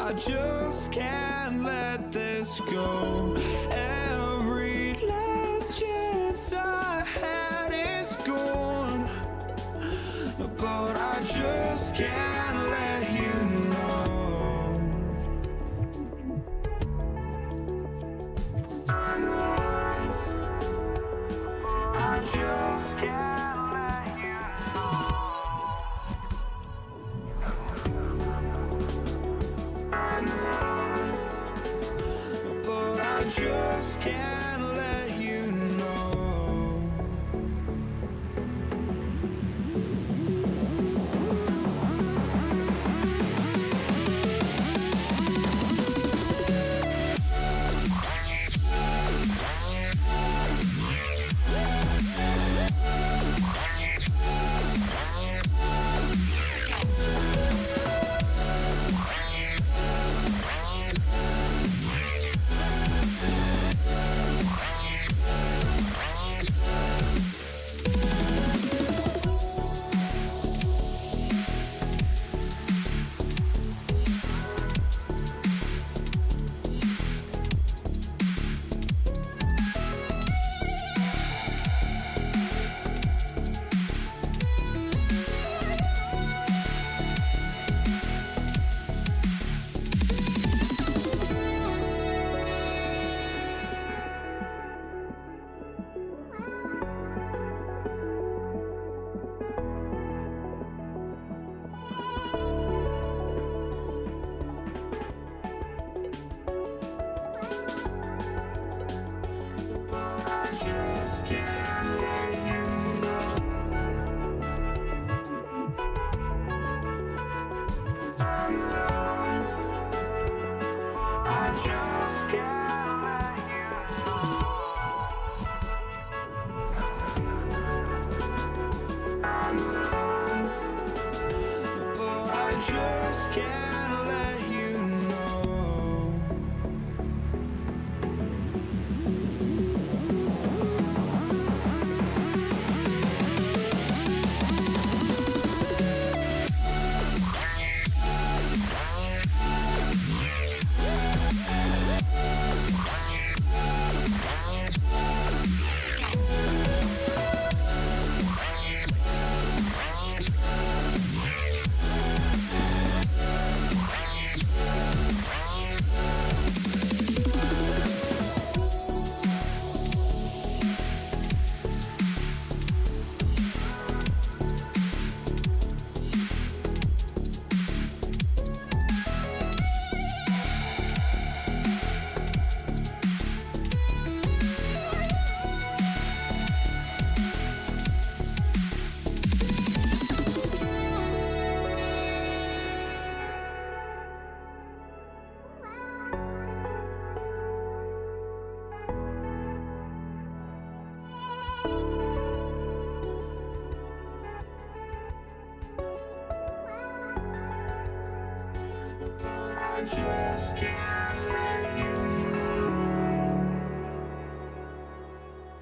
I just can't let this go. Every last chance I had is gone, but I just can't let you know. I just can't let you know. But I just can't let you know. I just can't let you know.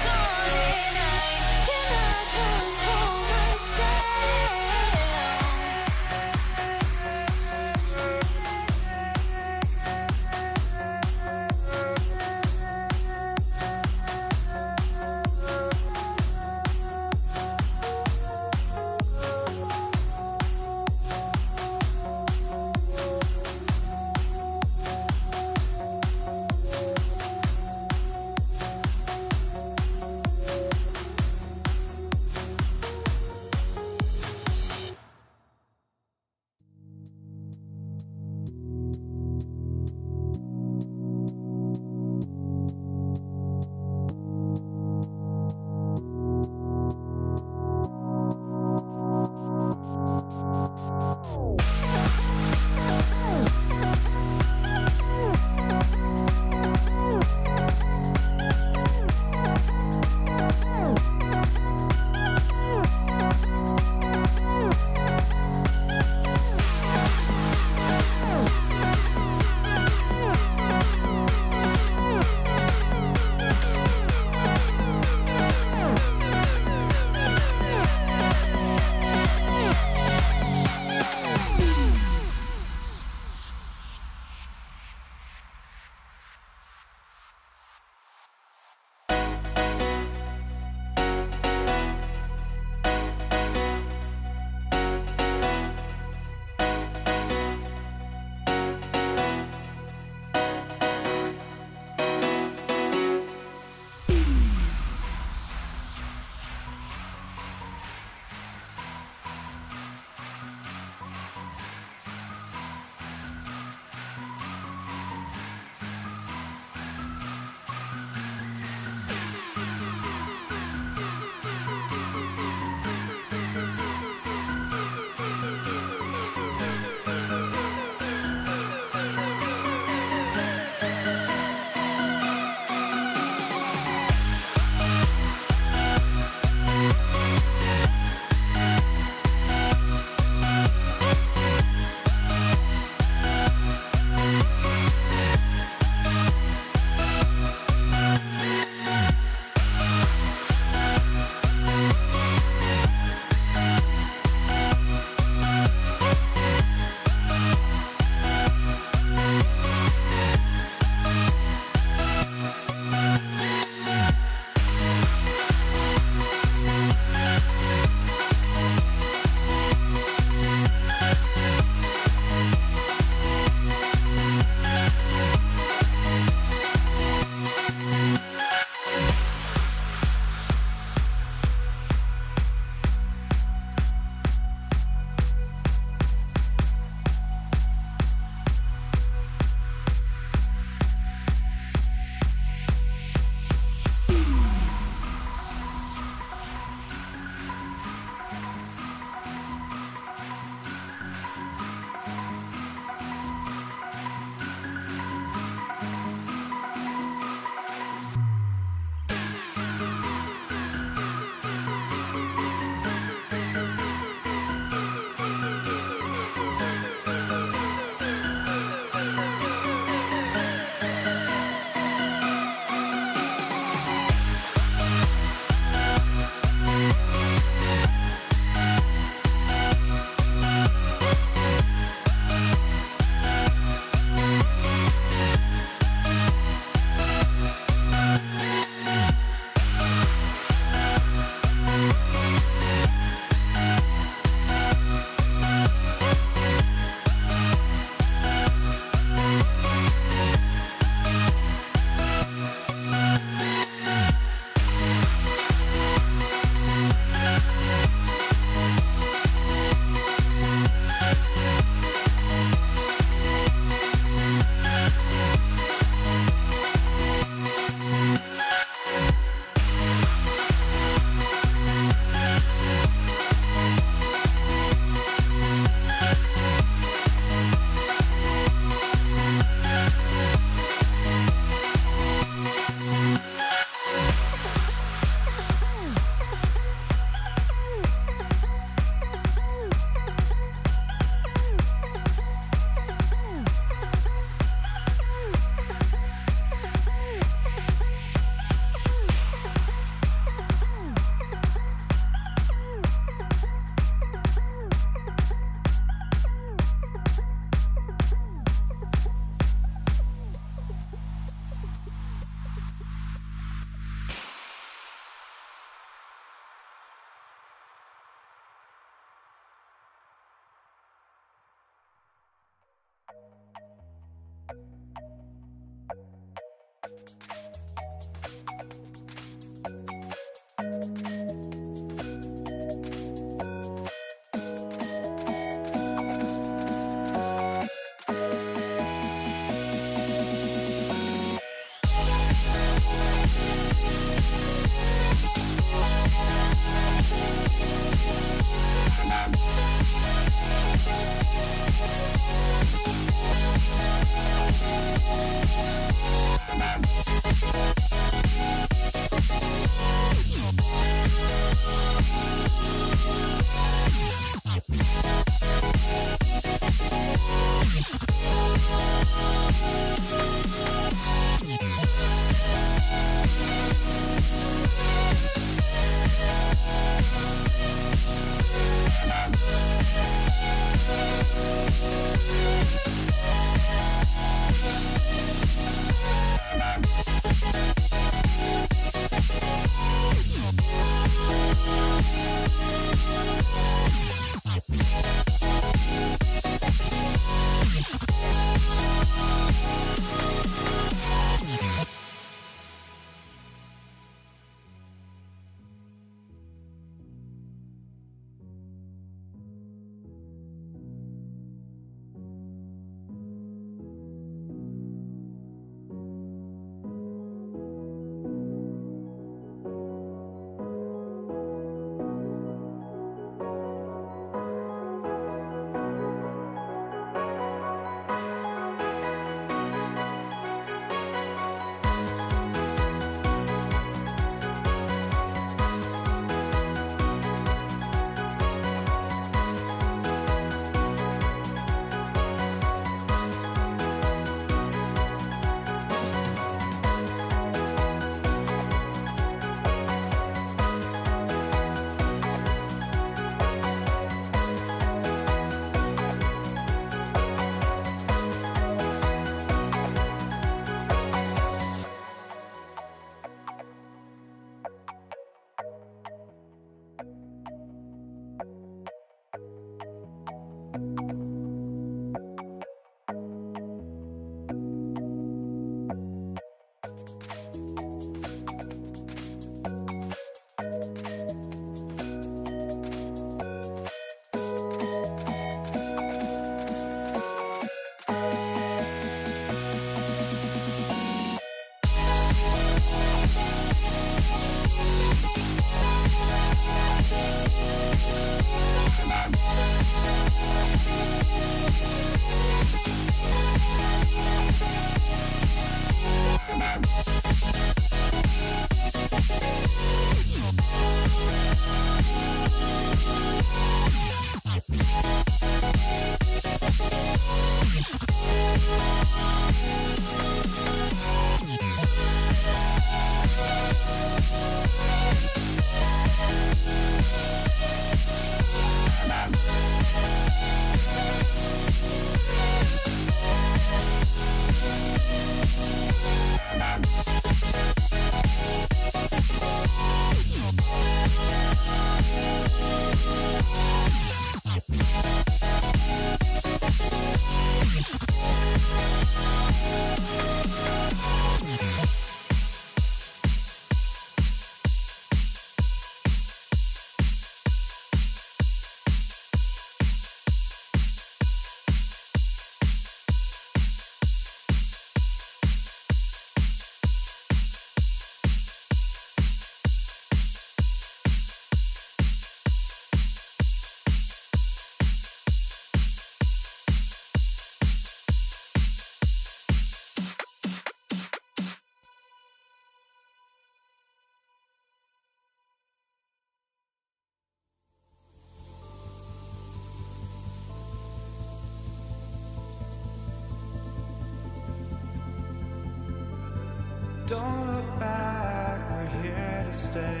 Don't look back, we're here to stay.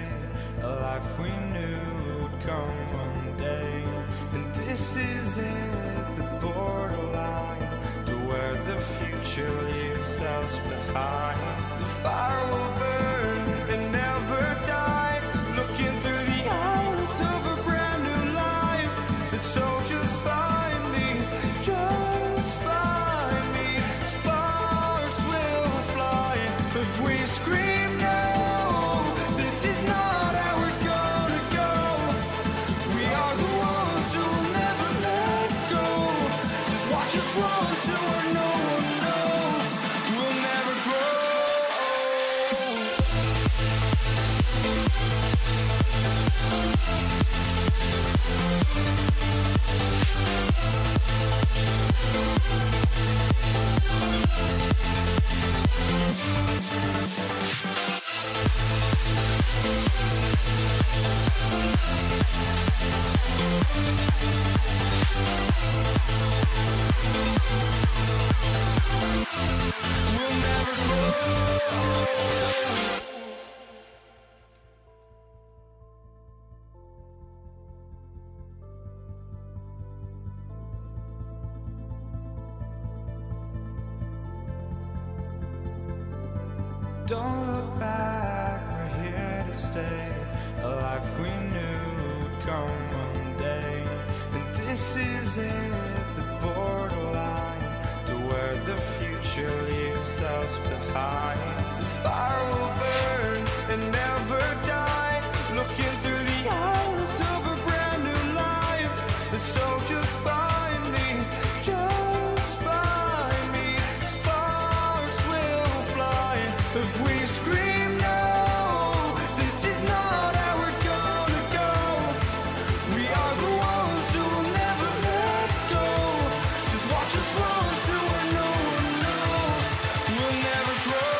A life we knew would come one day. And this is it, the borderline to where the future leaves us behind. The fire will burn and never die, looking through the eyes of a brand new life. And so just find me, just find me. Sparks will fly if we scream no. This is not how we're gonna go. We are the ones who will never let go. Just watch us run to where no one knows. We'll never grow. We'll never grow. Don't look back, we're here to stay. A life we knew would come one day. And this is it, the borderline to where the future leaves us behind. The fire will burn and never die, looking through the eyes of a brand new life. And so just find me, just find me. Sparks will fly if we scream no. This is not how we're gonna go. We are the ones who will never let go. Just watch us run to where no one knows. We'll never grow.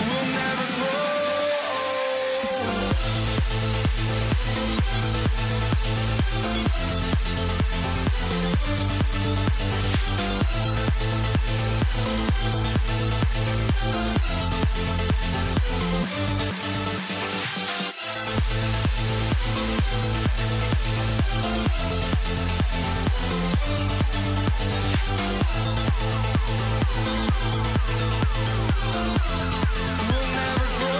We'll never grow. We'll never grow.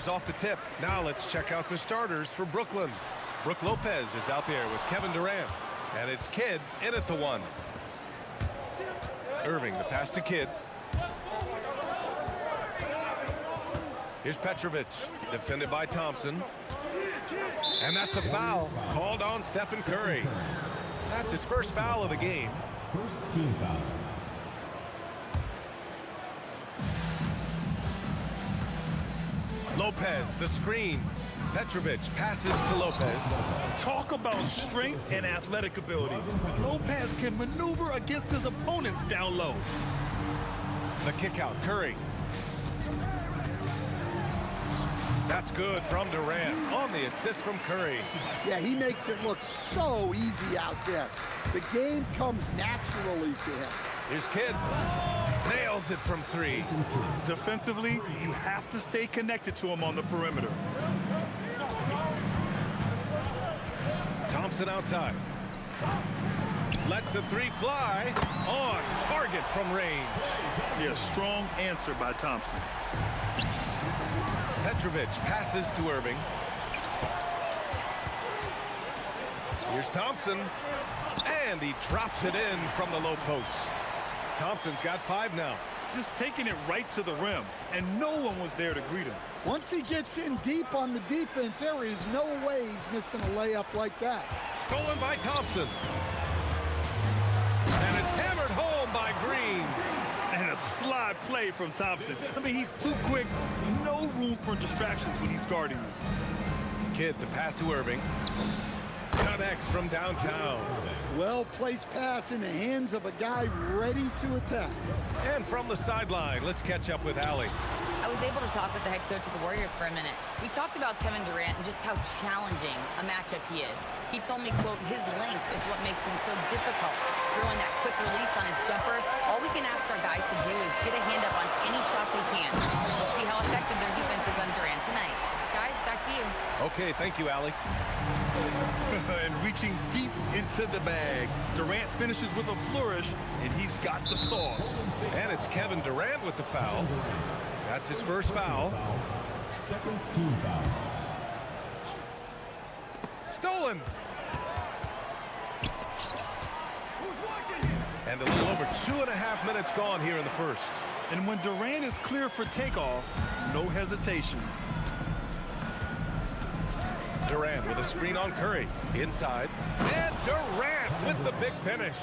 Warriors off the tip. Now let's check out the starters for Brooklyn. Brook Lopez is out there with Kevin Durant. And it's Kidd in at the one. Irving, the pass to Kidd. Here's Petrovic, defended by Thompson. And that's a foul called on Stephen Curry. That's his first foul of the game. First team foul. Lopez, the screen. Petrovic passes to Lopez. Talk about strength and athletic ability. Lopez can maneuver against his opponents down low. The kick out, Curry. That's good from Durant on the assist from Curry. Yeah, he makes it look so easy out there. The game comes naturally to him. Here's Kidd. Nails it from three. Defensively, you have to stay connected to him on the perimeter. Thompson outside. Lets the three fly. On target from range. Yeah, strong answer by Thompson. Petrovic passes to Irving. Here's Thompson. And he drops it in from the low post. Thompson's got 5 now. Just taking it right to the rim, and no one was there to greet him. Once he gets in deep on the defense, there is no way he's missing a layup like that. Stolen by Thompson. And it's hammered home by Green. And a slide play from Thompson. I mean, he's too quick. No room for distractions when he's guarding you. Kidd, the pass to Irving. Connects from downtown. Well-placed pass in the hands of a guy ready to attack. And from the sideline, let's catch up with Allie. I was able to talk with the head coach of the Warriors for a minute. We talked about Kevin Durant and just how challenging a matchup he is. He told me, quote, his length is what makes him so difficult. Throwing that quick release on his jumper, all we can ask our guys to do is get a hand up on any shot they can. We'll see how effective their defense is on Durant tonight. Guys, back to you. Okay, thank you, Allie. And reaching deep into the bag. Durant finishes with a flourish, and he's got the sauce. And it's Kevin Durant with the foul. That's his first foul. Second team foul. Stolen. And a little over 2.5 minutes gone here in the first. And when Durant is clear for takeoff, no hesitation. Durant with a screen on Curry. Inside. And Durant with the big finish.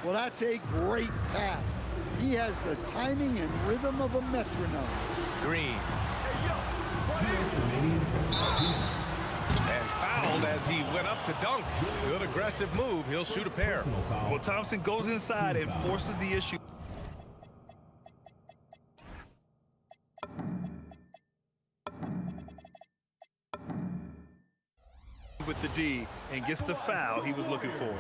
Well, that's a great pass. He has the timing and rhythm of a metronome. Green. 2 minutes remaining in the first. 2 minutes. And fouled as he went up to dunk. Good aggressive move. He'll shoot a pair. Well, Thompson goes inside and forces the issue. With the D and gets the foul he was looking for.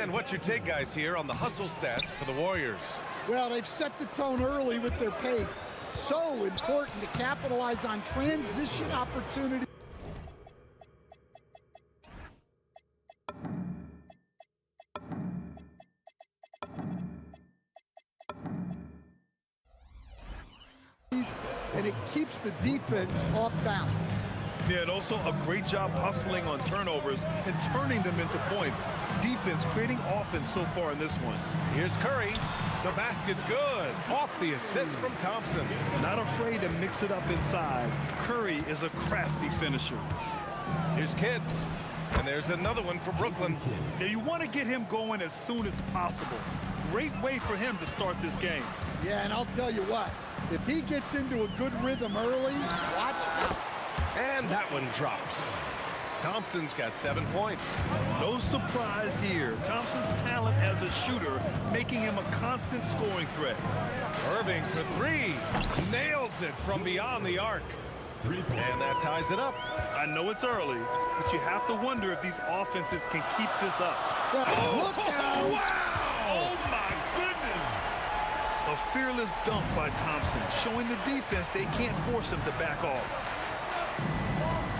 And what's your take, guys, here on the hustle stats for the Warriors? Well, they've set the tone early with their pace. So important to capitalize on transition opportunities. And it keeps the defense off balance. Yeah, and also a great job hustling on turnovers and turning them into points. Defense creating offense so far in this one. Here's Curry. The basket's good. Off the assist from Thompson. Not afraid to mix it up inside. Curry is a crafty finisher. Here's Kidd. And there's another one for Brooklyn. Yeah, you want to get him going as soon as possible. Great way for him to start this game. Yeah, and I'll tell you what, if he gets into a good rhythm early, watch out. And that one drops. Thompson's got 7 points. No surprise here. Thompson's talent as a shooter making him a constant scoring threat. Irving for 3. Nails it from beyond the arc. And that ties it up. I know it's early, but you have to wonder if these offenses can keep this up. Well, look out! Wow! Oh, my goodness! A fearless dunk by Thompson, showing the defense they can't force him to back off.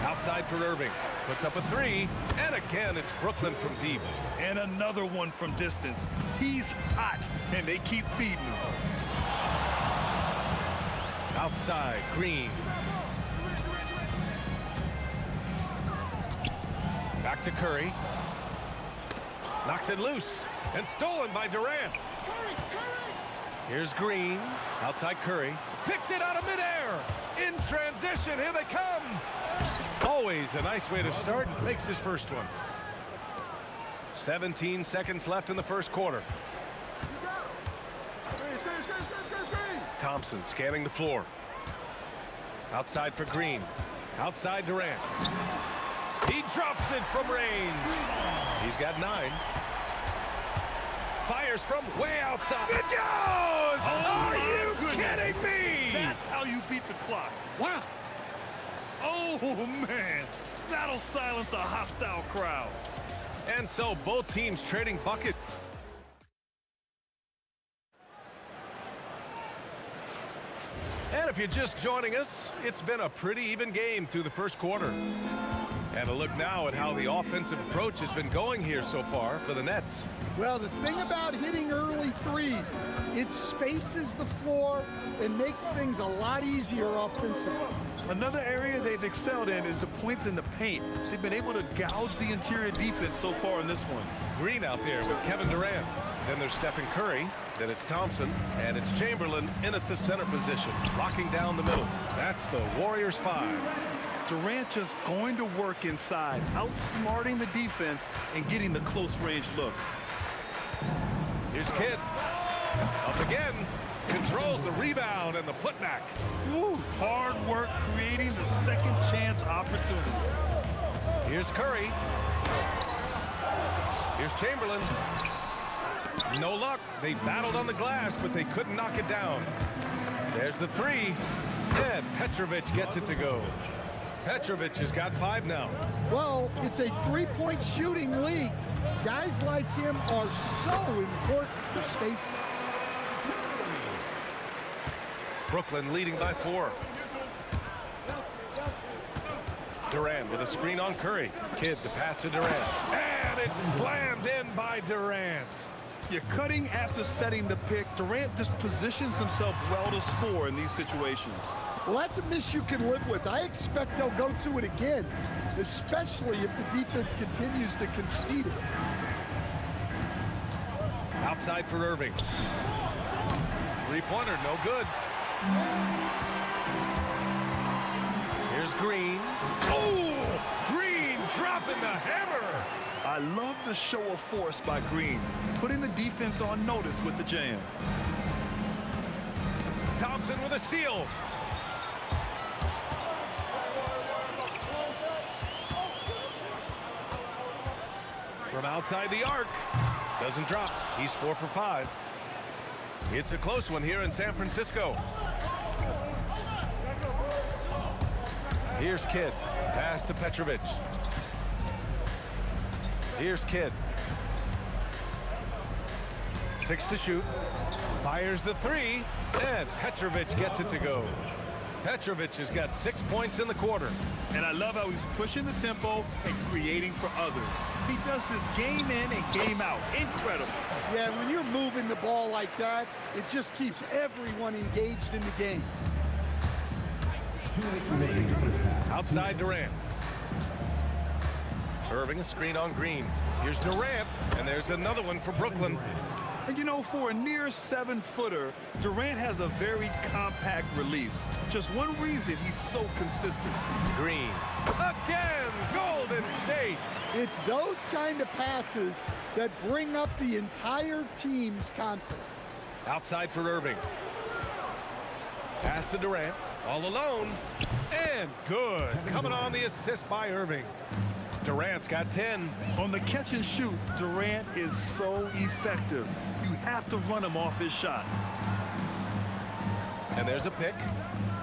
Outside for Irving. Puts up a 3. And again, it's Brooklyn from deep. And another one from distance. He's hot, and they keep feeding him. Outside, Green. to Curry. Knocks it loose and stolen by Durant. Here's Green, outside Curry. Picked it out of midair. In transition, here they come. Always a nice way to start. Makes his first one. 17 seconds left in the first quarter. Thompson scanning the floor. Outside for Green. Outside Durant. He drops it from range. He's got 9. Fires from way outside. It goes! Are you kidding me? That's how you beat the clock. Wow. Oh, man. That'll silence a hostile crowd. And so both teams trading buckets. And if you're just joining us, it's been a pretty even game through the first quarter. And a look now at how the offensive approach has been going here so far for the Nets. Well, the thing about hitting early threes, it spaces the floor and makes things a lot easier offensively. Another area they've excelled in is the points in the paint. They've been able to gouge the interior defense so far in this one. Green out there with Kevin Durant. Then there's Stephen Curry. Then it's Thompson. And it's Chamberlain in at the center position, locking down the middle. That's the Warriors 5. Durant just going to work inside, outsmarting the defense and getting the close range look. Here's Kidd. Up again. Controls the rebound and the putback. Woo, hard work creating the second chance opportunity. Here's Curry. Here's Chamberlain. No luck. They battled on the glass, but they couldn't knock it down. There's the 3. And Petrovic gets it to go. Petrovic has got 5 now. Well, it's a three-point shooting league. Guys like him are so important for space. Brooklyn leading by 4. Durant with a screen on Curry. Kidd the pass to Durant. And it's slammed in by Durant. You're cutting after setting the pick. Durant just positions himself well to score in these situations. Well, that's a miss you can live with. I expect they'll go to it again, especially if the defense continues to concede it. Outside for Irving. Three-pointer, no good. Here's Green. Oh! Green dropping the hammer! I love the show of force by Green, putting the defense on notice with the jam. Thompson with a steal. From outside the arc. Doesn't drop. He's 4 for 5. It's a close one here in San Francisco. Here's Kidd. Pass to Petrovic. Here's Kidd. 6 to shoot. Fires the 3. And Petrovic gets it to go. Petrovic has got 6 points in the quarter. And I love how he's pushing the tempo and creating for others. He does this game in and game out. Incredible. Yeah, when you're moving the ball like that, it just keeps everyone engaged in the game. 2 minutes remaining in the first half. Outside Durant. Irving a screen on Green. Here's Durant, and there's another one for Brooklyn. And you know, for a near 7-footer, Durant has a very compact release. Just one reason he's so consistent. Green. Again, Golden State. It's those kind of passes that bring up the entire team's confidence. Outside for Irving. Pass to Durant. All alone. And good. Coming on the assist by Irving. Durant's got 10. On the catch and shoot, Durant is so effective. You have to run him off his shot. And there's a pick.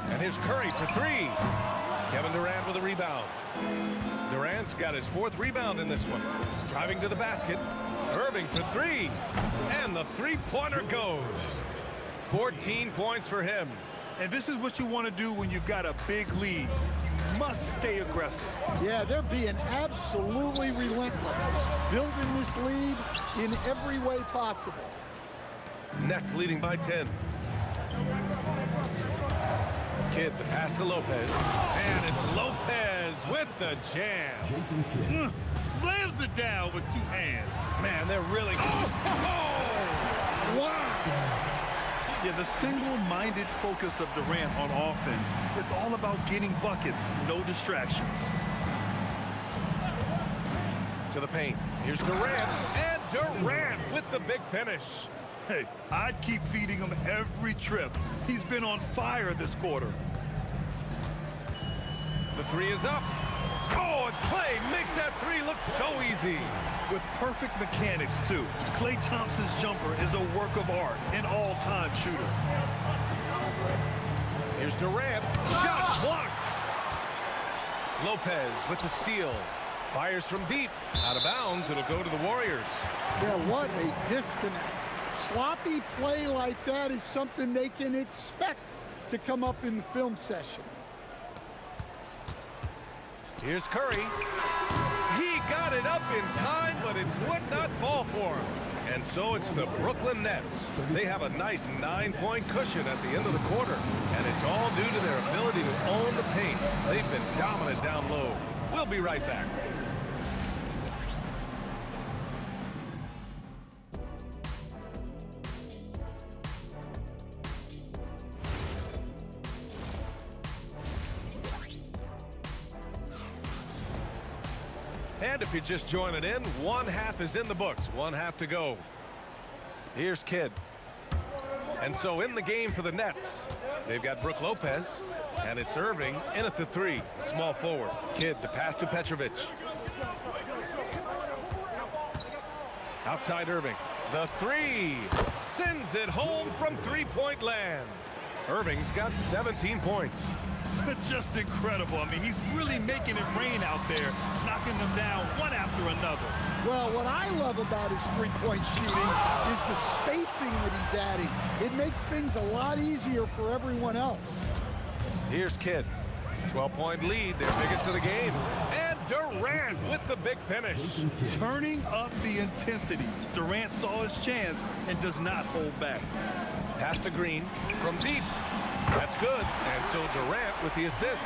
And here's Curry for 3. Kevin Durant with a rebound. Durant's got his 4th rebound in this one. Driving to the basket. Irving for 3. And the three-pointer goes. 14 points for him. And this is what you want to do when you've got a big lead. You must stay aggressive. Yeah, they're being absolutely relentless, building this lead in every way possible. Nets leading by 10. Kidd the pass to Lopez. And it's Lopez with with the jam. Jason Kidd. Slams it down with two hands. Man, they're really... Wow. Yeah, the single-minded focus of Durant on offense, it's all about getting buckets, no distractions. To the paint. Here's Durant, and Durant with the big finish. Hey, I'd keep feeding him every trip. He's been on fire this quarter. The three is up. Oh, and Klay makes that three look so easy. With perfect mechanics, too. Klay Thompson's jumper is a work of art, an all-time shooter. Here's Durant. Shot blocked. Lopez with the steal. Fires from deep. Out of bounds. It'll go to the Warriors. Yeah, what a disconnect. Sloppy play like that is something they can expect to come up in the film session. Here's Curry. He got it up in time, but it would not fall for him. And so it's the Brooklyn Nets. They have a nice 9-point cushion at the end of the quarter. And it's all due to their ability to own the paint. They've been dominant down low. We'll be right back. And if you're just joining in, one half is in the books, one half to go. Here's Kidd. And so in the game for the Nets, they've got Brook Lopez, and it's Irving in at the three, small forward. Kidd to pass to Petrovic. Outside Irving. The three sends it home from three-point land. Irving's got 17 points. Just incredible. I mean, he's really making it rain out there, knocking them down one after another. Well, what I love about his three-point shooting is the spacing that he's adding. It makes things a lot easier for everyone else. Here's Kidd. 12-point lead, their biggest of the game. And Durant with the big finish. Turning up the intensity. Durant saw his chance and does not hold back. Pass to Green from deep. That's good. And so Durant with the assist.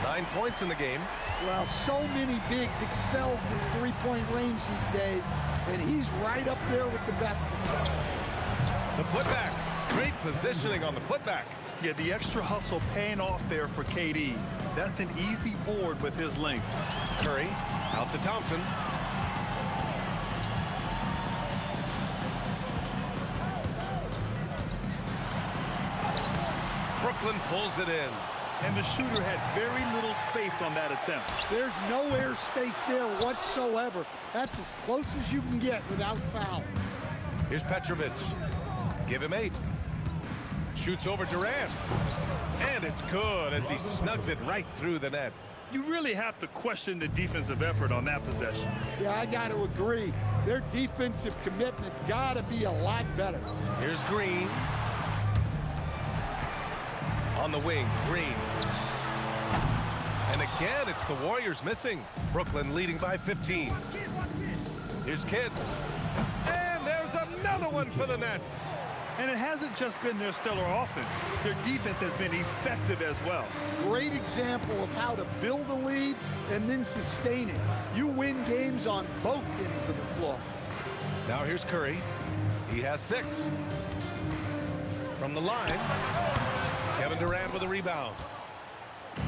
9 points in the game. Well, so many bigs excel from three-point range these days, and he's right up there with the best of them. The putback. Great positioning on the putback. Yeah, the extra hustle paying off there for KD. That's an easy board with his length. Curry out to Thompson. Brooklyn pulls it in. And the shooter had very little space on that attempt. There's no air space there whatsoever. That's as close as you can get without foul. Here's Petrovic. Give him 8. Shoots over Durant. And it's good as he snugs it right through the net. You really have to question the defensive effort on that possession. Yeah, I got to agree. Their defensive commitment's got to be a lot better. Here's Green. On the wing, Green. And again, it's the Warriors missing. Brooklyn leading by 15. Here's Kidd. And there's another one for the Nets. And it hasn't just been their stellar offense. Their defense has been effective as well. Great example of how to build a lead and then sustain it. You win games on both ends of the floor. Now here's Curry. He has 6. From the line, Kevin Durant with a rebound.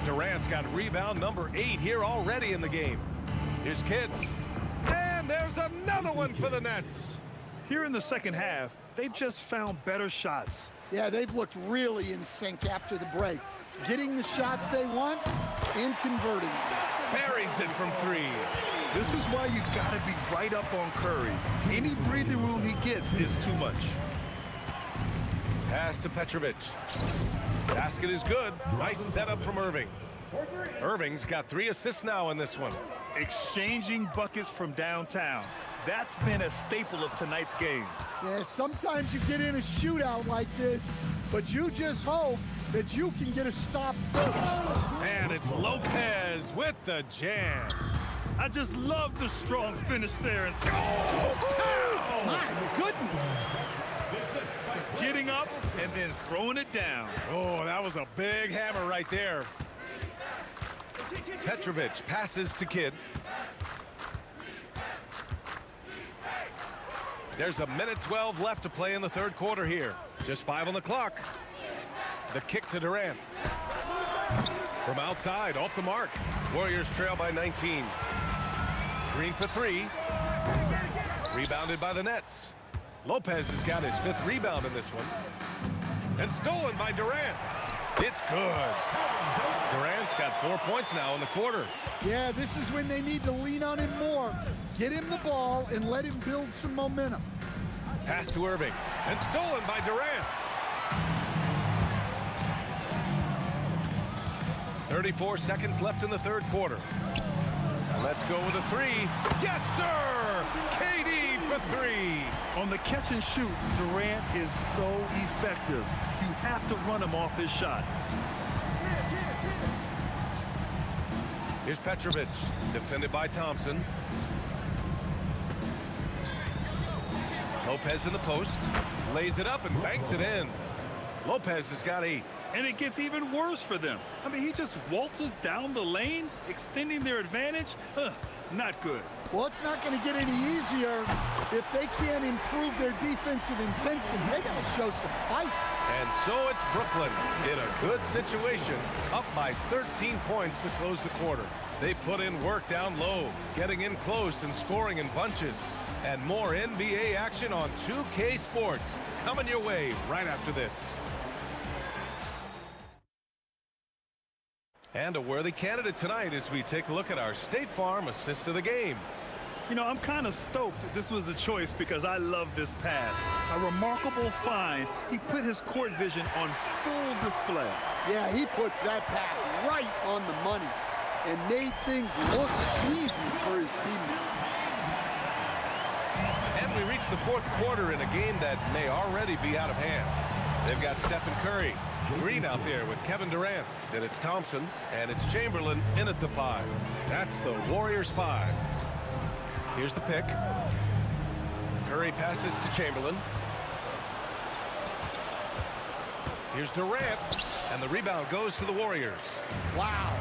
Durant's got rebound number 8 here already in the game. Here's Kidd. And there's another one for the Nets. Here in the second half, they've just found better shots. Yeah, they've looked really in sync after the break. Getting the shots they want and converting them. Buries it from 3. This is why you got to be right up on Curry. Any breathing room he gets is too much. Pass to Petrovic. Basket is good. Nice setup from Irving. Irving's got 3 assists now in this one. Exchanging buckets from downtown. That's been a staple of tonight's game. Yeah, sometimes you get in a shootout like this, but you just hope that you can get a stop first. And it's Lopez with the jam. I just love the strong finish there. And My goodness. Getting up and then throwing it down. Oh, that was a big hammer right there. Petrovic passes to Kidd. There's a minute 12 left to play in the third quarter here. Just 5 on the clock. The kick to Durant. From outside, off the mark. Warriors trail by 19. Green for 3. Rebounded by the Nets. Lopez has got his 5th rebound in this one. And stolen by Durant. It's good. Durant's got 4 points now in the quarter. Yeah, this is when they need to lean on him more. Get him the ball and let him build some momentum. Pass to Irving. And stolen by Durant. 34 seconds left in the third quarter. Let's go with a 3. Yes, sir! KD for 3. On the catch and shoot, Durant is so effective. You have to run him off his shot. Here's Petrovic, defended by Thompson. Lopez in the post, lays it up and banks it in. Lopez has got 8. And it gets even worse for them. I mean, he just waltzes down the lane, extending their advantage. Not good. Well, it's not going to get any easier if they can't improve their defensive intensity. They got to show some fight. And so it's Brooklyn in a good situation, up by 13 points to close the quarter. They put in work down low, getting in close and scoring in bunches. And more NBA action on 2K Sports coming your way right after this. And a worthy candidate tonight as we take a look at our State Farm assist of the game. You know, I'm kind of stoked that this was a choice because I love this pass. A remarkable find. He put his court vision on full display. Yeah, he puts that pass right on the money and made things look easy for his teammates. And we reach the fourth quarter in a game that may already be out of hand. They've got Stephen Curry, Green out there with Kevin Durant. Then it's Thompson, and it's Chamberlain in at the 5. That's the Warriors 5. Here's the pick. Curry passes to Chamberlain. Here's Durant, and the rebound goes to the Warriors. Wow.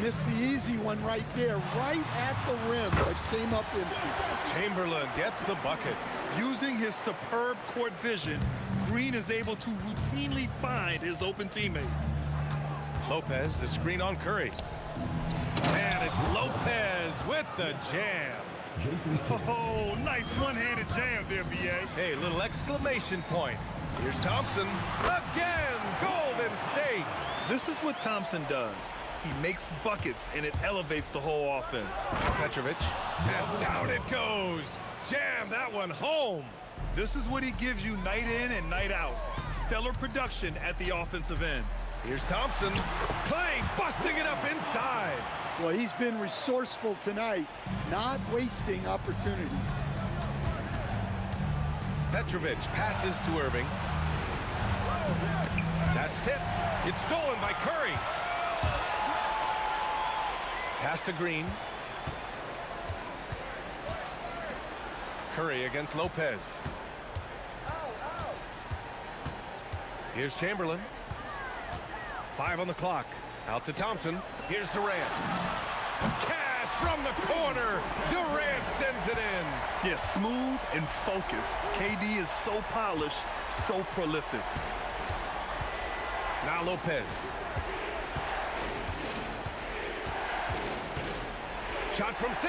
Missed the easy one right there, right at the rim, but came up empty. Chamberlain gets the bucket. Using his superb court vision, Green is able to routinely find his open teammate. Lopez, the screen on Curry. And it's Lopez with the jam. Oh, nice one-handed jam there, B.A. Hey, little exclamation point. Here's Thompson. Again, Golden State. This is what Thompson does. He makes buckets, and it elevates the whole offense. Petrovic. And down it goes. Jam that one home. This is what he gives you night in and night out. Stellar production at the offensive end. Here's Thompson. Clay busting it up inside. Well, he's been resourceful tonight, not wasting opportunities. Petrovic passes to Irving. That's tipped. It's stolen by Curry. Pass to Green. Curry against Lopez. Here's Chamberlain. 5 on the clock. Out to Thompson. Here's Durant. Cash from the corner. Durant sends it in. Yeah, smooth and focused. KD is so polished, so prolific. Now Lopez. Shot from 6.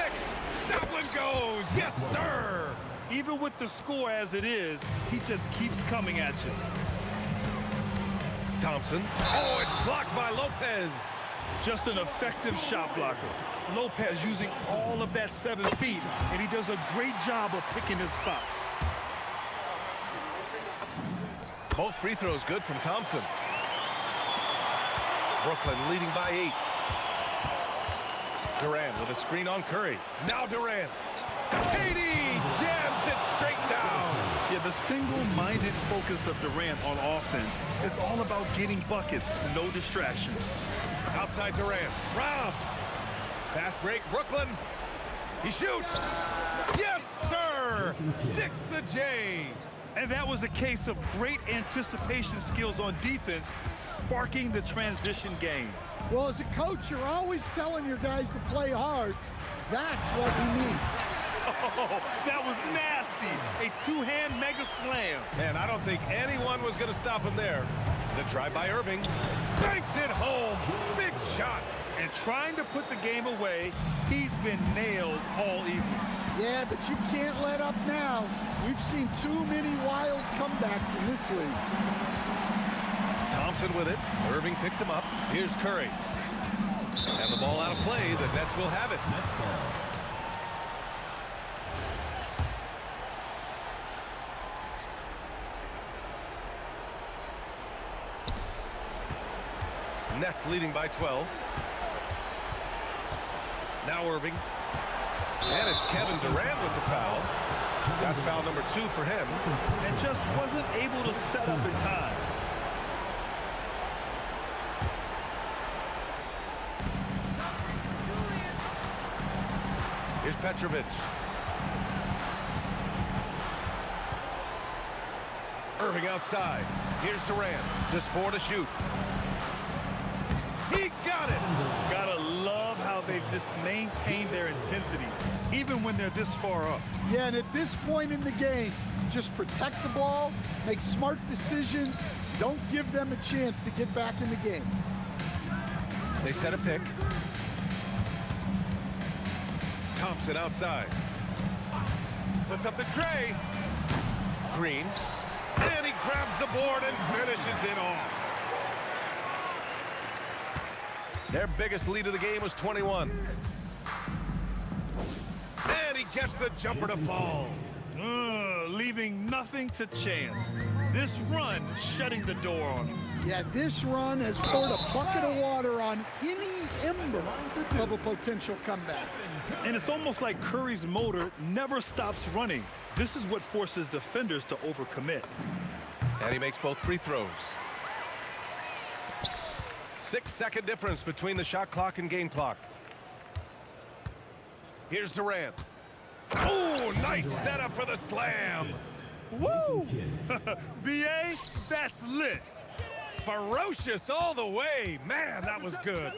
That one goes. Yes, sir. Even with the score as it is, he just keeps coming at you. Thompson. Oh, it's blocked by Lopez. Just an effective shot blocker. Lopez using all of that 7 feet, and he does a great job of picking his spots. Both free throws good from Thompson. Brooklyn leading by 8. Durant with a screen on Curry. Now Durant. KD jams it straight down. Yeah, the single-minded focus of Durant on offense. It's all about getting buckets, no distractions. Outside Durant. Robbed. Fast break, Brooklyn. He shoots. Yes, sir. Sticks the J. And that was a case of great anticipation skills on defense, sparking the transition game. Well, as a coach, you're always telling your guys to play hard. That's what we need. Oh, that was nasty. A two-hand mega slam. Man, I don't think anyone was going to stop him there. The drive by Irving. Banks it home. Big shot. And trying to put the game away, he's been nailed all evening. Yeah, but you can't let up now. We've seen too many wild comebacks in this league. Thompson with it. Irving picks him up. Here's Curry. And the ball out of play. The Nets will have it. Nets leading by 12. Now Irving. And it's Kevin Durant with the foul. That's foul number 2 for him. And just wasn't able to set up in time. Here's Petrovic. Irving outside. Here's Durant. Just 4 to shoot. He got it. Gotta love how they've just maintained their intensity, even when they're this far up. Yeah, and at this point in the game, just protect the ball, make smart decisions, don't give them a chance to get back in the game. They set a pick. Thompson outside. Puts up the tray. Green. And he grabs the board and finishes it off. Their biggest lead of the game was 21. And he gets the jumper to fall. Leaving nothing to chance. This run shutting the door on him. Yeah, this run has poured a bucket of water on any ember of a potential comeback. And it's almost like Curry's motor never stops running. This is what forces defenders to overcommit. And he makes both free throws. 6-second difference between the shot clock and game clock. Here's Durant. Oh, nice setup for the slam. Woo! B.A., that's lit. Ferocious all the way. Man, that was good.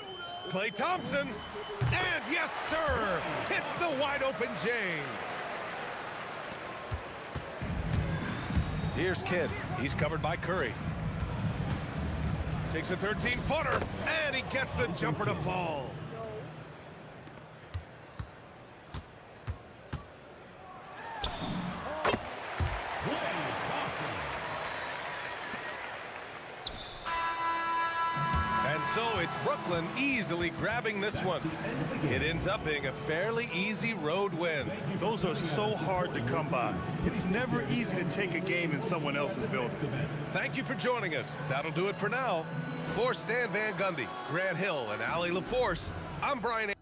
Klay Thompson. And yes, sir, hits the wide open J. Here's Kidd. He's covered by Curry. Takes a 13-footer, and he gets the jumper to fall. And so it's Brooklyn easily grabbing this one. It ends up being a fairly easy road win. Those are so hard to come by. It's never easy to take a game in someone else's building. Thank you for joining us. That'll do it for now. For Stan Van Gundy, Grant Hill, and Allie LaForce, I'm Brian.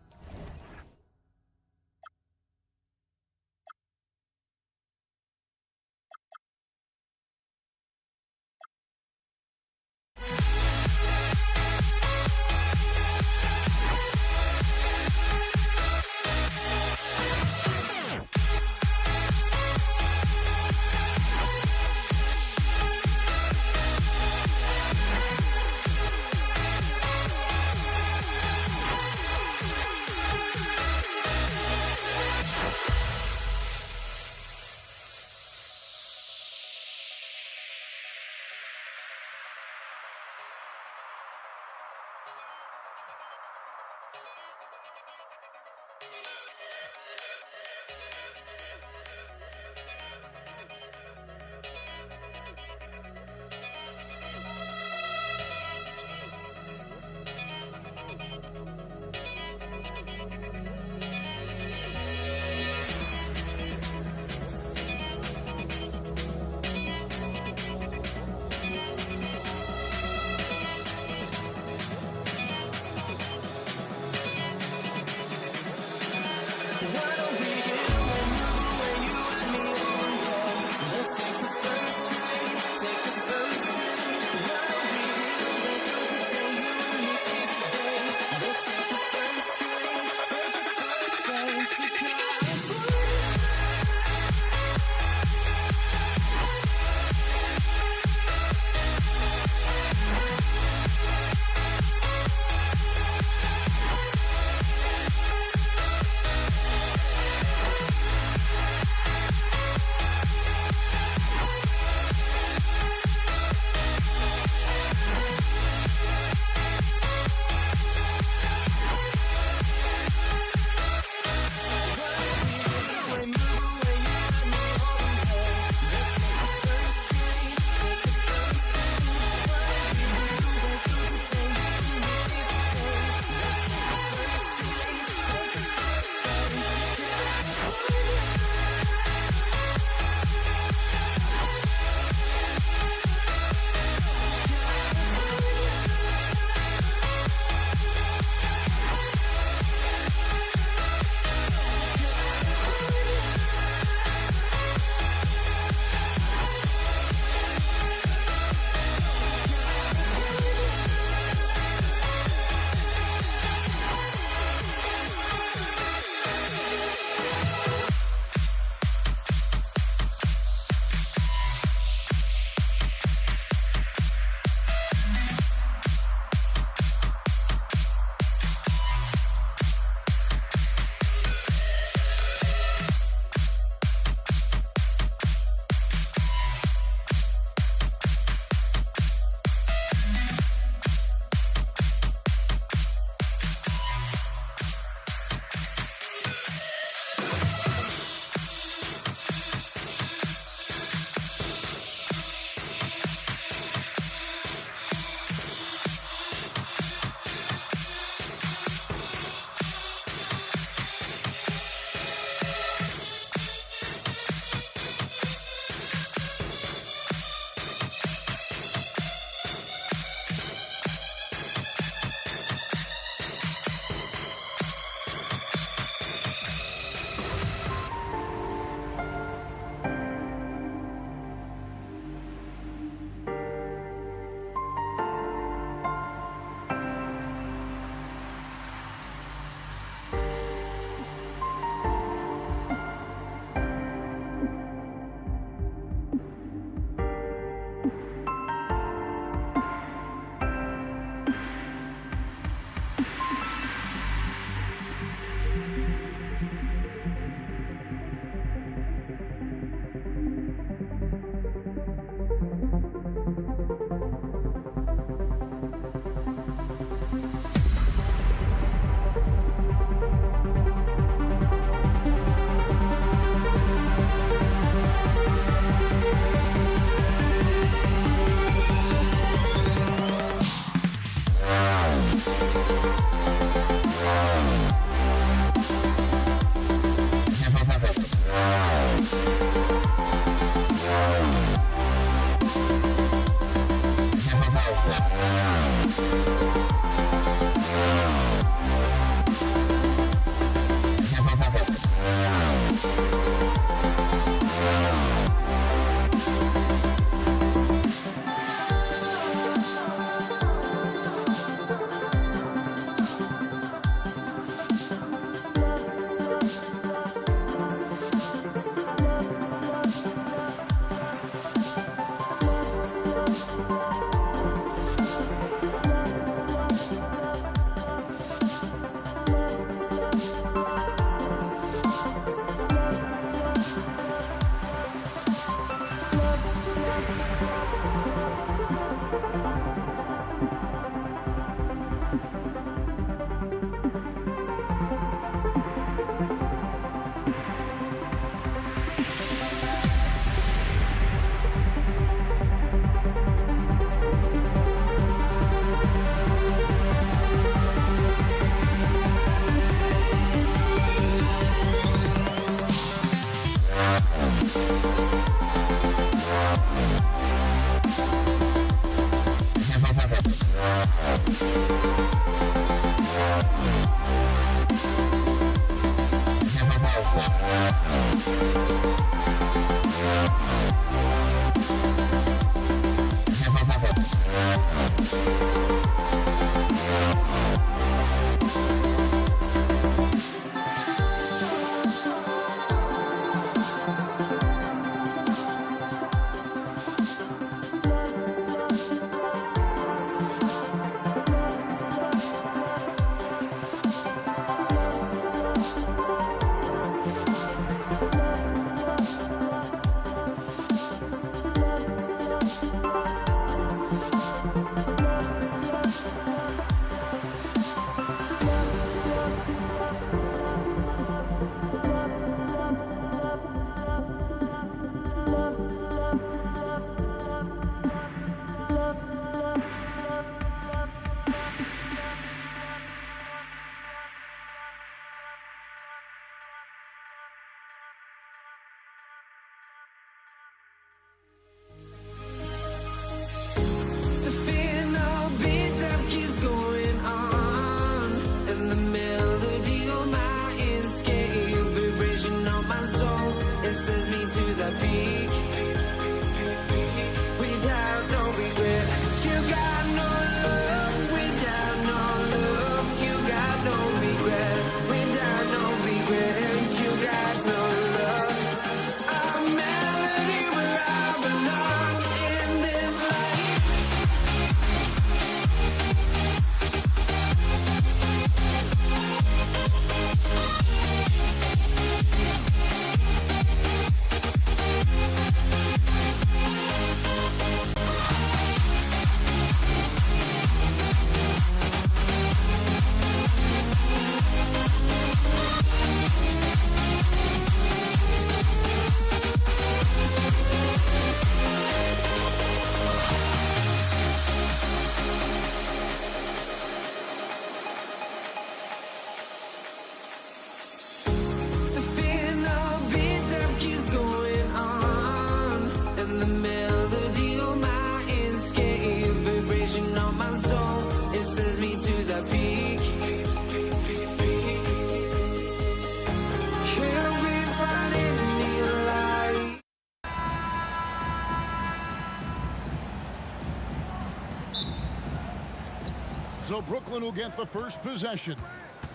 So Brooklyn will get the first possession.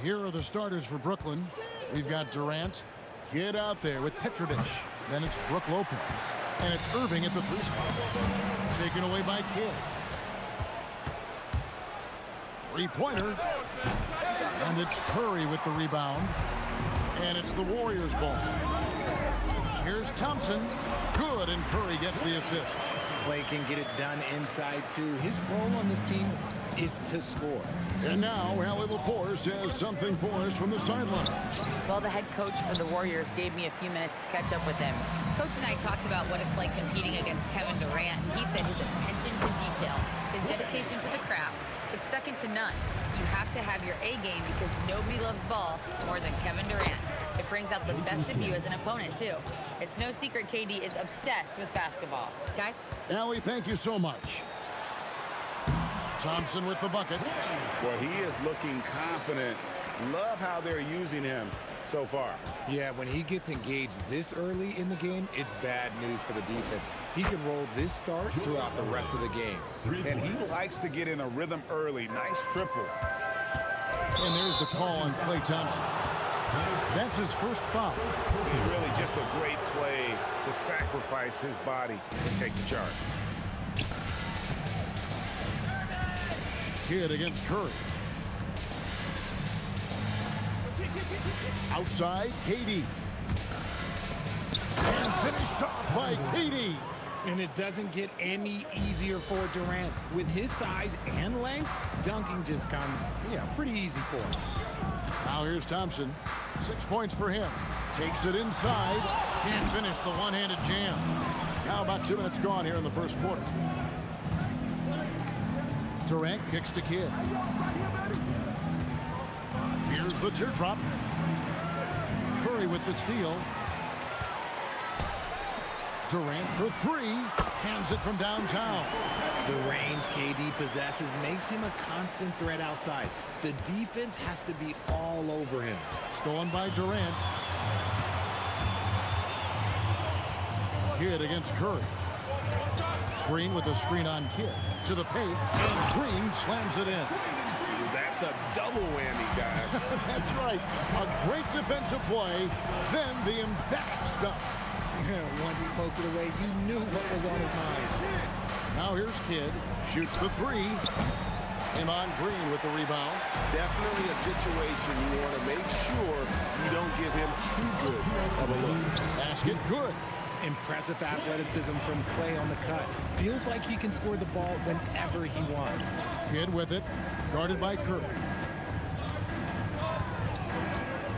Here are the starters for Brooklyn. We've got Durant. Kidd out there with Petrovic. Then it's Brook Lopez. And it's Irving at the 3 spot. Taken away by Kidd. 3-pointer. And it's Curry with the rebound. And it's the Warriors' ball. Here's Thompson. Good, and Curry gets the assist. Clay can get it done inside, too. His role on this team is to score. And now, Allie LaForce has something for us from the sideline. Well, the head coach for the Warriors gave me a few minutes to catch up with him. Coach and I talked about what it's like competing against Kevin Durant, and he said his attention to detail, his dedication to the craft, it's second to none. You have to have your A game because nobody loves ball more than Kevin Durant. It brings out the best of you as an opponent, too. It's no secret KD is obsessed with basketball. Guys? Allie, thank you so much. Thompson with the bucket. Well, he is looking confident. Love how they're using him so far. Yeah, when he gets engaged this early in the game, it's bad news for the defense. He can roll this start throughout the rest of the game. And he likes to get in a rhythm early. Nice triple. And there's the call on Klay Thompson. That's his first foul. Really just a great play to sacrifice his body and take the charge. Kidd against Curry. Outside, KD. And finished off by KD. And it doesn't get any easier for Durant. With his size and length, dunking just comes, pretty easy for him. Now here's Thompson. 6 points for him. Takes it inside. Can't finish the one-handed jam. Now about 2 minutes gone here in the first quarter. Durant kicks to Kidd. Here's the teardrop. Curry with the steal. Durant for 3. Hands it from downtown. The range KD possesses makes him a constant threat outside. The defense has to be all over him. Stolen by Durant. Kidd against Curry. Green with a screen on Kidd. To the paint, and Green slams it in. That's a double whammy, guys. That's right. A great defensive play, then the emphatic stuff. Once he poked it away, you knew what was on his mind. Now here's Kidd. Shoots the 3. Iman Green with the rebound. Definitely a situation you want to make sure you don't give him too good of a look. Basket good. Impressive athleticism from Clay on the cut. Feels like he can score the ball whenever he wants. Kidd with it. Guarded by Curry.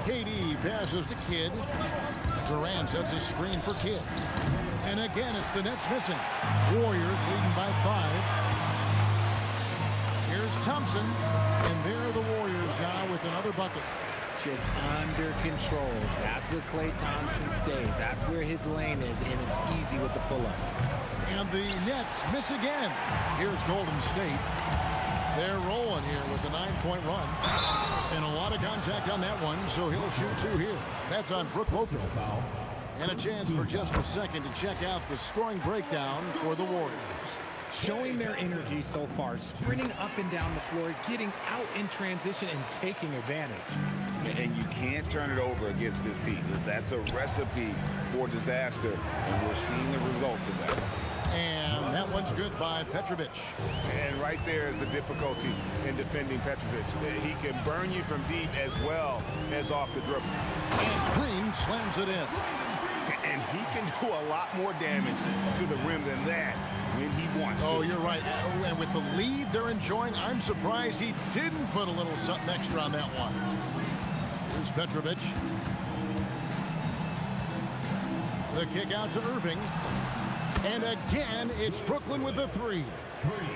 KD passes to Kidd. Durant sets a screen for Kidd. And again, it's the Nets missing. Warriors leading by 5. Here's Thompson. And there are the Warriors now with another bucket. Just under control. That's where Klay Thompson stays. That's where his lane is, and it's easy with the pull-up. And the Nets miss again. Here's Golden State. They're rolling here with a 9-point run. And a lot of contact on that one, so he'll shoot 2 here. That's on Brook Lopez. And a chance for just a second to check out the scoring breakdown for the Warriors. Showing their energy so far, sprinting up and down the floor, getting out in transition, and taking advantage. And you can't turn it over against this team. That's a recipe for disaster, and we're seeing the results of that. And that one's good by Petrovic. And right there is the difficulty in defending Petrovic. He can burn you from deep as well as off the dribble. And Green slams it in. And he can do a lot more damage to the rim than that when he wants to. Oh, you're right. And with the lead they're enjoying, I'm surprised he didn't put a little something extra on that one. Here's Petrovic. The kick out to Irving. And again, it's Brooklyn with a 3.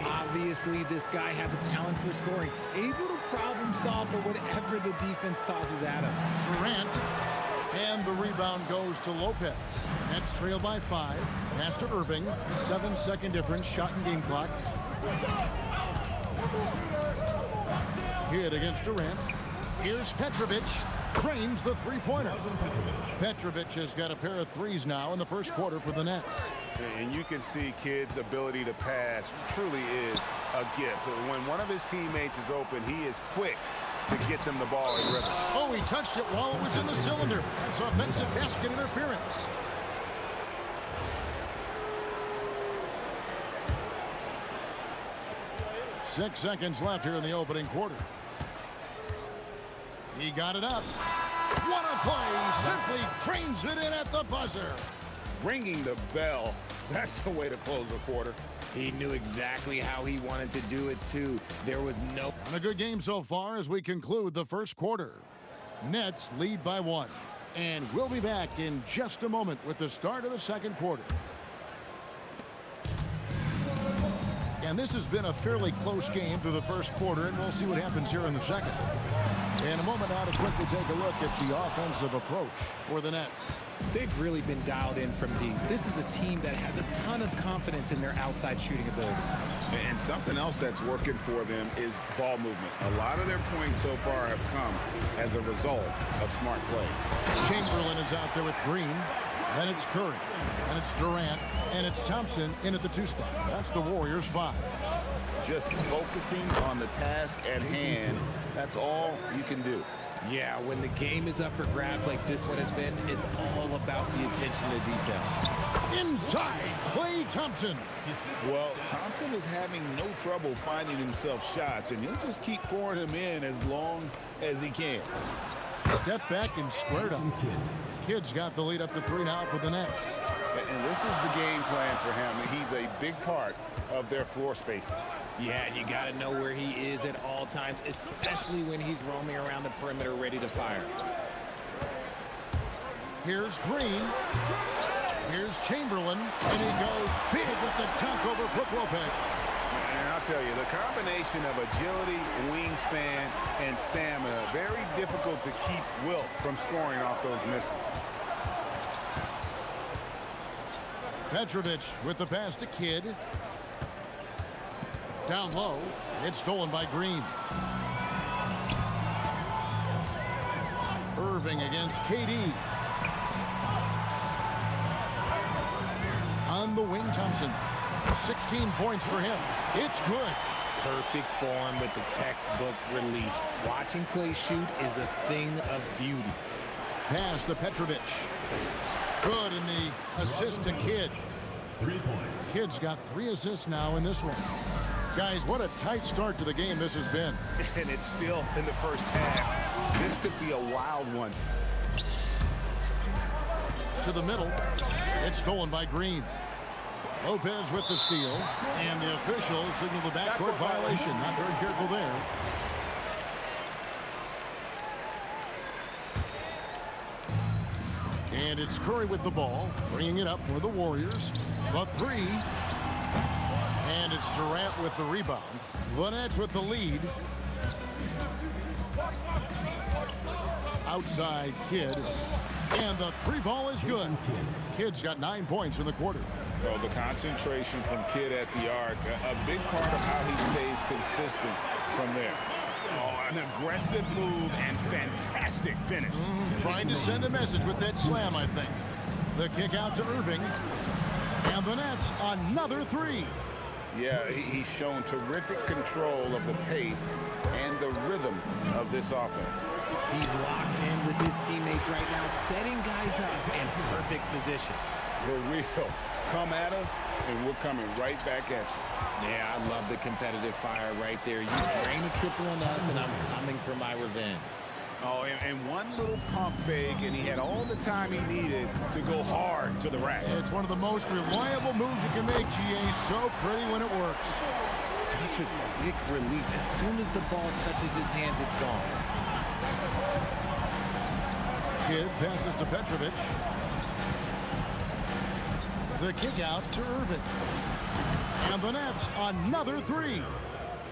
Obviously, this guy has a talent for scoring, able to problem solve for whatever the defense tosses at him. Durant. And the rebound goes to Lopez. Nets trail by 5. Pass to Irving. 7-second difference. Shot and game clock. Kidd against Durant. Here's Petrovic. Cranes the 3-pointer. Petrovic has got a pair of 3s now in the first quarter for the Nets. And you can see Kidd's ability to pass truly is a gift. When one of his teammates is open, he is quick to get them the ball in rhythm. Oh, he touched it while it was in the cylinder. That's offensive basket interference. Six seconds left here in the opening quarter. He got it up. What a play! Simply trains it in at the buzzer. Ringing the bell. That's the way to close a quarter. He knew exactly how he wanted to do it, too. There was no... And a good game so far as we conclude the first quarter. Nets lead by 1. And we'll be back in just a moment with the start of the second quarter. And this has been a fairly close game through the first quarter, and we'll see what happens here in the second. In a moment now to quickly take a look at the offensive approach for the Nets. They've really been dialed in from deep. This is a team that has a ton of confidence in their outside shooting ability. And something else that's working for them is ball movement. A lot of their points so far have come as a result of smart play. Chamberlain is out there with Green. Then it's Curry. And it's Durant. And it's Thompson in at the 2 spot. That's the Warriors' 5. Just focusing on the task at hand, that's all you can do. Yeah, when the game is up for grabs like this one has been, it's all about the attention to detail. Inside, Klay Thompson. Well, Thompson is having no trouble finding himself shots, and he'll just keep pouring them in as long as he can. Step back and squared up. Kidd's got the lead up to 3 now for the Nets. And this is the game plan for him. He's a big part of their floor spacing. Yeah, and you got to know where he is at all times, especially when he's roaming around the perimeter ready to fire. Here's Green. Here's Chamberlain. And he goes big with the dunk over Brook Lopez. And I'll tell you, the combination of agility, wingspan, and stamina, very difficult to keep Wilt from scoring off those misses. Petrovic with the pass to Kidd. Down low. It's stolen by Green. Irving against KD. On the wing, Thompson. 16 points for him. It's good. Perfect form with the textbook release. Watching Klay shoot is a thing of beauty. Pass to Petrovic. Good in the assist to Kidd. 3 points. Kidd's got 3 assists now in this one. Guys, what a tight start to the game this has been. And it's still in the first half. This could be a wild one. To the middle. It's stolen by Green. Lopez with the steal. And the officials signal the backcourt violation. Not very careful there. And it's Curry with the ball, bringing it up for the Warriors. The 3. And it's Durant with the rebound. The Nets with the lead. Outside Kidd. And the 3 ball is good. Kidd's got 9 points in the quarter. Well, the concentration from Kidd at the arc, a big part of how he stays consistent from there. Oh, an aggressive move and fantastic finish. Trying to send a message with that slam, I think. The kick out to Irving. And the Nets, another 3. Yeah, he's shown terrific control of the pace and the rhythm of this offense. He's locked in with his teammates right now, setting guys up in perfect position. The real come at us, and we're coming right back at you. Yeah, I love the competitive fire right there. You drain a triple on us, and I'm coming for my revenge. Oh, and one little pump fake, and he had all the time he needed to go hard to the rack. It's one of the most reliable moves you can make, GA. So pretty when it works. Such a quick release. As soon as the ball touches his hands, it's gone. Kidd passes to Petrovic. The kick out to Irving. And the Nets, another 3.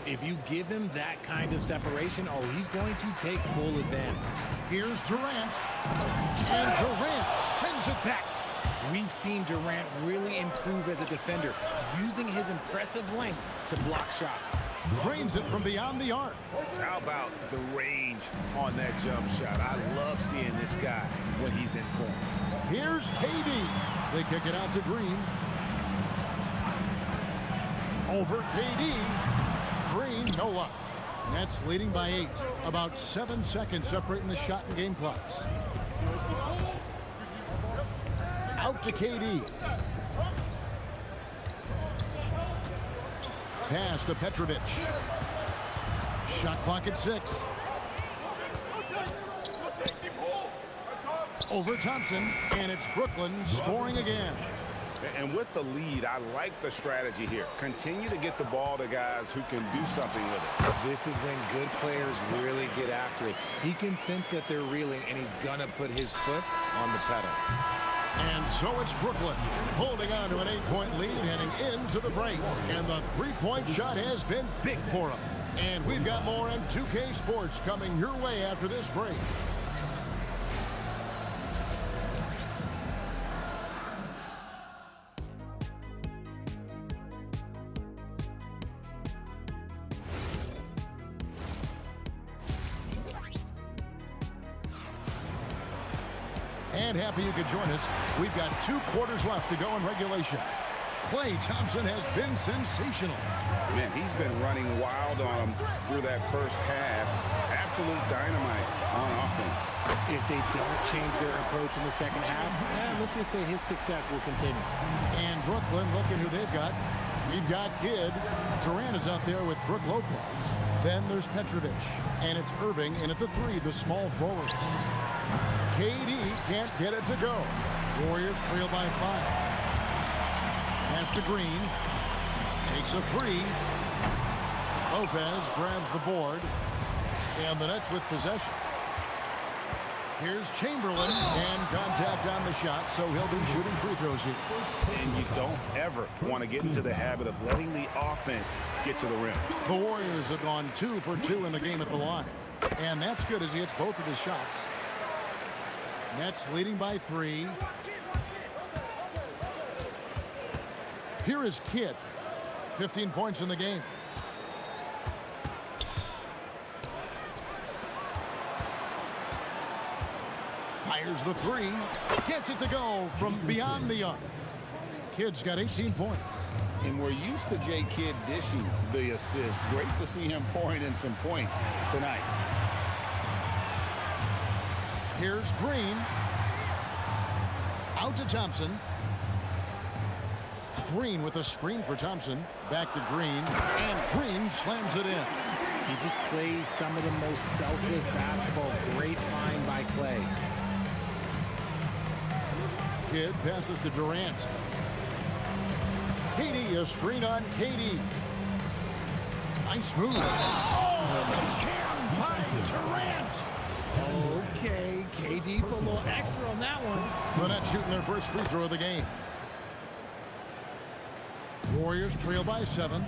If you give him that kind of separation, oh, he's going to take full advantage. Here's Durant. And Durant sends it back. We've seen Durant really improve as a defender, using his impressive length to block shots. Drains it from beyond the arc. How about the range on that jump shot? I love seeing this guy when he's in form. Here's KD. They kick it out to Green. Over KD. Green, no luck. Nets leading by 8. About 7 seconds separating the shot and game clocks. Out to KD. Pass to Petrovic. Shot clock at 6. Over Thompson, and it's Brooklyn scoring again. And with the lead, I like the strategy here. Continue to get the ball to guys who can do something with it. This is when good players really get after it. He can sense that they're reeling, and he's going to put his foot on the pedal. And so it's Brooklyn holding on to an 8-point lead heading into the break. And the three-point shot has been big for them. And we've got more on 2K Sports coming your way after this break. And happy you could join us. We've got 2 quarters left to go in regulation. Klay Thompson has been sensational. Man, he's been running wild on him through that first half. Absolute dynamite on offense. If they don't change their approach in the second half, let's just say his success will continue. And Brooklyn, look at who they've got. We've got Kidd. Durant is out there with Brook Lopez. Then there's Petrovic. And it's Irving in at the 3, the small forward. KD can't get it to go. Warriors trail by 5. Pass to Green. Takes a 3. Lopez grabs the board. And the Nets with possession. Here's Chamberlain. And contact on the shot, so he'll be shooting free throws here. And you don't ever want to get into the habit of letting the offense get to the rim. The Warriors have gone 2 for 2 in the game at the line. And that's good as he hits both of his shots. Nets leading by 3. Here is Kidd. 15 points in the game. Fires the 3. Gets it to go from beyond the arc. Kidd's got 18 points. And we're used to J. Kidd dishing the assist. Great to see him pouring in some points tonight. Here's Green. Out to Thompson. Green with a screen for Thompson. Back to Green. And Green slams it in. He just plays some of the most selfless basketball. Great find by Klay. Kidd passes to Durant. KD, a screen on KD. Nice move. Oh, the jam by Durant. Okay, KD put a little extra on that one. The Nets shooting their first free throw of the game. Warriors trail by 7.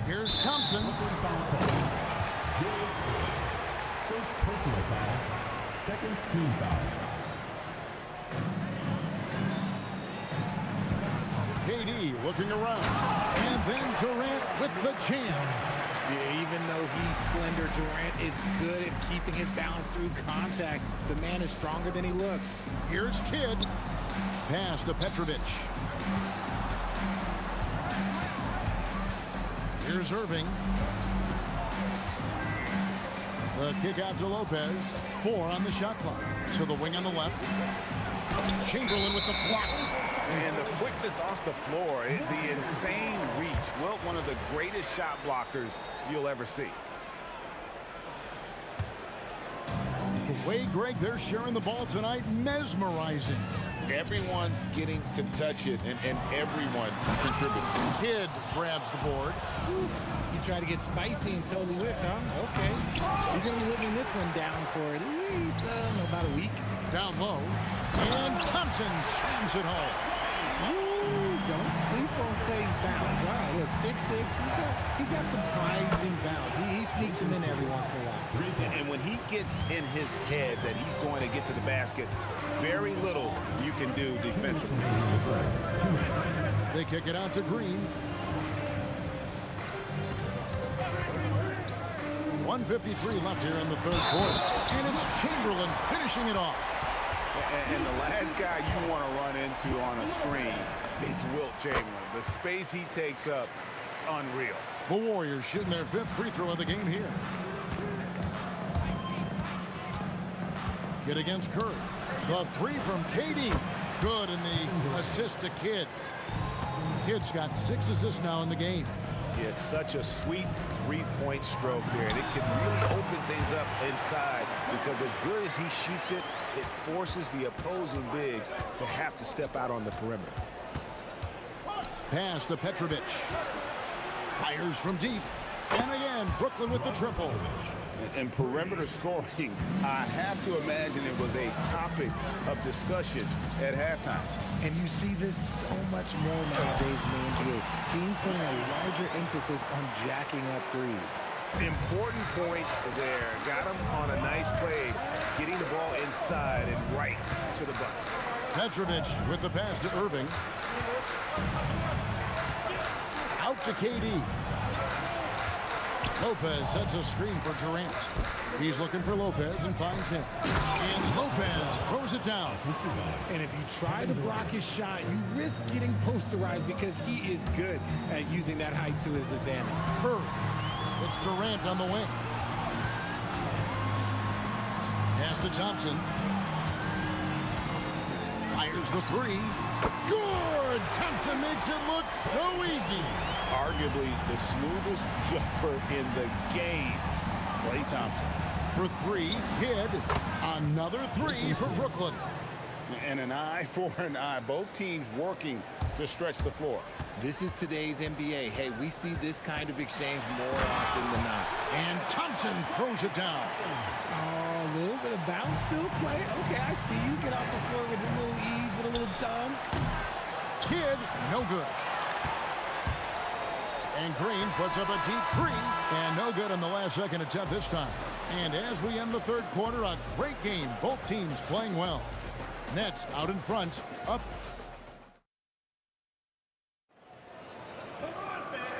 Here's Thompson. First personal foul, second team foul. KD looking around. And then Durant with the jam. Yeah, even though he's slender, Durant is good at keeping his balance through contact. The man is stronger than he looks. Here's Kidd. Pass to Petrovic. Here's Irving. The kick out to Lopez. 4 on the shot clock. To the wing on the left. Chamberlain with the block. And the quickness off the floor, the insane reach. Well, one of the greatest shot blockers you'll ever see. Way, Greg, they're sharing the ball tonight. Mesmerizing. Everyone's getting to touch it, and everyone contributing. Kidd grabs the board. He tried to get spicy and totally whiffed, huh? Okay. He's going to be living this one down for at least, about a week. Down low. And Thompson slams it home. Ooh, don't sleep on Klay's bounce. All right, look, 6'6". He's got surprising bounce. He sneaks him in every once in a while. And when he gets in his head that he's going to get to the basket, very little you can do defensively. They kick it out to Green. 1:53 left here in the third quarter. And it's Chamberlain finishing it off. And the last guy you want to run into on a screen is Wilt Chamberlain. The space he takes up, unreal. The Warriors shooting their 5th free throw of the game here. Kidd against Curry. The 3 from KD. Good, and the assist to Kidd. Kidd's got 6 assists now in the game. Yeah, it's such a sweet three-point stroke there, and it can really open things up inside because as good as he shoots it, it forces the opposing bigs to have to step out on the perimeter. Pass to Petrovic. Fires from deep. And again, Brooklyn with the triple. And perimeter scoring, I have to imagine it was a topic of discussion at halftime. And you see this so much more nowadays in the NBA. Teams putting a larger emphasis on jacking up threes. Important points there. Got him on a nice play, getting the ball inside and right to the bucket. Petrovic with the pass to Irving. Out to KD. Lopez sets a screen for Durant. He's looking for Lopez and finds him. And Lopez throws it down. And if you try to block his shot, you risk getting posterized because he is good at using that height to his advantage. Curry. It's Durant on the wing. Pass to Thompson. Fires the 3. Good! Thompson makes it look so easy. Arguably the smoothest jumper in the game, Klay Thompson. For 3, Kidd. Another 3 for Brooklyn. And an eye for an eye. Both teams working to stretch the floor. This is today's NBA. Hey, we see this kind of exchange more often than not. And Thompson throws it down. Oh, a little bit of bounce still play. Okay, I see you. Get off the floor with a little ease, with a little dunk. Kidd, no good. And Green puts up a deep 3. And no good on the last second attempt this time. And as we end the 3rd quarter, a great game. Both teams playing well. Nets out in front, up.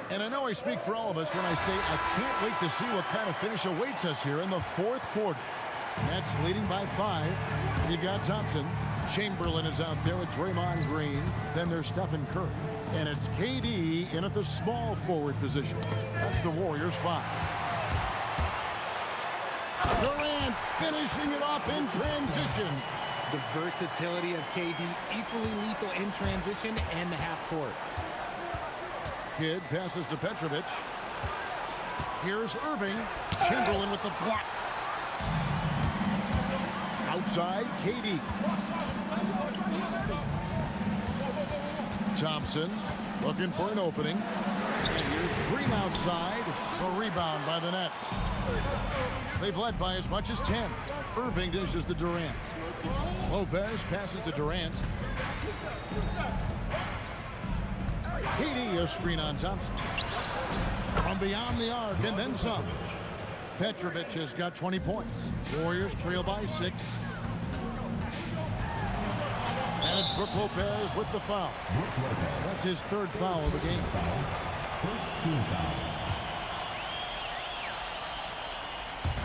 And I know I speak for all of us when I say I can't wait to see what kind of finish awaits us here in the 4th quarter. Nets leading by 5. You've got Thompson. Chamberlain is out there with Draymond Green. Then there's Stephen Curry. And it's KD in at the small forward position. That's the Warriors 5. Durant finishing it off in transition. The versatility of KD, equally lethal in transition and the half court. Kidd passes to Petrovic. Here's Irving. Chamberlain with the block. Outside, KD. Thompson looking for an opening. And here's Green outside. The rebound by the Nets. They've led by as much as 10. Irving dishes to Durant. Lopez passes to Durant. KD a screen on Thompson. From beyond the arc and then some. Petrovic has got 20 points. Warriors trail by 6. And it's Brook Lopez with the foul. That's his 3rd foul of the game. First team foul.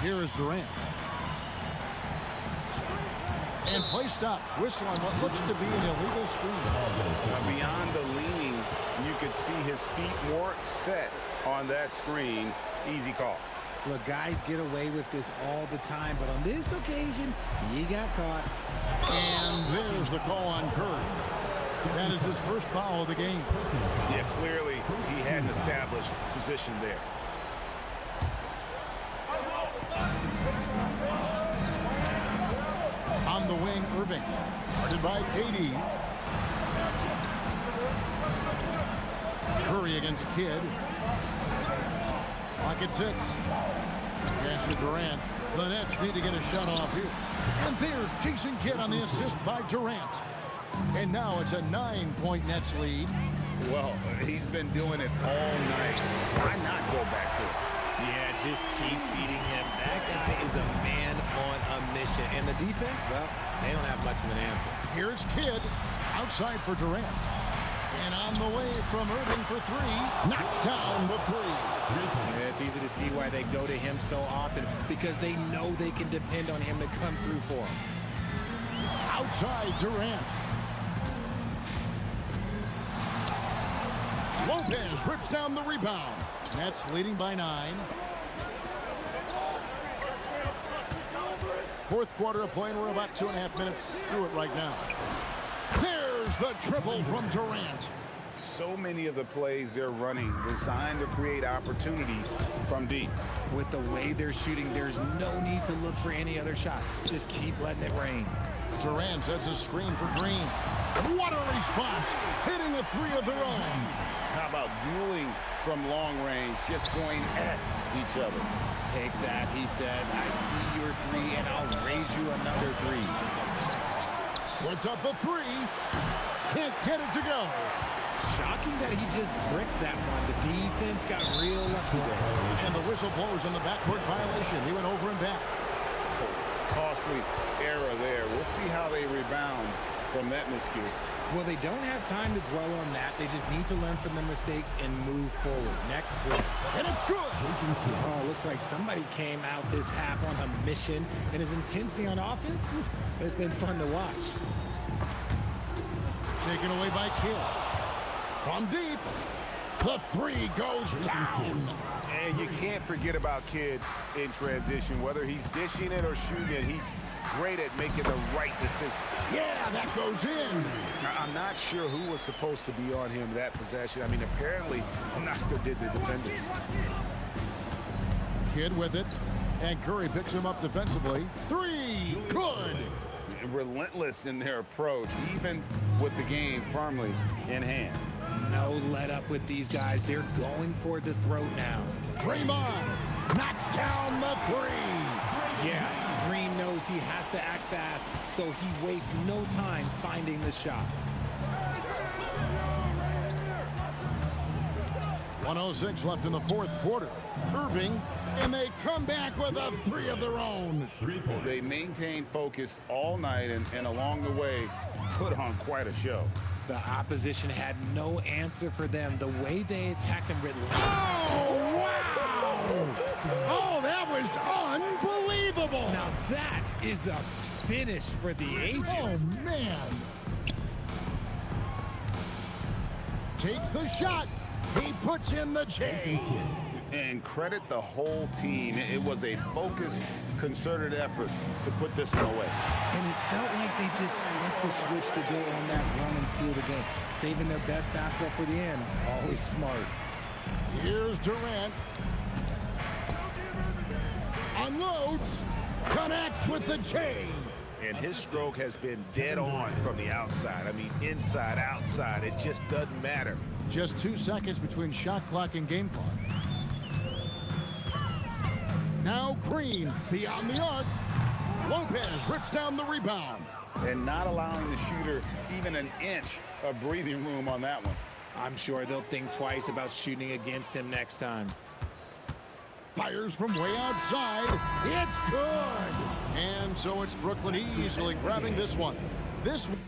Here is Durant. And play stops. Whistle on what looks to be an illegal screen. Beyond the leaning, you could see his feet weren't set on that screen. Easy call. Look, guys get away with this all the time, but on this occasion, he got caught. And there's the call on Curry. That is his 1st foul of the game. Yeah, clearly he had an established position there. On the wing, Irving. Guarded by KD. Curry against Kidd. Clock at 6. Pass to Durant. The Nets need to get a shot off here. And there's Jason Kidd on the assist by Durant. And now it's a 9-point Nets lead. Well, he's been doing it all night. Why not go back to it? Yeah, just keep feeding him. That guy is a man on a mission. And the defense, well, they don't have much of an answer. Here's Kidd outside for Durant. And on the way from Irving for 3. Knocks down the 3. Yeah, it's easy to see why they go to him so often because they know they can depend on him to come through for them. Outside Durant. Lopez rips down the rebound. Nets leading by 9. Fourth quarter of play, and we're about 2.5 minutes through it right now. There's the triple from Durant. So many of the plays they're running designed to create opportunities from deep. With the way they're shooting, there's no need to look for any other shot. Just keep letting it rain. Durant sets a screen for Green. What a response! Hitting a 3 of their own. How about dueling from long range, just going at each other? Take that, he says. I see your 3, and I'll raise you another 3. Puts up a 3. Can't get it to go. Shocking that he just bricked that one. The defense got real lucky there. And the whistle blows on the backcourt violation. He went over and back. Costly error there. We'll see how they rebound from that miscue. Well, they don't have time to dwell on that. They just need to learn from their mistakes and move forward. Next play. And it's good. Oh, looks like somebody came out this half on a mission, and his intensity on offense, it's been fun to watch. Taken away by Kidd. From deep, the 3 goes down. And you can't forget about Kidd in transition. Whether he's dishing it or shooting it, he's great at making the right decision. Yeah, that goes in. Now, I'm not sure who was supposed to be on him that possession. I mean, apparently neither did the defender. Kidd with it, and Curry picks him up defensively. 3, good. Relentless in their approach, even with the game firmly in hand. No let up with these guys. They're going for the throat now. Draymond knocks down the 3. Yeah, Green knows he has to act fast, so he wastes no time finding the shot. 1:06 left in the fourth quarter. Irving, and they come back with a 3 of their own. 3 points. They maintain focus all night and along the way put on quite a show. The opposition had no answer for them. The way they attacked them. Oh, wow! Oh, that was unbelievable! Now that is a finish for the ages. Oh, man. Takes the shot. He puts in the J. And credit the whole team. It was a focused, concerted effort to put this one away. And it felt like they just flipped the switch to go on that run and seal the game. Saving their best basketball for the end. Always smart. Here's Durant. Unloads. Connects with the J. And his stroke has been dead on from the outside. I mean, inside, outside. It just doesn't matter. Just 2 seconds between shot clock and game clock. Now Green beyond the arc. Lopez rips down the rebound. And not allowing the shooter even an inch of breathing room on that one. I'm sure they'll think twice about shooting against him next time. Fires from way outside. It's good. And so it's Brooklyn easily grabbing this one. This one.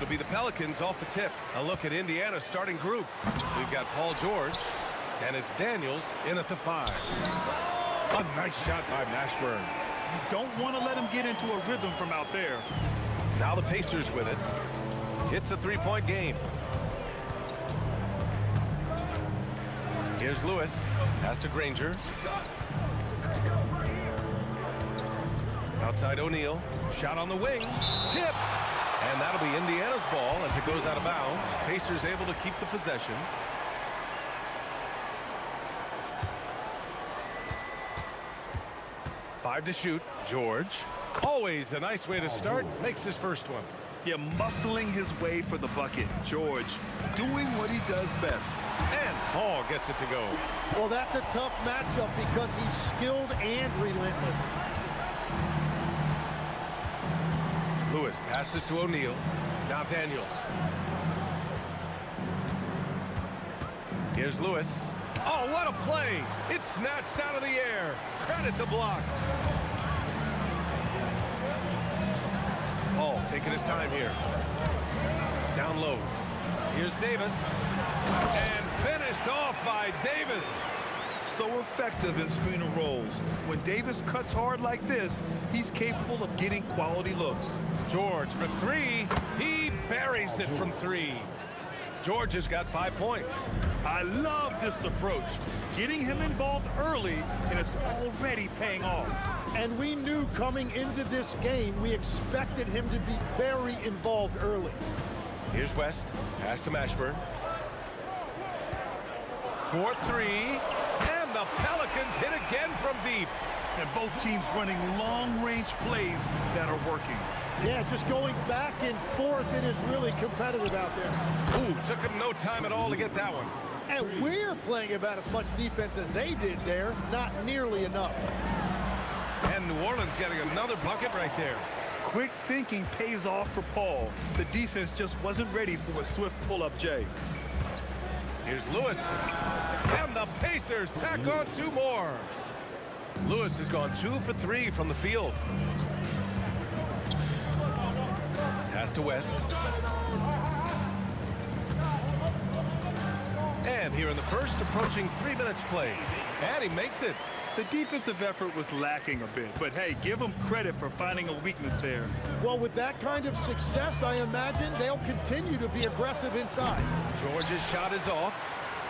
It'll be the Pelicans off the tip. A look at Indiana's starting group. We've got Paul George, and it's Daniels in at the 5. A nice shot by Mashburn. You don't want to let him get into a rhythm from out there. Now the Pacers with it. It's a three-point game. Here's Lewis. Pass to Granger. Outside O'Neal. Shot on the wing. Tipped. And that'll be Indiana's ball as it goes out of bounds. Pacers able to keep the possession. Five to shoot. George. Always a nice way to start. Makes his first one. Yeah, muscling his way for the bucket. George doing what he does best. And Paul gets it to go. Well, that's a tough matchup because he's skilled and relentless. Lewis passes to O'Neal. Now Daniels. Here's Lewis. Oh, what a play! It's snatched out of the air. Credit the block. taking his time here. Down low. Here's Davis. And finished off by Davis. So effective in screener rolls. When Davis cuts hard like this, he's capable of getting quality looks. George for three. He buries it from three. George has got 5 points. I love this approach. Getting him involved early, and it's already paying off. And we knew coming into this game, we expected him to be very involved early. Here's West. Pass to Mashburn. 4-3. And the Pelicans hit again from deep. And both teams running long-range plays that are working. Yeah, just going back and forth, it is really competitive out there. Ooh, took him no time at all to get that one. And we're playing about as much defense as they did there, not nearly enough. And New Orleans getting another bucket right there. Quick thinking pays off for Paul. The defense just wasn't ready for a swift pull-up J. Here's Lewis. And the Pacers tack on 2 more. Lewis has gone 2 for 3 from the field. Pass to West. And here in the first, approaching 3 minutes played. And he makes it. The defensive effort was lacking a bit, but hey, give them credit for finding a weakness there. Well, with that kind of success, I imagine they'll continue to be aggressive inside. George's shot is off.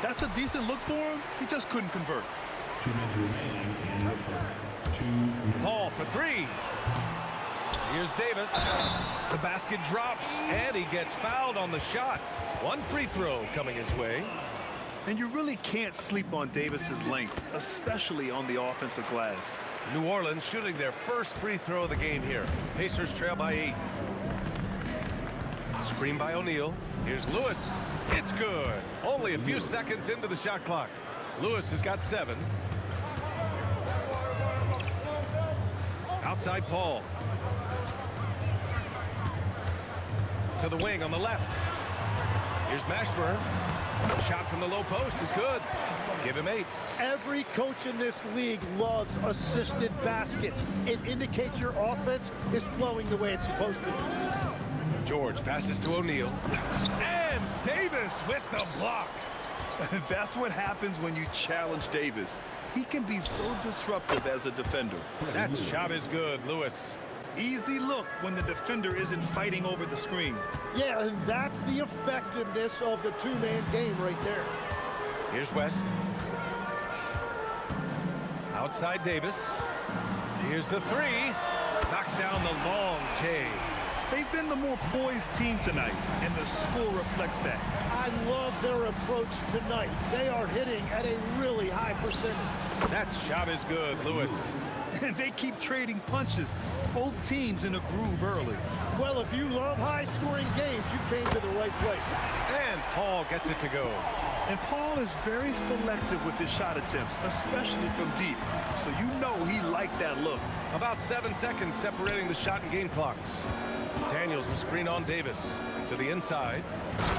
That's a decent look for him. He just couldn't convert. 2 minutes remaining in the first. 2 minutes. Paul for three. Here's Davis. The basket drops, and he gets fouled on the shot. 1 free throw coming his way. And you really can't sleep on Davis's length, especially on the offensive glass. New Orleans shooting their first free throw of the game here. Pacers trail by 8. Screen by O'Neal. Here's Lewis. It's good. Only a few seconds into the shot clock. Lewis has got 7. Outside Paul. To the wing on the left. Here's Mashburn. Shot from the low post is good. Give him 8. Every coach in this league loves assisted baskets. It indicates your offense is flowing the way it's supposed to. George passes to O'Neal. And Davis with the block. That's what happens when you challenge Davis. He can be so disruptive as a defender. That shot is good, Lewis. Easy look when the defender isn't fighting over the screen. Yeah, and that's the effectiveness of the two-man game right there. Here's West. Outside Davis. Here's the 3. Knocks down the long J. They've been the more poised team tonight, and the score reflects that. I love their approach tonight. They are hitting at a really high percentage. That shot is good, Lewis. And they keep trading punches. Both teams in a groove early. Well, if you love high-scoring games, you came to the right place. And Paul gets it to go. And Paul is very selective with his shot attempts, especially from deep. So you know he liked that look. About 7 seconds separating the shot and game clocks. Daniels will screen on Davis to the inside.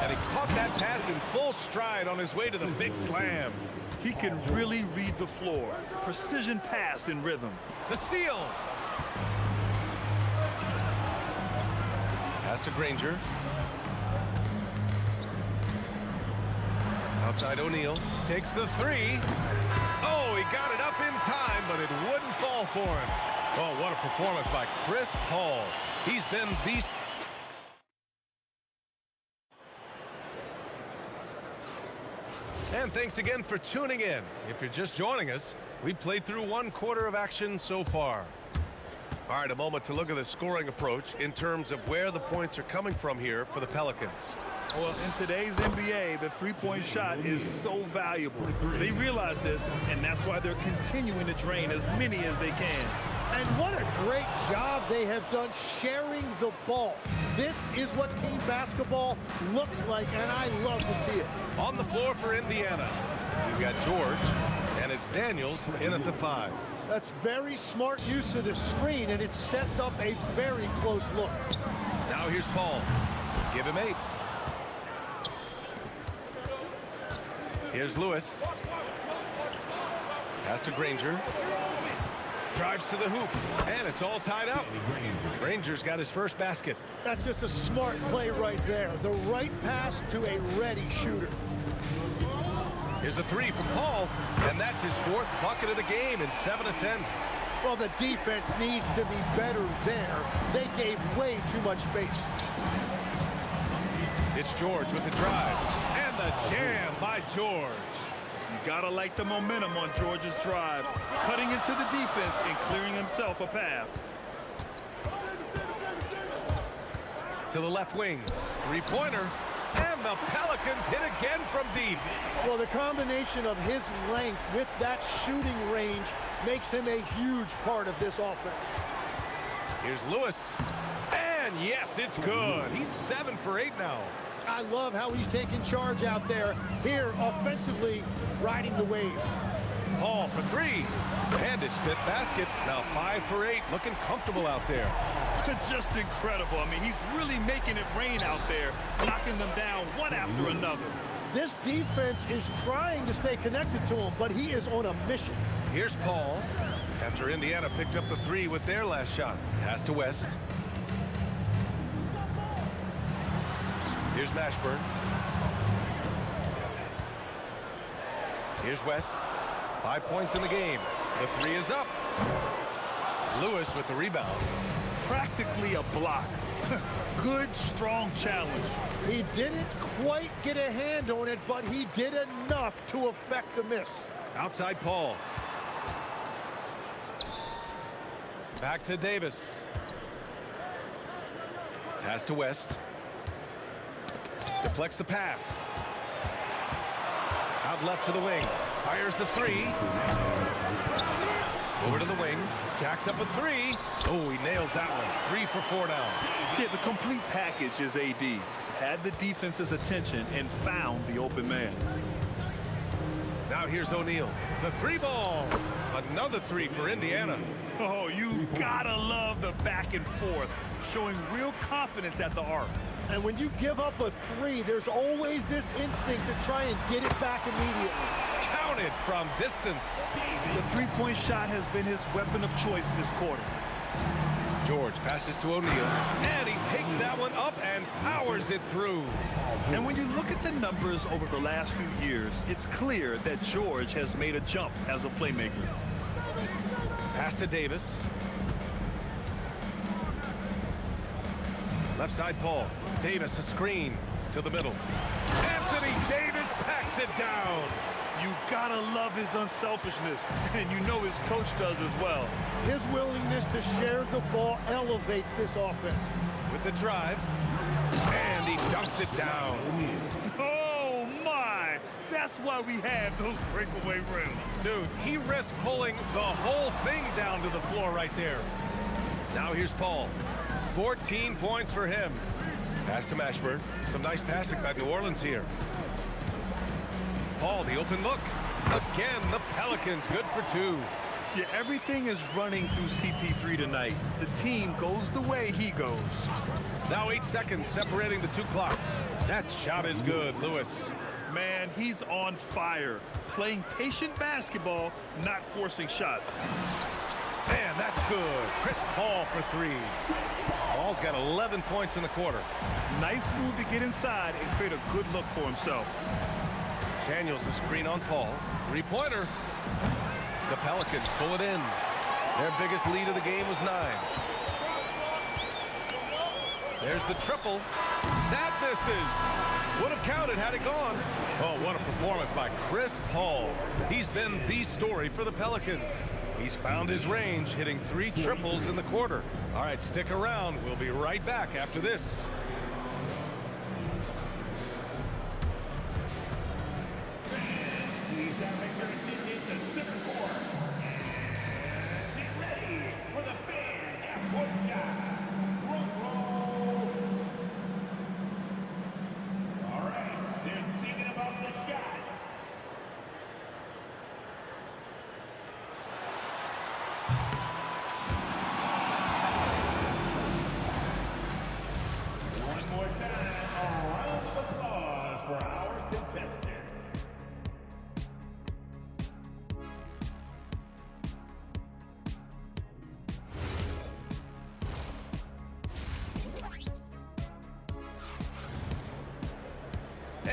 And he caught that pass in full stride on his way to the big slam. He can really read the floor. Precision pass in rhythm. The steal. Pass to Granger. Outside O'Neal. Takes the 3. Oh, he got it up in time, but it wouldn't fall for him. Oh, what a performance by Chris Paul. He's been the... And thanks again for tuning in. If you're just joining us, we played through 1 quarter of action so far. All right, a moment to look at the scoring approach in terms of where the points are coming from here for the Pelicans. Well, in today's NBA, the three-point shot is so valuable. They realize this, and that's why they're continuing to drain as many as they can. And what a great job they have done sharing the ball. This is what team basketball looks like, and I love to see it. On the floor for Indiana, we've got George, and it's Daniels in at the 5. That's very smart use of the screen, and it sets up a very close look. Now here's Paul. Give him 8. Here's Lewis. Pass to Granger. Drives to the hoop, and it's all tied up. Rangers got his first basket. That's just a smart play right there. The right pass to a ready shooter. Here's a three from Paul, and that's his fourth bucket of the game in 7 attempts. Well, the defense needs to be better there. They gave way too much space. It's George with the drive, and the jam by George. You gotta like the momentum on George's drive, cutting into the defense and clearing himself a path. To the left wing, three-pointer, and the Pelicans hit again from deep. Well, the combination of his length with that shooting range makes him a huge part of this offense. Here's Lewis, and yes, it's good. He's 7 for 8 now. I love how he's taking charge out there. Here, offensively, riding the wave. Paul for three, and his fifth basket. Now 5 for 8, looking comfortable out there. Just incredible. I mean, he's really making it rain out there, knocking them down one after another. This defense is trying to stay connected to him, but he is on a mission. Here's Paul, after Indiana picked up the three with their last shot. Pass to West. Here's Mashburn. Here's West. 5 points in the game. The three is up. Lewis with the rebound. Practically a block. Good, strong challenge. He didn't quite get a hand on it, but he did enough to affect the miss. Outside Paul. Back to Davis. Pass to West. Deflects the pass. Out left to the wing. Fires the three. Over to the wing. Jacks up a three. Oh, he nails that one. 3 for 4 now. Yeah, the complete package is AD. Had the defense's attention and found the open man. Now here's O'Neal. The three ball. Another three for Indiana. Oh, you gotta love the back and forth, showing real confidence at the arc. And when you give up a three, there's always this instinct to try and get it back immediately. Counted from distance. The three-point shot has been his weapon of choice this quarter. George passes to O'Neal, and he takes that one up and powers it through. And when you look at the numbers over the last few years, it's clear that George has made a jump as a playmaker. Pass to Davis. Left side Paul. Davis a screen to the middle. Anthony Davis packs it down. You gotta love his unselfishness, and you know his coach does as well. His willingness to share the ball elevates this offense. With the drive, and he dunks it down. Oh my! That's why we have those breakaway rims. Dude, he risked pulling the whole thing down to the floor right there. Now here's Paul. 14 points for him. Pass to Mashburn. Some nice passing by New Orleans here. Paul, the open look. Again, the Pelicans good for 2. Yeah, everything is running through CP3 tonight. The team goes the way he goes. Now 8 seconds separating the 2 clocks. That shot is good, Lewis. Man, he's on fire. Playing patient basketball, not forcing shots. Man, that's good. Chris Paul for 3. Paul's got 11 points in the quarter. Nice move to get inside and create a good look for himself. Daniels the screen on Paul. 3-pointer. The Pelicans pull it in. Their biggest lead of the game was 9. There's the triple. That misses. Would have counted had it gone. Oh, what a performance by Chris Paul. He's been the story for the Pelicans. He's found his range, hitting 3 triples in the quarter. All right, stick around. We'll be right back after this.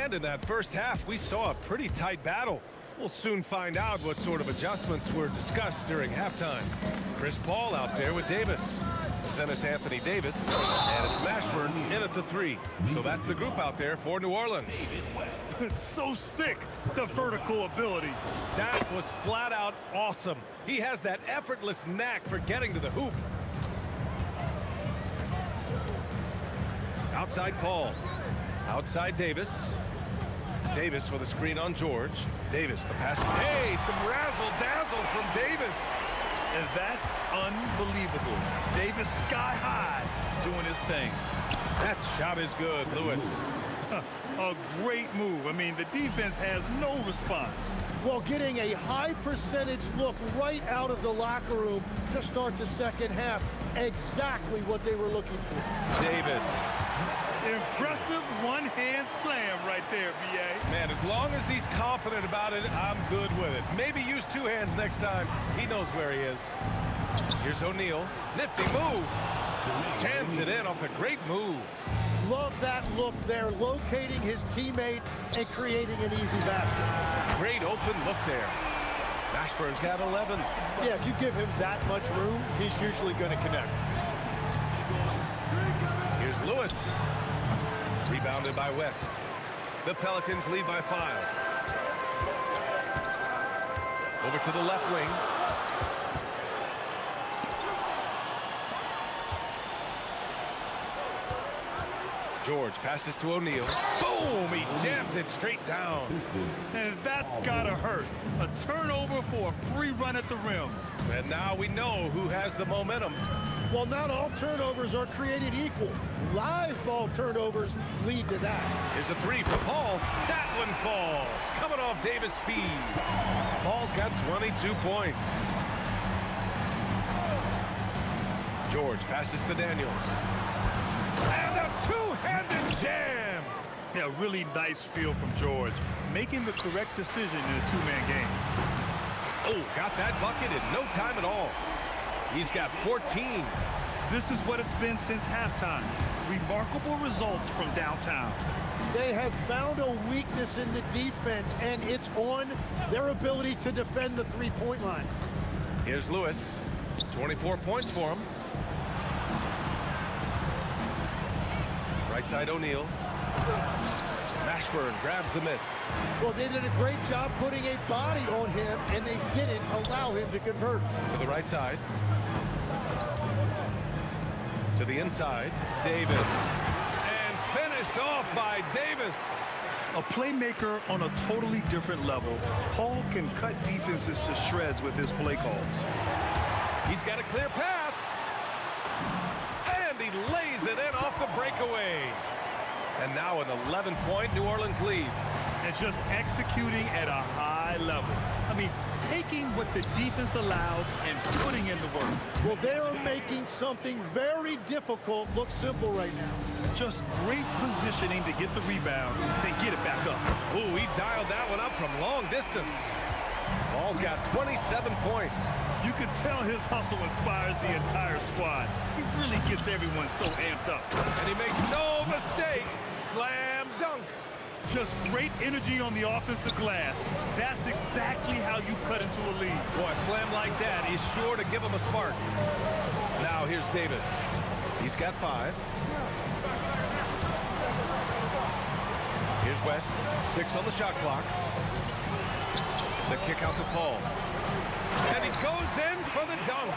And in that first half, we saw a pretty tight battle. We'll soon find out what sort of adjustments were discussed during halftime. Chris Paul out there with Davis. Then it's Anthony Davis, and it's Mashburn in at the 3. So that's the group out there for New Orleans. It's so sick, the vertical ability. That was flat out awesome. He has that effortless knack for getting to the hoop. Outside Paul. Outside Davis. Davis with a screen on George. Davis, the pass. Hey, some razzle-dazzle from Davis. And that's unbelievable. Davis sky high doing his thing. That shot is good, Lewis. A great move. I mean, the defense has no response. Well, getting a high percentage look right out of the locker room to start the second half. Exactly what they were looking for. Davis. Impressive one-hand slam right there, B.A. Man, as long as he's confident about it, I'm good with it. Maybe use 2 hands next time. He knows where he is. Here's O'Neal. Nifty move. Jams it in off a great move. Love that look there, locating his teammate and creating an easy basket. Great open look there. Mashburn's got 11. Yeah, if you give him that much room, he's usually going to connect. Here's Lewis. Rebounded by West. The Pelicans lead by 5. Over to the left wing. George passes to O'Neal. Boom! He jams it straight down. And that's gotta hurt. A turnover for a free run at the rim. And now we know who has the momentum. Well, not all turnovers are created equal. Live ball turnovers lead to that. Here's a 3 for Paul. That one falls. Coming off Davis' feed. Paul's got 22 points. George passes to Daniels. And a two-handed jam. Yeah, really nice feel from George. Making the correct decision in a 2-man game. Oh, got that bucket in no time at all. He's got 14. This is what it's been since halftime. Remarkable results from downtown. They have found a weakness in the defense, and it's on their ability to defend the three-point line. Here's Lewis. 24 points for him. Right side O'Neal. Mashburn grabs the miss. Well, they did a great job putting a body on him, and they didn't allow him to convert. To the right side. To the inside. Davis. And finished off by Davis. A playmaker on a totally different level. Paul can cut defenses to shreds with his play calls. He's got a clear path. And he lays it in off the breakaway. And now an 11-point New Orleans lead. And just executing at a high level. I mean, taking what the defense allows and putting in the work. Well, they're making something very difficult look simple right now. Just great positioning to get the rebound, then get it back up. Ooh, he dialed that one up from long distance. Paul's got 27 points. You can tell his hustle inspires the entire squad. He really gets everyone so amped up. And he makes no mistake. Slam dunk. Just great energy on the offensive glass. That's exactly how you cut into a lead. Boy, a slam like that is sure to give him a spark. Now here's Davis. He's got 5. Here's West. 6 on the shot clock. The kick out to Paul. And he goes in for the dunk.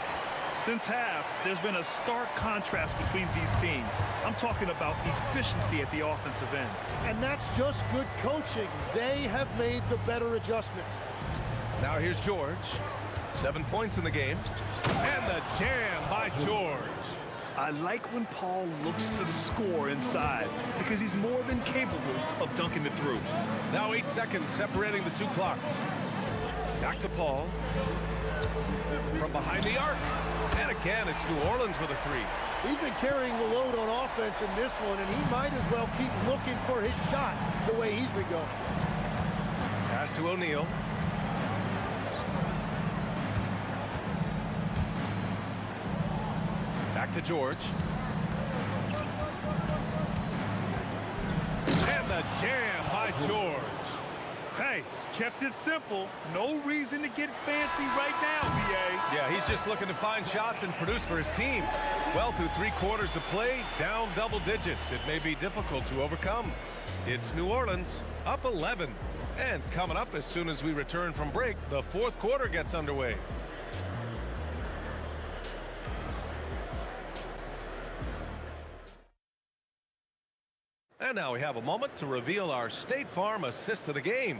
Since half, there's been a stark contrast between these teams. I'm talking about efficiency at the offensive end. And that's just good coaching. They have made the better adjustments. Now here's George. 7 points in the game. And the jam by George. I like when Paul looks to score inside because he's more than capable of dunking it through. Now 8 seconds separating the 2 clocks. Back to Paul. From behind the arc. And again, it's New Orleans with a 3. He's been carrying the load on offense in this one, and he might as well keep looking for his shot the way he's been going. Pass to O'Neal. Back to George. And the jam by by George. Hey, kept it simple. No reason to get fancy right now, VA. Yeah, he's just looking to find shots and produce for his team. Well, through 3 quarters of play, down double digits. It may be difficult to overcome. It's New Orleans, up 11. And coming up as soon as we return from break, the 4th quarter gets underway. And now we have a moment to reveal our State Farm assist of the game.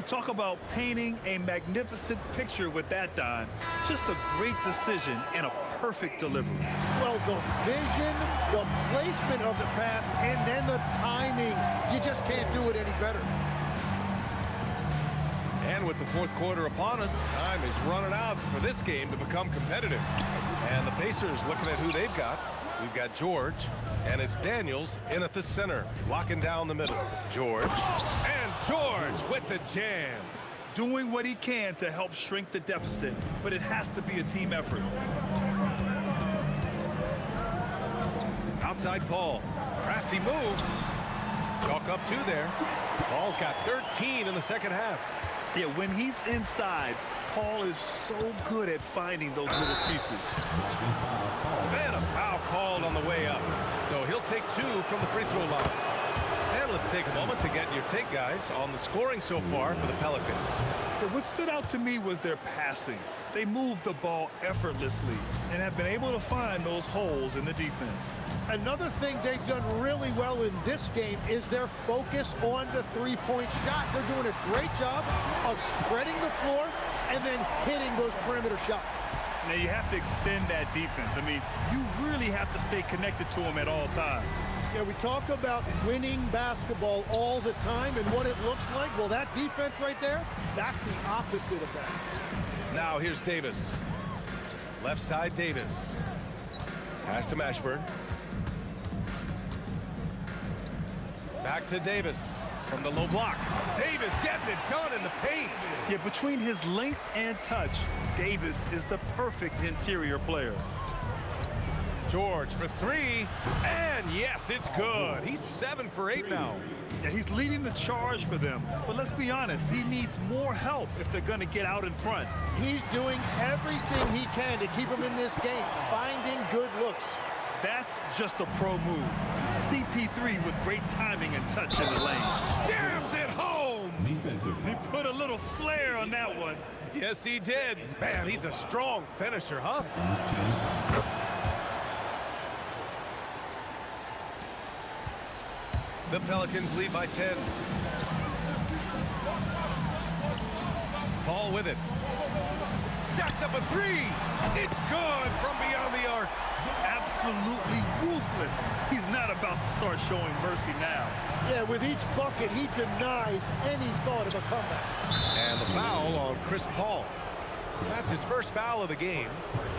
Talk about painting a magnificent picture with that, Don. Just a great decision and a perfect delivery. Well, the vision, the placement of the pass, and then the timing. You just can't do it any better. And with the 4th quarter upon us, time is running out for this game to become competitive. And the Pacers looking at who they've got. We've got George, and it's Daniels in at the center, locking down the middle. George, and George with the jam. Doing what he can to help shrink the deficit, but it has to be a team effort. Outside Paul, crafty move. Chalk up 2 there. Paul's got 13 in the second half. Yeah, when he's inside, Paul is so good at finding those little pieces. And a foul called on the way up. So he'll take 2 from the free throw line. And let's take a moment to get your take, guys, on the scoring so far for the Pelicans. But what stood out to me was their passing. They moved the ball effortlessly and have been able to find those holes in the defense. Another thing they've done really well in this game is their focus on the three-point shot. They're doing a great job of spreading the floor and then hitting those perimeter shots. Now, you have to extend that defense. I mean, you really have to stay connected to them at all times. Yeah, we talk about winning basketball all the time and what it looks like. Well, that defense right there, that's the opposite of that. Now here's Davis. Left side Davis. Pass to Mashburn. Back to Davis from the low block. Davis getting it done in the paint. Yeah, between his length and touch, Davis is the perfect interior player. George for 3, and yes, it's good. He's 7 for 8 now. Yeah, he's leading the charge for them, but let's be honest, he needs more help if they're going to get out in front. He's doing everything he can to keep him in this game, finding good looks. That's just a pro move. CP3 with great timing and touch in the lane. Jams it home! Defensive He foul. put a little flair on that one. Yes, he did. Man, he's a strong finisher, huh? The Pelicans lead by 10. Paul with it. Jacks up a 3. It's good from beyond the arc. Absolutely ruthless. He's not about to start showing mercy now. Yeah, with each bucket, he denies any thought of a comeback. And the foul on Chris Paul. That's his first foul of the game.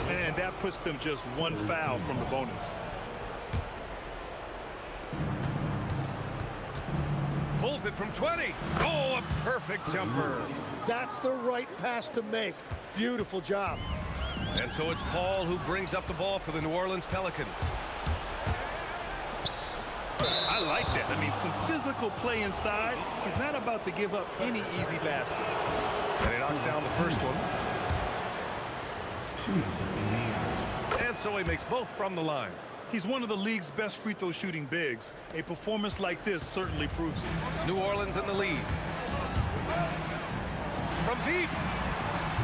And that puts them just 1 foul from the bonus. Pulls it from 20. Oh, a perfect jumper. That's the right pass to make. Beautiful job. And so it's Paul who brings up the ball for the New Orleans Pelicans. I like that. I mean, some physical play inside. He's not about to give up any easy baskets. And he knocks down the first one. And so he makes both from the line. He's one of the league's best free throw shooting bigs. A performance like this certainly proves it. New Orleans in the lead. From deep.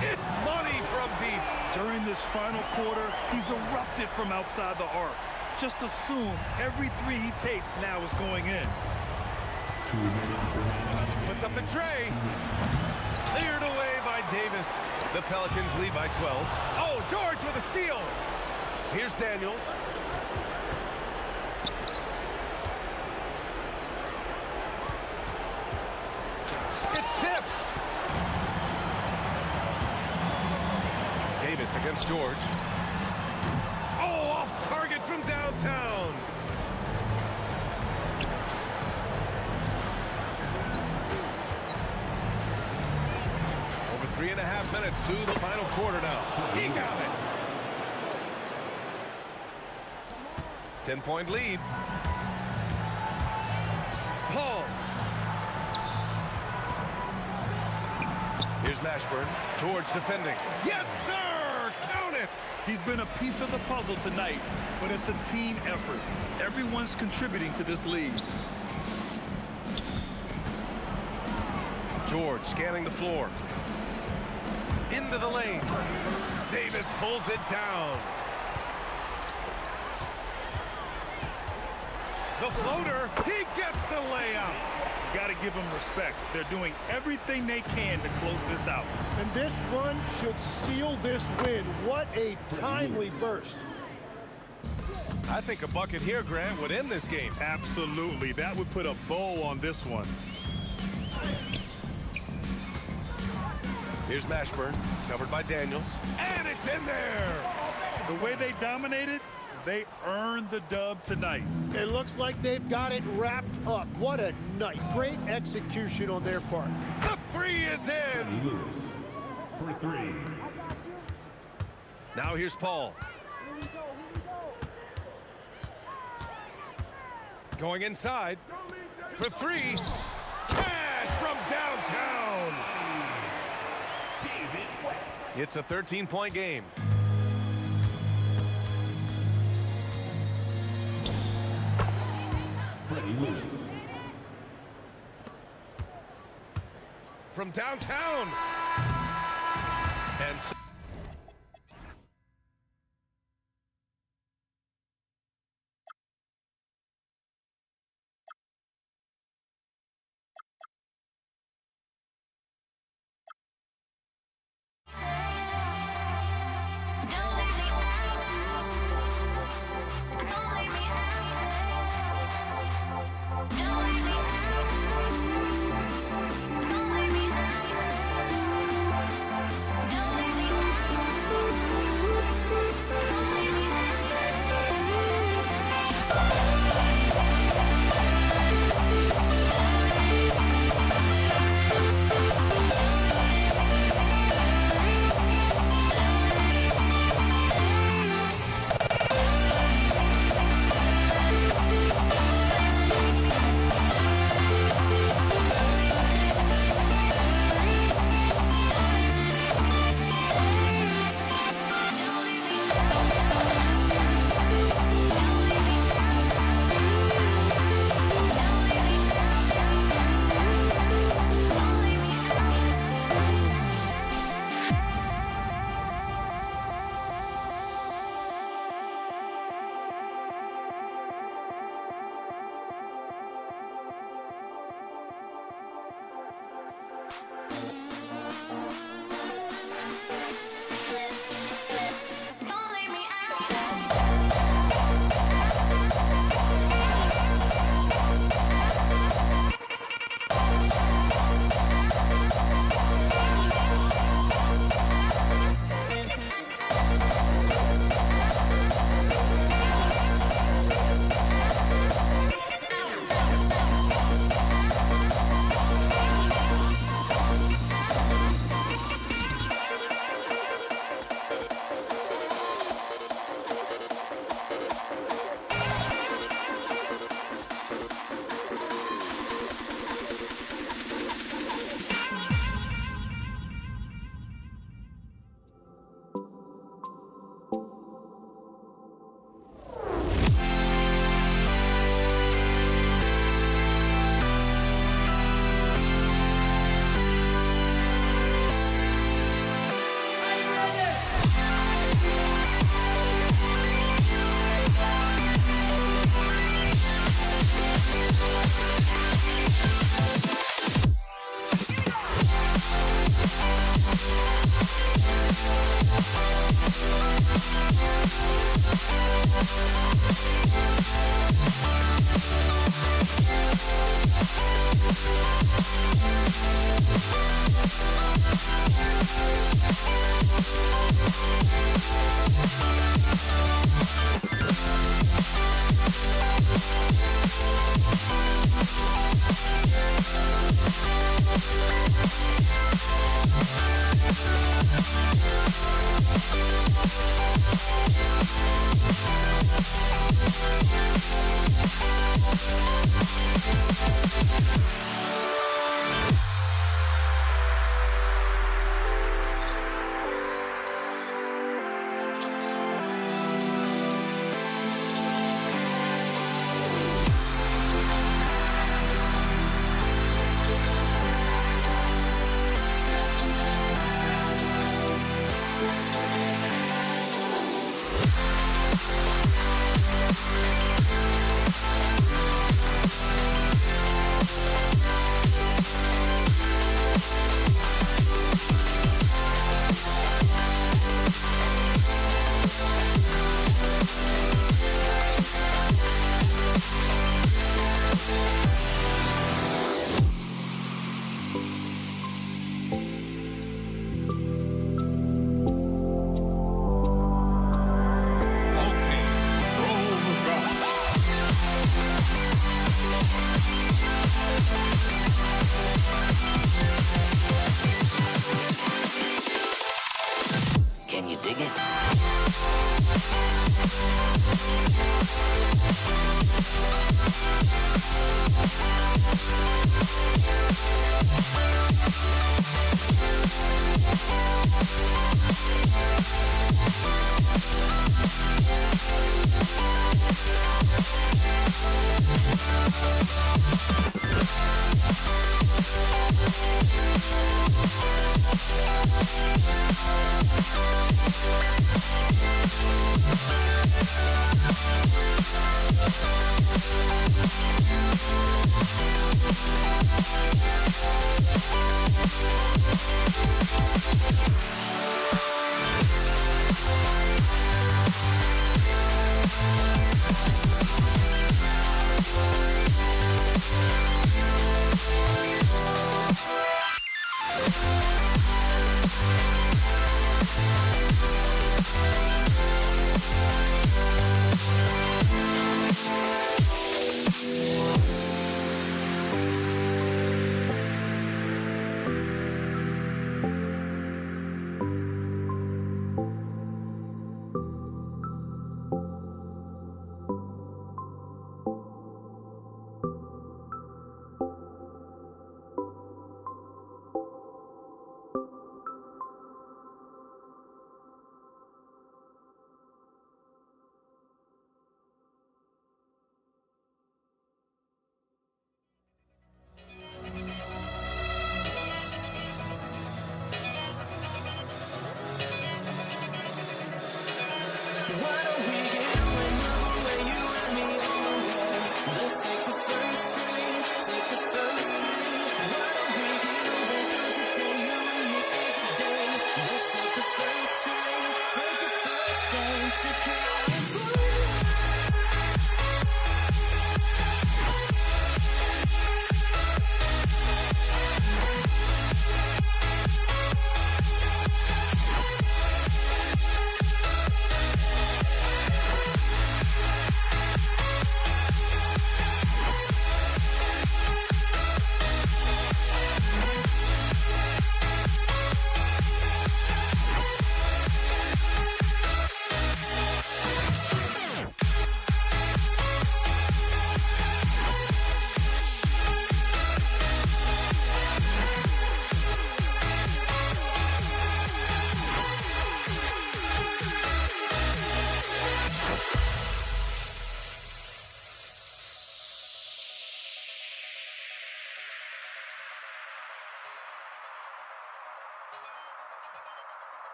It's money from deep. During this final quarter, he's erupted from outside the arc. Just assume every 3 he takes now is going in. Puts up the tray. Cleared away by Davis. The Pelicans lead by 12. Oh, George with a steal. Here's Daniels. It's tipped. Davis against George. Oh, off target from downtown. Over 3.5 minutes through the final quarter now. He got it. 10-point lead. Paul. Mashburn towards defending. Yes, sir! Count it! He's been a piece of the puzzle tonight, but it's a team effort. Everyone's contributing to this lead. George scanning the floor. Into the lane. Davis pulls it down. The floater, he gets the layup. Got to give them respect. They're doing everything they can to close this out. And this run should seal this win. What a timely burst. I think a bucket here, Grant, would end this game. Absolutely. That would put a bow on this one. Here's Mashburn, covered by Daniels, and it's in there! The way they dominated, they earned the dub tonight. It looks like they've got it wrapped up. What a night. Great execution on their part. The three is in! Lewis for three. Now here's Paul. Going inside for three. Cash from downtown! It's a 13-point game. Freddie Lewis. From downtown. And so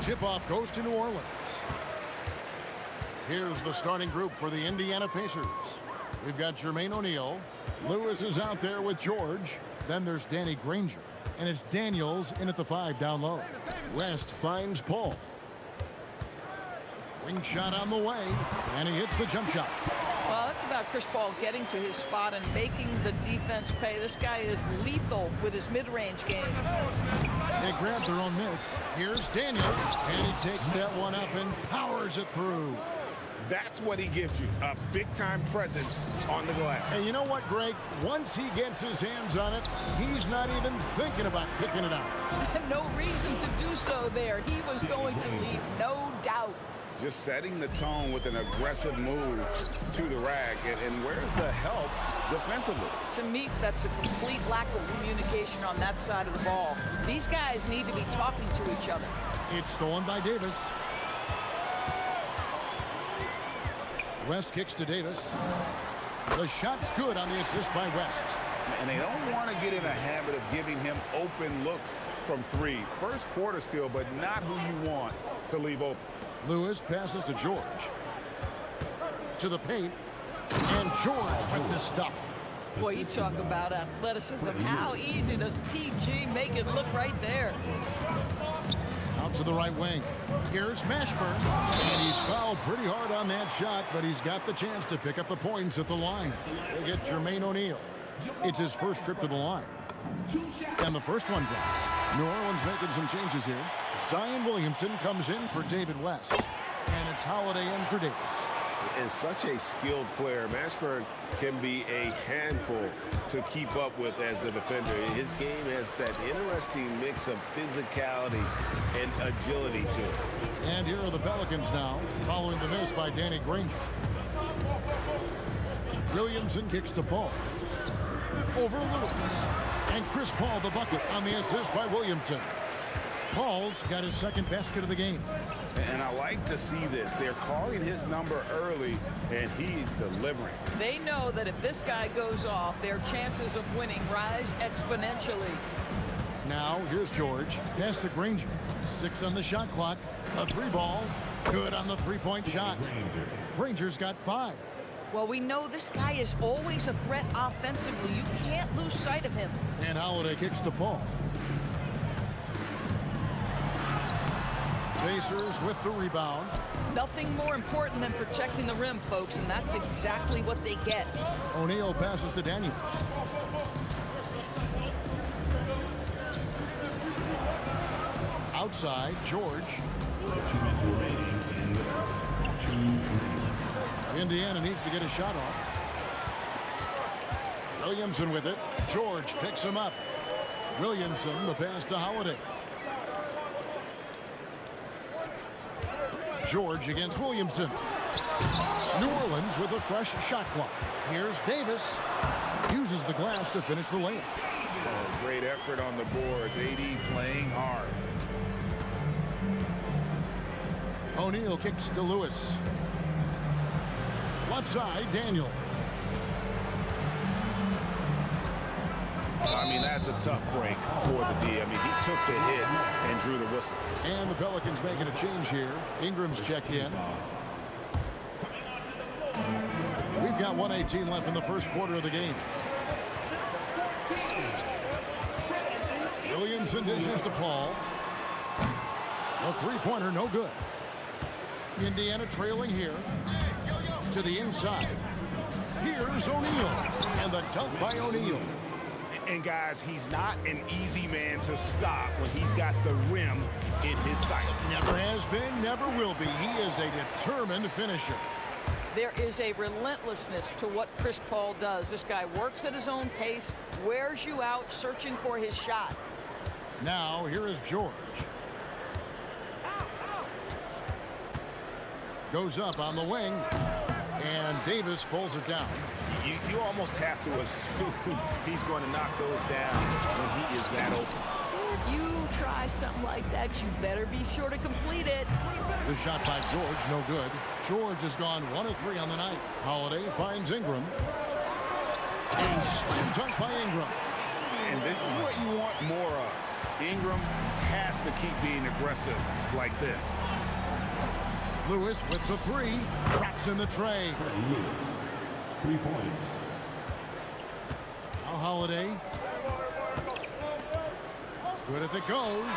Tip-off goes to New Orleans. Here's the starting group for the Indiana Pacers. We've got Jermaine O'Neal. Lewis is out there with George. Then there's Danny Granger. And it's Daniels in at the 5 down low. West finds Paul. Wing shot on the way. And he hits the jump shot. Well, that's about Chris Paul getting to his spot and making the defense pay. This guy is lethal with his mid-range game. They grab their own miss. Here's Daniels. And he takes that one up and powers it through. That's what he gives you, a big-time presence on the glass. And you know what, Greg? Once he gets his hands on it, he's not even thinking about kicking it out. No reason to do so there. He was going to lead, no doubt. Just setting the tone with an aggressive move to the rack. And where's the help defensively? To me, that's a complete lack of communication on that side of the ball. These guys need to be talking to each other. It's stolen by Davis. West kicks to Davis. The shot's good on the assist by West. And they don't want to get in a habit of giving him open looks from 3. First quarter still, but not who you want to leave open. Lewis passes to George. To the paint. And George with the stuff. Boy, you talk about athleticism. How easy does PG make it look right there? Out to the right wing. Here's Mashburn. And he's fouled pretty hard on that shot, but he's got the chance to pick up the points at the line. They get Jermaine O'Neal. It's his first trip to the line. And the first one drops. New Orleans making some changes here. Zion Williamson comes in for David West. And it's Holiday in for Davis. And such a skilled player. Mashburn can be a handful to keep up with as a defender. His game has that interesting mix of physicality and agility to it. And here are the Pelicans now, following the miss by Danny Granger. Williamson kicks to Paul. Over Lewis. And Chris Paul the bucket on the assist by Williamson. Paul's got his second basket of the game. And I like to see this. They're calling his number early, and he's delivering. They know that if this guy goes off, their chances of winning rise exponentially. Now, here's George. Pass to Granger. 6 on the shot clock. A 3 ball. Good on the 3-point shot. Granger's got 5. Well, we know this guy is always a threat offensively. You can't lose sight of him. And Holiday kicks to Paul. Pacers with the rebound. Nothing more important than protecting the rim, folks, and that's exactly what they get. O'Neal passes to Daniels. Outside, George. Indiana needs to get a shot off. Williamson with it. George picks him up. Williamson, the pass to Holiday. George against Williamson. New Orleans with a fresh shot clock. Here's Davis. Uses the glass to finish the layup. Oh, great effort on the boards. AD playing hard. O'Neal kicks to Lewis. Left side, Daniel. I mean, that's a tough break for the D. I mean, he took the hit and drew the whistle. And the Pelicans making a change here. Ingram's checked in. We've got 1:18 left in the first quarter of the game. Williamson dishes to Paul. A three-pointer, no good. Indiana trailing here. To the inside. Here's O'Neal. And the dunk by O'Neal. And guys, he's not an easy man to stop when he's got the rim in his sights. Never has been, never will be. He is a determined finisher. There is a relentlessness to what Chris Paul does. This guy works at his own pace, wears you out, searching for his shot. Now, here is George. Goes up on the wing, and Davis pulls it down. You almost have to assume he's going to knock those down when he is that open. If you try something like that, you better be sure to complete it. The shot by George, no good. George has gone 1 of 3 on the night. Holiday finds Ingram. And slam dunk by Ingram. And this is what you want more of. Ingram has to keep being aggressive like this. Lewis with the 3. Traps in the tray. Lewis, 3 points. Now Holiday. Good if it goes.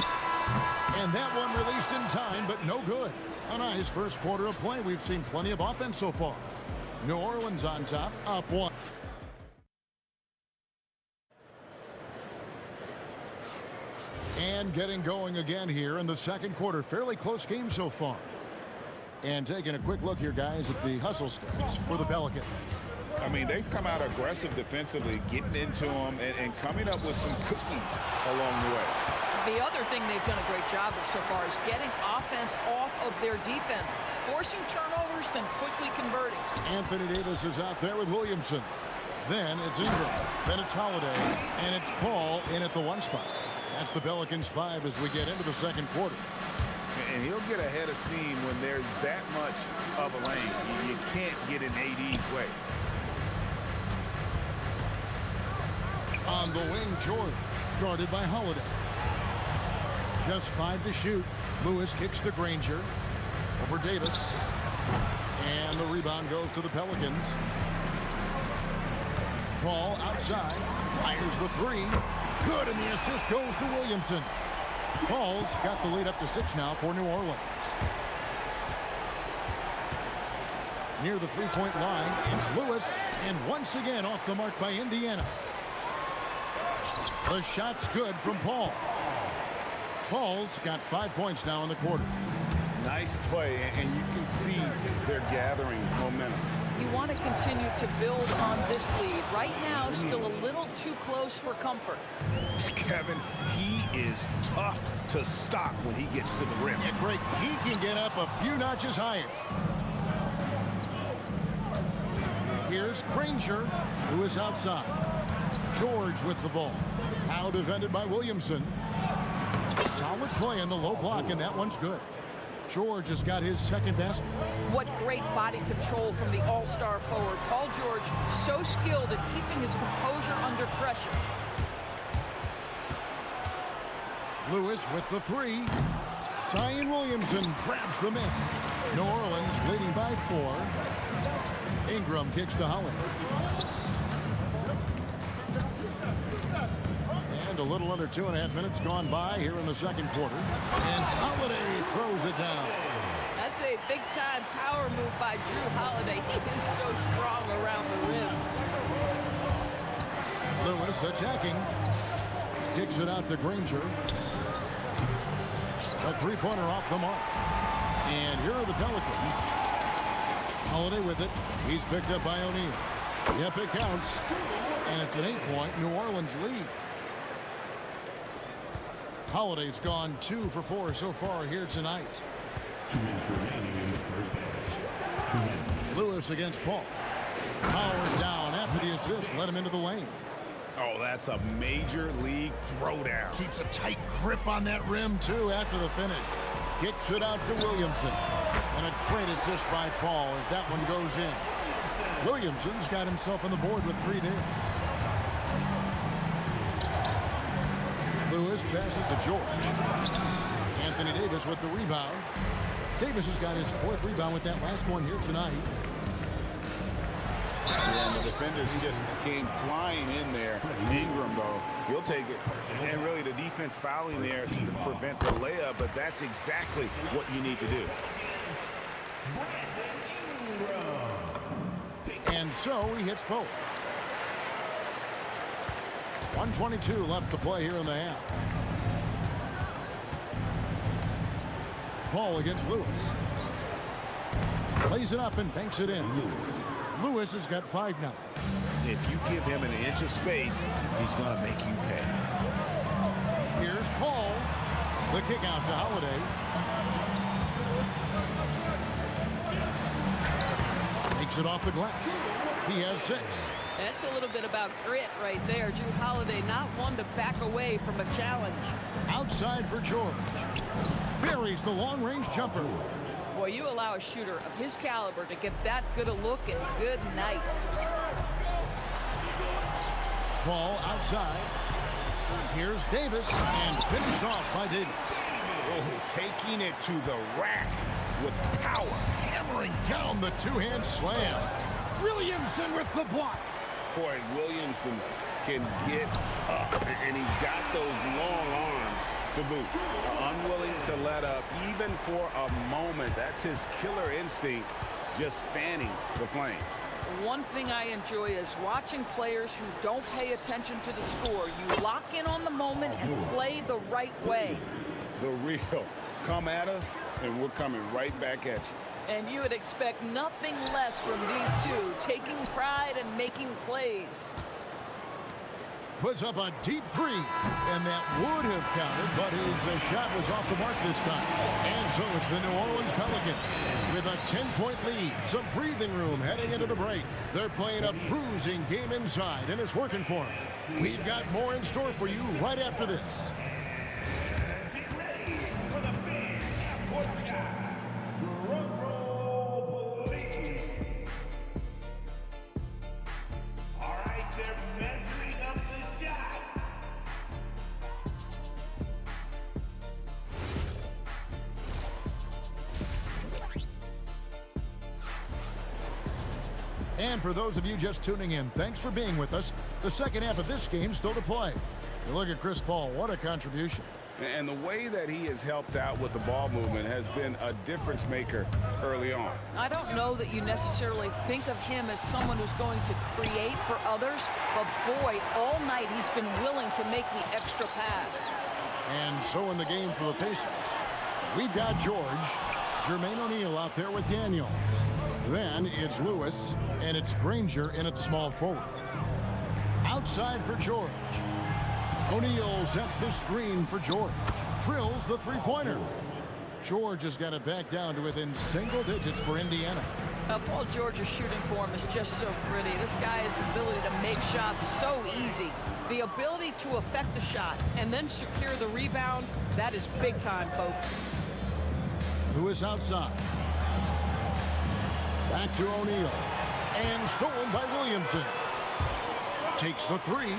And that one released in time, but no good. A nice first quarter of play. We've seen plenty of offense so far. New Orleans on top, up 1. And getting going again here in the second quarter. Fairly close game so far. And taking a quick look here, guys, at the hustle stats for the Pelicans. I mean, they've come out aggressive defensively, getting into them and coming up with some cookies along the way. The other thing they've done a great job of so far is getting offense off of their defense, forcing turnovers, then quickly converting. Anthony Davis is out there with Williamson. Then it's Ingram. Then it's Holiday. And it's Paul in at the 1 spot. That's the Pelicans 5 as we get into the second quarter. And he'll get ahead of steam when there's that much of a lane. You can't get in AD's way. On the wing, George, guarded by Holiday. Just 5 to shoot. Lewis kicks to Granger. Over Davis. And the rebound goes to the Pelicans. Paul outside. Fires the 3. Good, and the assist goes to Williamson. Paul's got the lead up to 6 now for New Orleans. Near the 3-point line, it's Lewis, and once again off the mark by Indiana. The shot's good from Paul. Paul's got 5 points now in the quarter. Nice play, and you can see they're gathering momentum. You want to continue to build on this lead. Right now, still a little too close for comfort. Kevin, he is tough to stop when he gets to the rim. Yeah, great. He can get up a few notches higher. Here's Granger, who is outside. George with the ball. Now defended by Williamson. Solid play in the low block, and that one's good. George has got his second basket. What great body control from the all-star forward. Paul George, so skilled at keeping his composure under pressure. Lewis with the 3. Zion Williamson grabs the miss. New Orleans leading by 4. Ingram kicks to Holiday. And a little under 2.5 minutes gone by here in the second quarter. And Holiday throws it down. That's a big-time power move by Drew Holiday. He is so strong around the rim. Lewis attacking. Kicks it out to Granger. A 3-pointer off the mark. And here are the Pelicans. Holiday with it. He's picked up by O'Neal. Yep, it counts. And it's an 8-point New Orleans lead. Holiday's gone 2 for 4 so far here tonight. 2 minutes remaining in Lewis against Paul. Powered down after the assist. Let him into the lane. Oh, that's a major league throwdown. Keeps a tight grip on that rim, too, after the finish. Kicks it out to Williamson. And a great assist by Paul as that one goes in. Williamson's got himself on the board with 3 there. Lewis passes to George. Anthony Davis with the rebound. Davis has got his 4th rebound with that last one here tonight. Yeah, and the defenders just came flying in there. Ingram, though, he'll take it. And really the defense fouling there to prevent the layup, but that's exactly what you need to do. And so he hits both. 1:22 left to play here in the half. Paul against Lewis. Plays it up and banks it in. Lewis has got 5 now. If you give him an inch of space, he's going to make you pay. Here's Paul. The kick out to Holiday. Takes it off the glass. He has 6. That's a little bit about grit right there. Drew Holiday not one to back away from a challenge. Outside for George. Buries the long-range jumper. Boy, you allow a shooter of his caliber to get that good a look and good night. Paul outside. Here's Davis and finished off by Davis. Oh, taking it to the rack with power. Hammering down the 2-hand slam. Williamson with the block. Boy, Williamson can get up, and he's got those long arms to boot. Unwilling to let up, even for a moment. That's his killer instinct, just fanning the flame. One thing I enjoy is watching players who don't pay attention to the score. You lock in on the moment and play the right way. The real. Come at us, and we're coming right back at you. And you would expect nothing less from these two, taking pride and making plays. Puts up a deep 3, and that would have counted, but his shot was off the mark this time. And so it's the New Orleans Pelicans with a 10-point lead, some breathing room heading into the break. They're playing a bruising game inside, and it's working for them. We've got more in store for you right after this. And for those of you just tuning in, thanks for being with us. The second half of this game still to play. You look at Chris Paul, what a contribution. And the way that he has helped out with the ball movement has been a difference maker early on. I don't know that you necessarily think of him as someone who's going to create for others, but boy, all night he's been willing to make the extra pass. And so in the game for the Pacers, we've got George, Jermaine O'Neal out there with Daniels. Then it's Lewis, and it's Granger in at small forward. Outside for George. O'Neal sets the screen for George. Drills the 3-pointer. George has got it back down to within single digits for Indiana. Paul George's shooting form is just so pretty. This guy has the ability to make shots so easy. The ability to affect the shot and then secure the rebound, that is big time, folks. Lewis outside. Back to O'Neal. And stolen by Williamson. Takes the 3.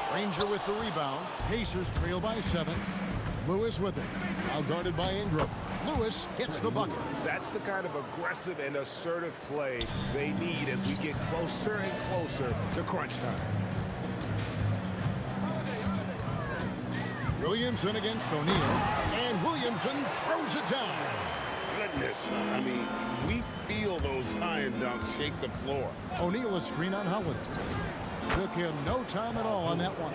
Granger with the rebound. Pacers trail by 7. Lewis with it. Now guarded by Ingram. Lewis gets the bucket. That's the kind of aggressive and assertive play they need as we get closer and closer to crunch time. Williamson against O'Neal. And Williamson throws it down. Goodness. I mean, we feel those science dunks shake the floor. O'Neal a screen on Holiday. Took him no time at all on that one.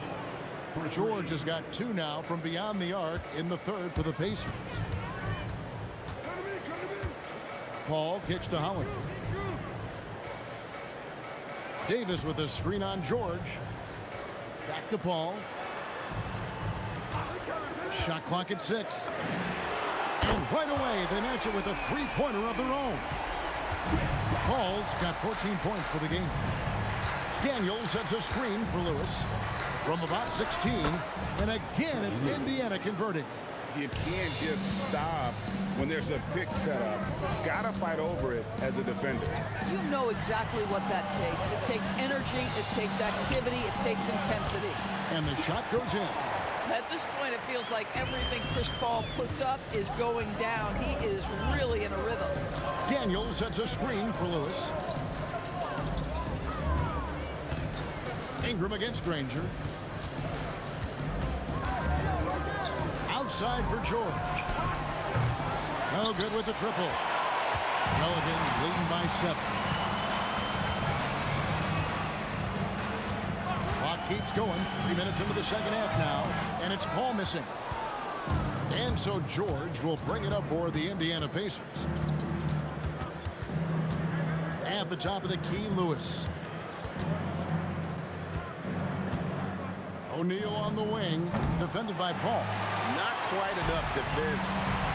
George has got 2 now from beyond the arc in the third for the Pacers. Paul kicks to Holiday. Davis with a screen on George. Back to Paul. Shot clock at 6. And right away, they match it with a 3-pointer of their own. Paul's got 14 points for the game. Daniels sets a screen for Lewis from about 16. And again, it's Indiana converting. You can't just stop when there's a pick set up. Gotta fight over it as a defender. You know exactly what that takes. It takes energy, it takes activity, it takes intensity. And the shot goes in. At this point, it feels like everything Chris Paul puts up is going down. He is really in a rhythm. Daniels sets a screen for Lewis. Ingram against Granger. Outside for George. No good with the triple. Pelicans leading by 7. Clock keeps going. 3 minutes into the second half now. And it's Paul missing. And so George will bring it up for the Indiana Pacers. At the top of the key, Lewis. O'Neal on the wing, defended by Paul. Not quite enough defense.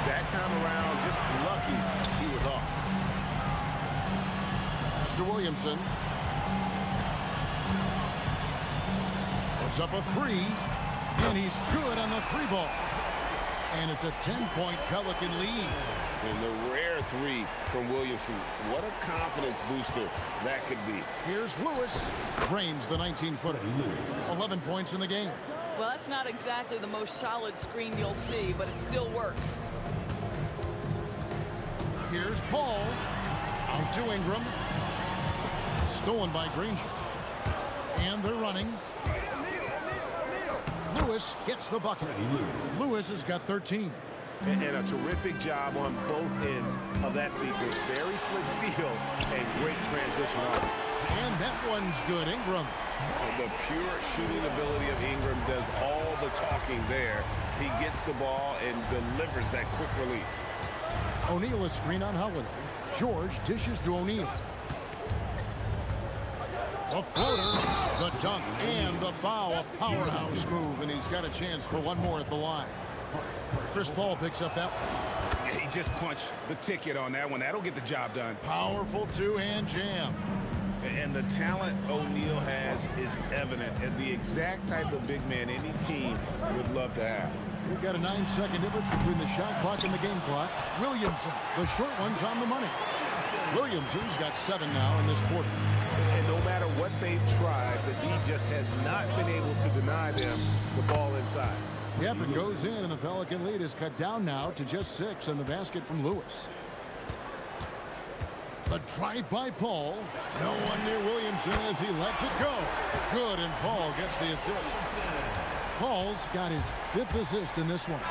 That time around, just lucky he was off. Mr. Williamson. Puts up a 3, and he's good on the 3 ball. And it's a 10-point Pelican lead. And the rare 3 from Williamson. What a confidence booster that could be. Here's Lewis. Frames the 19-footer. 11 points in the game. Well, that's not exactly the most solid screen you'll see, but it still works. Here's Paul. Out to Ingram. Stolen by Granger. And they're running. Lewis gets the bucket. Lewis has got 13. And a terrific job on both ends of that sequence. Very slick steal and great transition on it. And that one's good. Ingram. And the pure shooting ability of Ingram does all the talking there. He gets the ball and delivers that quick release. O'Neal a screen on Holiday. George dishes to O'Neal. The floater, the dunk, and the foul. A powerhouse move, and he's got a chance for one more at the line. Chris Paul picks up that one. He just punched the ticket on that one. That'll get the job done. Powerful two-hand jam. And the talent O'Neal has is evident, and the exact type of big man any team would love to have. We've got a 9-second difference between the shot clock and the game clock. Williamson, the short one's on the money. Williamson's got 7 now in this quarter. And no matter what they've tried, the D just has not been able to deny them the ball inside. Yep, it goes in, and the Pelican lead is cut down now to just 6 on the basket from Lewis. The drive by Paul. No one near Williamson as he lets it go. Good, and Paul gets the assist. Paul's got his 5th assist in this one.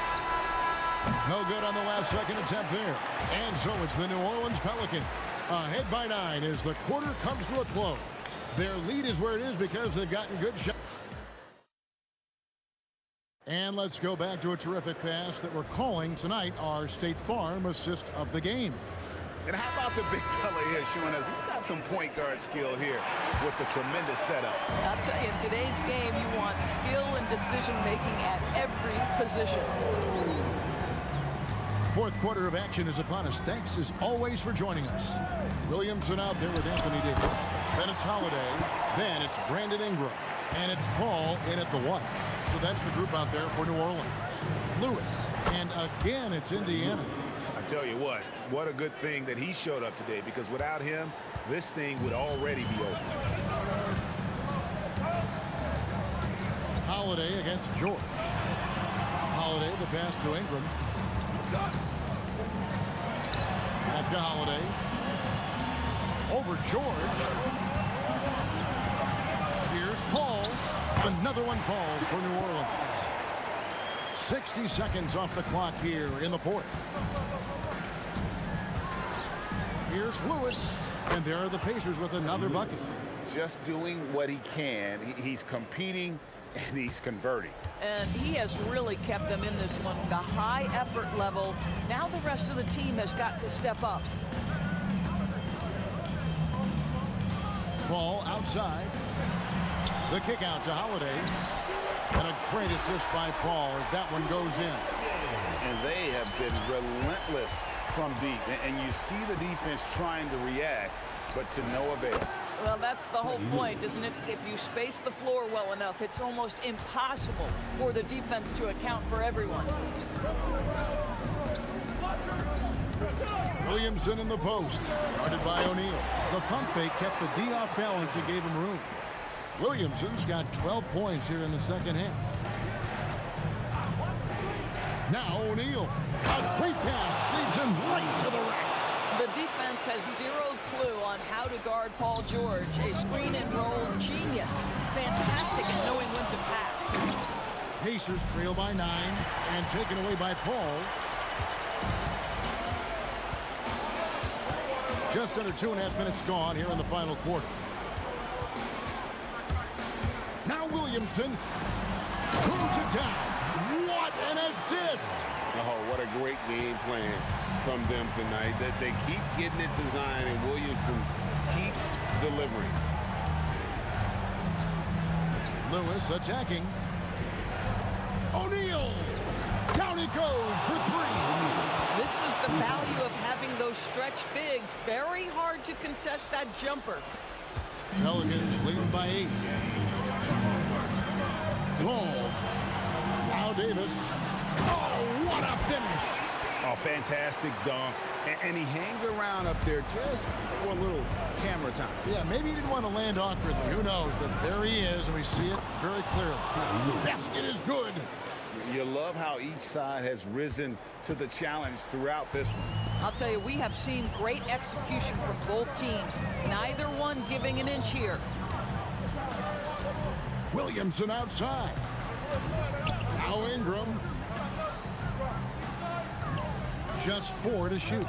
No good on the last second attempt there. And so it's the New Orleans Pelicans ahead by 9 as the quarter comes to a close. Their lead is where it is because they've gotten good shots. And let's go back to a terrific pass that we're calling tonight our State Farm assist of the game. And how about the big fella here showing us he's got some point guard skill here with the tremendous setup. I'll tell you, in today's game, you want skill and decision-making at every position. 4th quarter of action is upon us. Thanks, as always, for joining us. Williamson out there with Anthony Davis. Then it's Holiday. Then it's Brandon Ingram. And it's Paul in at the 1. So that's the group out there for New Orleans. Lewis. And again, it's Indiana. I tell you what a good thing that he showed up today, because without him, this thing would already be over. Holiday against George. Holiday, the pass to Ingram. Back to Holiday. Over George. Here's Paul. Another one falls for New Orleans. 60 seconds off the clock here in the 4th. Here's Lewis. And there are the Pacers with another bucket. Just doing what he can. He's competing and he's converting. And he has really kept them in this one. The high effort level. Now the rest of the team has got to step up. Paul outside. The kick out to Holiday. And a great assist by Paul as that one goes in. And they have been relentless from deep. And you see the defense trying to react, but to no avail. Well, that's the whole point, isn't it? If you space the floor well enough, it's almost impossible for the defense to account for everyone. Williamson in the post, guarded by O'Neal. The pump fake kept the D off balance and gave him room. Williamson's got 12 points here in the second half. Now O'Neal, a great pass, leads him right to the rack. The defense has zero clue on how to guard Paul George, a screen and roll genius. Fantastic at knowing when to pass. Pacers trail by 9 and taken away by Paul. Just under 2.5 minutes gone here in the final quarter. Now Williamson throws it down. What an assist! Oh, what a great game plan from them tonight. That they keep getting it to Zion, and Williamson keeps delivering. Lewis attacking. O'Neal! Down he goes for 3. This is the value of having those stretch bigs. Very hard to contest that jumper. Pelicans leading by 8. Paul. Now Davis. Oh, what a finish. Oh, fantastic dunk. And he hangs around up there just for a little camera time. Yeah, maybe he didn't want to land awkwardly. Who knows? But there he is, and we see it very clearly. Basket is good. You love how each side has risen to the challenge throughout this one. I'll tell you, we have seen great execution from both teams. Neither one giving an inch here. Williamson outside. Now Ingram. Just 4 to shoot.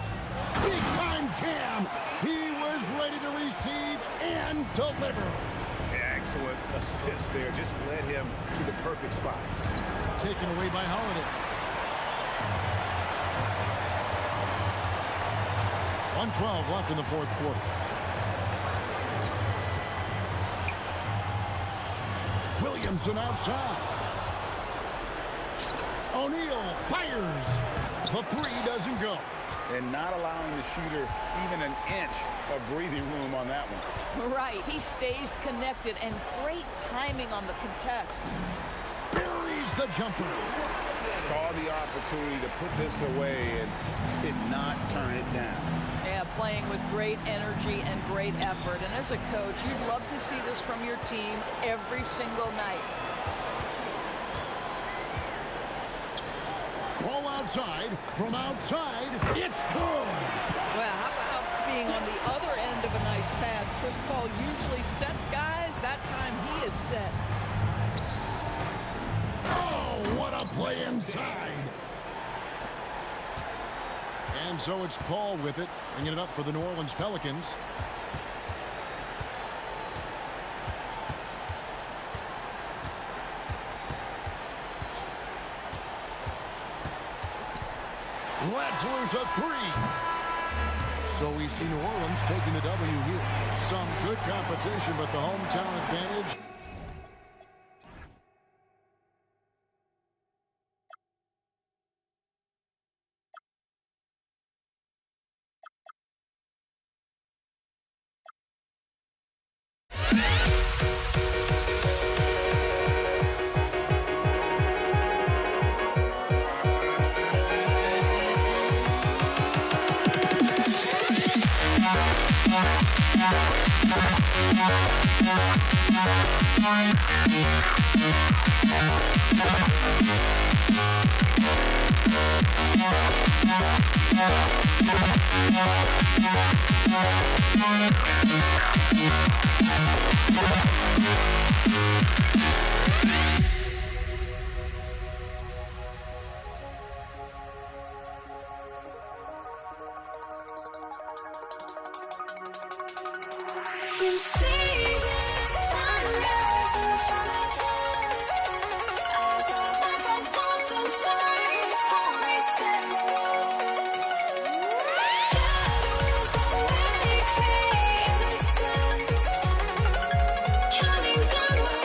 Big time jam. He was ready to receive and deliver. Excellent assist there. Just led him to the perfect spot. Taken away by Holiday. 1:12 left in the fourth quarter. Williamson outside. O'Neal fires. The 3 doesn't go. And not allowing the shooter even an inch of breathing room on that one. Right, he stays connected, and great timing on the contest. Buries the jumper. Saw the opportunity to put this away and did not turn it down. Yeah, playing with great energy and great effort. And as a coach, you'd love to see this from your team every single night. Ball outside. From outside, it's good. Well, how about being on the other end of a nice pass? Chris Paul usually sets guys. That time he is set. Oh, what a play inside. And so it's Paul with it, bringing it up for the New Orleans Pelicans. Let's lose a 3. So we see New Orleans taking the W here. Some good competition, but the hometown advantage. Counting down.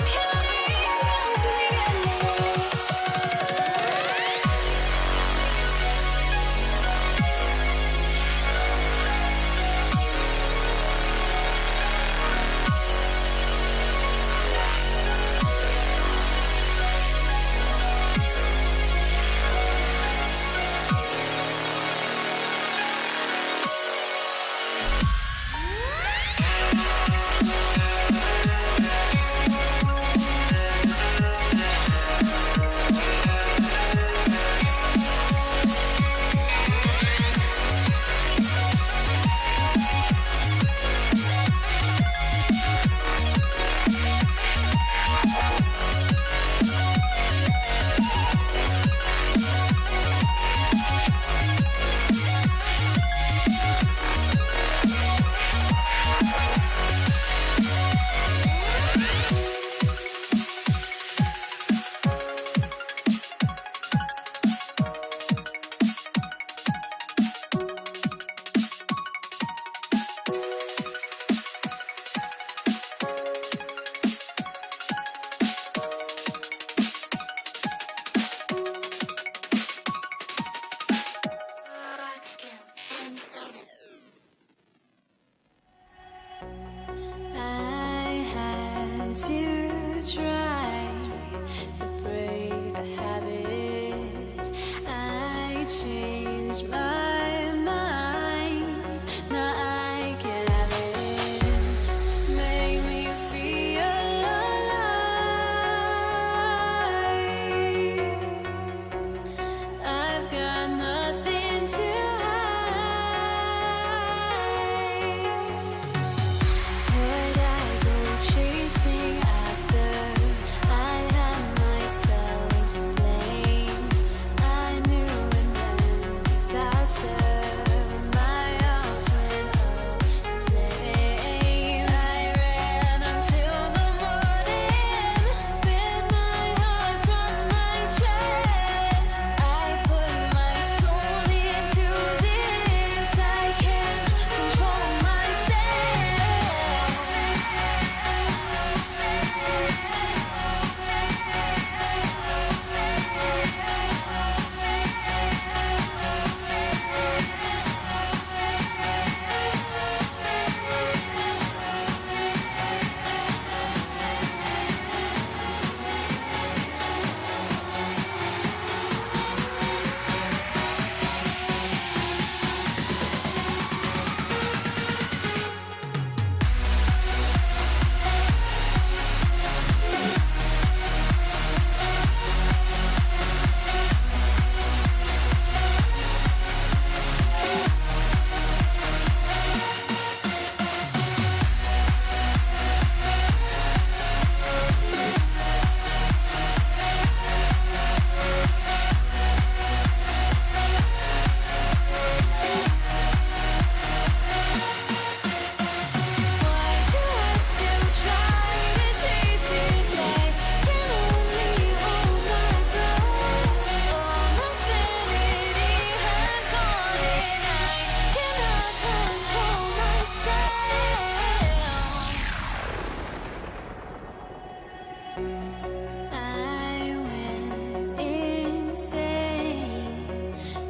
I went insane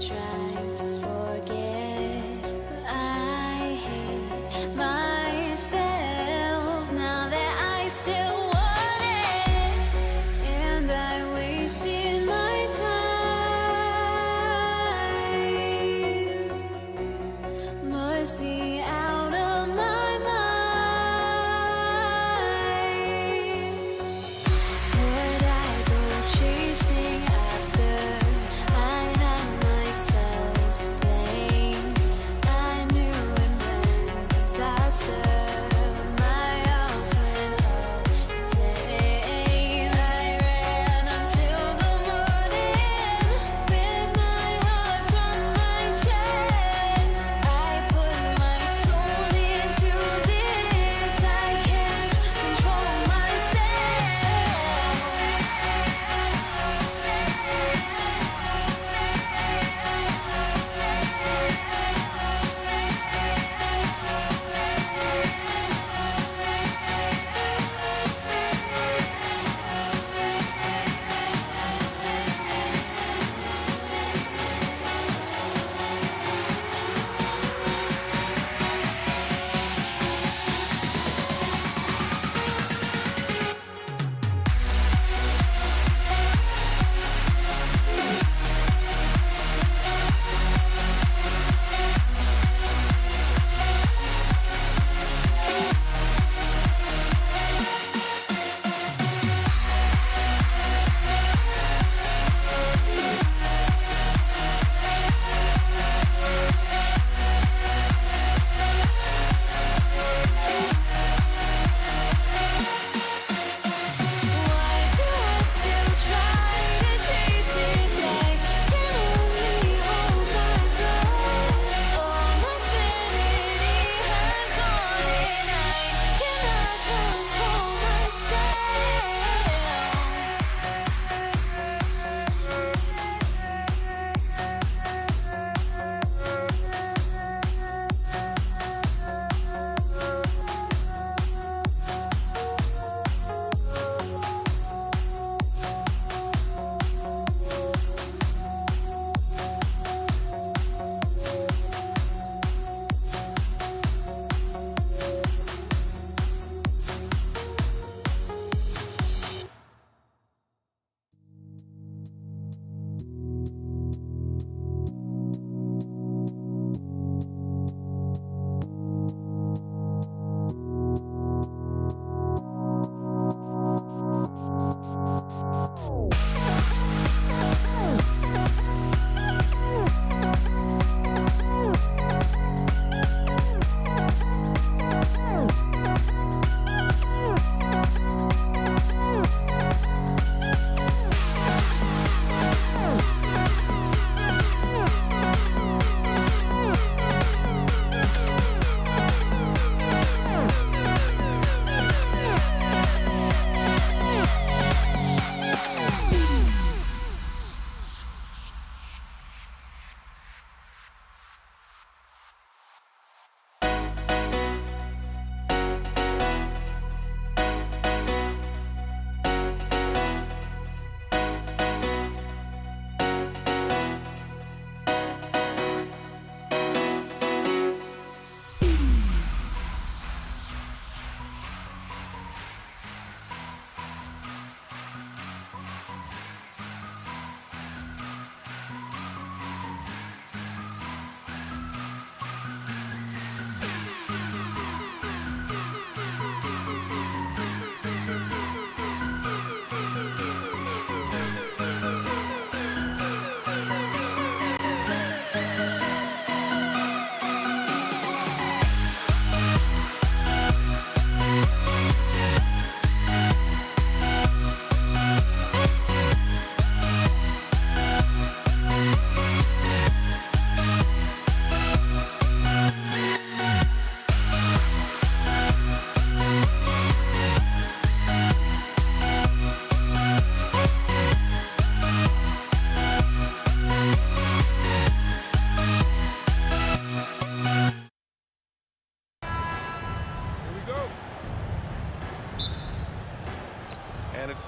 trying to forget, but I hate myself now that I still want it, and I wasted my time. Must be out of my mind.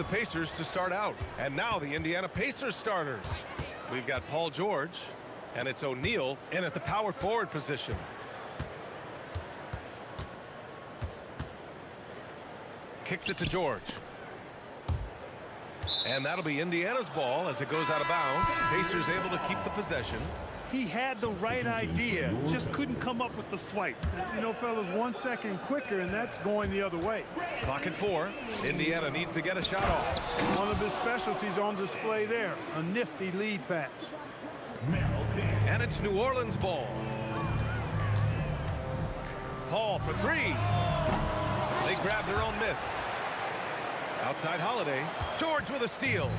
the Pacers to start out. And now the Indiana Pacers starters. We've got Paul George, and it's O'Neal in at the power forward position. Kicks it to George. And that'll be Indiana's ball as it goes out of bounds. Pacers able to keep the possession. He had the right idea, just couldn't come up with the swipe. You know, fellas, 1 second quicker, and that's going the other way. Clock at 4. Indiana needs to get a shot off. One of his specialties on display there, a nifty lead pass. And it's New Orleans ball. Paul for 3. They grab their own miss. Outside Holiday. George with a steal.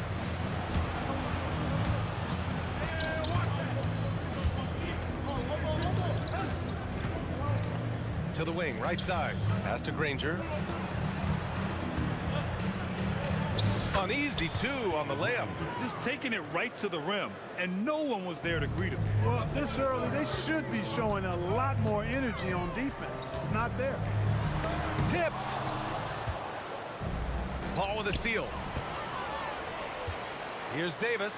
To the wing, right side. Pass to Granger. Uneasy, too, on the layup. Just taking it right to the rim, and no one was there to greet him. Well, this early, they should be showing a lot more energy on defense. It's not there. Tipped. Paul with a steal. Here's Davis.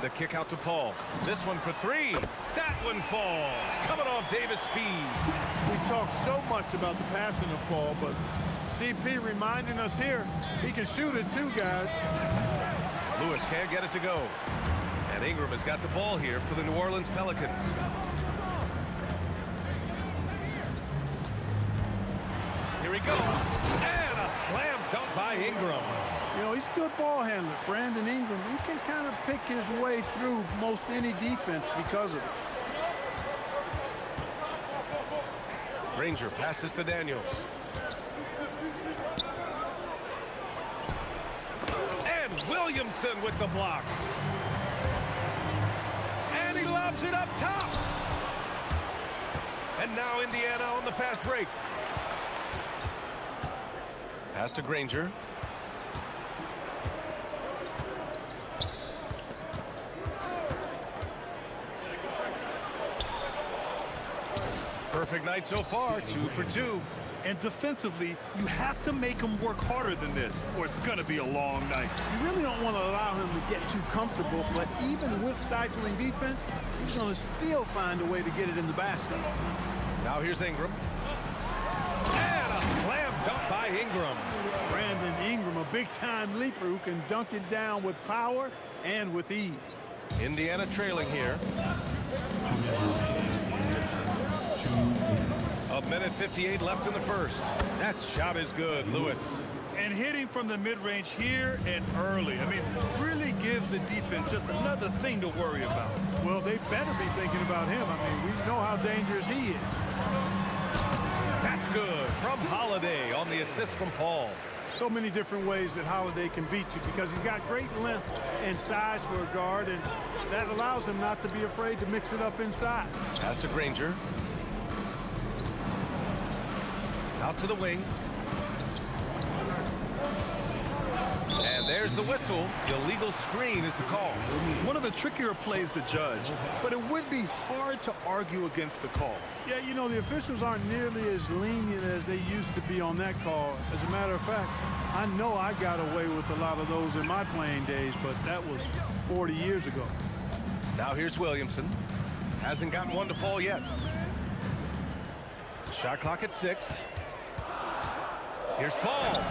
The kick out to Paul. This one for 3. That one falls. Coming off Davis' feed. We talk so much about the passing of Paul, but CP reminding us here, he can shoot it too, guys. Lewis can't get it to go. And Ingram has got the ball here for the New Orleans Pelicans. Here he goes. And a slam dunk by Ingram. You know, he's a good ball handler. Brandon Ingram, he can kind of pick his way through most any defense because of it. Granger passes to Daniels. And Williamson with the block. And he lobs it up top. And now Indiana on the fast break. Pass to Granger. Perfect night so far, 2 for 2. And defensively, you have to make him work harder than this, or it's going to be a long night. You really don't want to allow him to get too comfortable, but even with stifling defense, he's going to still find a way to get it in the basket. Now here's Ingram. And a slam dunk by Ingram. Brandon Ingram, a big-time leaper who can dunk it down with power and with ease. Indiana trailing here. A minute 58 left in the first. That shot is good, Lewis. And hitting from the mid-range here and early. I mean, really give the defense just another thing to worry about. Well, they better be thinking about him. I mean, we know how dangerous he is. That's good from Holiday on the assist from Paul. So many different ways that Holiday can beat you because he's got great length and size for a guard, and that allows him not to be afraid to mix it up inside. Pass to Granger. Out to the wing. And there's the whistle. Illegal screen is the call. One of the trickier plays to judge, but it would be hard to argue against the call. Yeah, you know, the officials aren't nearly as lenient as they used to be on that call. As a matter of fact, I know I got away with a lot of those in my playing days, but that was 40 years ago. Now here's Williamson. Hasn't gotten one to fall yet. Shot clock at 6. Here's Paul.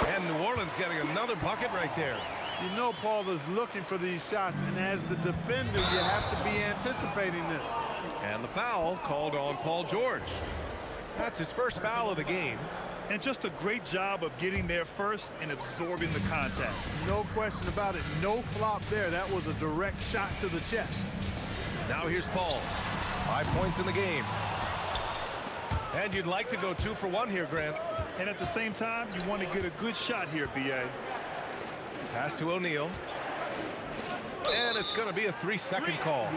And New Orleans getting another bucket right there. You know Paul is looking for these shots, and as the defender, you have to be anticipating this. And the foul called on Paul George. That's his first foul of the game. And just a great job of getting there first and absorbing the contact. No question about it. No flop there. That was a direct shot to the chest. Now here's Paul. 5 points in the game. And you'd like to go 2 for 1 here, Grant. And at the same time, you want to get a good shot here, B.A. Pass to O'Neal. And it's going to be a 3-second call.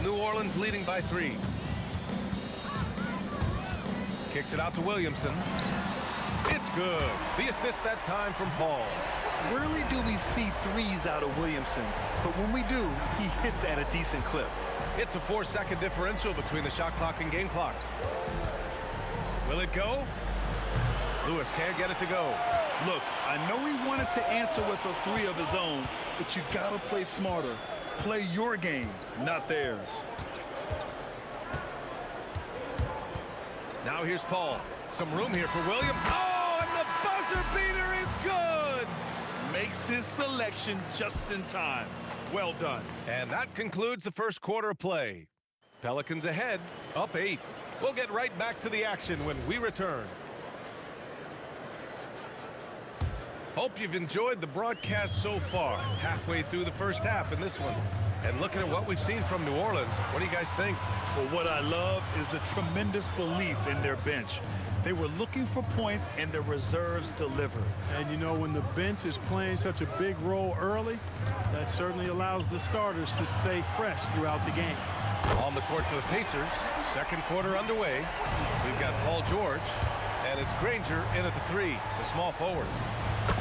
New Orleans leading by 3. Kicks it out to Williamson. It's good. The assist that time from Paul. Rarely do we see threes out of Williamson, but when we do, he hits at a decent clip. It's a 4-second differential between the shot clock and game clock. Will it go? Lewis can't get it to go. Look, I know he wanted to answer with a three of his own, but you gotta play smarter. Play your game, not theirs. Now here's Paul. Some room here for Williams. Oh, and the buzzer beater is good! Makes his selection just in time. Well done. And that concludes the first quarter of play. Pelicans ahead, up 8. We'll get right back to the action when we return. Hope you've enjoyed the broadcast so far. Halfway through the first half in this one. And looking at what we've seen from New Orleans, what do you guys think? Well, what I love is the tremendous belief in their bench. They were looking for points, and their reserves delivered. And you know, when the bench is playing such a big role early, that certainly allows the starters to stay fresh throughout the game. On the court for the Pacers, second quarter underway. We've got Paul George, and it's Granger in at the 3, the small forward.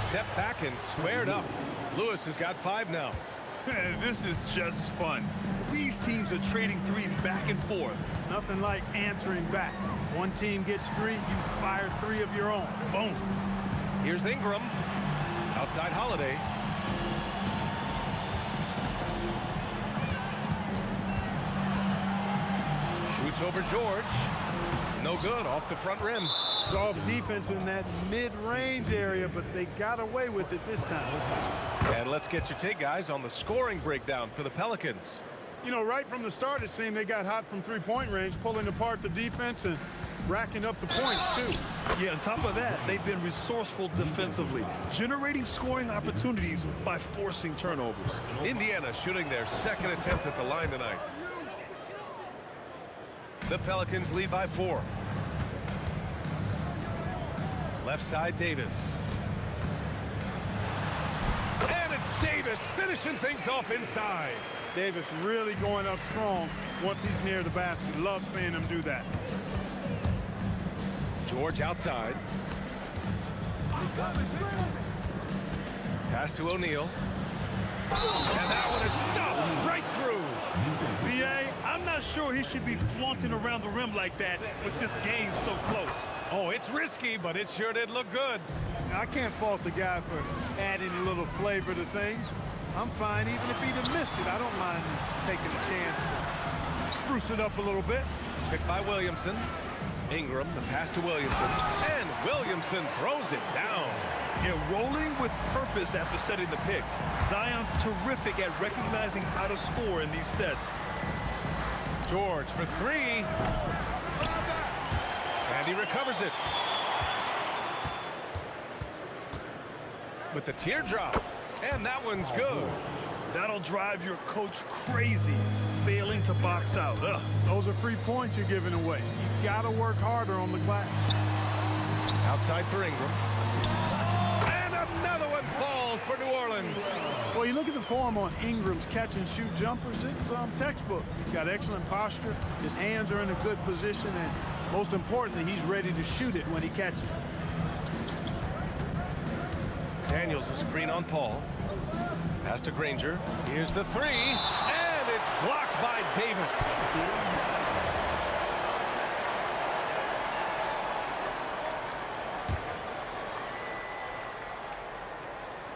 Step back and squared up. Lewis has got 5 now. This is just fun. These teams are trading threes back and forth. Nothing like answering back. One team gets 3, you fire 3 of your own. Boom. Here's Ingram. Outside Holiday. Shoots over George. No good, off the front rim. Soft defense in that mid-range area, but they got away with it this time. And let's get your take, guys, on the scoring breakdown for the Pelicans. You know, right from the start, it seemed they got hot from three-point range, pulling apart the defense and racking up the points, too. Yeah, on top of that, they've been resourceful defensively, generating scoring opportunities by forcing turnovers. Indiana shooting their second attempt at the line tonight. The Pelicans lead by 4. Left side, Davis. And it's Davis finishing things off inside. Davis really going up strong once he's near the basket. Love seeing him do that. George outside. Pass to O'Neal. And that one is stuffed right through. B.A., I'm not sure he should be flaunting around the rim like that with this game so close. Oh, it's risky, but it sure did look good. I can't fault the guy for adding a little flavor to things. I'm fine even if he'd have missed it. I don't mind taking a chance to spruce it up a little bit. Picked by Williamson. Ingram, the pass to Williamson. And Williamson throws it down. Yeah, rolling with purpose after setting the pick. Zion's terrific at recognizing how to score in these sets. George for 3. And he recovers it. With the teardrop. And that one's good. That'll drive your coach crazy, failing to box out. Ugh. Those are free points you're giving away. You got to work harder on the glass. Outside for Ingram. And another one falls for New Orleans. Well, you look at the form on Ingram's catch-and-shoot jumpers. It's textbook. He's got excellent posture. His hands are in a good position. And most importantly, he's ready to shoot it when he catches it. Daniels a screen on Paul. Pass to Granger. Here's the 3. And it's blocked by Davis.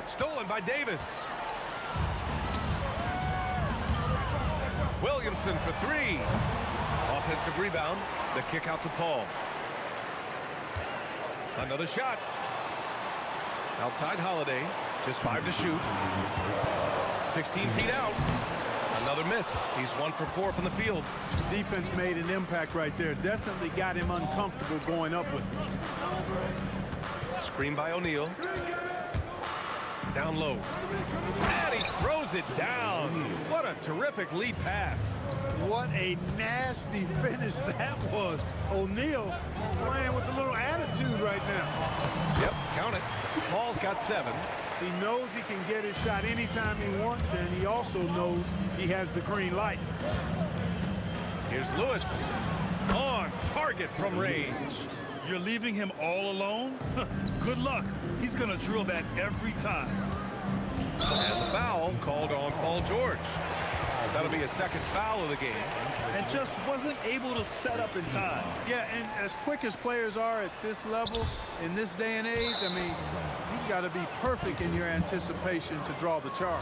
Stolen by Davis. Williamson for 3. Offensive rebound. The kick out to Paul. Another shot. Outside Holiday. Just 5 to shoot. 16 feet out. Another miss. He's 1 for 4 from the field. The defense made an impact right there. Definitely got him uncomfortable going up with him. Screen by O'Neal. Down low. And he throws it down. What a terrific lead pass. What a nasty finish that was. O'Neal playing with a little attitude right now. Yep, count it. Paul's got 7. He knows he can get his shot anytime he wants, and he also knows he has the green light. Here's Lewis. On target from range. You're leaving him all alone? Good luck. He's going to drill that every time. And the foul called on Paul George. That'll be his second foul of the game. And just wasn't able to set up in time. Yeah, and as quick as players are at this level, in this day and age, I mean, you've got to be perfect in your anticipation to draw the charge.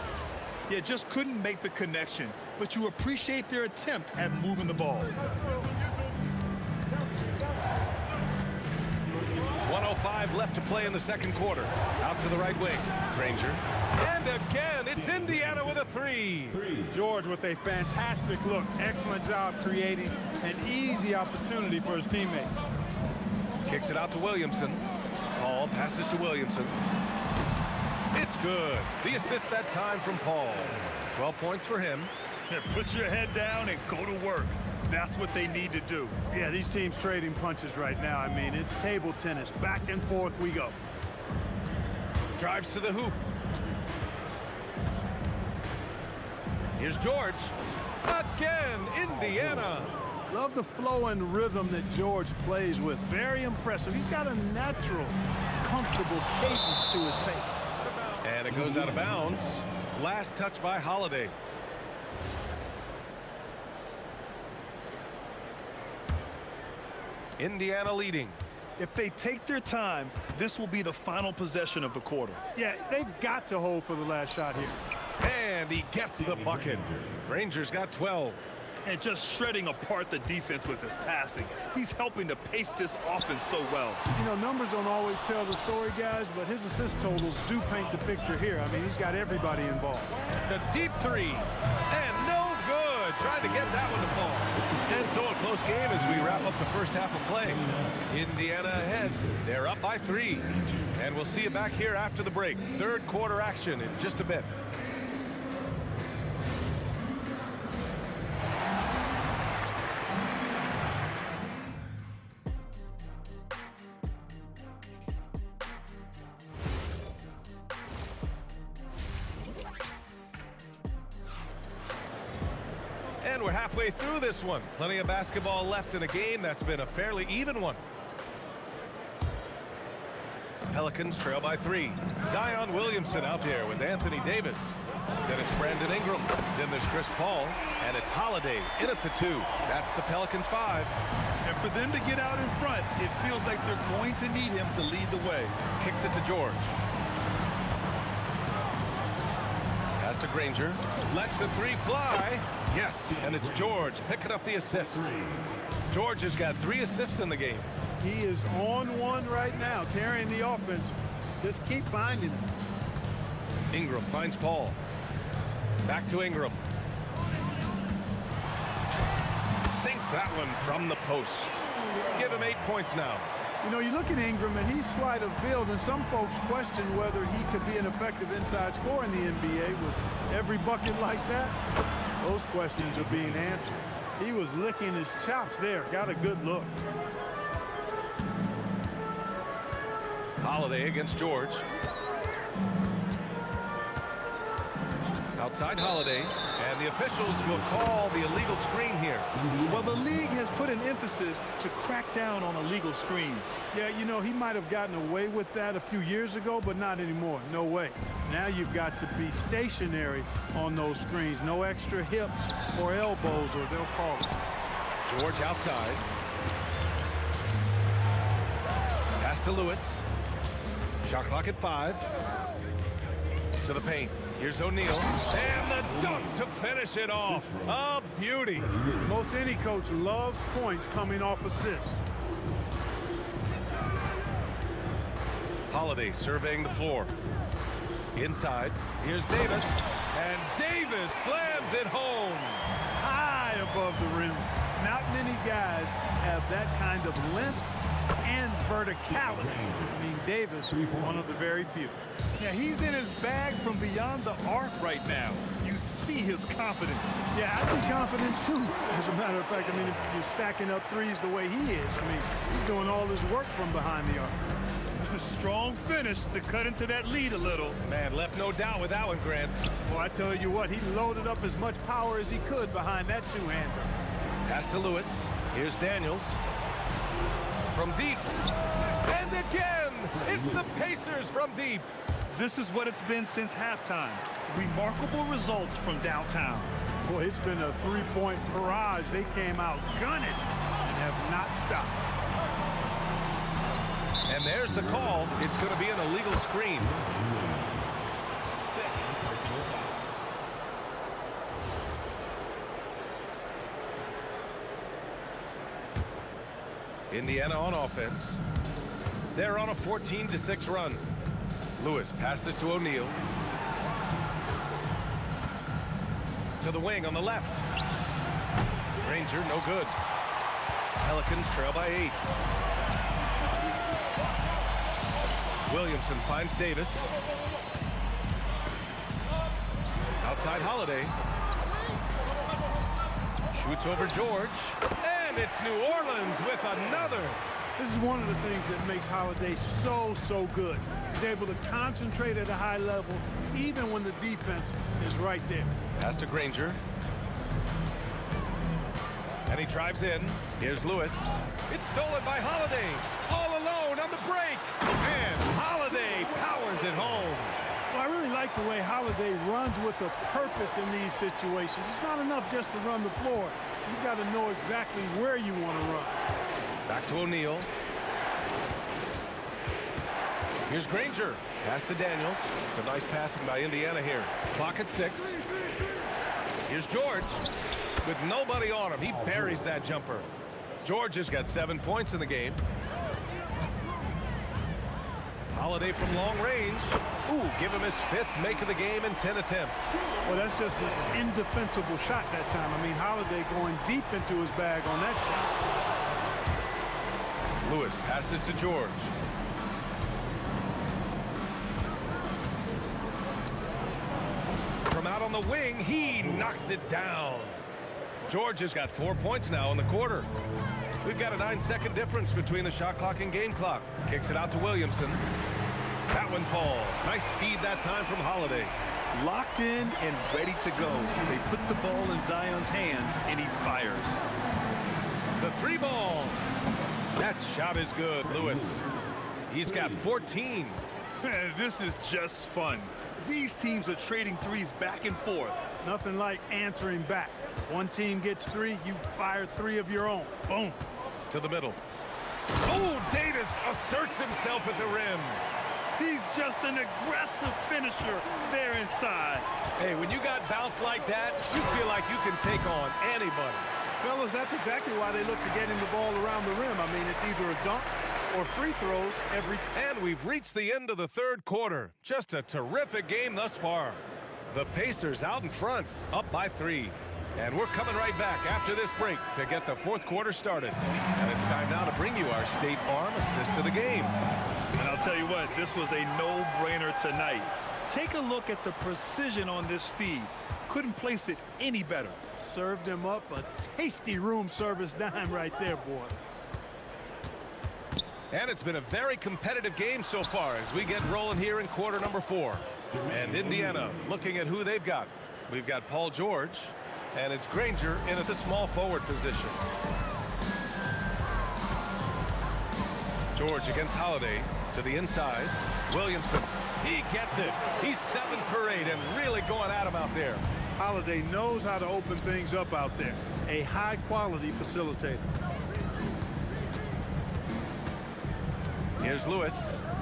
Yeah, just couldn't make the connection, but you appreciate their attempt at moving the ball. 1:05 left to play in the second quarter. Out to the right wing. Granger. And again, it's Indiana with a three. George with a fantastic look. Excellent job creating an easy opportunity for his teammate. Kicks it out to Williamson. Paul passes to Williamson. It's good. The assist that time from Paul. 12 points for him. Yeah, put your head down and go to work. That's what they need to do. Yeah, these teams trading punches right now. I mean, it's table tennis. Back and forth we go. Drives to the hoop. Here's George. Again, Indiana. Love the flow and rhythm that George plays with. Very impressive. He's got a natural, comfortable cadence to his pace. And it goes out of bounds. Last touch by Holiday. Indiana leading. If they take their time, this will be the final possession of the quarter. Yeah, they've got to hold for the last shot here. And he gets the bucket. Rangers got 12. And just shredding apart the defense with his passing. He's helping to pace this offense so well. You know, numbers don't always tell the story, guys, but his assist totals do paint the picture here. I mean, he's got everybody involved. The deep three. And no good. Trying to get that one to fall. And so a close game as we wrap up the first half of play. Indiana ahead. They're up by 3. And we'll see you back here after the break. Third quarter action in just a bit. And we're halfway through this one. Plenty of basketball left in a game that's been a fairly even one. Pelicans trail by 3. Zion Williamson out there with Anthony Davis. Then it's Brandon Ingram. Then there's Chris Paul. And it's Holiday in at the 2. That's the Pelicans 5. And for them to get out in front, it feels like they're going to need him to lead the way. Kicks it to George. Pass to Granger. Lets the 3 fly. Yes, and it's George picking up the assist. George has got 3 assists in the game. He is on one right now, carrying the offense. Just keep finding him. Ingram finds Paul. Back to Ingram. Sinks that one from the post. Give him 8 points now. You know, you look at Ingram, and he's slight of build, and some folks question whether he could be an effective inside scorer in the NBA with every bucket like that. Those questions are being answered. He was licking his chops there. Got a good look. Holiday against George. Outside Holiday, and the officials will call the illegal screen here. Well, the league has put an emphasis to crack down on illegal screens. Yeah, you know, he might have gotten away with that a few years ago, but not anymore. No way. Now you've got to be stationary on those screens. No extra hips or elbows, or they'll call it. George outside. Pass to Lewis. Shot clock at 5. To the paint. Here's O'Neal. And the dunk to finish it off. A beauty. Most any coach loves points coming off assists. Holiday surveying the floor. Inside. Here's Davis. And Davis slams it home. High above the rim. Not many guys have that kind of length and verticality. I mean, Davis, one of the very few. Yeah, he's in his bag from beyond the arc right now. You see his confidence. Yeah, I'd be confident too. As a matter of fact, I mean, if you're stacking up threes the way he is, I mean, he's doing all his work from behind the arc. A strong finish to cut into that lead a little. Man, left no doubt with that one, Grant. Well, I tell you what, he loaded up as much power as he could behind that two-hander. Pass to Lewis. Here's Daniels. From deep. And again, it's the Pacers from deep. This is what it's been since halftime. Remarkable results from downtown. Boy, it's been a three-point barrage. They came out gunning and have not stopped. And there's the call. It's going to be an illegal screen. Indiana on offense. They're on a 14-6 run. Lewis passes to O'Neal. To the wing on the left. Granger, no good. Pelicans trail by 8. Williamson finds Davis. Outside Holiday. Shoots over George. And it's New Orleans with another. This is one of the things that makes Holiday so good. He's able to concentrate at a high level, even when the defense is right there. Pass to Granger. And he drives in. Here's Lewis. It's stolen by Holiday. All alone on the break. And Holiday powers it home. Well, I really like the way Holiday runs with a purpose in these situations. It's not enough just to run the floor. You've got to know exactly where you want to run. Back to O'Neal. Here's Granger. Pass to Daniels. Some nice passing by Indiana here. Clock at 6. Here's George. With nobody on him, he buries that jumper. George has got 7 points in the game. Holiday from long range. Ooh, give him his 5th make of the game in 10 attempts. Well, that's just an indefensible shot that time. I mean, Holiday going deep into his bag on that shot. Lewis passes to George. From out on the wing, he knocks it down. George has got 4 points now in the quarter. We've got a 9-second difference between the shot clock and game clock. Kicks it out to Williamson. That one falls. Nice feed that time from Holiday. Locked in and ready to go. They put the ball in Zion's hands, and he fires. The 3 ball. That shot is good, Lewis. He's got 14. This is just fun. These teams are trading threes back and forth. Nothing like answering back. One team gets 3, you fire 3 of your own. Boom. To the middle. Oh, Davis asserts himself at the rim. He's just an aggressive finisher there inside. Hey, when you got bounce like that, you feel like you can take on anybody. Fellas, that's exactly why they look to get him the ball around the rim. I mean, it's either a dunk or free throws every. And we've reached the end of the third quarter. Just a terrific game thus far. The Pacers out in front, up by 3. And we're coming right back after this break to get the fourth quarter started. And it's time now to bring you our State Farm assist to the game. And I'll tell you what, this was a no-brainer tonight. Take a look at the precision on this feed. Couldn't place it any better. Served him up a tasty room service dime right there, boy. And it's been a very competitive game so far as we get rolling here in quarter number 4. And Indiana looking at who they've got. We've got Paul George, and it's Granger in at the small forward position. George against Holiday to the inside. Williamson, he gets it. He's 7 for 8 and really going at him out there. Holiday knows how to open things up out there. A high-quality facilitator. Here's Lewis.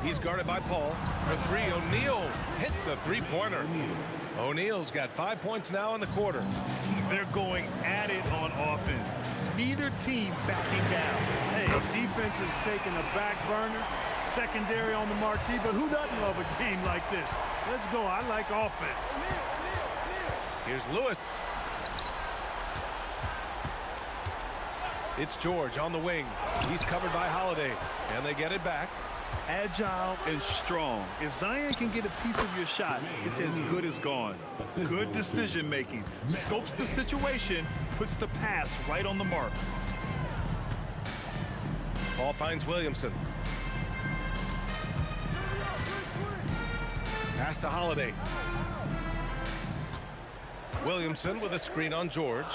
He's guarded by Paul. For 3, O'Neal hits a 3-pointer. O'Neal's got 5 points now in the quarter. They're going at it on offense. Neither team backing down. Hey, defense is taking a back burner. Secondary on the marquee, but who doesn't love a game like this? Let's go. I like offense. Here's Lewis. It's George on the wing. He's covered by Holiday, and they get it back. Agile and strong. If Zion can get a piece of your shot, it's as good as gone. Good decision making. Scopes the situation, puts the pass right on the mark. Ball finds Williamson. Pass to Holiday. Williamson with a screen on George.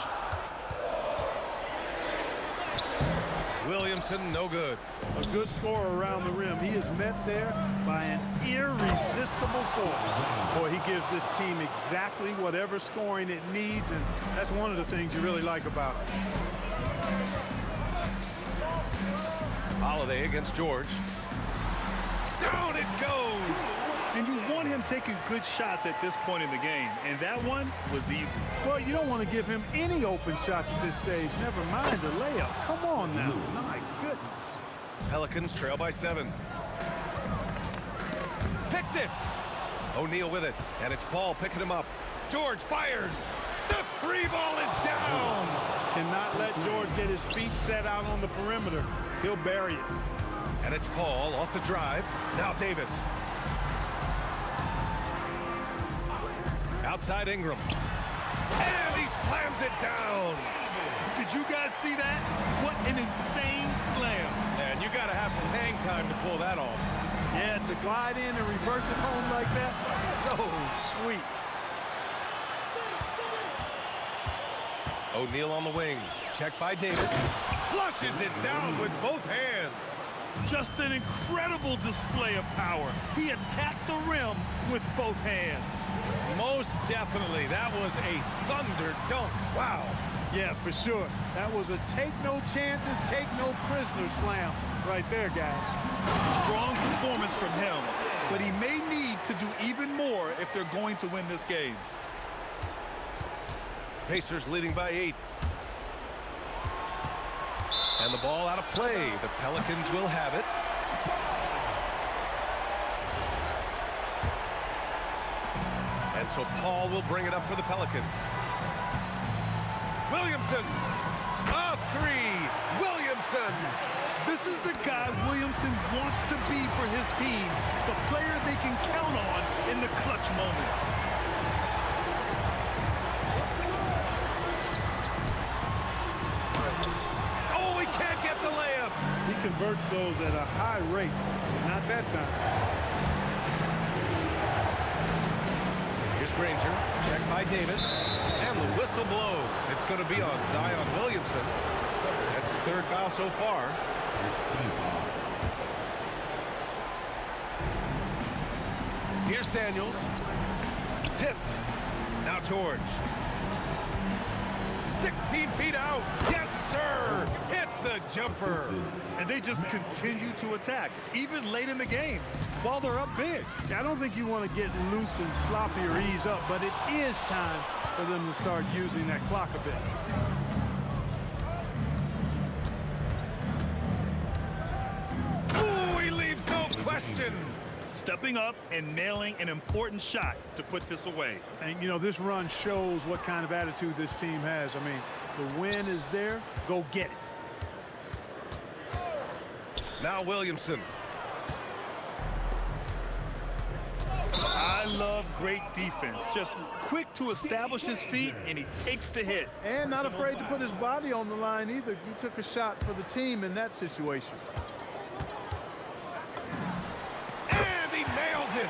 Williamson, no good. A good scorer around the rim. He is met there by an irresistible force. Boy, he gives this team exactly whatever scoring it needs, and that's one of the things you really like about it. Holiday against George. Down it goes. And you want him taking good shots at this point in the game, and that one was easy. Well, you don't want to give him any open shots at this stage, never mind the layup. Come on now. My goodness. Pelicans trail by 7. Picked it. O'Neal with it, and it's Paul picking him up. George fires. The 3 ball is down. Cannot let George get his feet set out on the perimeter. He'll bury it. And it's Paul off the drive. Now Davis. Outside Ingram. And he slams it down. Did you guys see that? What an insane slam. And you got to have some hang time to pull that off. Yeah, to glide in and reverse it home like that, so sweet. O'Neal on the wing. Checked by Davis. Flushes it down with both hands. Just an incredible display of power. He attacked the rim with both hands. Most definitely. That was a thunder dunk. Wow. Yeah, for sure. That was a take no chances, take no prisoner slam right there, guys. Strong performance from him, but he may need to do even more if they're going to win this game. Pacers leading by 8. And the ball out of play. The Pelicans will have it. And so Paul will bring it up for the Pelicans. Williamson. A 3. Williamson. This is the guy Williamson wants to be for his team. The player they can count on in the clutch moments. Oh, he can't get the layup. He converts those at a high rate. Not that time. Here's Granger, checked by Davis, and the whistle blows. It's going to be on Zion Williamson. That's his 3rd foul so far. Here's Daniels. Tipped. Now George. 16 feet out. Yes, sir. It's the jumper. And they just continue to attack, even late in the game, while they're up big. I don't think you want to get loose and sloppy or ease up, but it is time for them to start using that clock a bit. Ooh, he leaves no question. Stepping up and nailing an important shot to put this away. And, you know, this run shows what kind of attitude this team has. I mean, the win is there. Go get it. Now Williamson. I love great defense. Just quick to establish his feet, and he takes the hit. And not afraid to put his body on the line either. He took a shot for the team in that situation. And he nails it.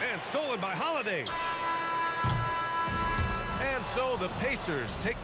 And stolen by Holiday. And so the Pacers take...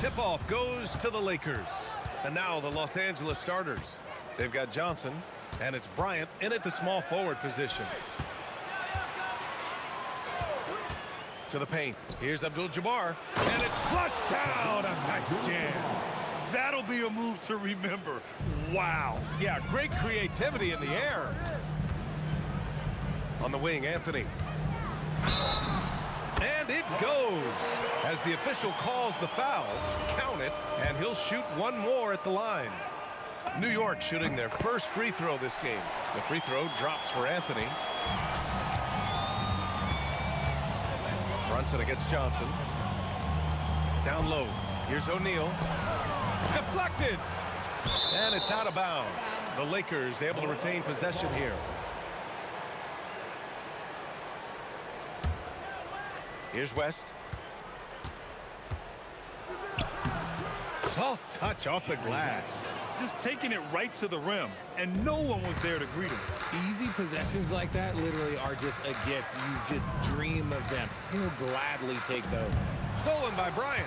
Tip-off goes to the Lakers. And now the Los Angeles starters. They've got Johnson, and it's Bryant in at the small forward position. To the paint. Here's Abdul-Jabbar, and it's flushed down. A nice jam. That'll be a move to remember. Wow. Yeah, great creativity in the air. On the wing, Anthony. And it goes. As the official calls the foul, count it, and he'll shoot one more at the line. New York shooting their first free throw this game. The free throw drops for Anthony. Brunson against Johnson. Down low. Here's O'Neal. Deflected. And it's out of bounds. The Lakers able to retain possession here. Here's West. Soft touch off the glass. Just taking it right to the rim, and no one was there to greet him. Easy possessions like that literally are just a gift. You just dream of them. He'll gladly take those. Stolen by Bryant.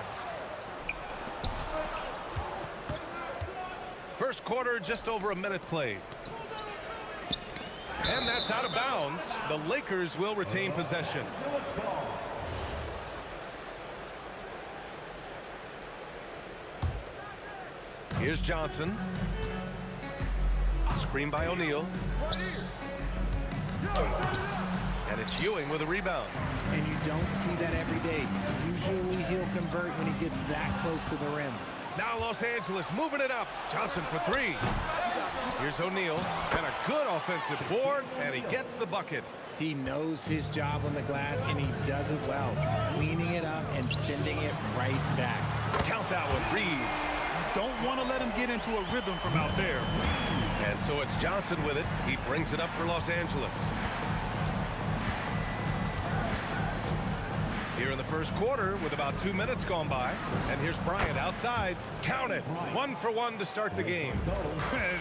First quarter, just over a minute played. And that's out of bounds. The Lakers will retain possession. Here's Johnson. Screen by O'Neal. And it's Ewing with a rebound. And you don't see that every day. Usually he'll convert when he gets that close to the rim. Now Los Angeles moving it up. Johnson for three. Here's O'Neal. And a good offensive board, and he gets the bucket. He knows his job on the glass, and he does it well. Cleaning it up and sending it right back. Count that one, Reed. Don't want to let him get into a rhythm from out there. And so it's Johnson with it. He brings it up for Los Angeles. Here in the first quarter with about 2 minutes gone by. And here's Bryant outside. Count it. 1 for 1 to start the game.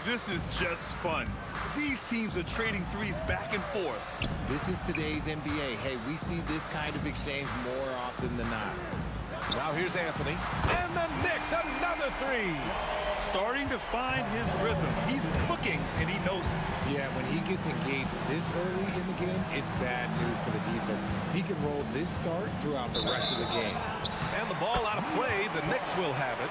This is just fun. These teams are trading threes back and forth. This is today's NBA. Hey, we see this kind of exchange more often than not. Now here's Anthony. And the Knicks, another three. Starting to find his rhythm. He's cooking, and he knows it. Yeah, when he gets engaged this early in the game, it's bad news for the defense. He can roll this start throughout the rest of the game. And the ball out of play. The Knicks will have it.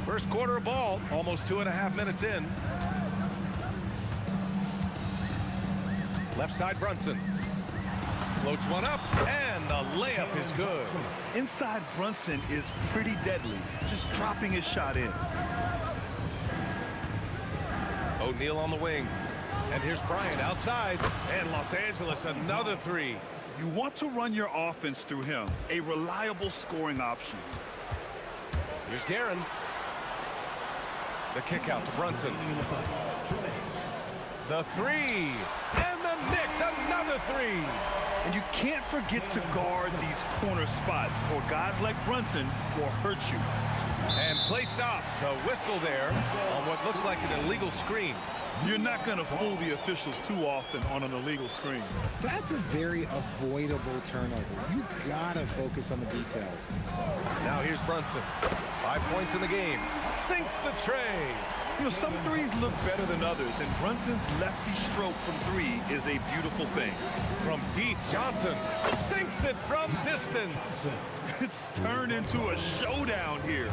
First quarter of ball, almost 2.5 minutes in. Left side, Brunson. Floats one up, and the layup is good. Inside Brunson is pretty deadly, just dropping his shot in. O'Neal on the wing. And here's Bryant outside. And Los Angeles, another three. You want to run your offense through him, a reliable scoring option. Here's Guerin. The kick out to Brunson. The three. And the Knicks, another three. And you can't forget to guard these corner spots, or guys like Brunson will hurt you. And play stops. A whistle there on what looks like an illegal screen. You're not going to fool the officials too often on an illegal screen. That's a very avoidable turnover. You gotta focus on the details. Now here's Brunson. 5 points in the game. Sinks the tray. You know, some threes look better than others, and Brunson's lefty stroke from three is a beautiful thing. From deep, Johnson sinks it from distance. It's turned into a showdown here.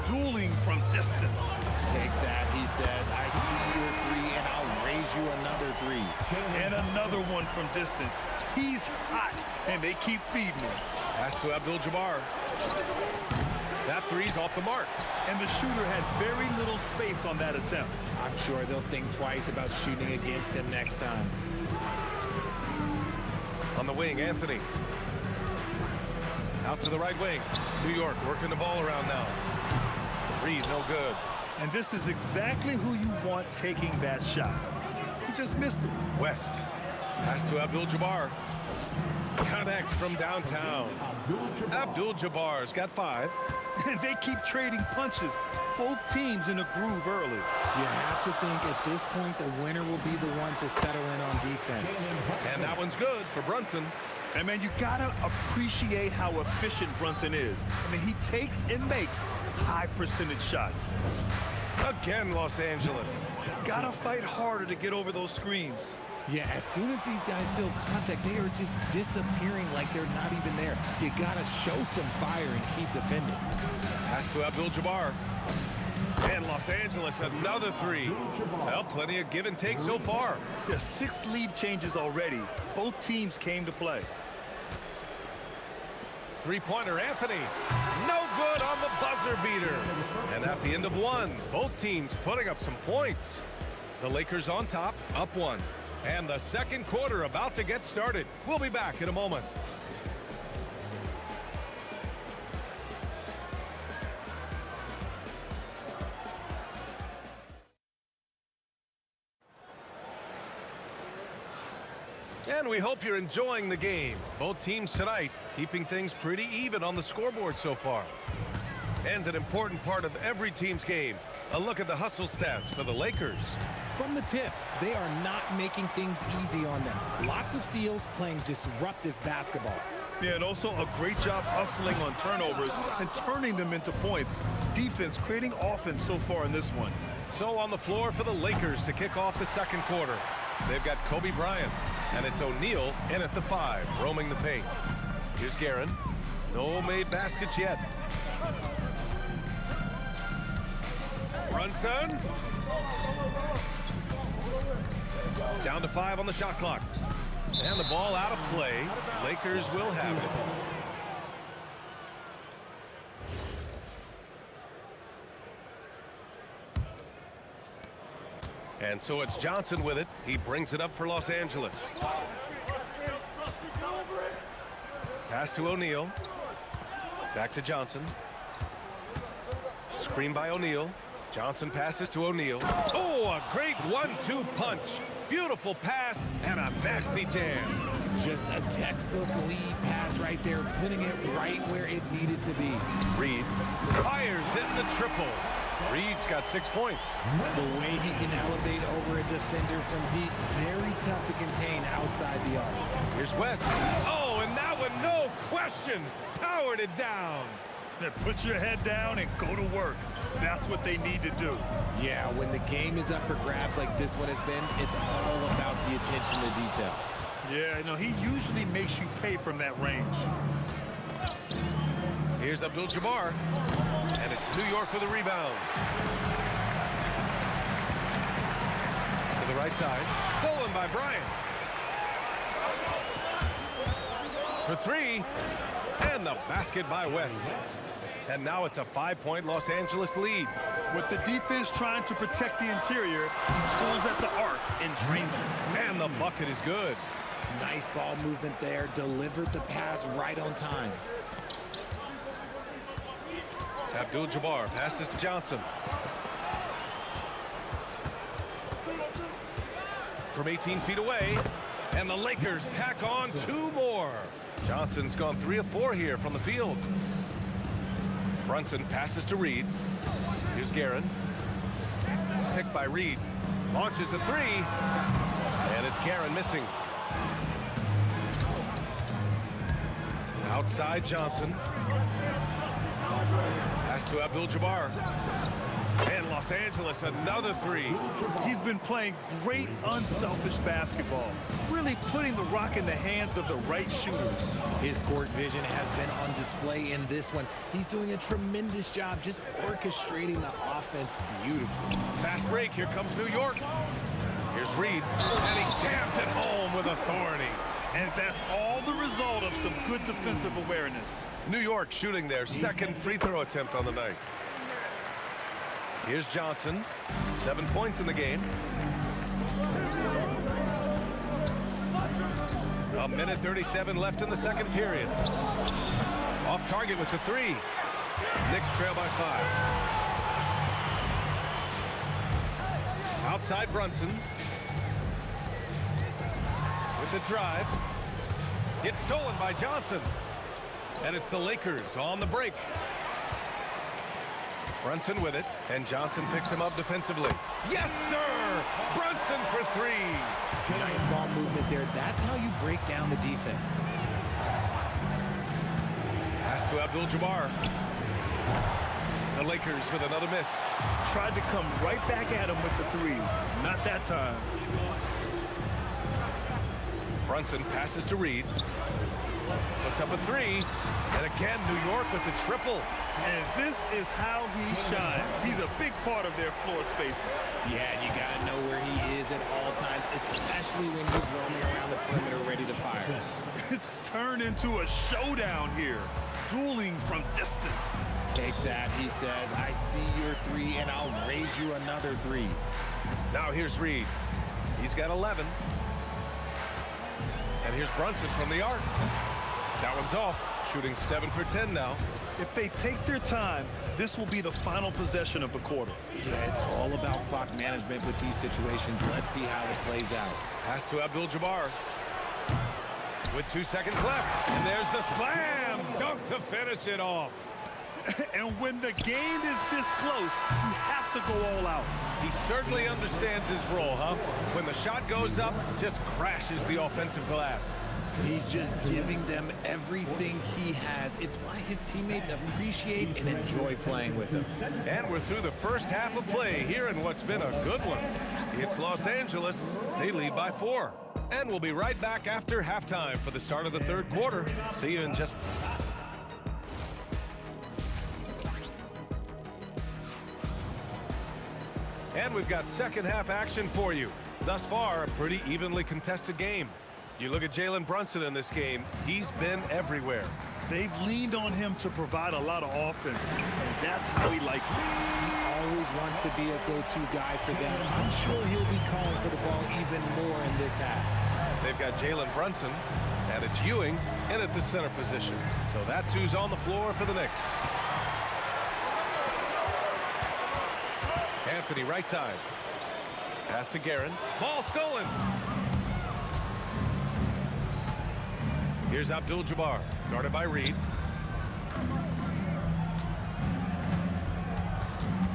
Dueling from distance. Take that, he says. I see your three, and I'll raise you another three. And another one from distance. He's hot, and they keep feeding him. Pass to Abdul-Jabbar. That three's off the mark. And the shooter had very little space on that attempt. I'm sure they'll think twice about shooting against him next time. On the wing, Anthony. Out to the right wing. New York working the ball around now. Reed, no good. And this is exactly who you want taking that shot. He just missed it. West. Pass to Abdul-Jabbar. Connects from downtown. Abdul-Jabbar's got 5. And they keep trading punches. Both teams in a groove early. You have to think at this point the winner will be the one to settle in on defense. And that one's good for Brunson. And man, you gotta appreciate how efficient Brunson is. I mean, he takes and makes high percentage shots. Again, Los Angeles. Gotta fight harder to get over those screens. Yeah, as soon as these guys feel contact, they are just disappearing like they're not even there. You gotta show some fire and keep defending. Pass to Abdul-Jabbar. And Los Angeles, another three. Well, plenty of give and take so far. Yeah, 6 lead changes already. Both teams came to play. Three-pointer, Anthony. No good on the buzzer beater. And at the end of one, both teams putting up some points. The Lakers on top, up 1. And the second quarter about to get started. We'll be back in a moment. And we hope you're enjoying the game. Both teams tonight keeping things pretty even on the scoreboard so far. And an important part of every team's game, a look at the hustle stats for the Lakers. From the tip, they are not making things easy on them. Lots of steals, playing disruptive basketball. Yeah, and also a great job hustling on turnovers and turning them into points. Defense creating offense so far in this one. So on the floor for the Lakers to kick off the second quarter. They've got Kobe Bryant, and it's O'Neal in at the 5, roaming the paint. Here's Guerin. No made baskets yet. Brunson. Down to 5 on the shot clock. And the ball out of play. Lakers will have it. And so it's Johnson with it. He brings it up for Los Angeles. Pass to O'Neal. Back to Johnson. Screen by O'Neal. Johnson passes to O'Neal. Oh, a great 1-2 punch. Beautiful pass and a nasty jam. Just a textbook lead pass right there, putting it right where it needed to be. Reed fires in the triple. Reed's got 6 points. The way he can elevate over a defender from deep, very tough to contain outside the arc. Here's West. Oh, and that one, no question, powered it down. Then put your head down and go to work. That's what they need to do. Yeah, when the game is up for grabs like this one has been, it's all about the attention to detail. Yeah, you know, he usually makes you pay from that range. Here's Abdul-Jabbar, and it's New York with a rebound. To the right side, stolen by Bryant. For 3, and the basket by West. And now it's a 5-point Los Angeles lead. With the defense trying to protect the interior, he pulls at the arc and drains it. And the bucket is good. Nice ball movement there, delivered the pass right on time. Abdul-Jabbar passes to Johnson. From 18 feet away, and the Lakers tack on 2 more. Johnson's gone 3 of 4 here from the field. Brunson passes to Reed. Here's Guerin. Picked by Reed. Launches a 3. And it's Guerin missing. Outside Johnson. Pass to Abdul-Jabbar. And Los Angeles, another 3. He's been playing great unselfish basketball, really putting the rock in the hands of the right shooters. His court vision has been on display in this one. He's doing a tremendous job just orchestrating the offense beautifully. Fast break, here comes New York. Here's Reed, and he jams it home with authority. And that's all the result of some good defensive awareness. New York shooting their second free throw attempt on the night. Here's Johnson, 7 points in the game. A minute 37 left in the second period. Off target with the 3. Knicks trail by 5. Outside Brunson. With the drive. It's stolen by Johnson. And it's the Lakers on the break. Brunson with it, and Johnson picks him up defensively. Yes, sir! Brunson for 3. Nice ball movement there. That's how you break down the defense. Pass to Abdul-Jabbar. The Lakers with another miss. Tried to come right back at him with the 3. Not that time. Brunson passes to Reed. Puts up a 3. And again, New York with the triple. And this is how he shines. He's a big part of their floor spacing. Yeah, and you got to know where he is at all times, especially when he's roaming around the perimeter ready to fire. It's turned into a showdown here. Dueling from distance. Take that, he says. I see your 3, and I'll raise you another 3. Now here's Reed. He's got 11. And here's Brunson from the arc. That one's off. Shooting 7 for 10 now. If they take their time, this will be the final possession of the quarter. Yeah, it's all about clock management with these situations. Let's see how it plays out. Pass to Abdul-Jabbar. with 2 seconds left. And there's the slam dunk to finish it off. And when the game is this close, you have to go all out. He certainly understands his role, huh? When the shot goes up, just crashes the offensive glass. He's just giving them everything he has. It's why his teammates appreciate and enjoy playing with him. And we're through the first half of play here in what's been a good one. It's Los Angeles. They lead by 4. And we'll be right back after halftime for the start of the third quarter. See you in just... And we've got second half action for you. Thus far, a pretty evenly contested game. You look at Jalen Brunson in this game, he's been everywhere. They've leaned on him to provide a lot of offense, and that's how he likes it. He always wants to be a go-to guy for them. I'm sure he'll be calling for the ball even more in this half. They've got Jalen Brunson, and it's Ewing in at the center position. So that's who's on the floor for the Knicks. Anthony right side. Pass to Guerin. Ball stolen. Here's Abdul-Jabbar, guarded by Reed.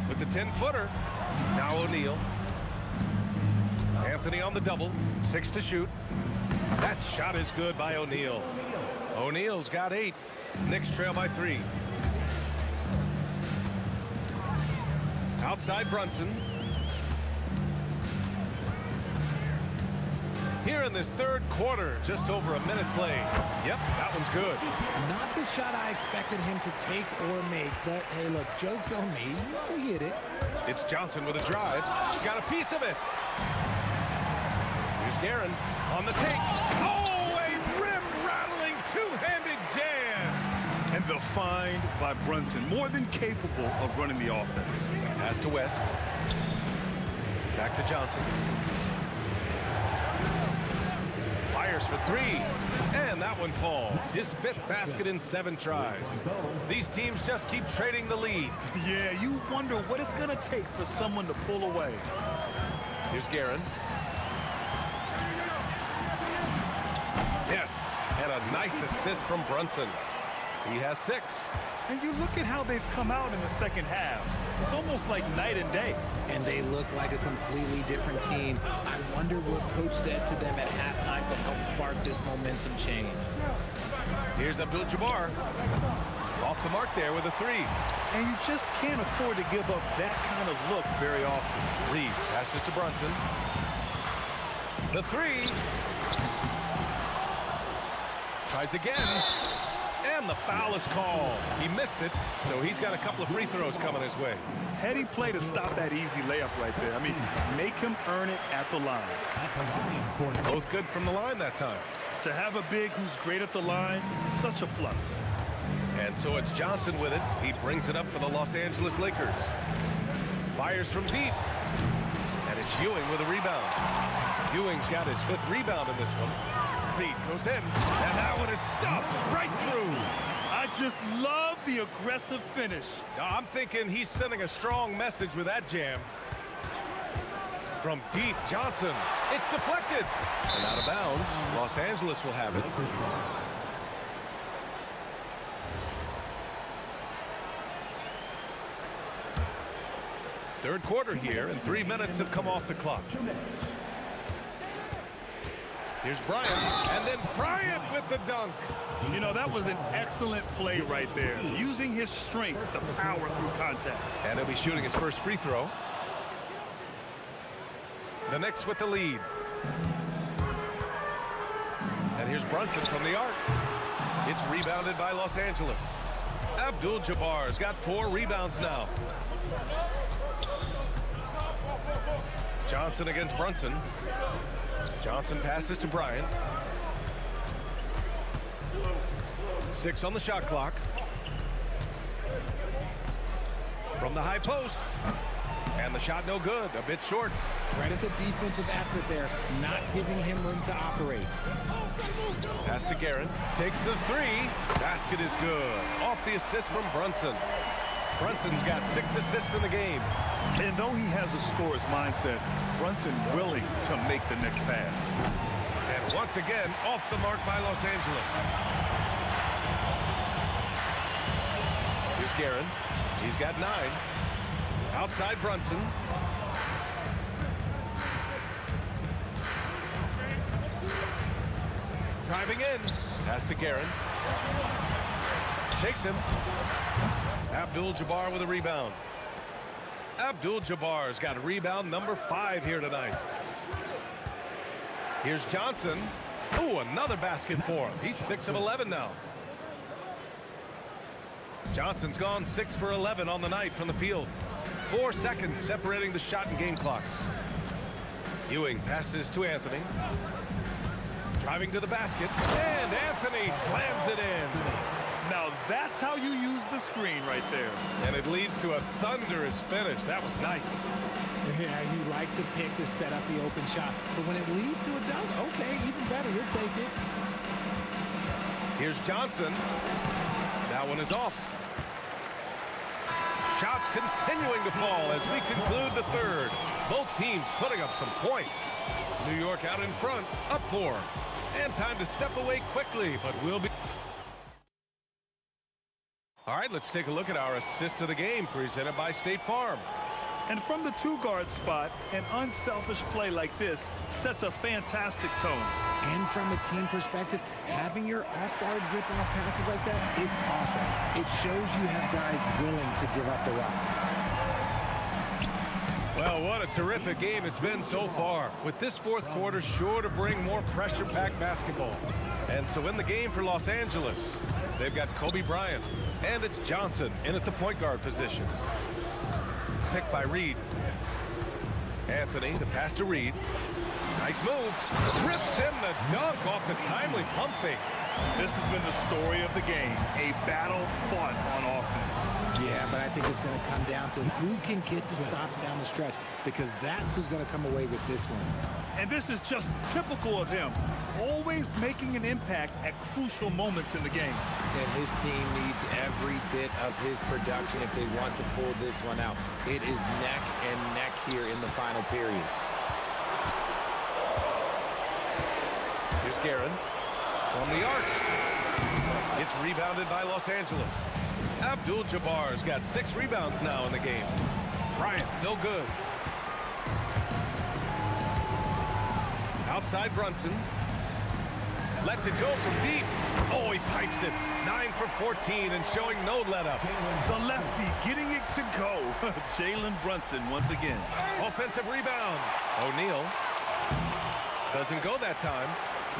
With the 10-footer. Now O'Neal. Anthony on the double. 6 to shoot. That shot is good by O'Neal. O'Neal's got 8. Knicks trail by 3. Outside Brunson. Here in this third quarter, just over a minute played. Yep, that one's good. Not the shot I expected him to take or make, but hey, look, joke's on me. He hit it. It's Johnson with a drive. Got a piece of it. Here's Guerin on the take. Oh, a rim-rattling two-handed jam. And the find by Brunson, more than capable of running the offense. Pass to West. Back to Johnson. Fires for 3, and that one falls. His 5th basket in 7 tries. These teams just keep trading the lead. Yeah, you wonder what it's going to take for someone to pull away. Here's Guerin. Yes, and a nice assist from Brunson. He has 6. And you look at how they've come out in the second half. It's almost like night and day. And they look like a completely different team. I wonder what coach said to them at halftime to help spark this momentum change. Here's Abdul-Jabbar. Off the mark there with a 3. And you just can't afford to give up that kind of look very often. Reed passes to Brunson. The 3. Tries again. And the foul is called. He missed it, so he's got a couple of free throws coming his way. Heady play to stop that easy layup right there. I mean, make him earn it at the line. Both good from the line that time. To have a big who's great at the line, such a plus. And so it's Johnson with it. He brings it up for the Los Angeles Lakers. Fires from deep. And it's Ewing with a rebound. Ewing's got his 5th rebound in this one. Reed goes in, and that one is stuffed right through. I just love the aggressive finish. I'm thinking he's sending a strong message with that jam. From deep, Johnson. It's deflected. And out of bounds, Los Angeles will have it. Third quarter here, and 3 minutes have come off the clock. Here's Bryant, and then Bryant with the dunk. You know, that was an excellent play right there, using his strength to power through contact. And he'll be shooting his first free throw. The Knicks with the lead. And here's Brunson from the arc. It's rebounded by Los Angeles. Abdul-Jabbar's got 4 rebounds now. Johnson against Brunson. Johnson passes to Bryant. 6 on the shot clock. From the high post. And the shot no good, a bit short. Credit the defensive effort there, not giving him room to operate. Pass to Guerin. Takes the 3. Basket is good. Off the assist from Brunson. Brunson's got 6 assists in the game. And though he has a scorer's mindset, Brunson willing to make the next pass. And Once again, off the mark by Los Angeles. Here's Guerin. He's got 9. Outside Brunson. Driving in. Pass to Guerin. Takes him. Abdul-Jabbar with a rebound. Abdul-Jabbar's got rebound number 5 here tonight. Here's Johnson. Ooh, another basket for him. He's 6 of 11 now. Johnson's gone 6 for 11 on the night from the field. 4 seconds separating the shot and game clocks. Ewing passes to Anthony. Driving to the basket, and Anthony slams it in. Now that's how you use the screen right there. And it leads to a thunderous finish. That was nice. Yeah, you like the pick to set up the open shot. But when it leads to a dunk, okay, even better, you'll take it. Here's Johnson. That one is off. Shots continuing to fall as we conclude the third. Both teams putting up some points. New York out in front, up 4. And time to step away quickly, but we'll be... All right, let's take a look at our assist of the game presented by State Farm. And from the 2-guard spot, an unselfish play like this sets a fantastic tone. And from a team perspective, having your off-guard rip-off passes like that, it's awesome. It shows you have guys willing to give up the rock. Well, what a terrific game it's been so far. With this fourth quarter sure to bring more pressure-packed basketball. And so in the game for Los Angeles, they've got Kobe Bryant, and it's Johnson in at the point guard position. Picked by Reed. Anthony, the pass to Reed. Nice move. Rips in the dunk off the timely pump fake. This has been the story of the game. A battle fought on offense. Yeah, but I think it's going to come down to who can get the stops down the stretch, because that's who's going to come away with this one. And this is just typical of him. Always making an impact at crucial moments in the game. And his team needs every bit of his production if they want to pull this one out. It is neck and neck here in the final period. Here's Guerin from the arc. It's rebounded by Los Angeles. Abdul-Jabbar's got 6 rebounds now in the game. Bryant, no good. Outside Brunson. Lets it go from deep. Oh, he pipes it. 9 for 14 and showing no let-up. The lefty getting it to go. Jalen Brunson once again. Offensive rebound. O'Neal. Doesn't go that time.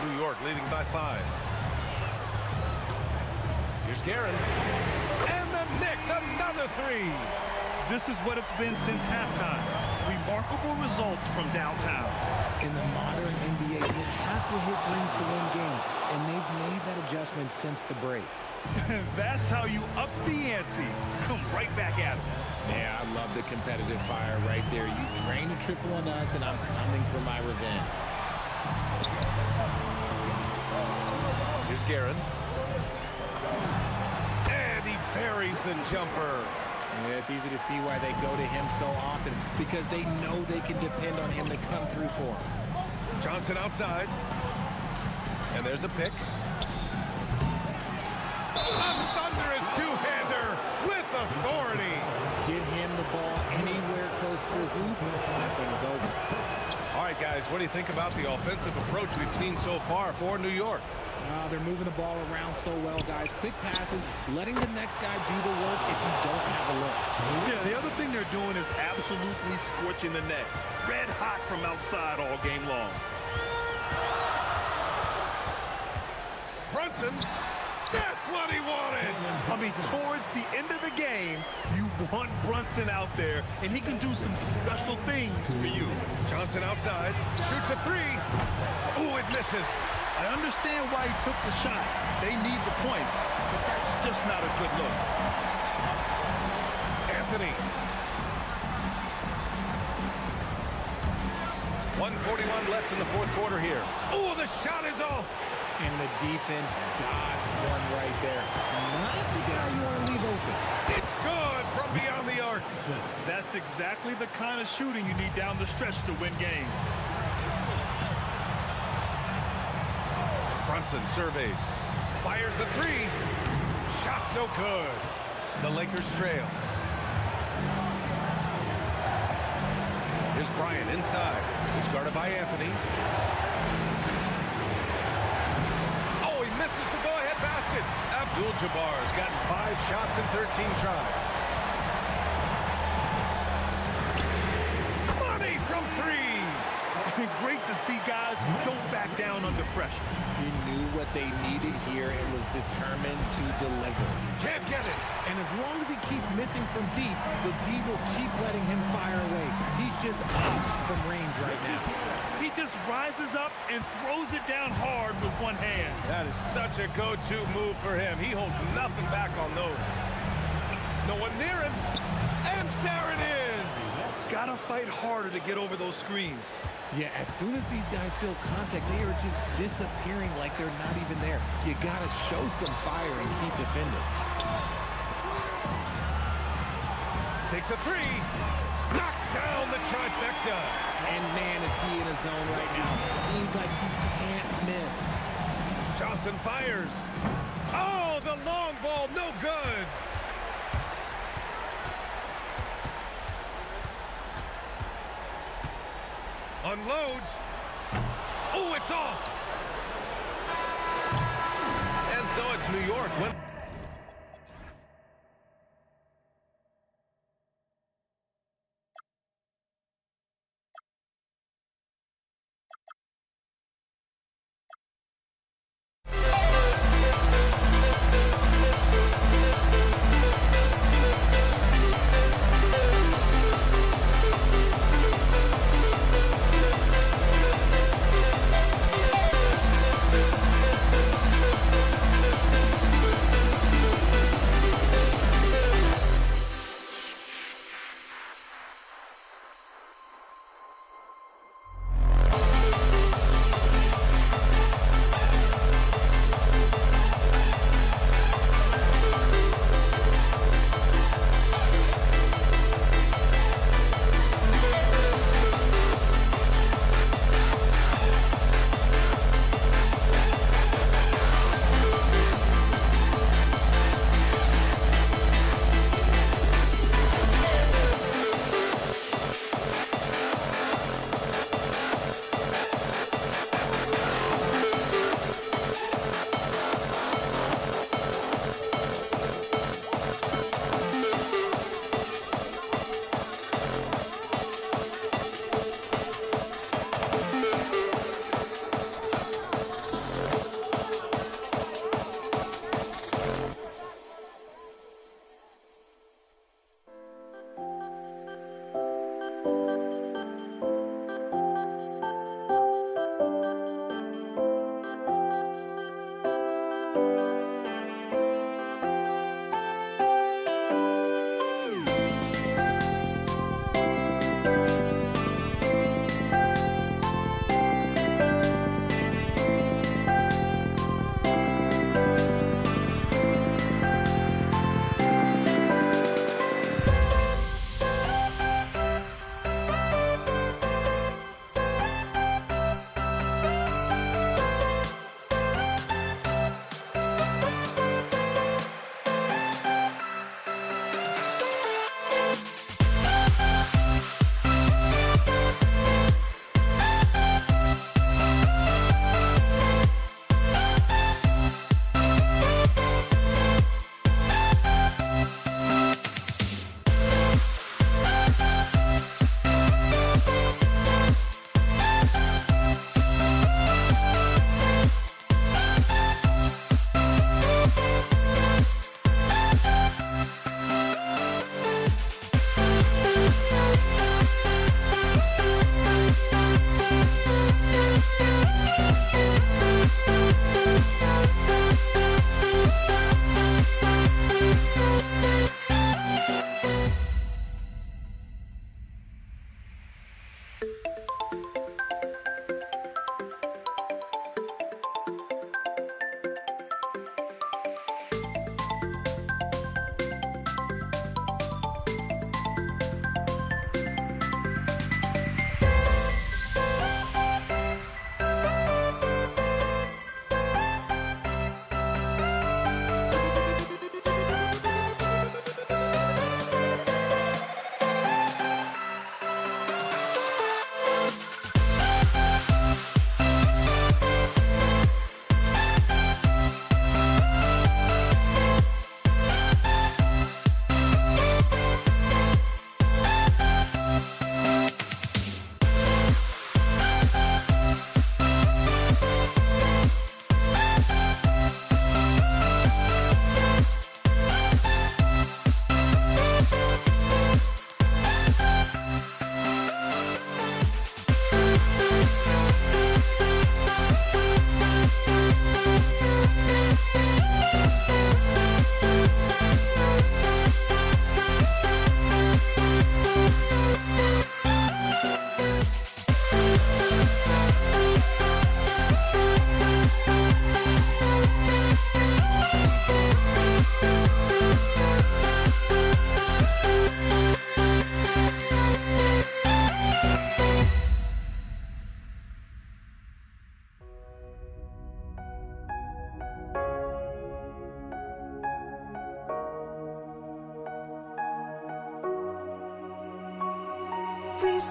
New York leading by 5. Here's Guerin. And the Knicks, another 3. This is what it's been since halftime. Remarkable results from downtown. In the modern NBA, you have to hit threes to win games, and they've made that adjustment since the break. That's how you up the ante. Come right back at it. Yeah, I love the competitive fire right there. You drain a triple on us, and I'm coming for my revenge. Here's Guerin. And he buries the jumper. Yeah, it's easy to see why they go to him so often, because they know they can depend on him to come through for them. Johnson outside. And there's a pick. A thunderous two-hander with authority. Get him the ball anywhere close to the hoop, that thing is over. All right, guys, what do you think about the offensive approach we've seen so far for New York? They're moving the ball around so well, guys. Quick passes, letting the next guy do the work if you don't have a look. Yeah, the other thing they're doing is absolutely scorching the net. Red hot from outside all game long. Brunson, that's what he wanted. I mean, towards the end of the game, you want Brunson out there, and he can do some special things for you. Johnson outside, shoots a 3. Ooh, it misses. I understand why he took the shot. They need the points, but that's just not a good look. Anthony. 1:41 left in the fourth quarter here. Oh, the shot is off. And the defense dodged one right there. Not the guy you want to leave open. It's good from beyond the arc. That's exactly the kind of shooting you need down the stretch to win games. Johnson surveys. Fires the three. Shot's no good. The Lakers trail. Here's Bryant inside. He's guarded by Anthony. Oh, he misses the go-ahead basket. Abdul-Jabbar's gotten 5 shots in 13 tries. Money from 3. Great to see guys who don't back down under pressure. He knew what they needed here and was determined to deliver. Can't get it. And as long as he keeps missing from deep, the D will keep letting him fire away. He's just off from range right now. He just rises up and throws it down hard with one hand. That is such a go-to move for him. He holds nothing back on those. No one near him. And there it is. Gotta fight harder to get over those screens. Yeah, as soon as these guys feel contact, they are just disappearing like they're not even there. You gotta show some fire and keep defending. Takes a 3. Knocks down the trifecta. And man, is he in a zone right now. Seems like he can't miss. Johnson fires. Oh, the long ball, no good. Unloads. Oh, it's off. And so it's New York.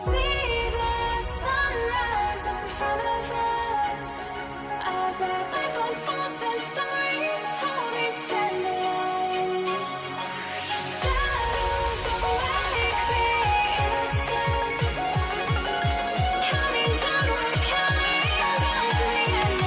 see the sunrise in front of us as our life unfolds and stories told we stand alone. Shadows awake the innocence, counting down, we're counting down to the end.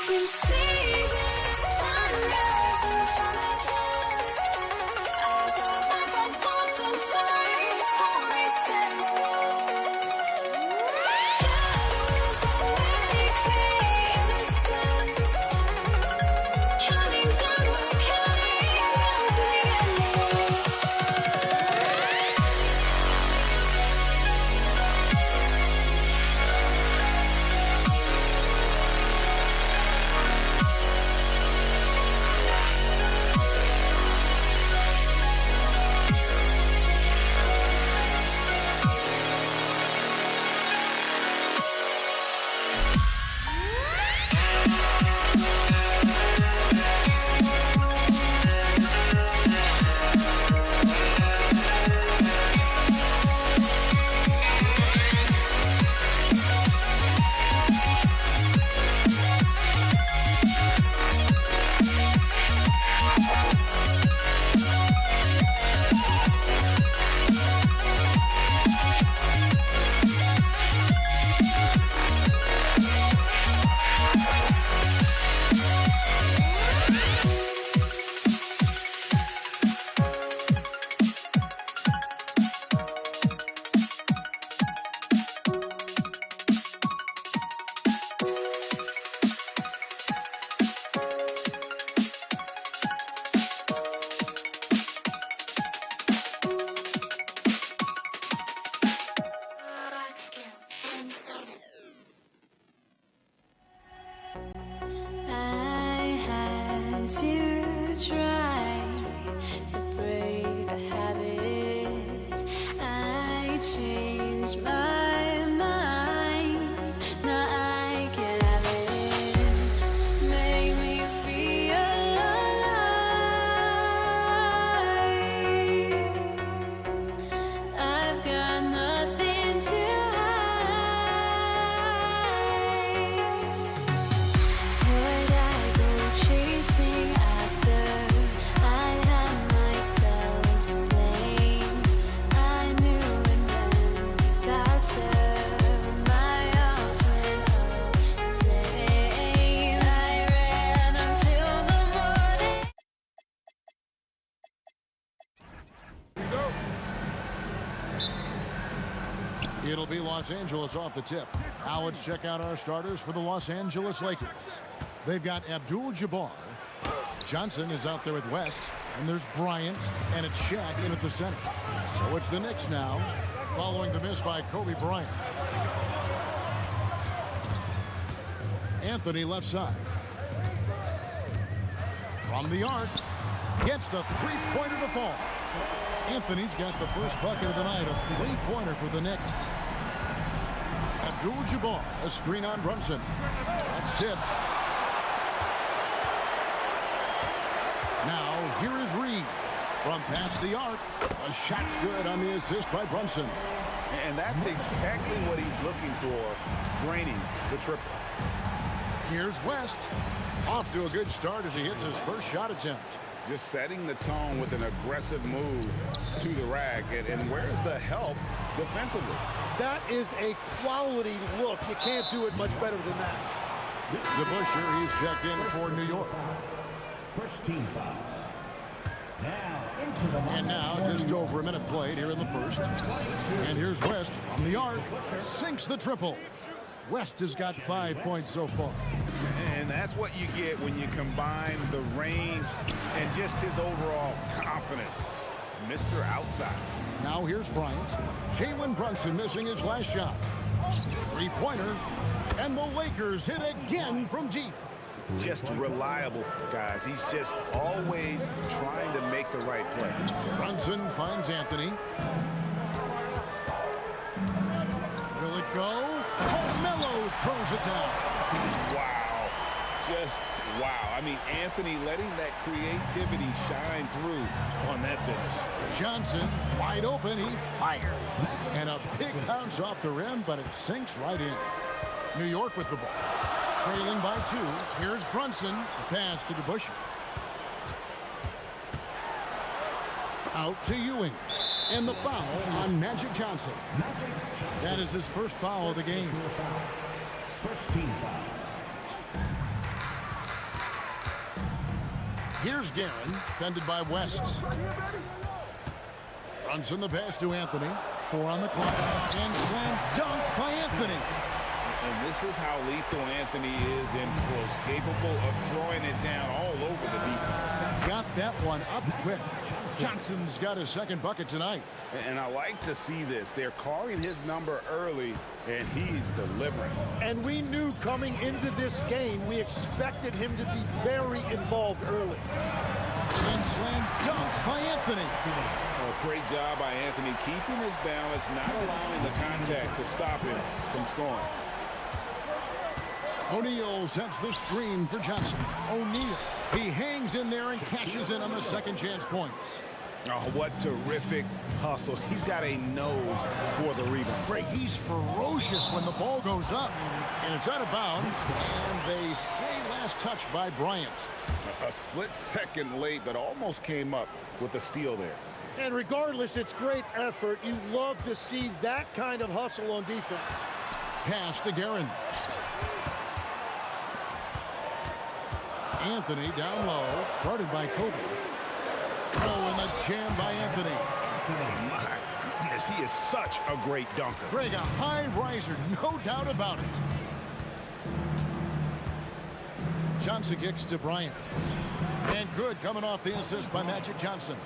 You see the sunrise in front of us as our life unfolds and stories told we stand alone. Shadows awake the innocence, counting down, we're counting down to the end. I had to try to break the habit. I changed my mind. Now I can have it. Make me feel alive. I've got nothing to would I go chasing after? I had myself to blame. I knew and then disaster. My arms went up in flame. I ran until the morning. It'll be Los Angeles off the tip. Now let's check out our starters for the Los Angeles Lakers. They've got Abdul-Jabbar. Johnson is out there with West. And there's Bryant. And it's Shaq in at the center. So it's the Knicks now, following the miss by Kobe Bryant. Anthony left side. From the arc, gets the three-pointer to fall. Anthony's got the first bucket of the night, a three-pointer for the Knicks. Abdul-Jabbar, a screen on Brunson. That's tipped. Now, here is Reed. From past the arc, a shot's good on the assist by Brunson. And that's exactly what he's looking for, draining the triple. Here's West. Off to a good start as he hits his first shot attempt. Just setting the tone with an aggressive move to the rack. And where's the help defensively? That is a quality look. You can't do it much better than that. DeBusschere, he's checked in for New York. First team foul. And now, just over a minute played here in the first. And here's West from the arc. Sinks the triple. West has got 5 points so far. And that's what you get when you combine the range and just his overall confidence. Mr. Outside. Now here's Bryant. Jalen Brunson missing his last shot. Three-pointer. And the Lakers hit again from deep. Just reliable, guys. He's just always trying to make the right play. Brunson finds Anthony. Will it go? Carmelo throws it down. Wow. Just wow. I mean, Anthony letting that creativity shine through on that finish. Johnson, wide open, he fires. And a big bounce off the rim, but it sinks right in. New York with the ball. Trailing by 2. Here's Brunson. A pass to DeBusschere. Out to Ewing. And the foul on Magic Johnson. That is his first foul of the game. First team foul. Here's Guerin, defended by West. Brunson the pass to Anthony. 4 on the clock. And slam dunk by Anthony. And this is how lethal Anthony is in close, capable of throwing it down all over the defense. Got that one up quick. Johnson's got his second bucket tonight. And I like to see this. They're calling his number early, and he's delivering. And we knew coming into this game, we expected him to be very involved early. And slam dunk by Anthony. Oh, great job by Anthony, keeping his balance, not allowing the contact to stop him from scoring. O'Neal sets the screen for Johnson. O'Neal, he hangs in there and cashes in on the second chance points. Oh, what terrific hustle. He's got a nose for the rebound. Greg, he's ferocious when the ball goes up. And it's out of bounds. And they say last touch by Bryant. A split second late, but almost came up with a steal there. And regardless, it's great effort. You love to see that kind of hustle on defense. Pass to Guerin. Anthony down low, guarded by Kobe. Oh, and the jam by Anthony. My goodness, he is such a great dunker. Greg, a high riser, no doubt about it. Johnson kicks to Bryant. And good coming off the assist by Magic Johnson.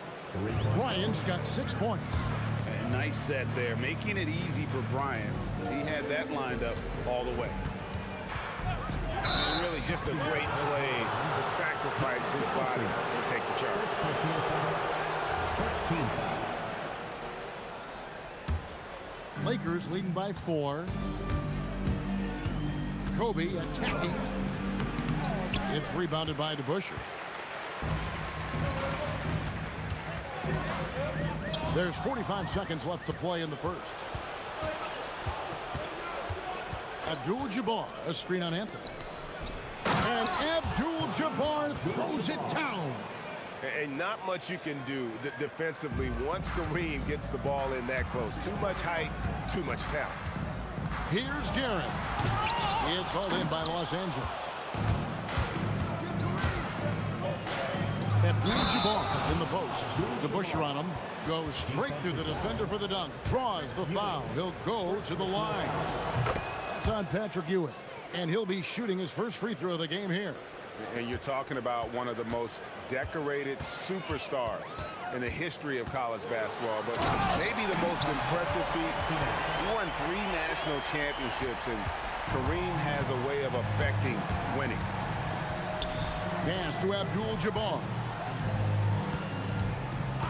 Bryant's got 6 points. And nice set there, making it easy for Bryant. He had that lined up all the way. And really just a great play to sacrifice his body and take the charge. First team foul. Lakers leading by 4. Kobe attacking. It's rebounded by DeBusschere. There's 45 seconds left to play in the first. Abdul-Jabbar, a screen on Anthony. And Abdul-Jabbar throws it down. And not much you can do defensively once Kareem gets the ball in that close. Too much height, too much talent. Here's Guerin. It's hauled in by Los Angeles. Abdul-Jabbar in the post. DeBusschere on him. Goes straight through the defender for the dunk. Draws the foul. He'll go to the line. That's on Patrick Ewing. And he'll be shooting his first free throw of the game here. And you're talking about one of the most decorated superstars in the history of college basketball, but maybe the most impressive feat. He won 3 national championships, and Kareem has a way of affecting winning. Pass to Abdul-Jabbar.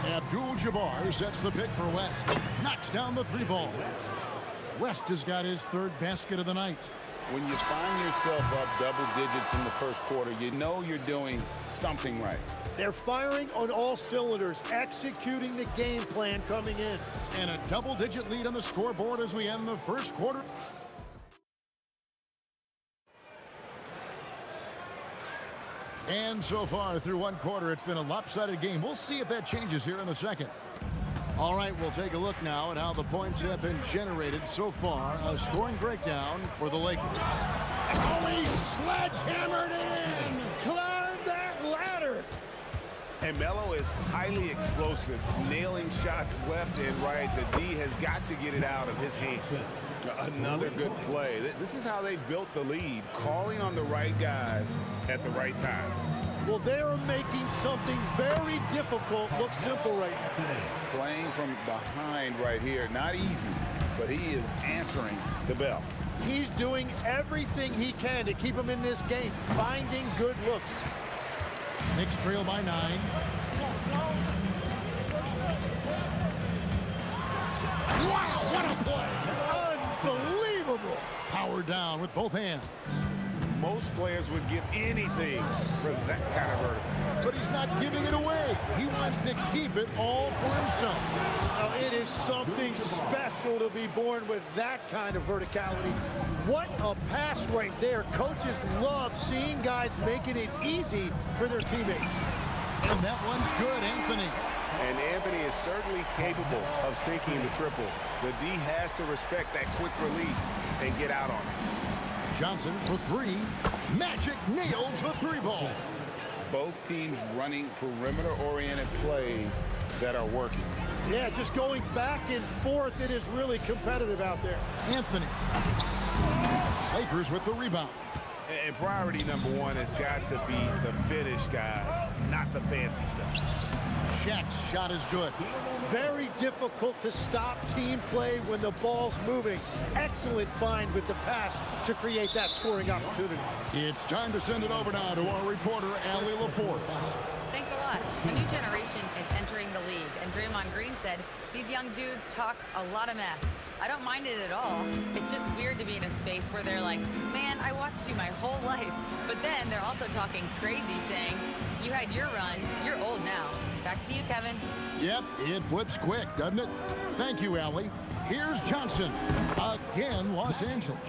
Abdul-Jabbar sets the pick for West. Knocks down the three ball. West has got his third basket of the night. When you find yourself up double digits in the first quarter, you know you're doing something right. They're firing on all cylinders, executing the game plan coming in. And a double-digit lead on the scoreboard as we end the first quarter. And so far through one quarter, it's been a lopsided game. We'll see if that changes here in the second. All right, we'll take a look now at how the points have been generated so far. A scoring breakdown for the Lakers. Oh, he sledgehammered it in! Climb that ladder! And Melo is highly explosive, nailing shots left and right. The D has got to get it out of his hands. Another good play. This is how they built the lead, calling on the right guys at the right time. Well, they are making something very difficult look simple right now. Playing from behind right here, not easy, but he is answering the bell. He's doing everything he can to keep him in this game, finding good looks. Knicks trail by 9. Wow, what a play! Unbelievable! Power down with both hands. Most players would give anything for that kind of vertical. But he's not giving it away. He wants to keep it all for himself. Now, it is something special to be born with that kind of verticality. What a pass right there. Coaches love seeing guys making it easy for their teammates. And that one's good, Anthony. And Anthony is certainly capable of sinking the triple. The D has to respect that quick release and get out on it. Johnson for 3. Magic nails the three ball. Both teams running perimeter-oriented plays that are working. Yeah, just going back and forth, it is really competitive out there. Anthony. Lakers with the rebound. And priority number one has got to be the finish, guys, not the fancy stuff. Shaq's shot is good. Very difficult to stop team play when the ball's moving. Excellent find with the pass to create that scoring opportunity. It's time to send it over now to our reporter, Allie LaForce. Thanks a lot. A new generation is entering the league, and Draymond Green said these young dudes talk a lot of mess. I don't mind it at all. It's just weird to be in a space where they're like, man, I watched you my whole life. But then they're also talking crazy, saying, you had your run, you're old now. Back to you, Kevin. Yep, it flips quick, doesn't it? Thank you, Allie. Here's Johnson. Again, Los Angeles.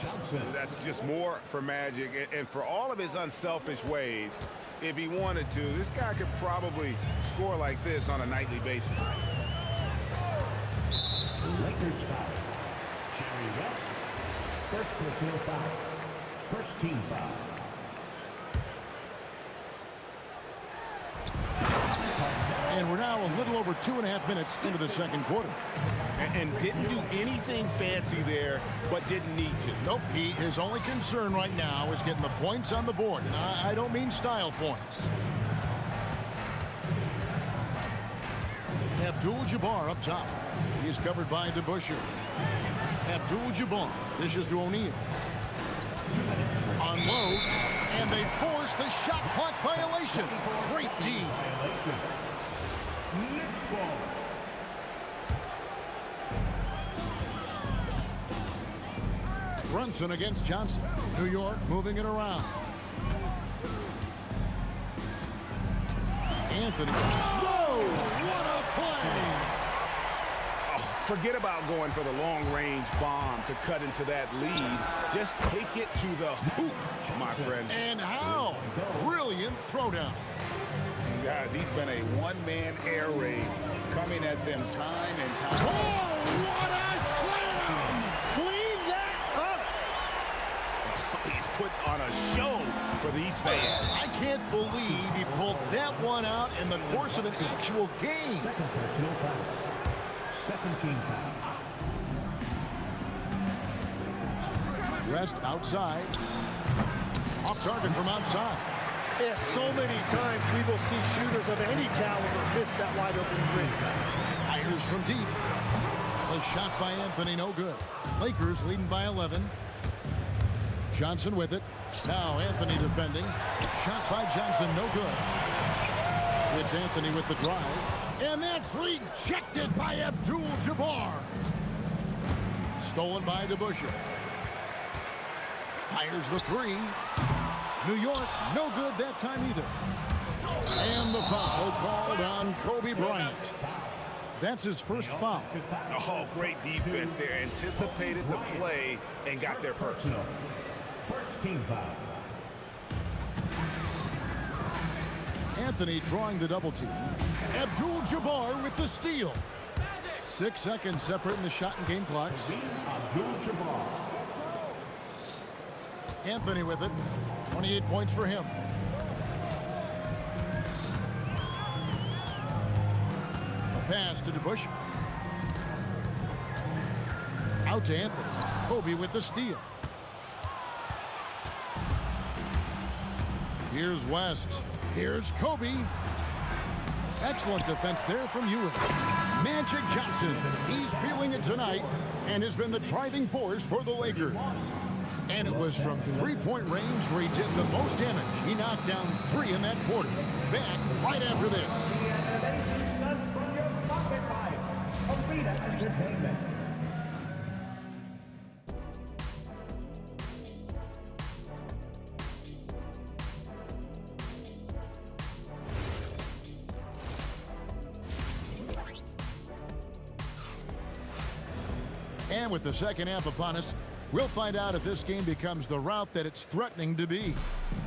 That's just more for Magic, and for all of his unselfish ways, if he wanted to, this guy could probably score like this on a nightly basis. Lakers foul. Jerry West. First personal foul. First team foul. And we're now a little over 2.5 minutes into the second quarter. And didn't do anything fancy there, but didn't need to. Nope, his only concern right now is getting the points on the board. And I don't mean style points. Abdul-Jabbar up top. He is covered by DeBusschere. Abdul-Jabbar dishes to O'Neal. Unloads, and they force the shot clock violation. Great D. Next ball. Brunson against Johnson. New York moving it around. Anthony. Whoa! What a play! Oh, forget about going for the long-range bomb to cut into that lead. Just take it to the hoop, my friend. And how? Brilliant throwdown. Guys, he's been a one-man air raid coming at them time and time. Oh, what a slam! Clean that up! He's put on a show for these fans. I can't believe he pulled that one out in the course of an actual game. Second personal foul. Second team foul. Rest outside. Off target from outside. Yeah, so many times we will see shooters of any caliber miss that wide open three. Fires from deep. A shot by Anthony, no good. Lakers leading by 11. Johnson with it. Now Anthony defending. Shot by Johnson, no good. It's Anthony with the drive. And that's rejected by Abdul-Jabbar. Stolen by DeBusschere. Fires the three. New York, no good that time either. And the foul called on Kobe Bryant. That's his first foul. Oh, great defense there. Anticipated the play and got there first. First team foul. Anthony drawing the double team. Abdul-Jabbar with the steal. 6 seconds separating the shot and game clocks. Abdul-Jabbar. Anthony with it. 28 points for him. A pass to DeBusschere. Out to Anthony. Kobe with the steal. Here's West. Here's Kobe. Excellent defense there from Ewing. Magic Johnson. He's feeling it tonight and has been the driving force for the Lakers. And it was from three-point range where he did the most damage. He knocked down 3 in that quarter. Back right after this. And with the second half upon us, we'll find out if this game becomes the route that it's threatening to be.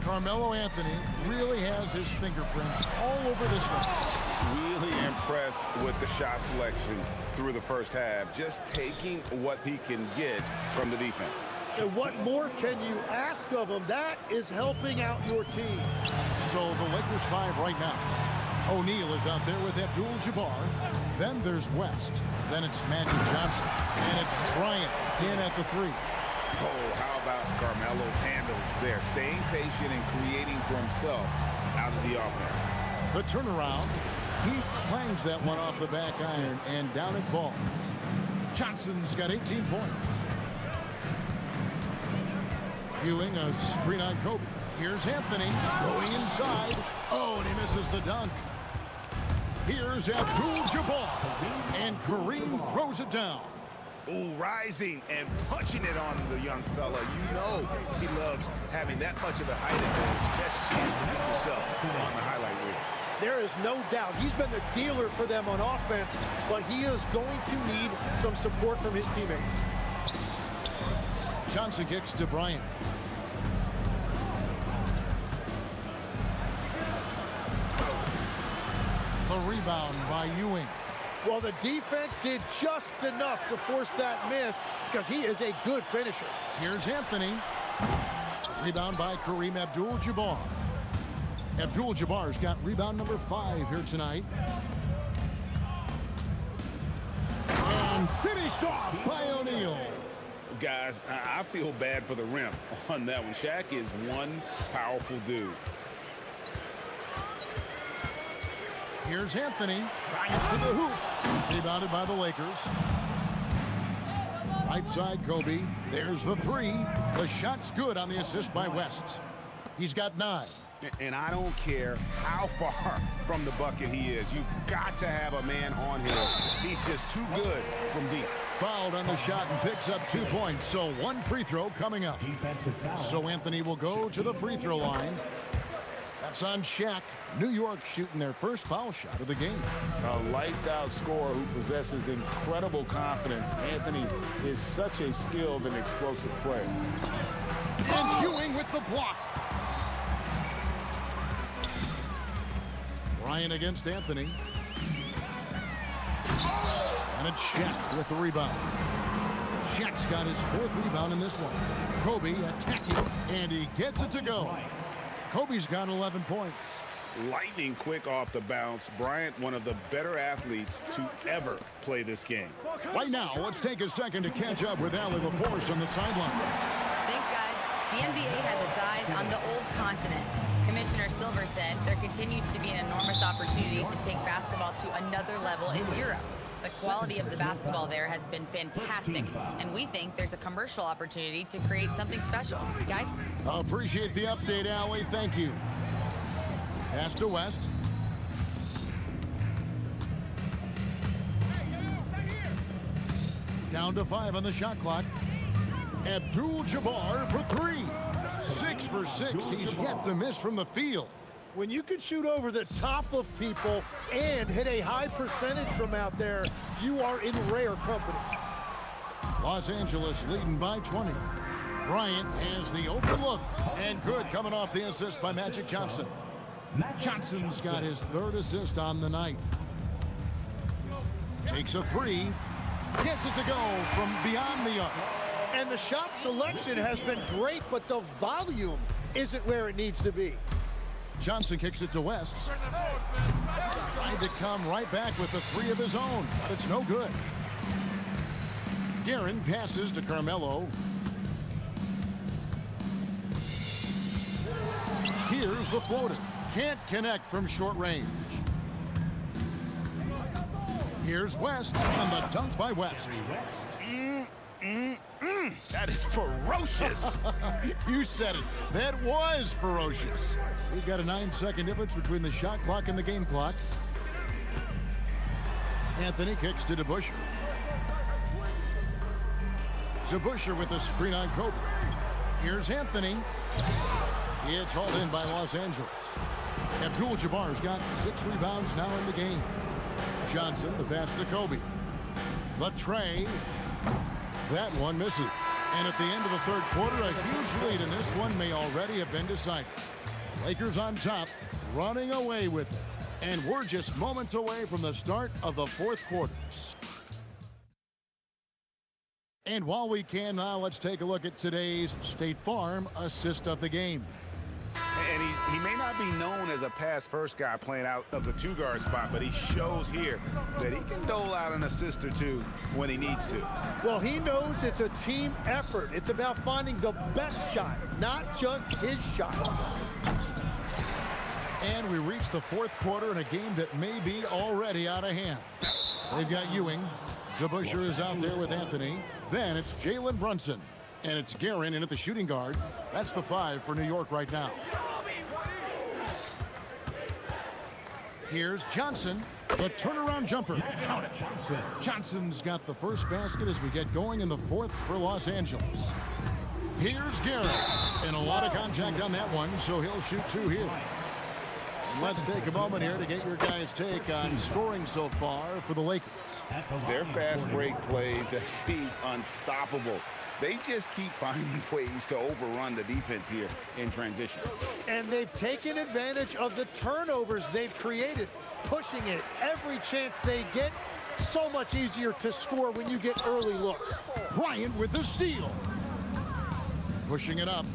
Carmelo Anthony really has his fingerprints all over this one. Really impressed with the shot selection through the first half. Just taking what he can get from the defense. And what more can you ask of him? That is helping out your team. So the Lakers 5 right now. O'Neal is out there with Abdul-Jabbar. Then there's West. Then it's Magic Johnson. And it's Bryant in at the 3. Oh, how about Carmelo's handle there? Staying patient and creating for himself out of the offense. The turnaround. He clangs that one off the back iron, and down it falls. Johnson's got 18 points. Ewing a screen on Kobe. Here's Anthony going inside. Oh, and he misses the dunk. Here's Abdul-Jabbar, and Kareem throws it down. Ooh, rising and punching it on the young fella. You know he loves having that much of a height advantage. Best chance to get yourself on the highlight reel. There is no doubt he's been the dealer for them on offense, but he is going to need some support from his teammates. Johnson kicks to Bryant. The rebound by Ewing. Well, the defense did just enough to force that miss because he is a good finisher. Here's Anthony. Rebound by Kareem Abdul-Jabbar. Abdul-Jabbar's got rebound number 5 here tonight. And finished off by O'Neal. Guys, I feel bad for the rim on that one. Shaq is one powerful dude. Here's Anthony. Trying for the hoop. Rebounded by the Lakers. Right side, Kobe. There's the 3. The shot's good on the assist by West. He's got 9. And I don't care how far from the bucket he is. You've got to have a man on him. He's just too good from deep. Fouled on the shot and picks up 2 points. So 1 free throw coming up. So Anthony will go to the free throw line. That's on Shaq. New York shooting their first foul shot of the game. A lights-out scorer who possesses incredible confidence. Anthony is such a skilled and explosive player. And Ewing with the block. Bryant against Anthony. And it's Shaq with the rebound. Shaq's got his 4th rebound in this one. Kobe attacking, and he gets it to go. Kobe's got 11 points. Lightning quick off the bounce. Bryant, one of the better athletes to ever play this game. Right now, let's take a second to catch up with Allie LaForce on the sideline. Thanks, guys. The NBA has its eyes on the old continent. Commissioner Silver said there continues to be an enormous opportunity to take basketball to another level in Europe. The quality of the basketball there has been fantastic, and we think there's a commercial opportunity to create something special. Guys? I appreciate the update, Allie. Thank you. Pass to West. Down to 5 on the shot clock. Abdul-Jabbar for 3. 6 for 6. He's yet to miss from the field. When you can shoot over the top of people and hit a high percentage from out there, you are in rare company. Los Angeles leading by 20. Bryant has the open look, and good coming off the assist by Magic Johnson. Johnson's got his 3rd assist on the night. Takes a 3, gets it to go from beyond the arc. And the shot selection has been great, but the volume isn't where it needs to be. Johnson kicks it to West. Tried to come right back with the 3 of his own, but it's no good. Guerin passes to Carmelo. Here's the floater. Can't connect from short range. Here's West, and the dunk by West. That is ferocious. You said it. That was ferocious. We've got a 9-second difference between the shot clock and the game clock. Anthony kicks to DeBusschere. DeBusschere with the screen on Kobe. Here's Anthony. It's hauled in by Los Angeles. Abdul-Jabbar's got 6 rebounds now in the game. Johnson, the pass to Kobe. The tray. That one misses. And at the end of the 3rd quarter, a huge lead, and this one may already have been decided. Lakers on top, running away with it. And we're just moments away from the start of the 4th quarter. And while we can now, let's take a look at today's State Farm assist of the game. And he may not be known as a pass-first guy playing out of the 2-guard spot, but he shows here that he can dole out an assist or 2 when he needs to. Well, he knows it's a team effort. It's about finding the best shot, not just his shot. And we reach the 4th quarter in a game that may be already out of hand. They've got Ewing. DeBusschere is out there with Anthony. Then it's Jalen Brunson. And it's Guerin in at the shooting guard. That's the 5 for New York right now. Here's Johnson, the turnaround jumper. Count it. Johnson's got the first basket as we get going in the 4th for Los Angeles. Here's Guerin. And a lot of contact on that one, so he'll shoot 2 here. Let's take a moment here to get your guys' take on scoring so far for the Lakers. Their fast break plays have seemed unstoppable. They just keep finding ways to overrun the defense here in transition. And they've taken advantage of the turnovers they've created, pushing it every chance they get. So much easier to score when you get early looks. Bryant with the steal. Pushing it up.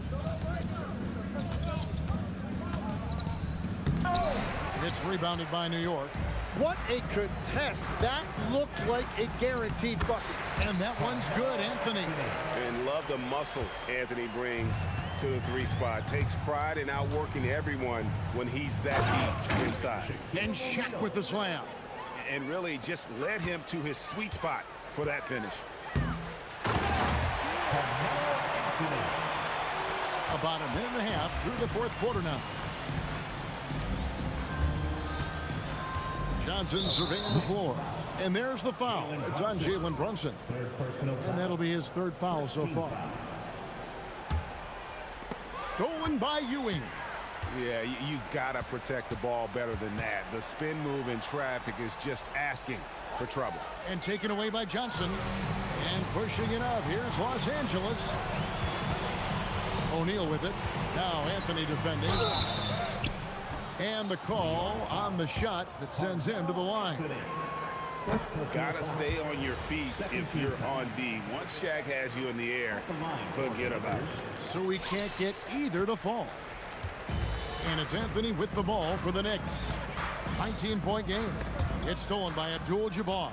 It's rebounded by New York. What a contest. That looked like a guaranteed bucket. And that one's good, Anthony. And love the muscle Anthony brings to the 3 spot. Takes pride in outworking everyone when he's that deep inside. And Shaq with the slam. And really just led him to his sweet spot for that finish. About a minute and a half through the 4th quarter now. Johnson surveying the floor. And there's the foul. It's on Jalen Brunson. And that'll be his 3rd foul so far. Stolen by Ewing. Yeah, you gotta protect the ball better than that. The spin move in traffic is just asking for trouble. And taken away by Johnson. And pushing it up. Here's Los Angeles. O'Neal with it. Now Anthony defending. And the call on the shot that sends him to the line. Gotta stay on your feet if you're on D. Once Shaq has you in the air, forget about it. So we can't get either to fall. And it's Anthony with the ball for the Knicks. 19-point game. It's stolen by Abdul-Jabbar.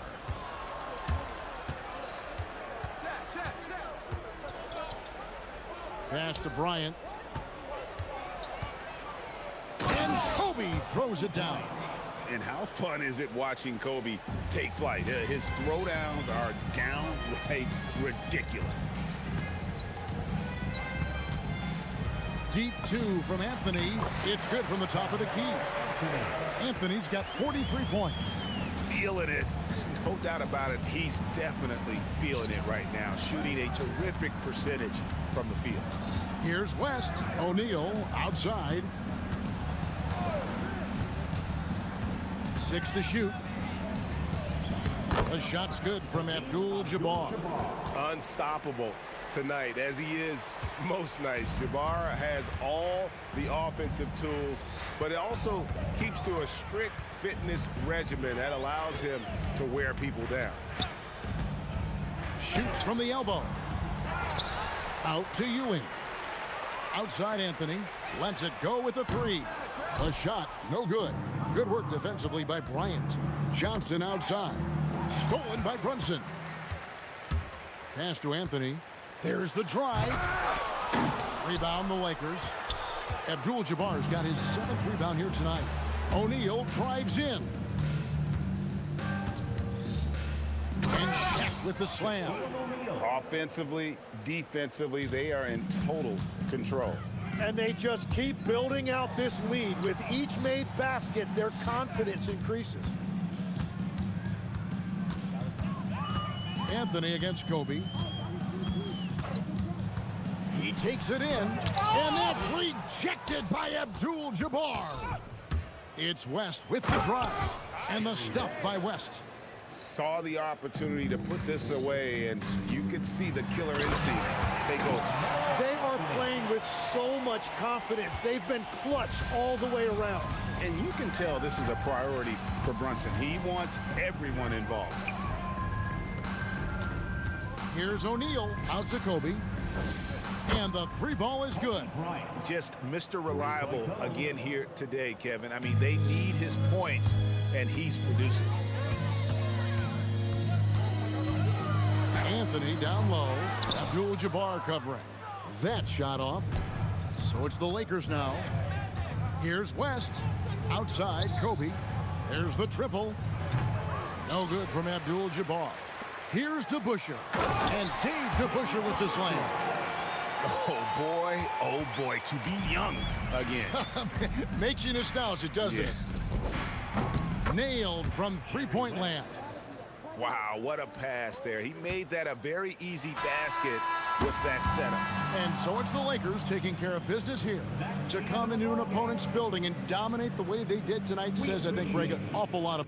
Pass to Bryant. And Kobe throws it down. And how fun is it watching Kobe take flight? His throwdowns are downright ridiculous. Deep two from Anthony. It's good from the top of the key. Anthony's got 43 points. Feeling it. No doubt about it. He's definitely feeling it right now. Shooting a terrific percentage from the field. Here's West. O'Neal outside. 6 to shoot. The shot's good from Abdul-Jabbar. Unstoppable tonight, as he is most nights. Jabbar has all the offensive tools, but it also keeps to a strict fitness regimen that allows him to wear people down. Shoots from the elbow. Out to Ewing. Outside Anthony. Lets it go with a 3. A shot, no good. Good work defensively by Bryant. Johnson outside. Stolen by Brunson. Pass to Anthony. There's the drive. Rebound the Lakers. Abdul-Jabbar's got his 7th rebound here tonight. O'Neal drives in. And Shaq with the slam. Offensively, defensively, they are in total control. And they just keep building out this lead. With each made basket, their confidence increases. Anthony against Kobe. He takes it in, and that's rejected by Abdul-Jabbar. It's West with the drive, and the stuff by West. Saw the opportunity to put this away, and you could see the killer instinct take over. They are playing with so much confidence. They've been clutch all the way around. And you can tell this is a priority for Brunson. He wants everyone involved. Here's O'Neal out to Kobe. And the 3 ball is good. Just Mr. Reliable again here today, Kevin. I mean, they need his points, and he's producing. Anthony down low. Abdul-Jabbar covering. That shot off. So it's the Lakers now. Here's West. Outside, Kobe. There's the triple. No good from Abdul-Jabbar. Here's DeBusschere. And Dave DeBusschere with the slam. Oh boy, to be young again. Makes you nostalgic, doesn't it? Nailed from 3-point land. Wow, what a pass there. He made that a very easy basket with that setup. And so it's the Lakers taking care of business here. To come into an opponent's building and dominate the way they did tonight says, I think, Greg, an awful lot of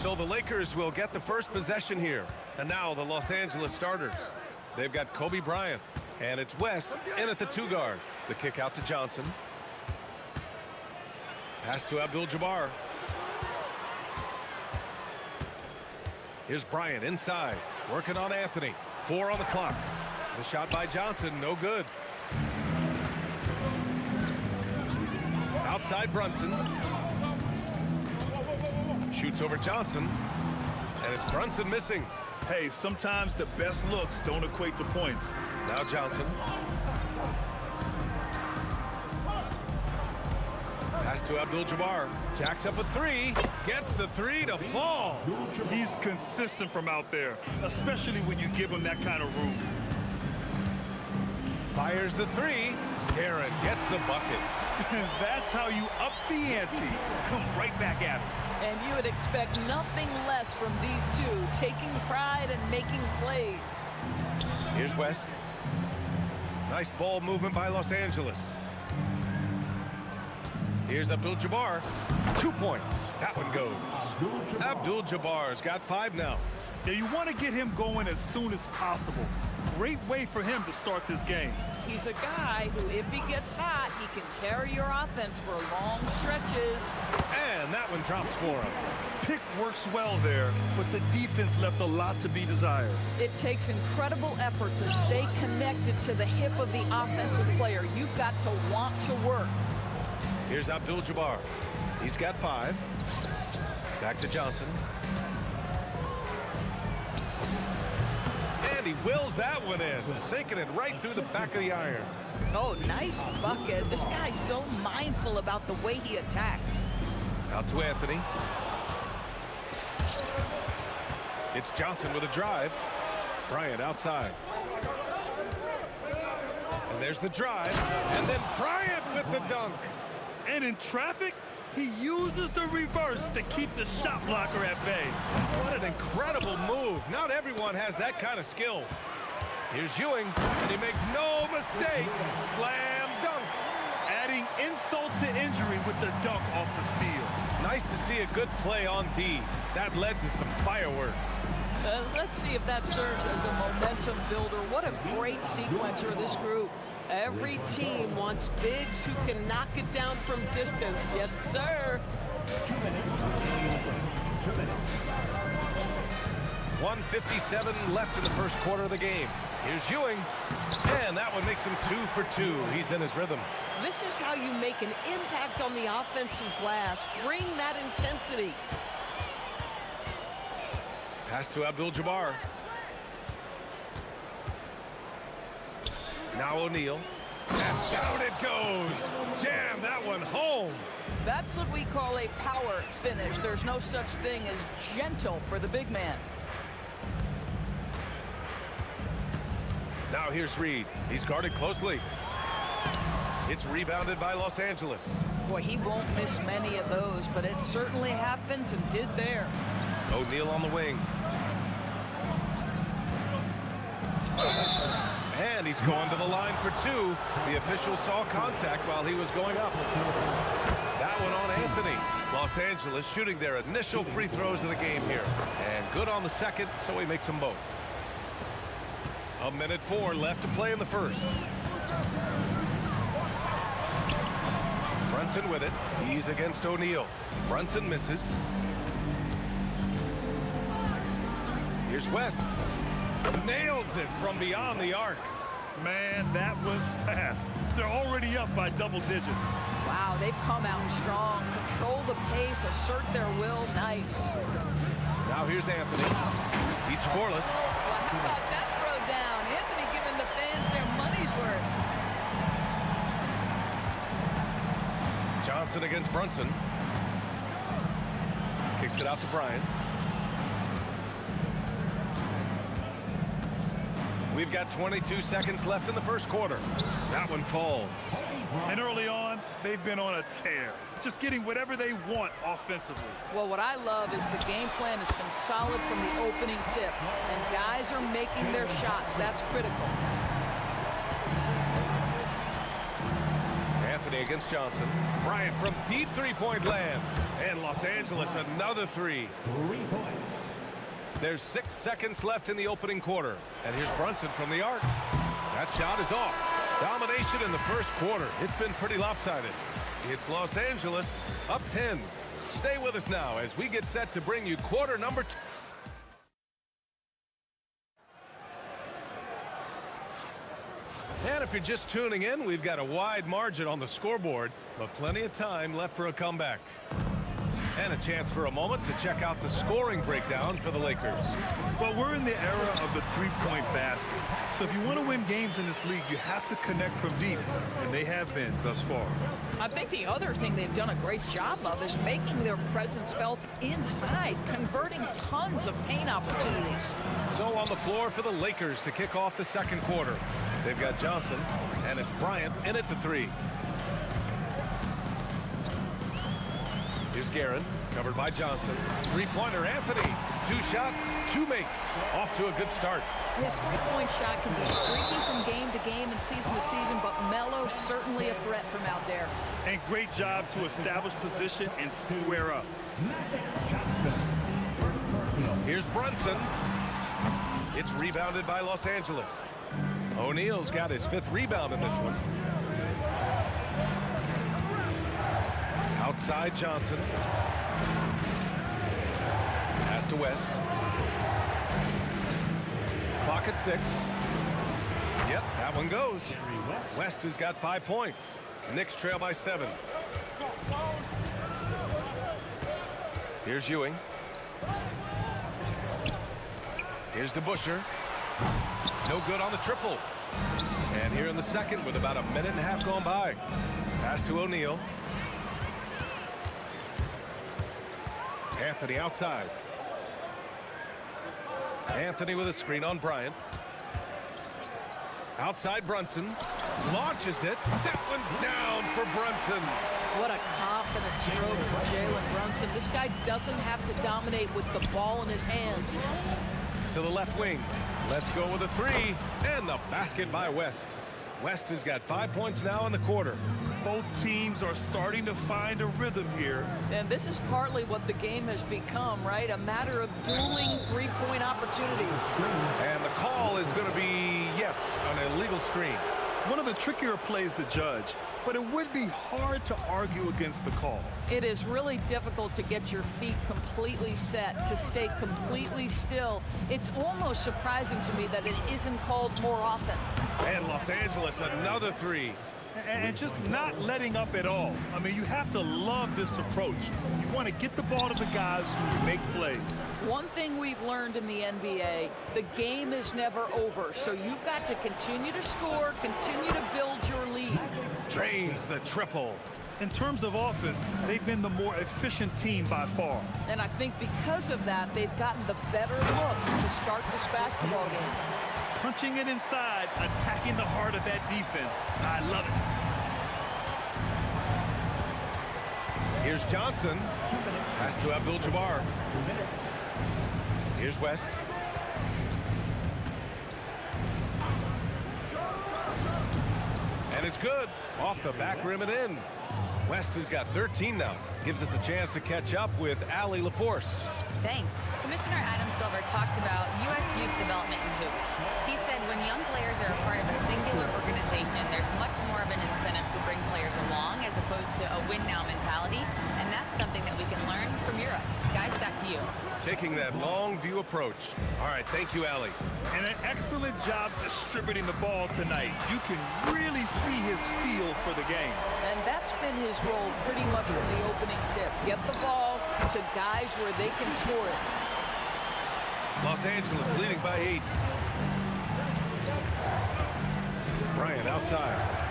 So the Lakers will get the first possession here. And now the Los Angeles starters. They've got Kobe Bryant. And it's West in at the 2 guard. The kick out to Johnson. Pass to Abdul-Jabbar. Here's Bryant inside. Working on Anthony. 4 on the clock. The shot by Johnson, no good. Outside Brunson. Shoots over Johnson. And it's Brunson missing. Hey, sometimes the best looks don't equate to points. Now Johnson. Pass to Abdul-Jabbar. Jacks up a 3. Gets the 3 to fall. He's consistent from out there, especially when you give him that kind of room. Fires the 3. Darren gets the bucket. That's how you up the ante. Come right back at him. And you would expect nothing less from these two, taking pride and making plays. Here's West. Nice ball movement by Los Angeles. Here's Abdul-Jabbar. 2 points. That one goes. Abdul-Jabbar's got 5 now. Yeah, you want to get him going as soon as possible. Great way for him to start this game. He's a guy who, if he gets hot, he can carry your offense for long stretches. And that one drops for him. Pick works well there, but the defense left a lot to be desired. It takes incredible effort to stay connected to the hip of the offensive player. You've got to want to work. Here's Abdul-Jabbar. He's got 5. Back to Johnson. And he wills that one in, sinking it right through the back of the iron. Oh, nice bucket. This guy's so mindful about the way he attacks. Out to Anthony. It's Johnson with a drive. Bryant outside. And there's the drive. And then Bryant with the dunk. And in traffic, he uses the reverse to keep the shot blocker at bay. What an incredible move. Not everyone has that kind of skill. Here's Ewing, and he makes no mistake. Slam dunk. Adding insult to injury with the dunk off the steal. Nice to see a good play on D. That led to some fireworks. Let's see if that serves as a momentum builder. What a great sequence for this group. Every team wants bigs who can knock it down from distance. Yes, sir. 1:57 left in the first quarter of the game. Here's Ewing, and that one makes him 2 for 2. He's in his rhythm. This is how you make an impact on the offensive glass. Bring that intensity. Pass to Abdul-Jabbar. Now O'Neal. And down it goes. Jam that one home. That's what we call a power finish. There's no such thing as gentle for the big man. Now here's Reed. He's guarded closely. It's rebounded by Los Angeles. Boy, he won't miss many of those, but it certainly happens and did there. O'Neal on the wing. And he's going to the line for 2. The official saw contact while he was going up. That one on Anthony. Los Angeles shooting their initial free throws of the game here. And good on the second, so he makes them both. 1:04 left to play in the first. Brunson with it. He's against O'Neal. Brunson misses. Here's West. Nails it from beyond the arc. Man, that was fast. They're already up by double digits. Wow, they've come out strong. Control the pace, assert their will. Nice. Now here's Anthony. He's scoreless. Well, how about that throw down? Anthony giving the fans their money's worth. Johnson against Brunson. Kicks it out to Bryant. We've got 22 seconds left in the first quarter. That one falls. And early on, they've been on a tear. Just getting whatever they want offensively. Well, what I love is the game plan has been solid from the opening tip. And guys are making their shots. That's critical. Anthony Anthony against Johnson. Bryant from deep three-point land. And Los Angeles another three. 3 points. There's 6 seconds left in the opening quarter. And here's Brunson from the arc. That shot is off. Domination in the first quarter. It's been pretty lopsided. It's Los Angeles up 10. Stay with us now as we get set to bring you quarter number 2. And if you're just tuning in, we've got a wide margin on the scoreboard, but plenty of time left for a comeback. And a chance for a moment to check out the scoring breakdown for the Lakers. Well, we're in the era of the three-point basket. So if you want to win games in this league, you have to connect from deep, and they have been thus far. I think the other thing they've done a great job of is making their presence felt inside, converting tons of paint opportunities. So on the floor for the Lakers to kick off the second quarter. They've got Johnson, and it's Bryant in at the three. Here's Guerin, covered by Johnson. Three-pointer, Anthony. 2 shots, 2 makes. Off to a good start. His three-point shot can be streaky from game to game and season to season, but Melo's certainly a threat from out there. And great job to establish position and square up. Here's Brunson. It's rebounded by Los Angeles. O'Neal's got his 5th rebound in this one. Outside Johnson. Pass to West. Clock at 6. Yep, that one goes. West has got 5 points. Knicks trail by 7. Here's Ewing. Here's DeBusschere. No good on the triple. And here in the second with about a minute and a half gone by. Pass to O'Neal. Anthony outside. Anthony with a screen on Bryant. Outside Brunson. Launches it. That one's down for Brunson. What a confident stroke for Jalen Brunson. This guy doesn't have to dominate with the ball in his hands. To the left wing. Let's go with a three. And the basket by West. West has got 5 points now in the quarter. Both teams are starting to find a rhythm here. And this is partly what the game has become, right? A matter of dueling three-point opportunities. And the call is going to be, yes, an illegal screen. One of the trickier plays to judge, but it would be hard to argue against the call. It is really difficult to get your feet completely set, to stay completely still. It's almost surprising to me that it isn't called more often. And Los Angeles, another three. And just not letting up at all. I mean, you have to love this approach. You want to get the ball to the guys who can make plays. One thing we've learned in the NBA, the game is never over. So you've got to continue to score, continue to build your lead. Drains the triple. In terms of offense, they've been the more efficient team by far. And I think because of that, they've gotten the better looks to start this basketball game. Punching it inside, attacking the heart of that defense. I love it. Here's Johnson. Pass to Abdul-Jabbar. Here's West. And it's good. Off the back rim and in. West has got 13 now. Gives us a chance to catch up with Allie LaForce. Thanks. Commissioner Adam Silver talked about U.S. youth development in hoops. He said when young players are a part of a singular organization, there's much more of an incentive to bring players along as opposed to a win-now mentality, and that's something that we can learn from Europe. Guys, back to you. Taking that long view approach. All right, thank you, Allie. And an excellent job distributing the ball tonight. You can really see his feel for the game. And that's been his role pretty much from the opening tip. Get the ball to guys where they can score it. Los Angeles leading by 8. Bryant outside.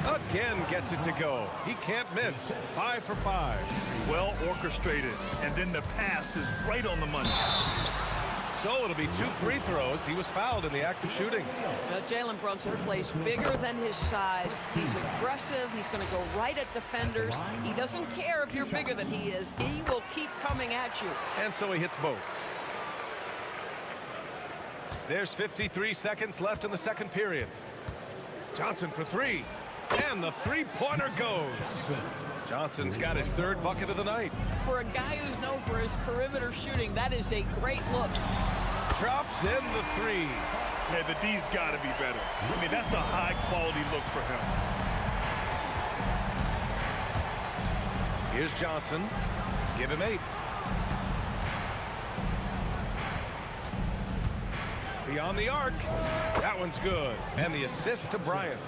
Again gets it to go. He can't miss. 5 for 5. Well orchestrated. And then the pass is right on the money. So it'll be 2 free throws. He was fouled in the act of shooting. Now, Jalen Brunson plays bigger than his size. He's aggressive. He's going to go right at defenders. He doesn't care if you're bigger than he is. He will keep coming at you. And so he hits both. There's 53 seconds left in the second period. Johnson for three. And the three-pointer goes. Johnson's got his third bucket of the night. For a guy who's known for his perimeter shooting, that is a great look. Drops in the three. Yeah, the D's got to be better. I mean, that's a high-quality look for him. Here's Johnson. Give him 8. Beyond the arc. That one's good. And the assist to Bryant.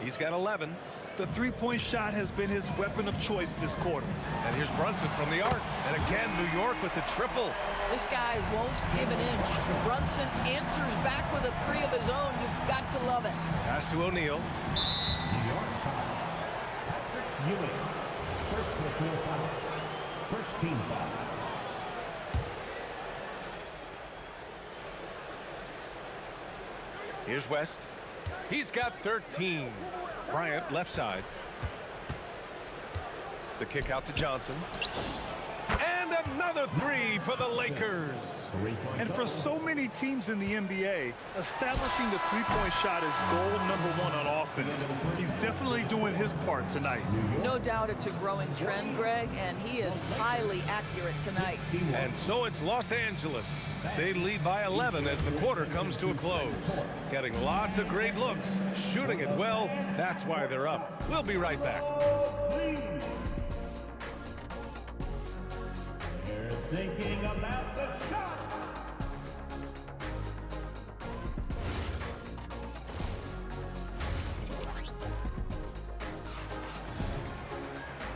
He's got 11. The three-point shot has been his weapon of choice this quarter. And here's Brunson from the arc. And again, New York with the triple. This guy won't give an inch. Brunson answers back with a three of his own. You've got to love it. Pass to O'Neal. New York foul. Patrick Ewing. First personal foul. First team foul. Here's West. He's got 13. Bryant, left side. The kick out to Johnson. And another three for the Lakers. And for so many teams in the NBA, establishing the three-point shot is goal #1 on offense. He's definitely doing his part tonight. No doubt it's a growing trend, Greg, and he is highly accurate tonight. And so it's Los Angeles. They lead by 11 as the quarter comes to a close. Getting lots of great looks, shooting it well. That's why they're up. We'll be right back. Thinking about the shot.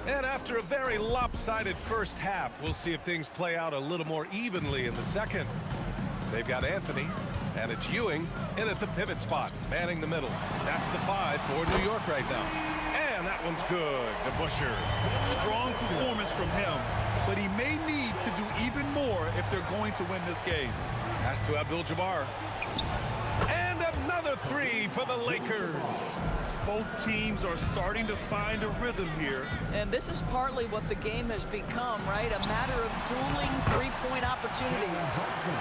And after a very lopsided first half, we'll see if things play out a little more evenly in the second. They've got Anthony, and it's Ewing in at the pivot spot, manning the middle. That's the 5 for New York right now. And that one's good to Busher. Strong performance from him, but he may need to do even more if they're going to win this game. Pass to Abdul-Jabbar. And another three for the Lakers. Both teams are starting to find a rhythm here. And this is partly what the game has become, right? A matter of dueling three-point opportunities.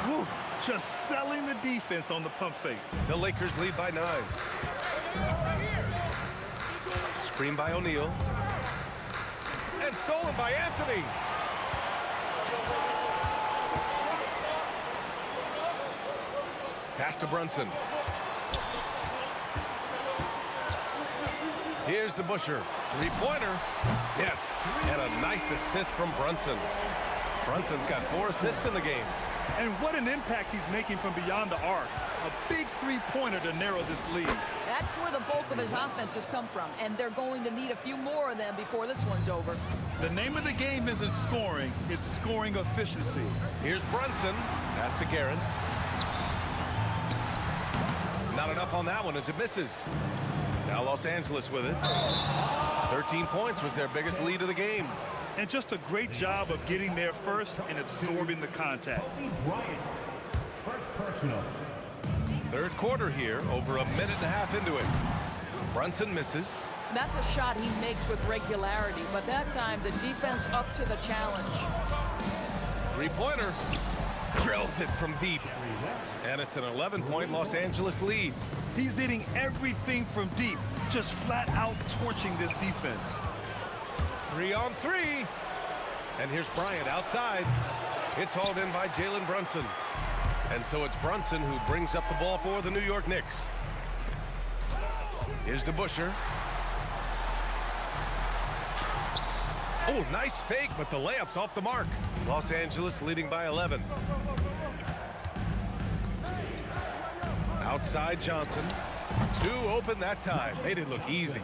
Woo, just selling the defense on the pump fake. The Lakers lead by 9. Screen by O'Neal. And stolen by Anthony. Pass to Brunson. Here's the Busher. Three-pointer. Yes. And a nice assist from Brunson. Brunson's got 4 assists in the game. And what an impact he's making from beyond the arc. A big three-pointer to narrow this lead. That's where the bulk of his offense has come from, and they're going to need a few more of them before this one's over. The name of the game isn't scoring, it's scoring efficiency. Here's Brunson. Pass to Guerin. Not enough on that one as it misses. Now Los Angeles with it. 13 points was their biggest lead of the game. And just a great job of getting there first and absorbing the contact. First personal. Third quarter here, over a minute and a half into it. Brunson misses. That's a shot he makes with regularity, but that time the defense up to the challenge. Three-pointer. Drills it from deep. And it's an 11-point Los Angeles lead. He's hitting everything from deep, just flat out torching this defense. 3-on-3. And here's Bryant outside. It's hauled in by Jalen Brunson. And so it's Brunson who brings up the ball for the New York Knicks. Here's DeBuscher. Oh, nice fake, but the layup's off the mark. Los Angeles leading by 11. Outside Johnson. 2 open that time. Made it look easy.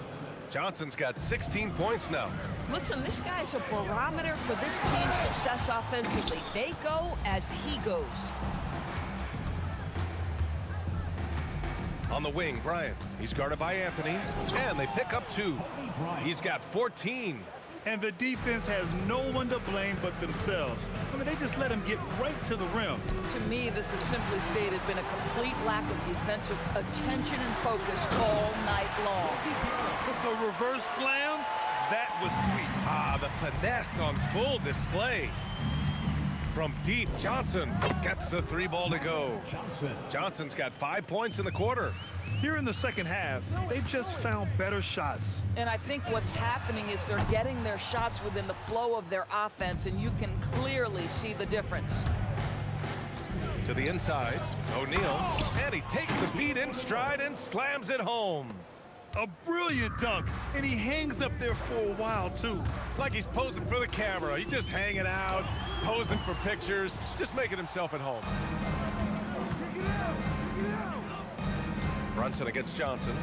Johnson's got 16 points now. Listen, this guy's a barometer for this team's success offensively. They go as he goes. On the wing, Bryant. He's guarded by Anthony, and they pick up 2. He's got 14. And the defense has no one to blame but themselves. I mean, they just let him get right to the rim. To me, this has simply stated been a complete lack of defensive attention and focus all night long. The reverse slam, that was sweet. Ah, the finesse on full display. From deep, Johnson gets the 3 ball to go. Johnson's got 5 points in the quarter. Here in the second half, they've just found better shots. And I think what's happening is they're getting their shots within the flow of their offense, and you can clearly see the difference. To the inside, O'Neal, and he takes the feed in stride and slams it home. A brilliant dunk, and he hangs up there for a while, too. Like he's posing for the camera. He's just hanging out, posing for pictures, just making himself at home. Brunson against Johnson.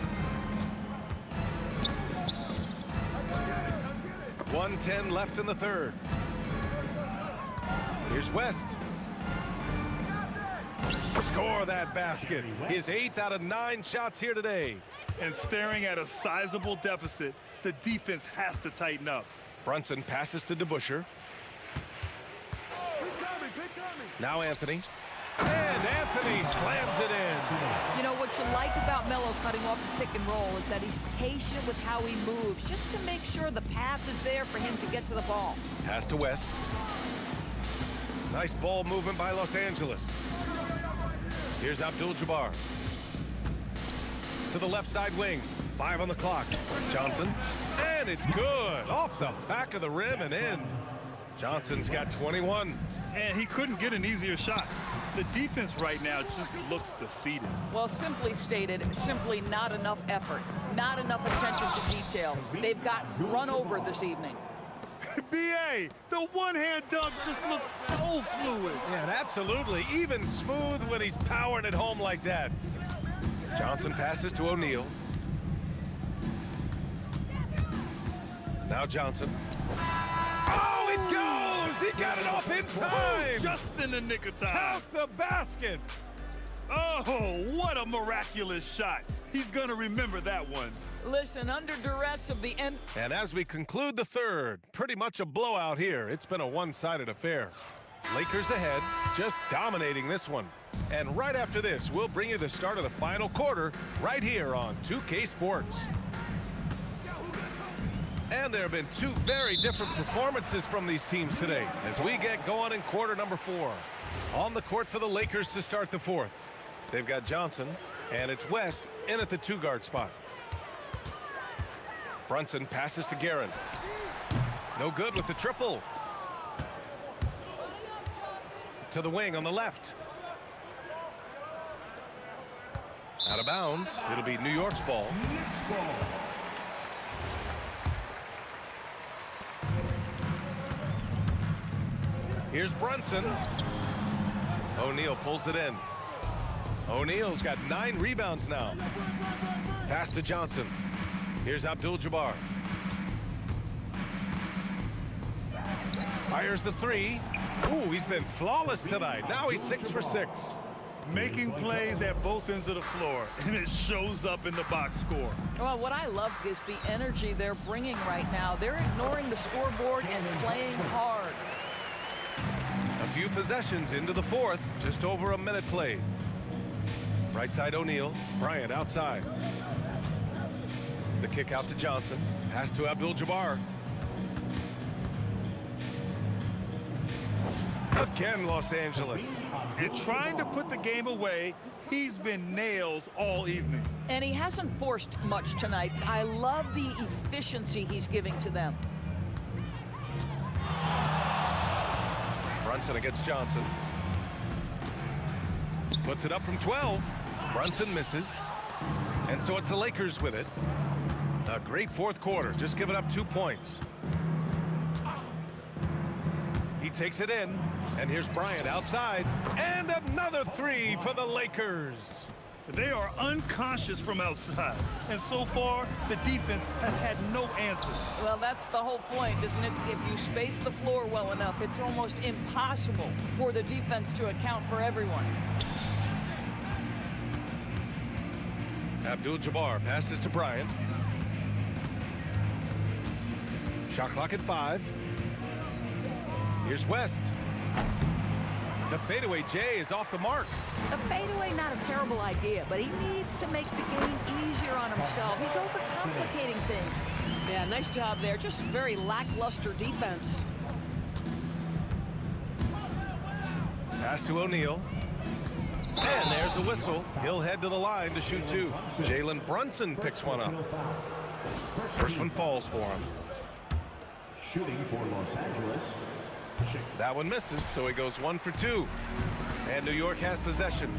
1:10 left in the third. Here's West. Score that basket. His 8th out of 9 shots here today. And staring at a sizable deficit, the defense has to tighten up. Brunson passes to DeBusschere. Now Anthony. And Anthony slams it in. You know, what you like about Melo cutting off the pick and roll is that he's patient with how he moves, just to make sure the path is there for him to get to the ball. Pass to West. Nice ball movement by Los Angeles. Here's Abdul-Jabbar. To the left side wing. 5 on the clock. Johnson. And it's good. Off the back of the rim and in. Johnson's got 21. And he couldn't get an easier shot. The defense right now just looks defeated. Well, simply stated, simply not enough effort, not enough attention to detail. They've gotten run over this evening. B.A., the one-hand dunk just looks so fluid. Yeah, absolutely. Even smooth when he's powering it home like that. Johnson passes to O'Neal. Now Johnson. Oh, it goes! He got it off in time! Just in the nick of time. Count the basket! Oh, what a miraculous shot. He's going to remember that one. Listen, under duress of the end. And as we conclude the third, pretty much a blowout here. It's been a one-sided affair. Lakers ahead, just dominating this one. And right after this, we'll bring you the start of the final quarter right here on 2K Sports. And there have been 2 very different performances from these teams today as we get going in quarter number 4. On the court for the Lakers to start the 4th. They've got Johnson, and it's West in at the 2-guard spot. Brunson passes to Guerin. No good with the triple. To the wing on the left. Out of bounds. It'll be New York's ball. Here's Brunson. O'Neal pulls it in. O'Neal's got 9 rebounds now. Pass to Johnson. Here's Abdul-Jabbar. Fires the 3. Ooh, he's been flawless tonight. Now he's 6 for 6. Making plays at both ends of the floor, and it shows up in the box score. Well, what I love is the energy they're bringing right now. They're ignoring the scoreboard and playing hard. A few possessions into the 4th, just over a minute played. Right side O'Neal, Bryant outside. The kick out to Johnson, pass to Abdul-Jabbar. Again, Los Angeles. And trying to put the game away, he's been nails all evening. And he hasn't forced much tonight. I love the efficiency he's giving to them. Brunson against Johnson. Puts it up from 12. Brunson misses. And so it's the Lakers with it. A great 4th quarter, just giving up 2 points. He takes it in, and here's Bryant outside. And another 3 for the Lakers. They are unconscious from outside, and so far, the defense has had no answer. Well, that's the whole point, isn't it? If you space the floor well enough, it's almost impossible for the defense to account for everyone. Abdul-Jabbar passes to Bryant. Shot clock at 5. Here's West. The fadeaway J is off the mark. The fadeaway, not a terrible idea, but he needs to make the game easier on himself. He's overcomplicating things. Yeah, nice job there. Just very lackluster defense. Pass to O'Neal. And there's a whistle. He'll head to the line to shoot two. Jalen Brunson picks one up. First one falls for him. Shooting for Los Angeles. That one misses, so he goes 1 for 2. And New York has possession.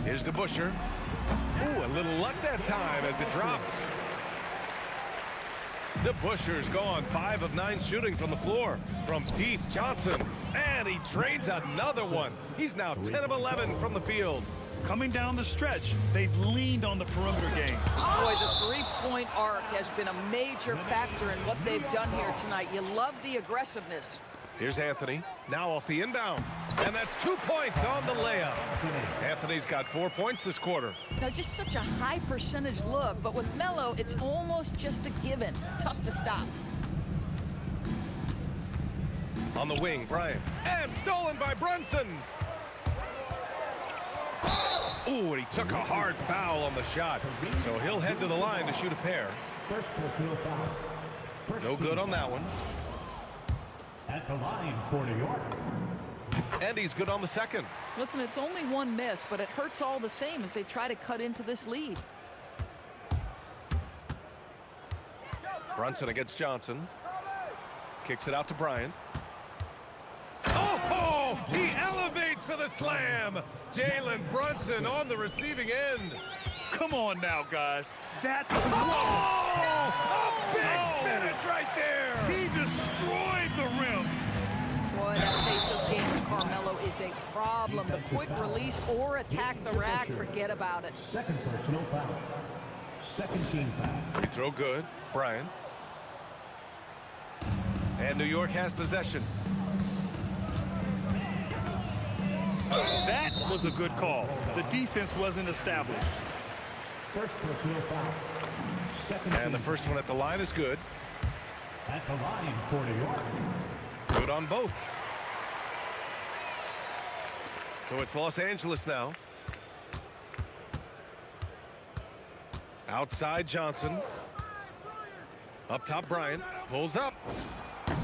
Here's DeBusschere. Ooh, a little luck that time as it drops. DeBusschere's gone 5 of 9 shooting from the floor. From deep, Johnson. And he drains another one. He's now 10 of 11 from the field. Coming down the stretch, they've leaned on the perimeter game. Boy, the three-point arc has been a major factor in what they've done here tonight. You love the aggressiveness. Here's Anthony, now off the inbound. And that's 2 points on the layup. Anthony's got 4 points this quarter. Now, just such a high percentage look, but with Melo, it's almost just a given. Tough to stop. On the wing, Bryant. And stolen by Brunson. Ooh, and he took a hard foul on the shot. So he'll head to the line to shoot a pair. First personal foul. No good on that one. At the line for New York. And he's good on the second. Listen, it's only one miss, but it hurts all the same as they try to cut into this lead. Brunson against Johnson. Kicks it out to Bryant. Oh, he elevates for the slam. Jalen Brunson on the receiving end. Come on now, guys. That's a big finish right there. He destroyed the rim. Boy, that face-up game with Carmelo is a problem. The quick release or attack the rack, forget about it. Second personal foul. Second team foul. Free throw good. Bryant. And New York has possession. That was a good call. The defense wasn't established. First personal foul. Second and the first one at the line is good. At the line for New York. Good on both. So it's Los Angeles now. Outside Johnson. Up top Bryant. Pulls up.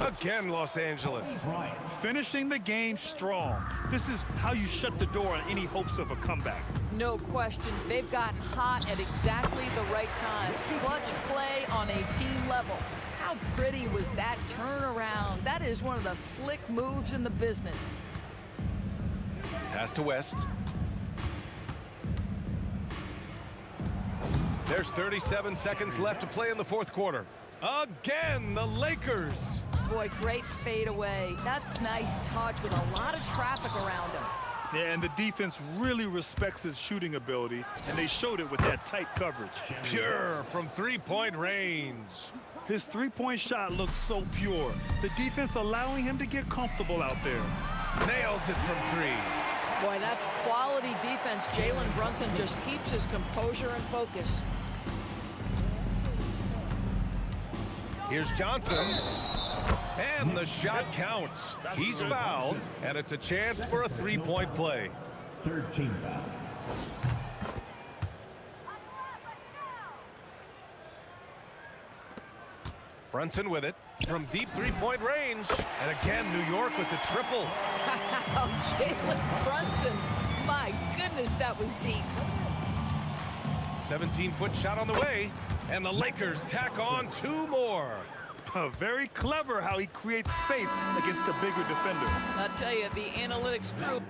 Again, Los Angeles. Finishing the game strong. This is how you shut the door on any hopes of a comeback. No question. They've gotten hot at exactly the right time. Clutch play on a team level. How pretty was that turnaround? That is one of the slick moves in the business. Pass to West. There's 37 seconds left to play in the fourth quarter. Again, the Lakers. Boy, great fadeaway. That's nice touch with a lot of traffic around him. Yeah, and the defense really respects his shooting ability, and they showed it with that tight coverage. Pure from three-point range. His three-point shot looks so pure. The defense allowing him to get comfortable out there. Nails it from three. Boy, that's quality defense. Jalen Brunson just keeps his composure and focus. Here's Johnson. And the shot counts. He's fouled, and it's a chance for a three-point play. Third team foul. Brunson with it from deep three-point range. And again, New York with the triple. Wow, Jalen Brunson. My goodness, that was deep. 17-foot shot on the way. And the Lakers tack on two more. Very clever how he creates space against the bigger defender. I'll tell you, the analytics group.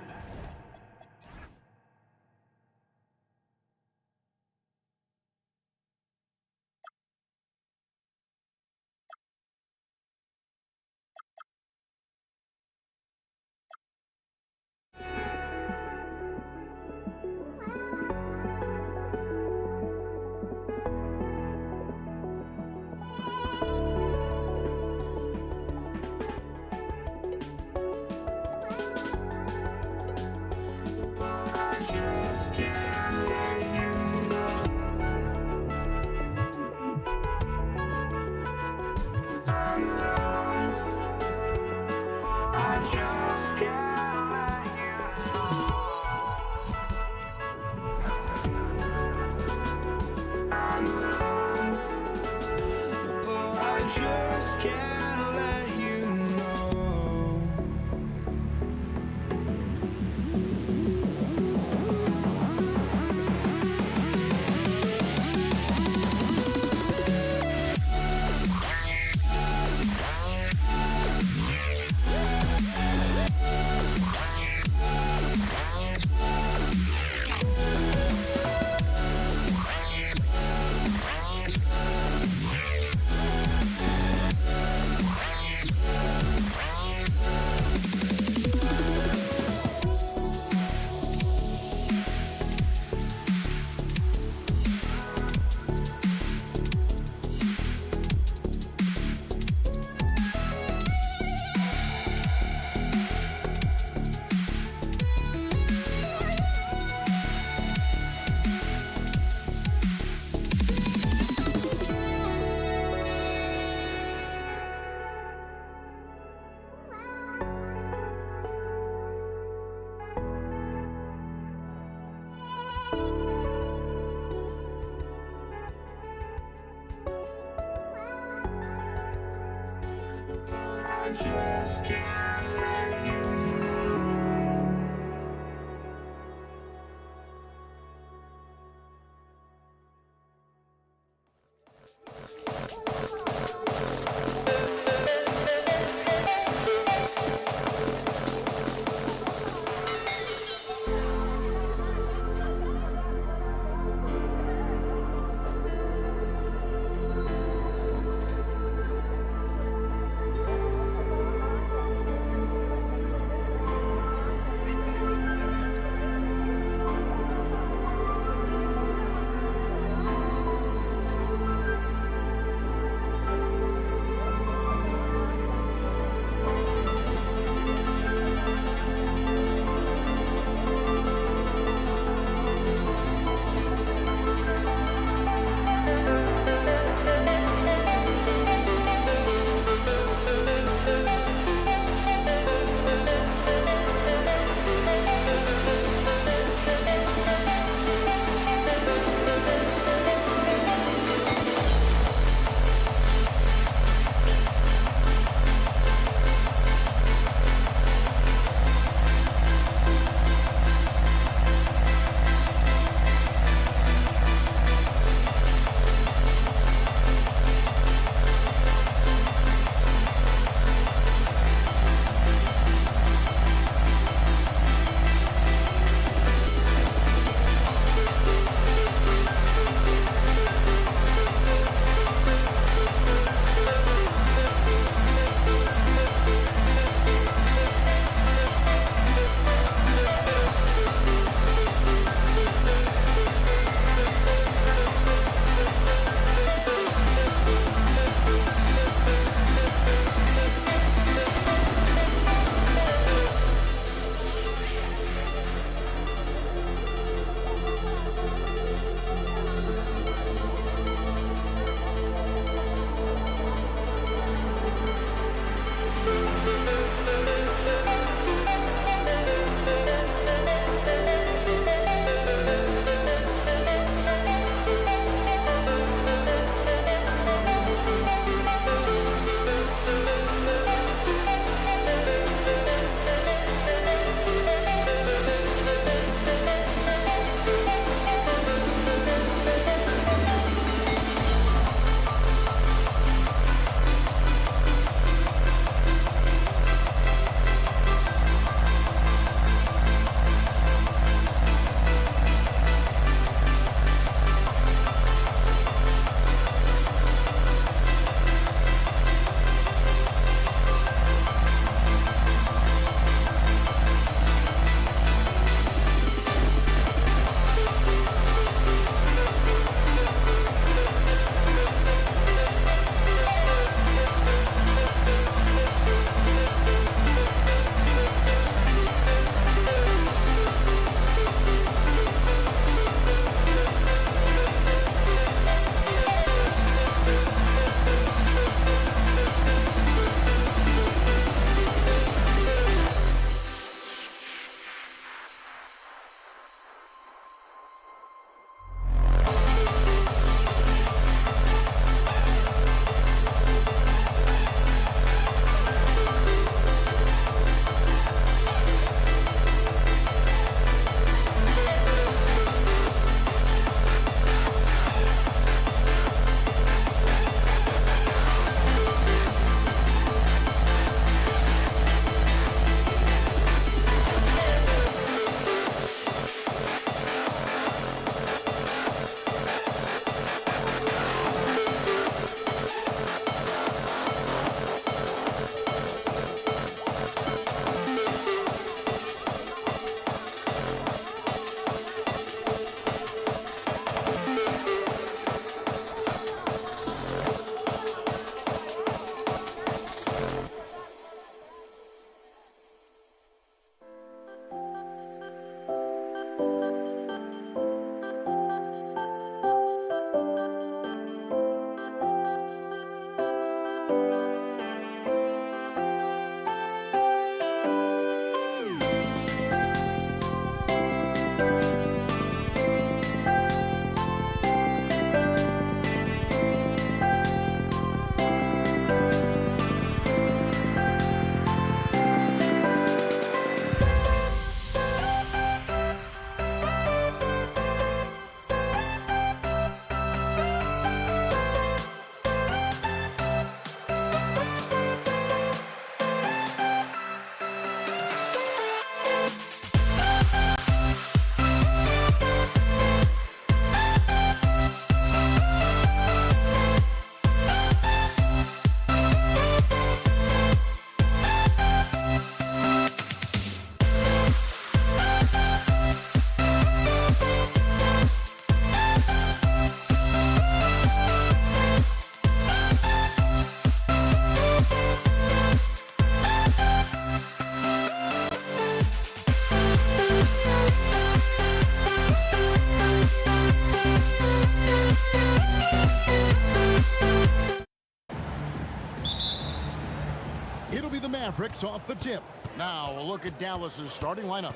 Mavericks off the tip. Now a look at Dallas's starting lineup.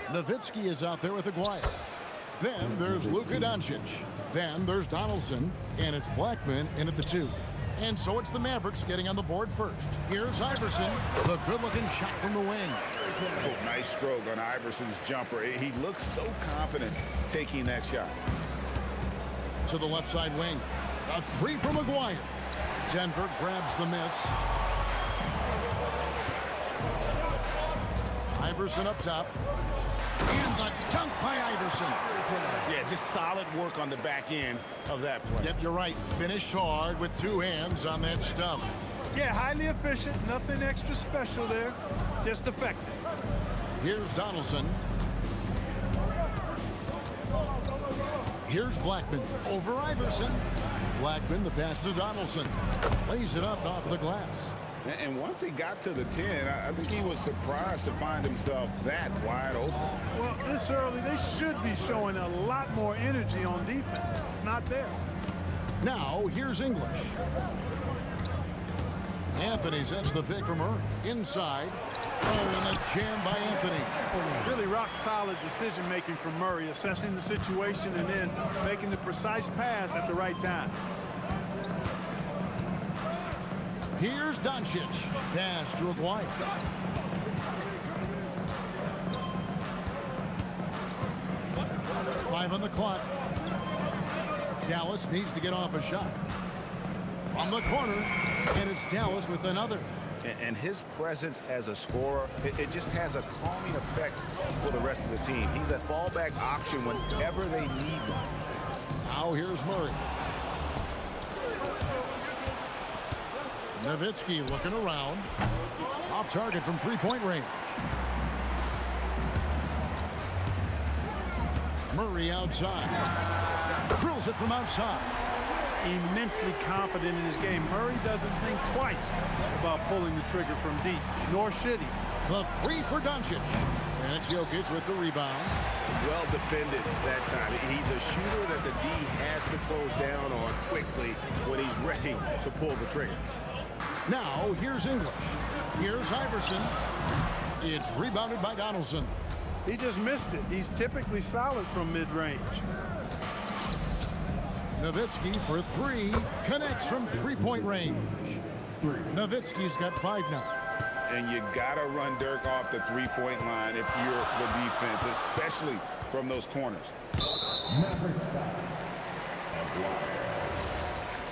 Nowitzki is out there with Aguirre. Then there's Luka Doncic. Then there's Donaldson, and it's Blackman in at the 2. And so it's the Mavericks getting on the board first. Here's Iverson, the good-looking shot from the wing. Oh, nice stroke on Iverson's jumper. He looks so confident taking that shot. To the left side wing. A 3 from Aguirre. Denver grabs the miss. Iverson up top. And the dunk by Iverson. Yeah, just solid work on the back end of that play. Yep, you're right. Finished hard with 2 hands on that stuff. Yeah, highly efficient. Nothing extra special there. Just effective. Here's Donaldson. Here's Blackman over Iverson. Blackman, the pass to Donaldson. Lays it up off the glass. And once he got to the 10, I think he was surprised to find himself that wide open. Well, this early, they should be showing a lot more energy on defense. It's not there. Now, here's English. Anthony sets the pick from her. Inside. Oh, and the jam by Anthony. Really rock-solid decision-making from Murray, assessing the situation and then making the precise pass at the right time. Here's Doncic. Pass to Aguirre. Five on the clock. Dallas needs to get off a shot. From the corner, and it's Dallas with another. And his presence as a scorer, it just has a calming effect for the rest of the team. He's a fallback option whenever they need one. Now here's Murray. Nowitzki looking around. Off target from three-point range. Murray outside. Drills it from outside. Immensely confident in his game. Murray doesn't think twice about pulling the trigger from deep, nor should he. The 3 for Doncic. And it's Jokic with the rebound. Well defended that time. He's a shooter that the D has to close down on quickly when he's ready to pull the trigger. Now, here's English. Here's Iverson. It's rebounded by Donaldson. He just missed it. He's typically solid from mid-range. Nowitzki for 3. Connects from three-point range. Nowitzki's got 5 now. And you got to run Dirk off the three-point line if you're the defense, especially from those corners. Mavericks foul.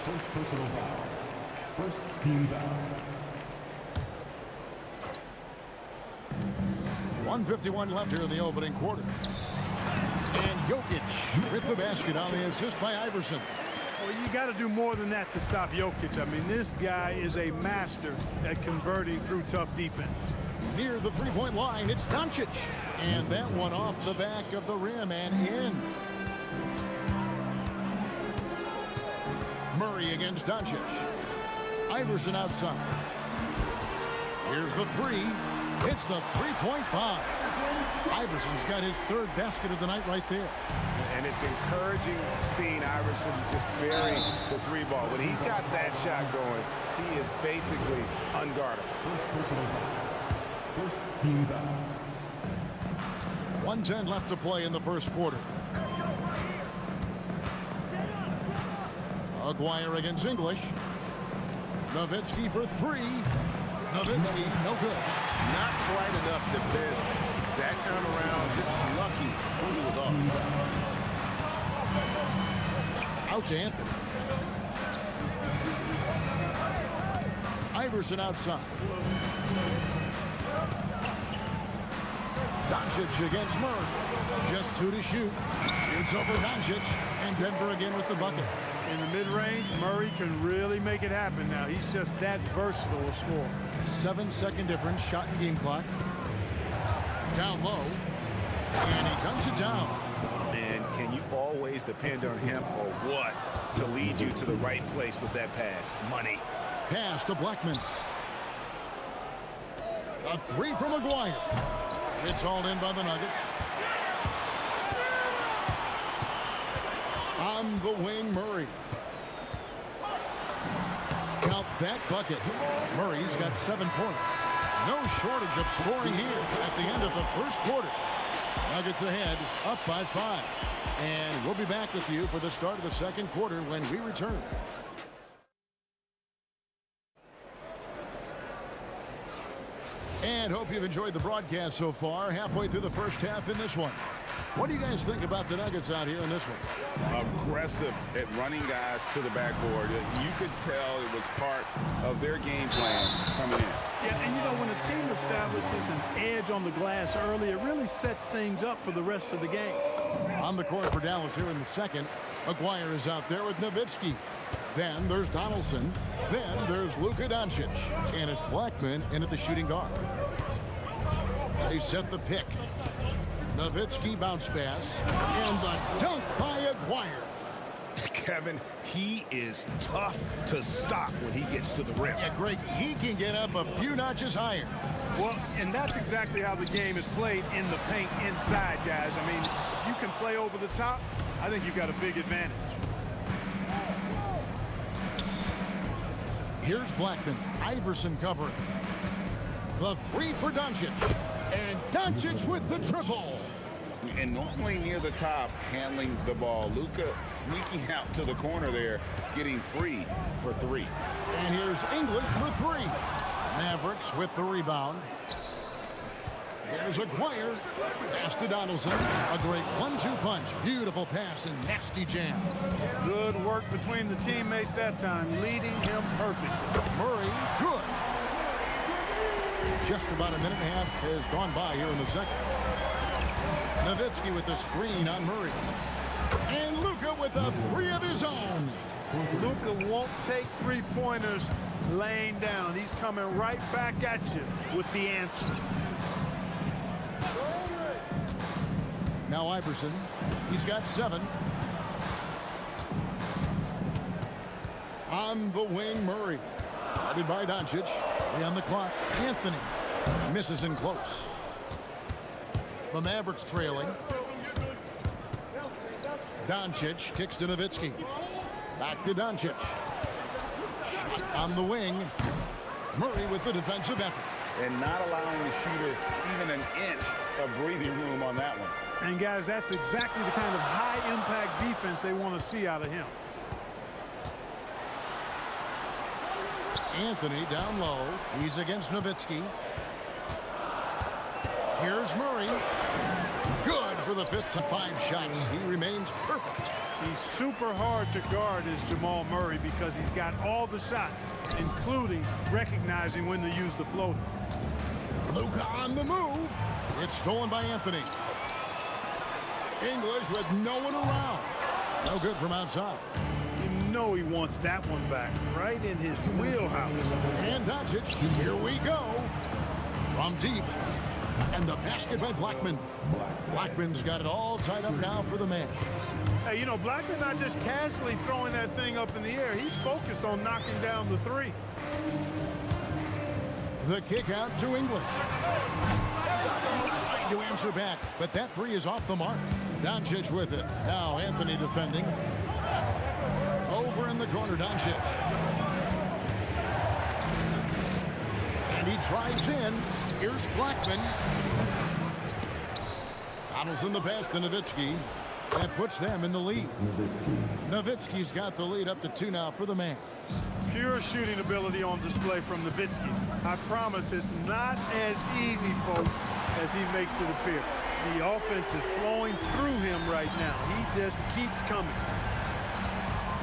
First personal foul. First team foul. 1:51 left here in the opening quarter. And Jokic with the basket on the assist by Iverson. Well, you got to do more than that to stop Jokic. I mean, this guy is a master at converting through tough defense. Near the three-point line, it's Doncic. And that one off the back of the rim and in. Murray against Doncic. Iverson outside. Here's the 3. It's the three-point bomb. Iverson's got his 3rd basket of the night right there. And it's encouraging seeing Iverson just bury the 3 ball. When he's got that shot going, he is basically unguardable. First personal foul. First team foul. 1:10 left to play in the first quarter. Aguirre against English. Nowitzki for 3. Nowitzki, no good. Not quite enough defense that time around. Just lucky when he was off. Out to Anthony. Iverson outside. Doncic against Murray. Just 2 to shoot. Shoots over Doncic. And Denver again with the bucket. In the mid-range, Murray can really make it happen now. He's just that versatile a scorer. 7-second difference, shot and game clock. Down low. And he dunks it down. And can you always depend on him or what to lead you to the right place with that pass? Money. Pass to Blackman. A 3 from Aguirre. It's hauled in by the Nuggets. On the wing, Murray. Count that bucket. Murray's got 7 points. No shortage of scoring here at the end of the first quarter. Nuggets ahead, up by 5. And we'll be back with you for the start of the second quarter when we return. And hope you've enjoyed the broadcast so far. Halfway through the first half in this one. What do you guys think about the Nuggets out here in this one? Aggressive at running guys to the backboard. You could tell it was part of their game plan coming in. Yeah, and you know, when a team establishes an edge on the glass early, it really sets things up for the rest of the game. On the court for Dallas here in the second. Aguirre is out there with Nowitzki. Then there's Donaldson. Then there's Luka Doncic. And it's Blackman in at the shooting guard. They set the pick. Nowitzki bounce pass. And the dunk by Aguirre. Kevin, he is tough to stop when he gets to the rim. Yeah, Greg, he can get up a few notches higher. Well, and that's exactly how the game is played in the paint inside, guys. I mean, if you can play over the top, I think you've got a big advantage. Here's Blackman. Iverson covering. The three for Doncic. And Doncic with the triple. And normally near the top, handling the ball. Luka sneaking out to the corner there, getting free for 3. And here's English for 3. Mavericks with the rebound. Here's Aguirre. Pass to Donaldson. A great 1-2 punch. Beautiful pass and nasty jam. Good work between the teammates that time, leading him perfectly. Murray, good. Just about a minute and a half has gone by here in the second. Nowitzki with the screen on Murray. And Luka with a 3 of his own. Luka won't take three-pointers laying down. He's coming right back at you with the answer. Now Iverson. He's got 7. On the wing, Murray. Guarded by Doncic. Play on the clock. Anthony misses in close. The Mavericks trailing. Doncic kicks to Nowitzki. Back to Doncic. Shot on the wing. Murray with the defensive effort. And not allowing the shooter even an inch of breathing room on that one. And guys, that's exactly the kind of high-impact defense they want to see out of him. Anthony down low. He's against Nowitzki. Here's Murray. Good for the 5th to 5 shots. He remains perfect. He's super hard to guard is Jamal Murray because he's got all the shots, including recognizing when to use the floater. Luka on the move. It's stolen by Anthony. English with no one around. No good from outside. You know he wants that one back, right in his wheelhouse. And Doncic, here we go. From deep. And the basket by Blackman. Blackman's got it all tied up now for the man. Hey, you know, Blackman not just casually throwing that thing up in the air. He's focused on knocking down the 3. The kick out to English. Trying to answer back, but that 3 is off the mark. Doncic with it. Now Anthony defending. Over in the corner, Doncic. And he drives in. Here's Blackman. Donaldson the pass to Nowitzki. That puts them in the lead. Nowitzki's got the lead up to 2 now for the Mavs. Pure shooting ability on display from Nowitzki. I promise it's not as easy, folks, as he makes it appear. The offense is flowing through him right now. He just keeps coming.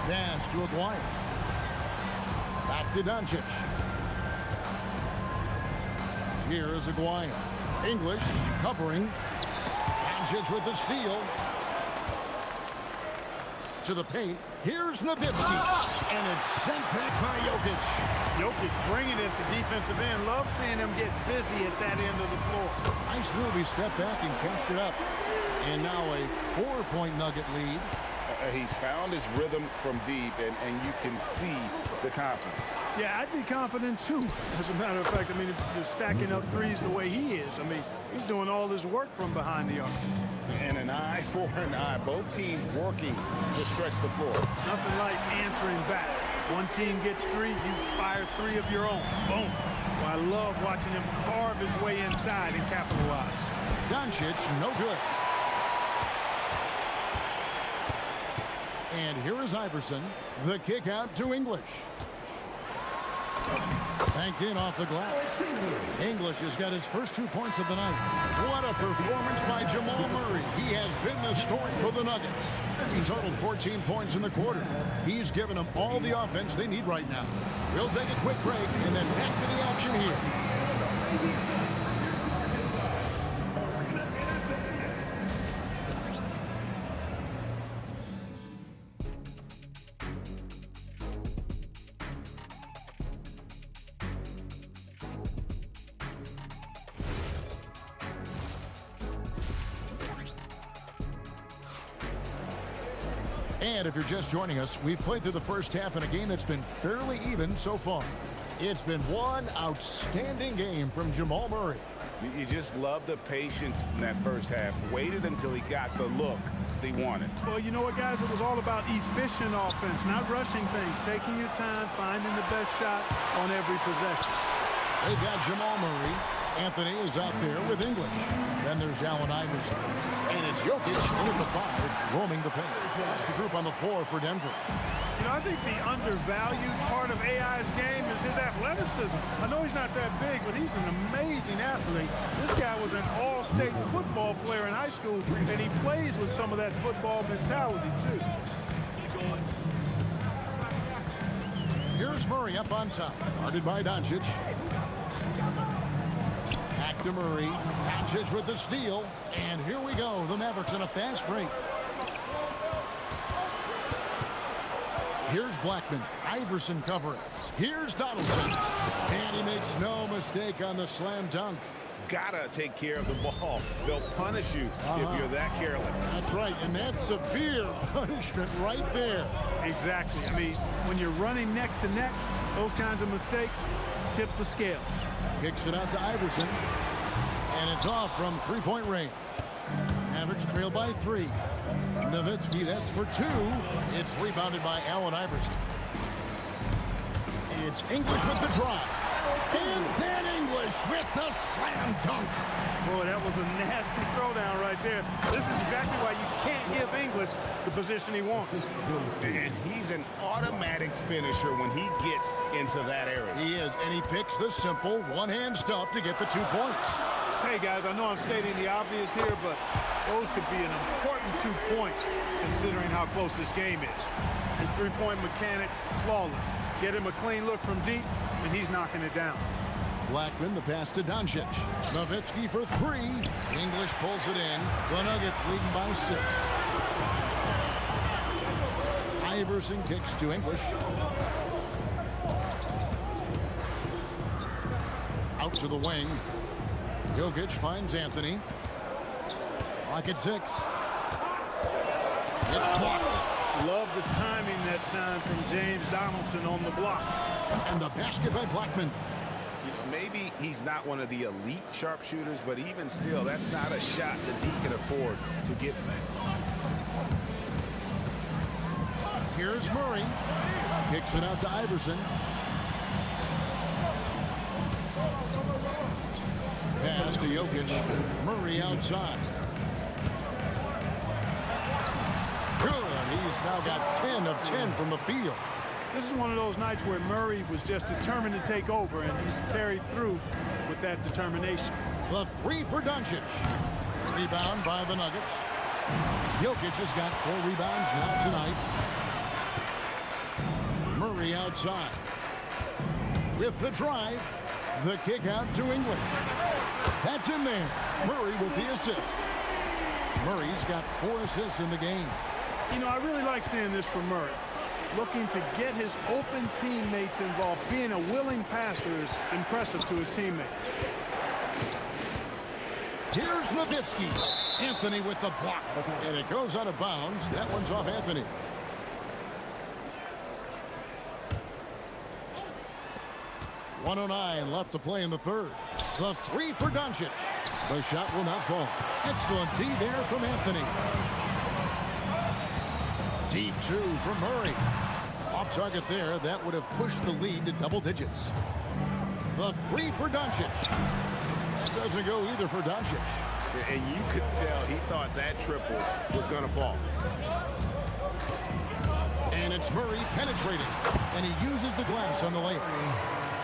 Dash to Aguirre. Back to Doncic. Here is Aguirre. English covering. Doncic with the steal. To the paint. Here's Nowitzki. And it's sent back by Jokic. Jokic bringing it to defensive end. Love seeing him get busy at that end of the floor. Nice move. He stepped back and cast it up. And now a 4-point Nugget lead. He's found his rhythm from deep, and you can see the confidence. Yeah, I'd be confident too. As a matter of fact, I mean, if you're stacking up threes the way he is, I mean, he's doing all his work from behind the arc. And an eye for an eye. Both teams working to stretch the floor. Nothing like answering back. One team gets 3, you fire 3 of your own. Boom. Well, I love watching him carve his way inside and capitalize. Doncic, no good. And here is Iverson. The kick out to English. Banked in off the glass. English has got his first 2 points of the night. What a performance by Jamal Murray. He has been the story for the Nuggets. He totaled 14 points in the quarter. He's given them all the offense they need right now. We'll take a quick break and then back to the action here. And if you're just joining us, we've played through the first half in a game that's been fairly even so far. It's been one outstanding game from Jamal Murray. You just love the patience in that first half. Waited until he got the look they wanted. Well, you know what, guys? It was all about efficient offense, not rushing things, taking your time, finding the best shot on every possession. They've got Jamal Murray. Anthony is out there with English. Then there's Allen Iverson. And it's Jokic in at the 5, roaming the paint. That's the group on the floor for Denver. You know, I think the undervalued part of AI's game is his athleticism. I know he's not that big, but he's an amazing athlete. This guy was an all-state football player in high school, and he plays with some of that football mentality, too. Here's Murray up on top, guarded by Doncic. Back to Murray. Doncic with the steal. And here we go. The Mavericks in a fast break. Here's Blackman. Iverson covering. Here's Donaldson. And he makes no mistake on the slam dunk. Gotta take care of the ball. They'll punish you if you're that careless. That's right, and that's severe punishment right there. Exactly. I mean, when you're running neck to neck, those kinds of mistakes tip the scale. Kicks it out to Iverson. And it's off from three-point range. Mavericks trail by 3. Nowitzki, that's for 2. It's rebounded by Allen Iverson. It's English with the drive. And then English with the slam dunk. Boy, that was a nasty throwdown right there. This is exactly why you can't give English the position he wants. And he's an automatic finisher when he gets into that area. He is, and he picks the simple one-hand stuff to get the 2 points. Hey, guys, I know I'm stating the obvious here, but those could be an important 2 points considering how close this game is. His three-point mechanics, flawless. Get him a clean look from deep, and he's knocking it down. Blackman, the pass to Doncic. Nowitzki for 3. English pulls it in. The Nuggets leading by 6. Iverson kicks to English. Out to the wing. Jokic finds Anthony. Clock at 6. It's blocked. Love the timing that time from James Donaldson on the block. And the basket by Blackman. You know, maybe he's not one of the elite sharpshooters, but even still, that's not a shot that he can afford to get. Here's Murray. Kicks it out to Iverson. Pass to Jokic. Murray outside. Good. He's now got 10 of 10 from the field. This is one of those nights where Murray was just determined to take over, and he's carried through with that determination. The 3 for Doncic. Rebound by the Nuggets. Jokic has got 4 rebounds now tonight. Murray outside. With the drive, the kick out to English. That's in there. Murray with the assist. Murray's got 4 assists in the game. You know, I really like seeing this from Murray. Looking to get his open teammates involved. Being a willing passer is impressive to his teammate. Here's Nowitzki. Anthony with the block. And it goes out of bounds. That one's off Anthony. .109 left to play in the third. The 3 for Doncic. The shot will not fall. Excellent D there from Anthony. Deep 2 from Murray. Off target there. That would have pushed the lead to double digits. The three for Doncic. That doesn't go either for Doncic. And you could tell he thought that triple was going to fall. And it's Murray penetrating. And he uses the glass on the layup.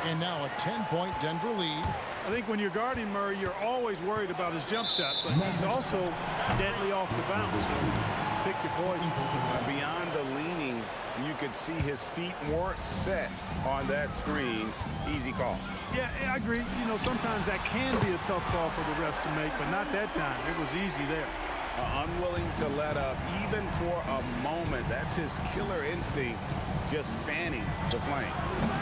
And now a 10-point Denver lead. I think when you're guarding Murray, you're always worried about his jump shot, but he's also deadly off the bounce. So pick your poison. Beyond the leaning, you could see his feet weren't set on that screen. Easy call. Yeah, I agree. You know, sometimes that can be a tough call for the refs to make, but not that time. It was easy there. Unwilling to let up even for a moment. That's his killer instinct, just fanning the flame.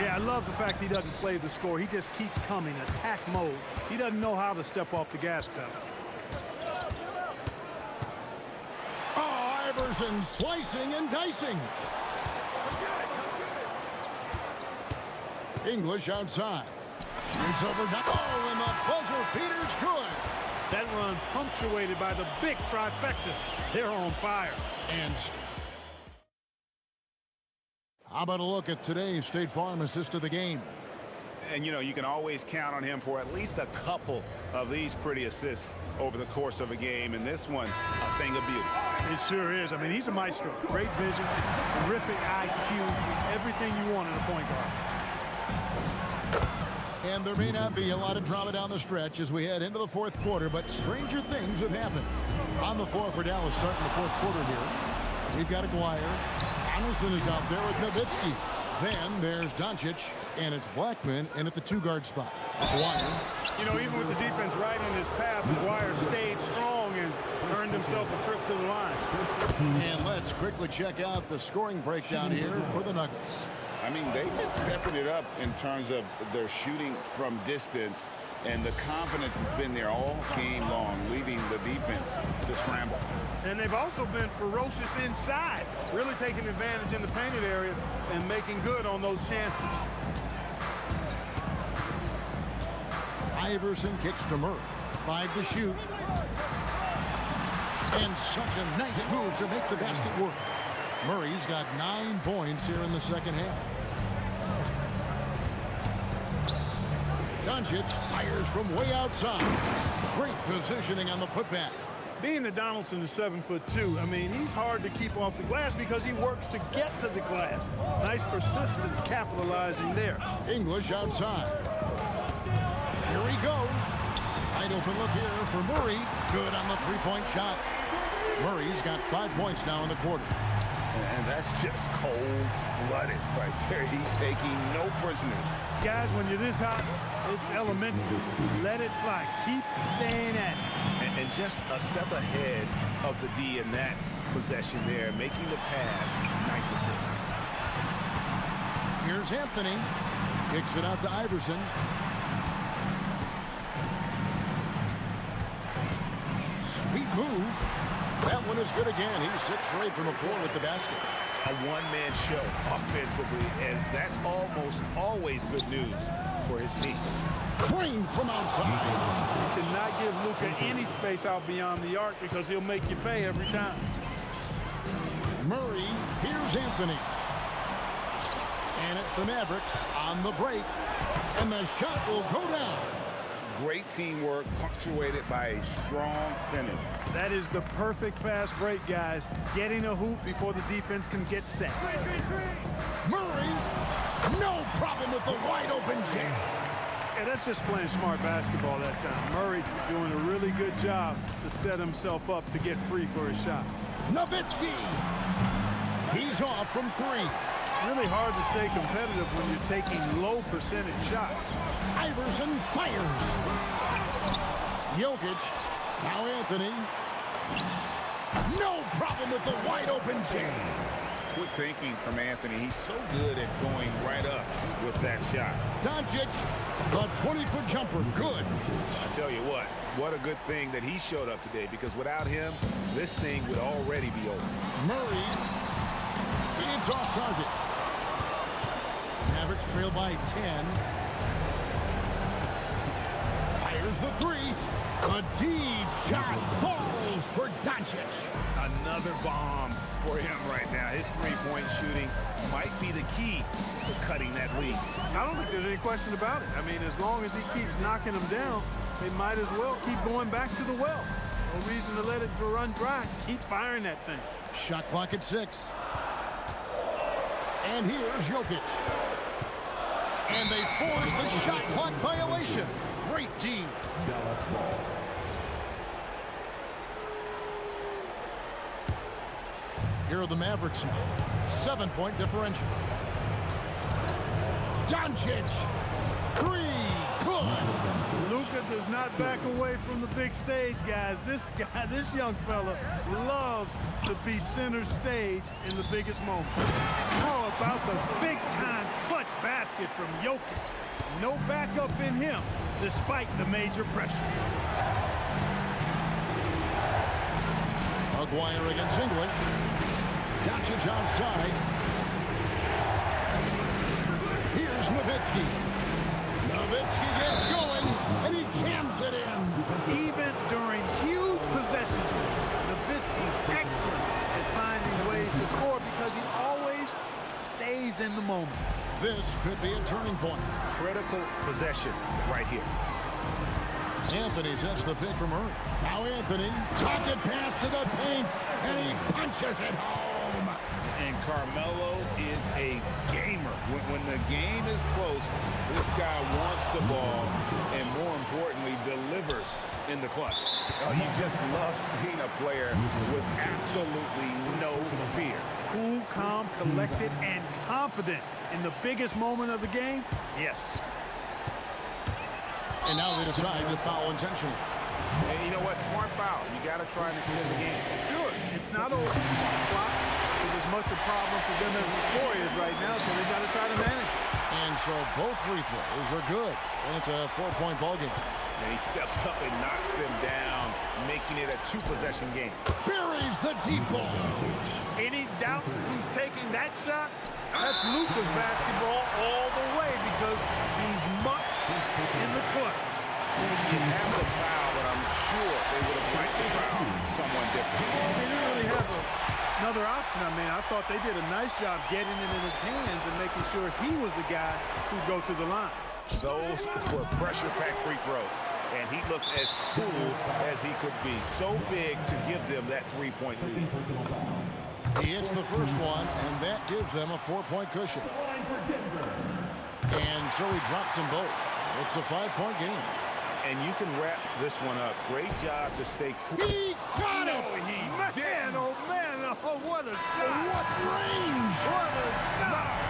Yeah, I love the fact he doesn't play the score. He just keeps coming, attack mode. He doesn't know how to step off the gas pedal. Oh, Iverson slicing and dicing. English outside. Shoots over. Oh, and the buzzer beater's good. That run punctuated by the big trifecta. They're on fire. And how about a look at today's State Farm assist of the game? And, you know, you can always count on him for at least a couple of these pretty assists over the course of a game. And this one, a thing of beauty. It sure is. I mean, he's a maestro. Great vision, terrific IQ, everything you want in a point guard. And there may not be a lot of drama down the stretch as we head into the fourth quarter, but stranger things have happened. On the floor for Dallas starting the fourth quarter here. We've got Aguirre. Donaldson is out there with Nowitzki. Then there's Doncic, and it's Blackman in at the two-guard spot. Aguirre. You know, even with the defense right on his path, Aguirre stayed strong and earned himself a trip to the line. And let's quickly check out the scoring breakdown here for the Nuggets. I mean, they've been stepping it up in terms of their shooting from distance, and the confidence has been there all game long, leaving the defense to scramble. And they've also been ferocious inside, really taking advantage in the painted area and making good on those chances. Iverson kicks to Murray. 5 to shoot. And such a nice move to make the basket work. Murray's got 9 points here in the second half. Doncic fires from way outside. Great positioning on the putback. Being that Donaldson is 7'2", I mean, he's hard to keep off the glass because he works to get to the glass. Nice persistence capitalizing there. English outside. Here he goes. Wide open look here for Murray. Good on the three-point shot. Murray's got 5 points now in the quarter. And that's just cold-blooded right there. He's taking no prisoners. Guys, when you're this hot, it's elementary. Let it fly. Keep staying at it. And just a step ahead of the D in that possession there, making the pass. Nice assist. Here's Anthony. Kicks it out to Iverson. Sweet move. That one is good again. He's 6 for 8 from the floor with the basket. A one-man show offensively, and that's almost always good news for his team. Crane from outside. You cannot give Luka any space out beyond the arc because he'll make you pay every time. Murray, here's Anthony. And it's the Mavericks on the break. And the shot will go down. Great teamwork, punctuated by a strong finish. That is the perfect fast break, guys. Getting a hoop before the defense can get set. Murray, no problem with the wide open jam. Yeah, that's just playing smart basketball that time. Murray doing a really good job to set himself up to get free for his shot. Nowitzki. He's off from 3. Really hard to stay competitive when you're taking low percentage shots. Iverson fires. Jokic. Now Anthony. No problem with the wide open jam. Quick thinking from Anthony. He's so good at going right up with that shot. Doncic, the 20-foot jumper, good. I tell you what a good thing that he showed up today, because without him, this thing would already be over. Murray, it's off target. Mavericks trail by 10. Fires the 3. A deep shot falls for Doncic. Another bomb for him right now. His three-point shooting might be the key to cutting that lead. I don't think there's any question about it. I mean, as long as he keeps knocking them down, they might as well keep going back to the well. No reason to let it run dry. Keep firing that thing. Shot clock at 6. And here's Jokic. And they force the shot clock violation. Great team. Dallas ball. Here are the Mavericks now. 7-point differential. Doncic. 3. Good. Luka does not back away from the big stage, guys. This young fella loves to be center stage in the biggest moment. How about the big-time clutch basket from Jokic? No backup in him, despite the major pressure. Aguirre against English. Doncic outside. Here's Nowitzki. Nowitzki gets going, and he jams it in. Even during huge possessions, Nowitzki's excellent at finding ways to score because he always stays in the moment. This could be a turning point. Critical possession right here. Anthony sets the pick from Murray. Now Anthony, pocket pass to the paint, and he punches it home. And Carmelo is a gamer. When the game is close, this guy wants the ball and, more importantly, delivers in the clutch. Oh, you just love seeing a player with absolutely no fear. Cool, calm, collected, and confident in the biggest moment of the game? Yes. And now they decide to foul intentionally. And you know what? Smart foul. You got to try and extend the game. Sure, it's not over. The clock is as much a problem for them as the score is right now, so they got to try to manage. And so both free throws are good, and it's a 4-point ball game. And he steps up and knocks them down, making it a 2-possession game. Buries the deep ball. Any doubt who's taking that shot? That's Luka's basketball all the way because he's much in the clutch. You have to foul, but I'm sure they would have liked to foul someone different. They didn't really have another option. I mean, I thought they did a nice job getting it in his hands and making sure he was the guy who'd go to the line. Those were pressure-packed free throws, and he looked as cool as he could be. So big to give them that 3-point lead. He hits the first one, and that gives them a 4-point cushion. And so he drops them both. It's a 5-point game. And you can wrap this one up. Great job to stay cool. He got it! Man, oh man, oh what a shot! What range! What a shot!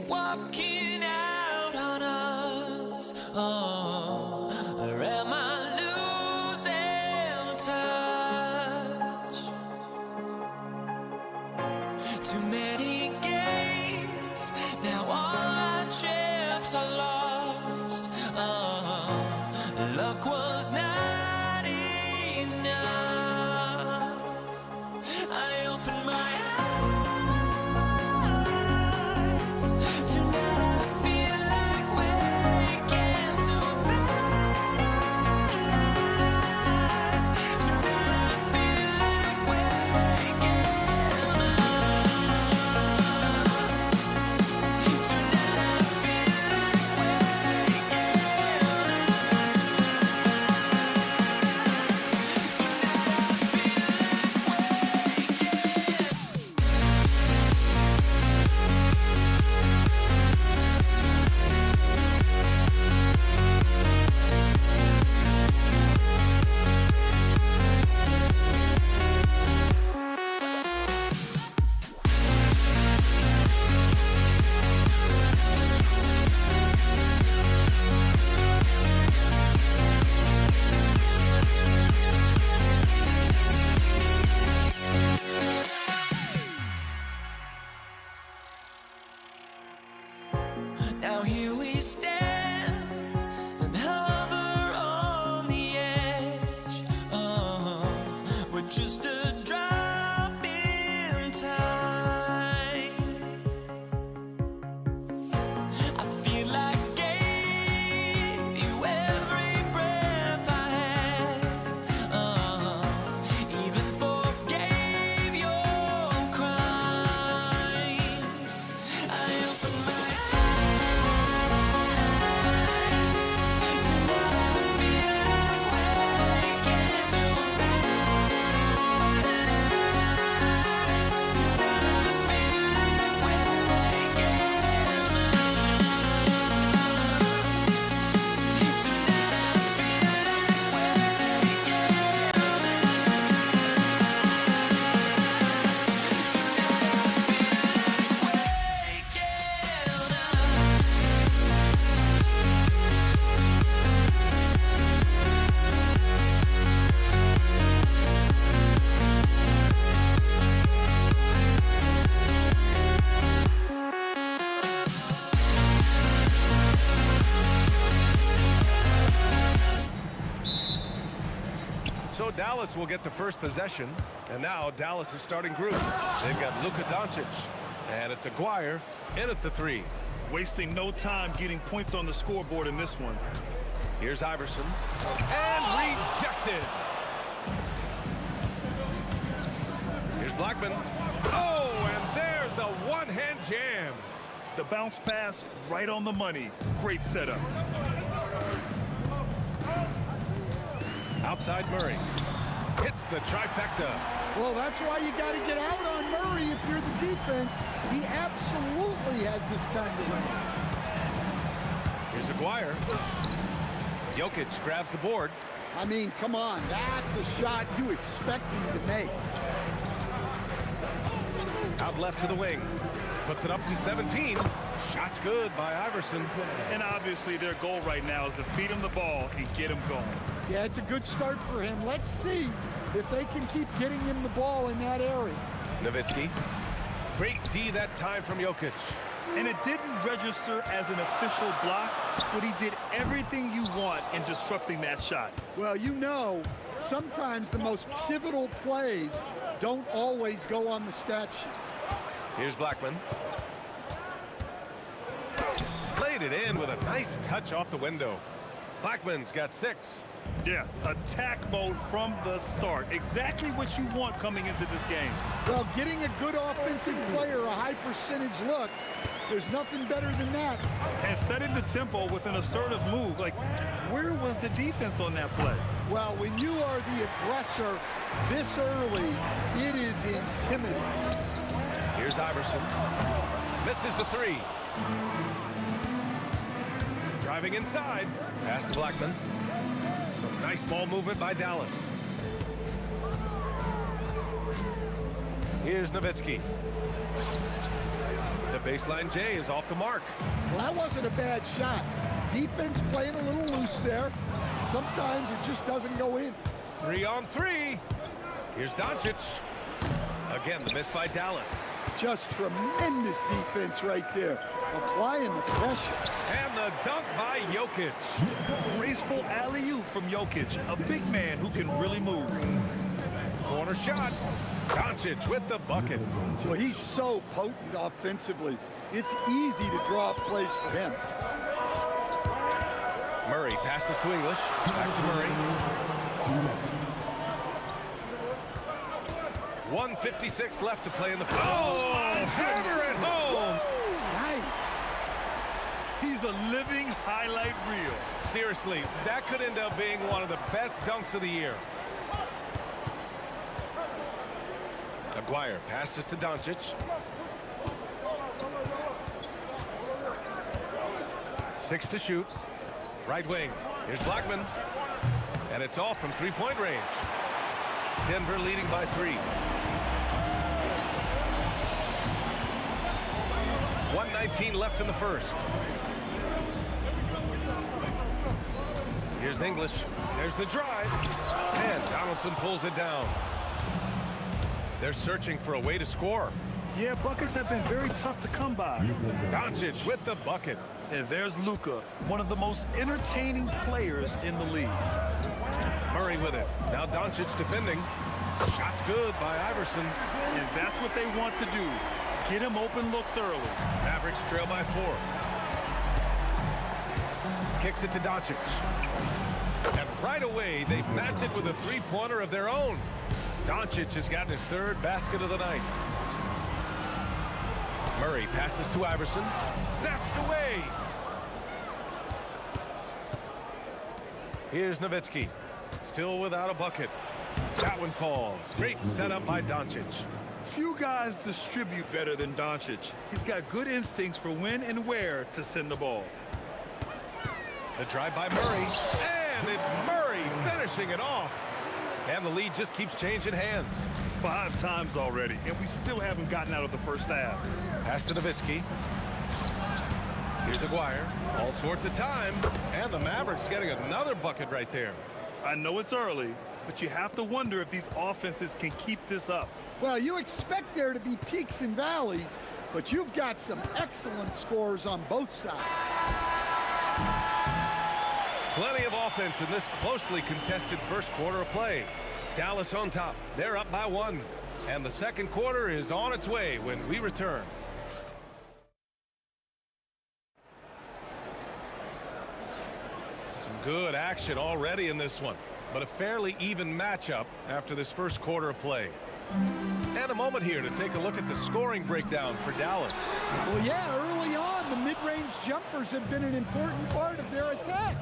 walking out on us? Oh, or am I losing touch? Too many games, now all our chips are lost. Oh, luck was not enough. I opened my eyes. Tonight I feel like waking to life. Tonight I feel like waking up. Tonight I feel like waking Now here we stand and hover on the edge. Oh, we're just a drop in time. I feel like I gave you every breath I had. Oh, even forgave your crimes. I opened my So Dallas will get the first possession, and now Dallas is starting group. They've got Luka Doncic, and it's Aguirre in at the three. Wasting no time getting points on the scoreboard in this one. Here's Iverson, and rejected. Here's Blackman. Oh, and there's a one-hand jam. The bounce pass right on the money. Great setup. Outside Murray. Hits the trifecta. Well, that's why you got to get out on Murray if you're the defense. He absolutely has this kind of range. Here's Aguirre. Jokic grabs the board. I mean, come on. That's a shot you expect him to make. Out left to the wing. Puts it up from 17. Shot's good by Iverson. And obviously their goal right now is to feed him the ball and get him going. Yeah, it's a good start for him. Let's see if they can keep getting him the ball in that area. Nowitzki. Great D that time from Jokic. And it didn't register as an official block, but he did everything you want in disrupting that shot. Well, you know, sometimes the most pivotal plays don't always go on the stat sheet. Here's Blackman. Laid it in with a nice touch off the window. Blackman's got 6. Yeah, attack mode from the start. Exactly what you want coming into this game. Well, getting a good offensive player a high percentage look, there's nothing better than that. And setting the tempo with an assertive move. Like, where was the defense on that play? Well, when you are the aggressor this early, it is intimidating. Here's Iverson. Misses the 3. Driving inside. Pass to Blackman. Some nice ball movement by Dallas. Here's Nowitzki. The baseline J is off the mark. Well, that wasn't a bad shot. Defense playing a little loose there. Sometimes it just doesn't go in. 3 on 3. Here's Doncic. Again, the miss by Dallas. Just tremendous defense right there. Applying the pressure. And the dunk by Jokic. Graceful alley-oop from Jokic, a big man who can really move. Corner shot. Doncic with the bucket. Well, he's so potent offensively. It's easy to draw up plays for him. Murray passes to English. Back to Murray. 1:56 left to play in the first. Oh, hammer at home. Nice. He's a living highlight reel. Seriously, that could end up being one of the best dunks of the year. Aguirre passes to Doncic. Six to shoot. Right wing. Here's Blackman. And it's off from three-point range. Denver leading by 3. 1:19 left in the first. Here's English. There's the drive. And Donaldson pulls it down. They're searching for a way to score. Yeah, buckets have been very tough to come by. Doncic with the bucket. And there's Luka, one of the most entertaining players in the league. Murray with it. Now Doncic defending. Shot's good by Iverson. And that's what they want to do. Get him open looks early. Mavericks trail by 4. Kicks it to Doncic. And right away, they match it with a three-pointer of their own. Doncic has gotten his 3rd basket of the night. Murray passes to Iverson. Snatched away. Here's Nowitzki. Still without a bucket. That one falls. Great setup by Doncic. Few guys distribute better than Doncic. He's got good instincts for when and where to send the ball. The drive by Murray. And it's Murray finishing it off. And the lead just keeps changing hands. 5 times already, and we still haven't gotten out of the first half. Pass to Nowitzki. Here's Aguirre. All sorts of time. And the Mavericks getting another bucket right there. I know it's early, but you have to wonder if these offenses can keep this up. Well, you expect there to be peaks and valleys, but you've got some excellent scores on both sides. Plenty of offense in this closely contested first quarter of play. Dallas on top. They're up by 1. And the second quarter is on its way when we return. Some good action already in this one, but a fairly even matchup after this first quarter of play. And a moment here to take a look at the scoring breakdown for Dallas. Well, yeah, early on, the mid-range jumpers have been an important part of their attack.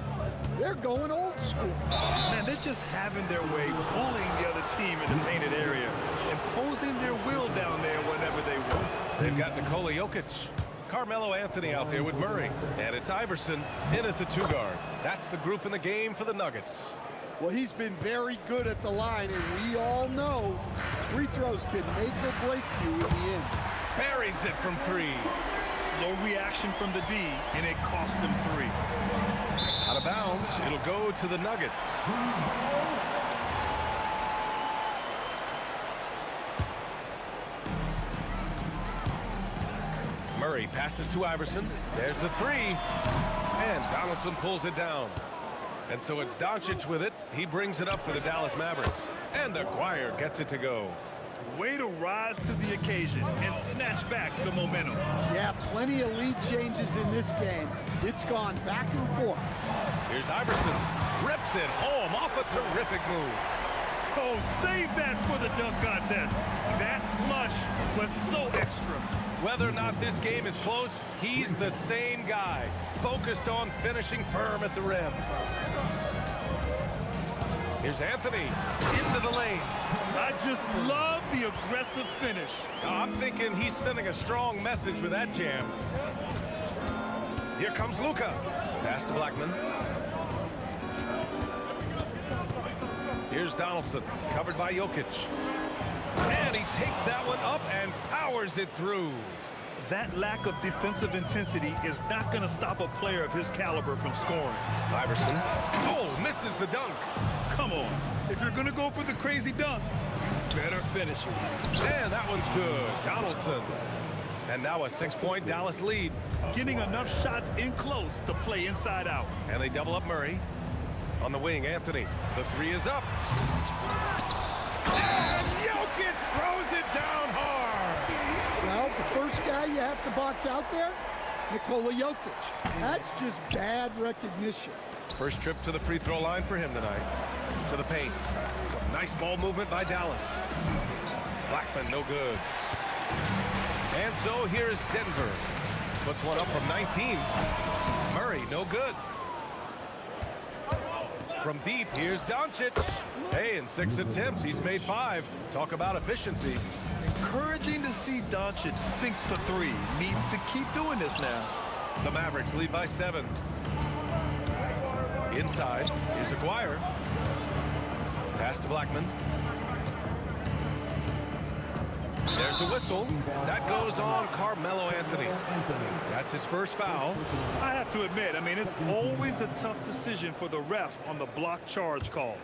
They're going old school. Man, they're just having their way, bullying the other team in the painted area, imposing their will down there whenever they want. They've got Nikola Jokic, Carmelo Anthony out there with Murray, and it's Iverson in at the 2 guard. That's the group in the game for the Nuggets. Well, he's been very good at the line, and we all know free throws can make or break you in the end. Buries it from 3. Slow reaction from the D, and it cost him 3. Out of bounds, it'll go to the Nuggets. Murray passes to Iverson. There's the 3. And Donaldson pulls it down. And so it's Doncic with it. He brings it up for the Dallas Mavericks. And Aguirre gets it to go. Way to rise to the occasion and snatch back the momentum. Yeah, plenty of lead changes in this game. It's gone back and forth. Here's Iverson. Rips it home off a terrific move. Oh, save that for the dunk contest. That flush was so extra. Whether or not this game is close, he's the same guy, focused on finishing firm at the rim. Here's Anthony into the lane. I just love the aggressive finish. I'm thinking he's sending a strong message with that jam. Here comes Luka. Pass to Blackman. Here's Donaldson, covered by Jokic. And he takes that one up and powers it through. that lack of defensive intensity is not going to stop a player of his caliber from scoring. Iverson. Oh, misses the dunk. Come on. If you're going to go for the crazy dunk, you better finish it. And that one's good. Donaldson. And now a 6-point Dallas lead. Getting enough shots in close to play inside out. And they double up Murray. On the wing, Anthony. The three is up. And Jokic throws it down hard. Well, the first guy you have to box out there, Nikola Jokic. That's just bad recognition. First trip to the free throw line for him tonight. To the paint. Some nice ball movement by Dallas. Blackman, no good. And so here's Denver. Puts one up from 19. Murray, no good. From deep, here's Doncic. Hey, in 6 attempts, he's made 5. Talk about efficiency. Encouraging to see Doncic sink the three. Needs to keep doing this now. The Mavericks lead by 7. Inside is Aguirre. Pass to Blackman. There's a whistle. That goes on Carmelo Anthony. That's his first foul. I have to admit, I mean, it's always a tough decision for the ref on the block charge call.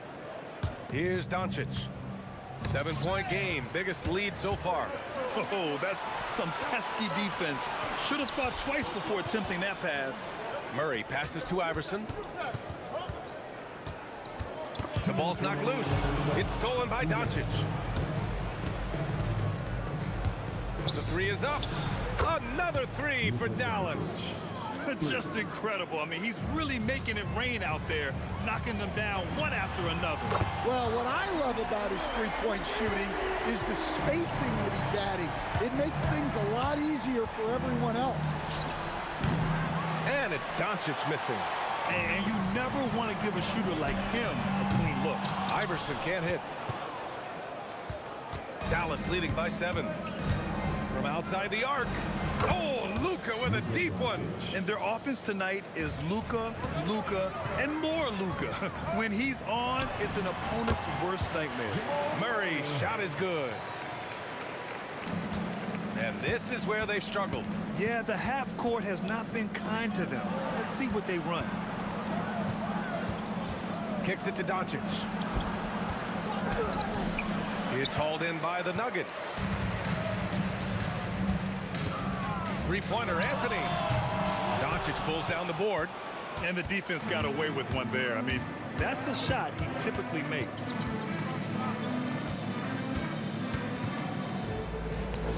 Here's Doncic. 7-point game. Biggest lead so far. Oh, that's some pesky defense. Should have thought twice before attempting that pass. Murray passes to Iverson. The ball's knocked loose. It's stolen by Doncic. The three is up. Another three for Dallas. Just incredible. I mean, he's really making it rain out there, knocking them down one after another. Well, what I love about his three-point shooting is the spacing that he's adding. It makes things a lot easier for everyone else. And it's Doncic missing. And you never want to give a shooter like him a clean look. Iverson can't hit. Dallas leading by 7. From outside the arc. Oh, Luka with a deep one. And their offense tonight is Luka, and more Luka. When he's on, it's an opponent's worst nightmare. Murray's shot is good. And this is where they've struggled. Yeah, the half court has not been kind to them. Let's see what they run. Kicks it to Doncic. It's hauled in by the Nuggets. Three-pointer, Anthony. Doncic pulls down the board. And the defense got away with one there. I mean, that's a shot he typically makes.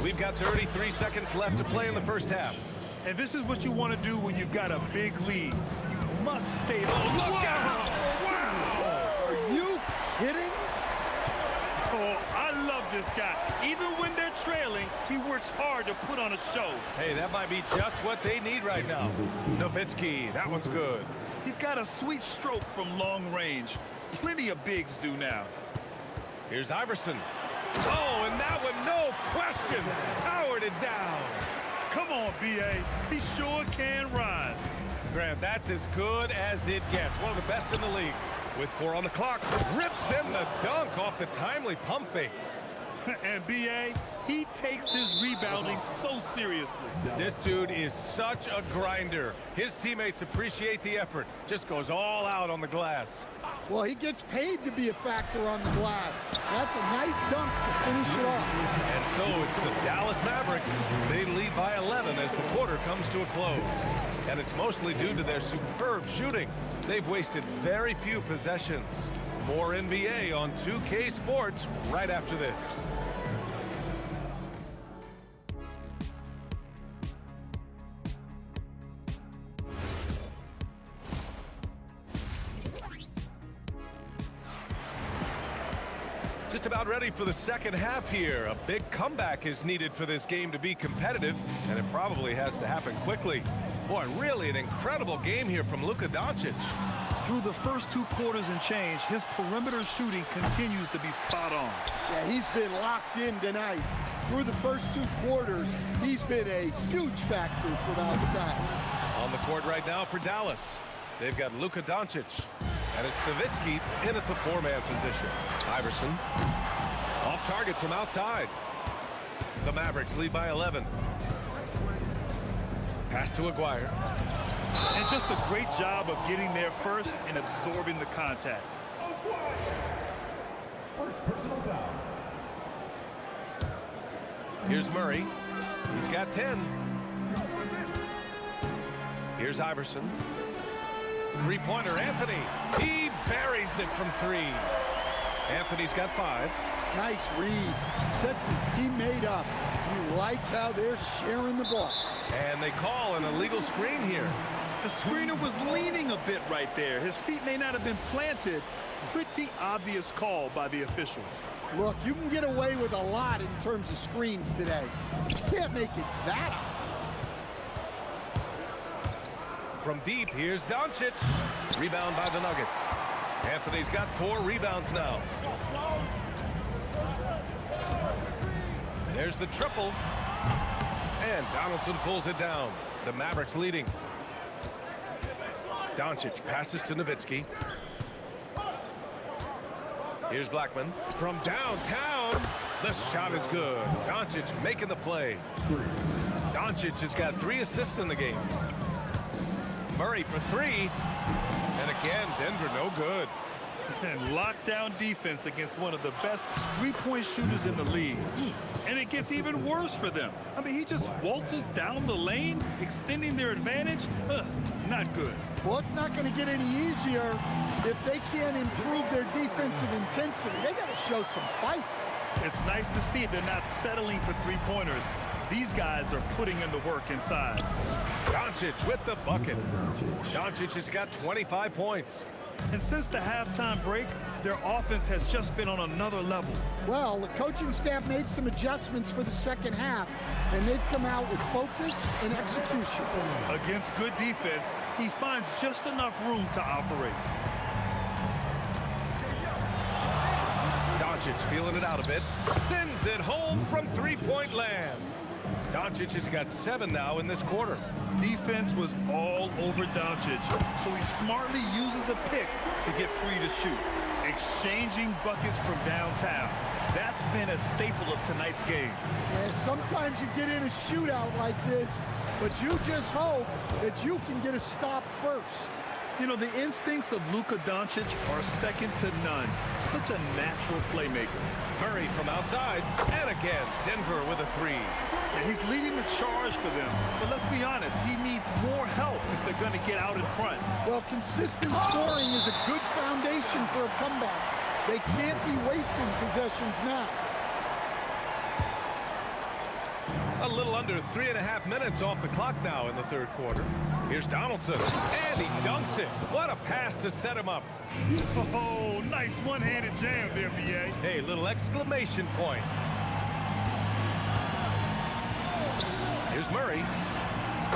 We've got 33 seconds left to play in the first half. And this is what you want to do when you've got a big lead. You must stay on. Look out! Wow! Are you kidding? Oh, I love this guy. Even when they're trailing, he works hard to put on a show. Hey, that might be just what they need right now. Nowitzki, that one's good. He's got a sweet stroke from long range. Plenty of bigs do now. Here's Iverson. Oh, and that one, no question, powered it down. Come on, B.A. He sure can rise. Graham, that's as good as it gets. One of the best in the league. With 4 on the clock, rips in the dunk off the timely pump fake. And B.A., he takes his rebounding so seriously. This dude is such a grinder. His teammates appreciate the effort. Just goes all out on the glass. Well, he gets paid to be a factor on the glass. That's a nice dunk to finish it off. And so it's the Dallas Mavericks. They lead by 11 as the quarter comes to a close. And it's mostly due to their superb shooting. They've wasted very few possessions. More NBA on 2K Sports right after this. Just about ready for the second half here. A big comeback is needed for this game to be competitive, and it probably has to happen quickly. Boy, really an incredible game here from Luka Doncic. Through the first 2 quarters and change, his perimeter shooting continues to be spot on. Yeah, he's been locked in tonight. Through the first 2 quarters, he's been a huge factor from outside. On the court right now for Dallas, they've got Luka Doncic, and it's Nowitzki in at the 4-man position. Iverson, off target from outside. The Mavericks lead by 11. Pass to Aguirre. And just a great job of getting there first and absorbing the contact. First personal foul. Here's Murray. He's got 10. Here's Iverson. Three-pointer, Anthony. He buries it from 3. Anthony's got 5. Nice read. Sets his teammate up. You like how they're sharing the ball. And they call an illegal screen here. The screener was leaning a bit right there. His feet may not have been planted. Pretty obvious call by the officials. Look, you can get away with a lot in terms of screens today. You can't make it that obvious. From deep, here's Doncic. Rebound by the Nuggets. Anthony's got 4 rebounds now. There's the triple. And Donaldson pulls it down. The Mavericks leading. Doncic passes to Nowitzki. Here's Blackman. From downtown, the shot is good. Doncic making the play. Doncic has got 3 assists in the game. Murray for 3. And again, Denver no good. And lockdown defense against one of the best three-point shooters in the league. And it gets even worse for them. I mean, he just waltzes down the lane, extending their advantage. Not good. Well, it's not going to get any easier if they can't improve their defensive intensity. They got to show some fight. It's nice to see they're not settling for three-pointers. These guys are putting in the work inside. Doncic with the bucket. Doncic has got 25 points. And since the halftime break, their offense has just been on another level. Well, the coaching staff made some adjustments for the second half, and they've come out with focus and execution. Against good defense, he finds just enough room to operate. Doncic feeling it out a bit. Sends it home from three-point land. Doncic has got 7 now in this quarter. Defense was all over Doncic, so he smartly uses a pick to get free to shoot. Exchanging buckets from downtown. That's been a staple of tonight's game. Yeah, sometimes you get in a shootout like this, but you just hope that you can get a stop first. You know, the instincts of Luka Doncic are second to none. Such a natural playmaker. Murray from outside, and again, Denver with a 3. And he's leading the charge for them. But let's be honest, he needs more help if they're going to get out in front. Well, consistent scoring is a good foundation for a comeback. They can't be wasting possessions now. A little under 3.5 minutes off the clock now in the third quarter. Here's Donaldson, and he dunks it. What a pass to set him up. Oh, nice one-handed jam there, B.A. Hey, little exclamation point. Here's Murray.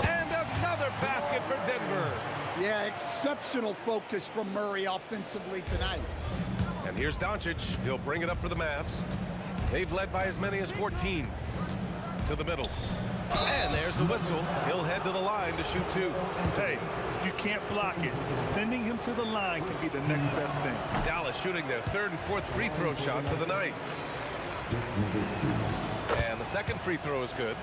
And another basket for Denver. Yeah, exceptional focus from Murray offensively tonight. And here's Doncic. He'll bring it up for the Mavs. They've led by as many as 14. To the middle. And there's the whistle. He'll head to the line to shoot 2. Hey, if you can't block it, sending him to the line could be the next best thing. Dallas shooting their 3rd and 4th free throw shots of the night. And the second free throw is good.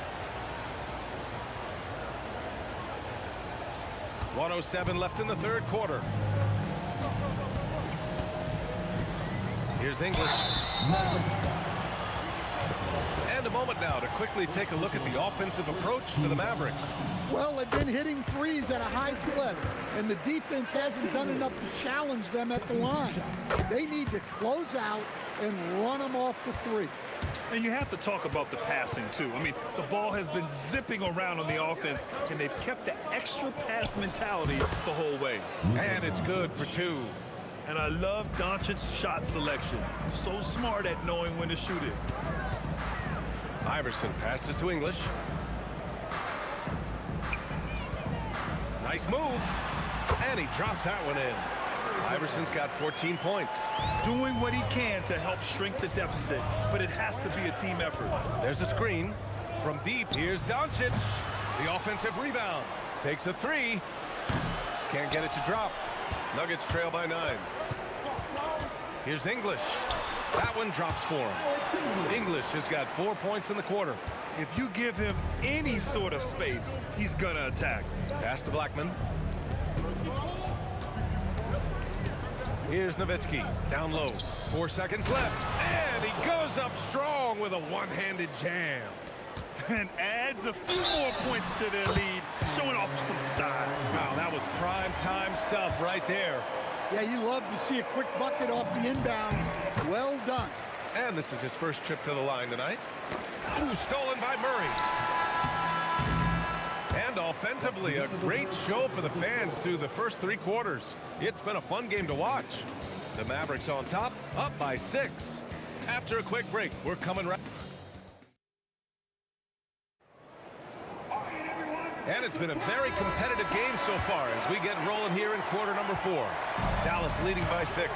1:07 left in the third quarter. Here's English. And a moment now to quickly take a look at the offensive approach for the Mavericks. Well, they've been hitting threes at a high clip, and the defense hasn't done enough to challenge them at the line. They need to close out and run them off the 3. And you have to talk about the passing, too. I mean, the ball has been zipping around on the offense, and they've kept the extra pass mentality the whole way. And it's good for 2. And I love Doncic's shot selection. So smart at knowing when to shoot it. Iverson passes to English. Nice move. And he drops that one in. Iverson's got 14 points. Doing what he can to help shrink the deficit, but it has to be a team effort. There's a screen. From deep, here's Doncic. The offensive rebound. Takes a 3. Can't get it to drop. Nuggets trail by 9. Here's English. That one drops for him. English has got 4 points in the quarter. If you give him any sort of space, he's gonna attack. Pass to Blackman. Here's Nowitzki, down low. 4 seconds left, and he goes up strong with a one-handed jam. And adds a few more points to their lead, showing off some style. Wow, that was prime time stuff right there. Yeah, you love to see a quick bucket off the inbound. Well done. And this is his first trip to the line tonight. Ooh, stolen by Murray. And offensively, a great show for the fans through the first 3 quarters. It's been a fun game to watch. The Mavericks on top, up by 6. After a quick break, we're coming right. And it's been a very competitive game so far as we get rolling here in quarter number 4. Dallas leading by 6.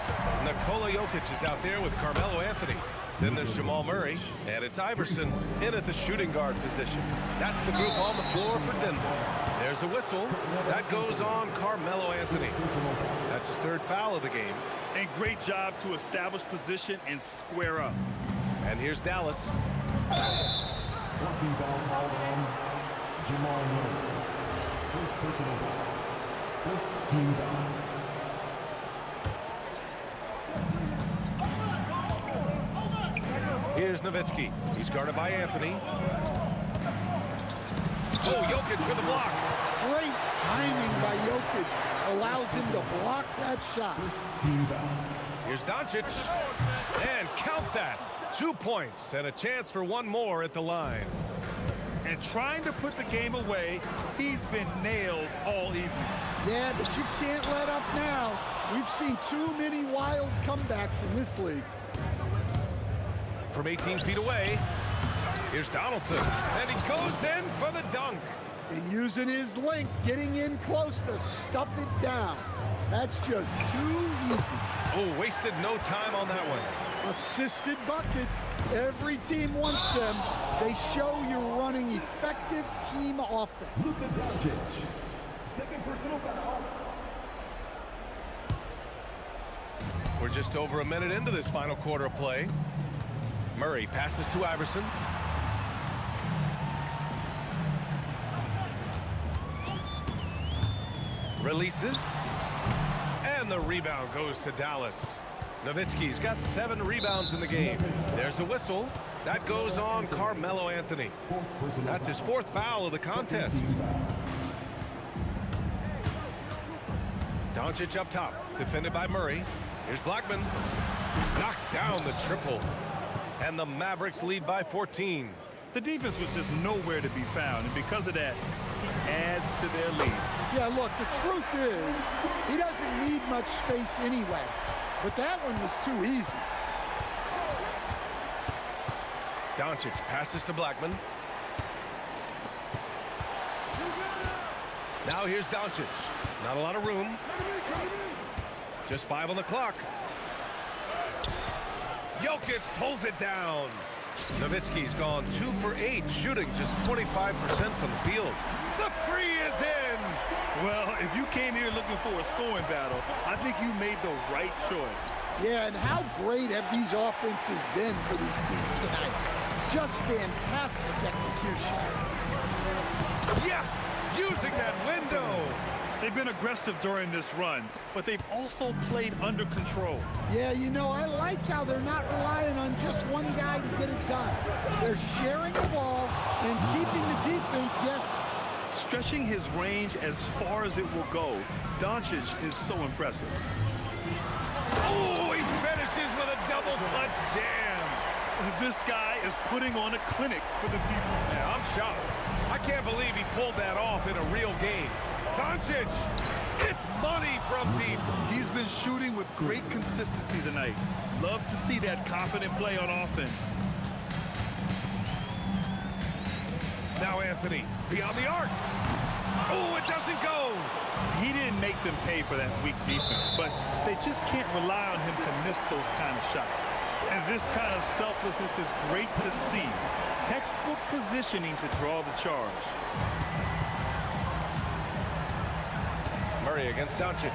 Nikola Jokic is out there with Carmelo Anthony. Then there's Jamal Murray, and it's Iverson in at the shooting guard position. That's the group on the floor for Denver. There's a whistle. That goes on Carmelo Anthony. That's his 3rd foul of the game. And great job to establish position and square up. And here's Dallas. Jamal Murray. First personal foul. First team foul. Here's Nowitzki. He's guarded by Anthony. Oh, Jokic with the block. Great timing by Jokic. Allows him to block that shot. First team foul. Here's Doncic. And count that. 2 points and a chance for one more at the line. And trying to put the game away, he's been nails all evening. Yeah, but you can't let up now. We've seen too many wild comebacks in this league. From 18 feet away, here's Donaldson. And he goes in for the dunk. And using his length, getting in close to stuff it down. That's just too easy. Oh, wasted no time on that one. Assisted buckets. Every team wants them. They show you're running effective team offense. Second personal foul. We're just over a minute into this final quarter of play. Murray passes to Iverson. Releases. And the rebound goes to Dallas. Nowitzki's got 7 rebounds in the game. There's a whistle. That goes on Carmelo Anthony. That's his 4th foul of the contest. Doncic up top, defended by Murray. Here's Blackman. Knocks down the triple. And the Mavericks lead by 14. The defense was just nowhere to be found, and because of that, he adds to their lead. Yeah, look, the truth is, he doesn't need much space anyway. But that one was too easy. Doncic passes to Blackman. Now here's Doncic. Not a lot of room. Just 5 on the clock. Jokic pulls it down. Nowitzki's gone 2 for 8, shooting just 25% from the field. The 3 is in. Well, if you came here looking for a scoring battle, I think you made the right choice. Yeah, and how great have these offenses been for these teams tonight? Just fantastic execution. Yes, using that window. They've been aggressive during this run, but they've also played under control. Yeah, you know, I like how they're not relying on just one guy to get it done. They're sharing the ball and keeping the defense guessing. Stretching his range as far as it will go, Doncic is so impressive. Oh, he finishes with a double clutch jam. This guy is putting on a clinic for the people. Yeah, I'm shocked. I can't believe he pulled that off in a real game. Doncic, it's money from deep. He's been shooting with great consistency tonight. Love to see that confident play on offense. Now Anthony, beyond the arc. Oh, it doesn't go. He didn't make them pay for that weak defense, but they just can't rely on him to miss those kind of shots. And this kind of selflessness is great to see. Textbook positioning to draw the charge. Murray against Doncic.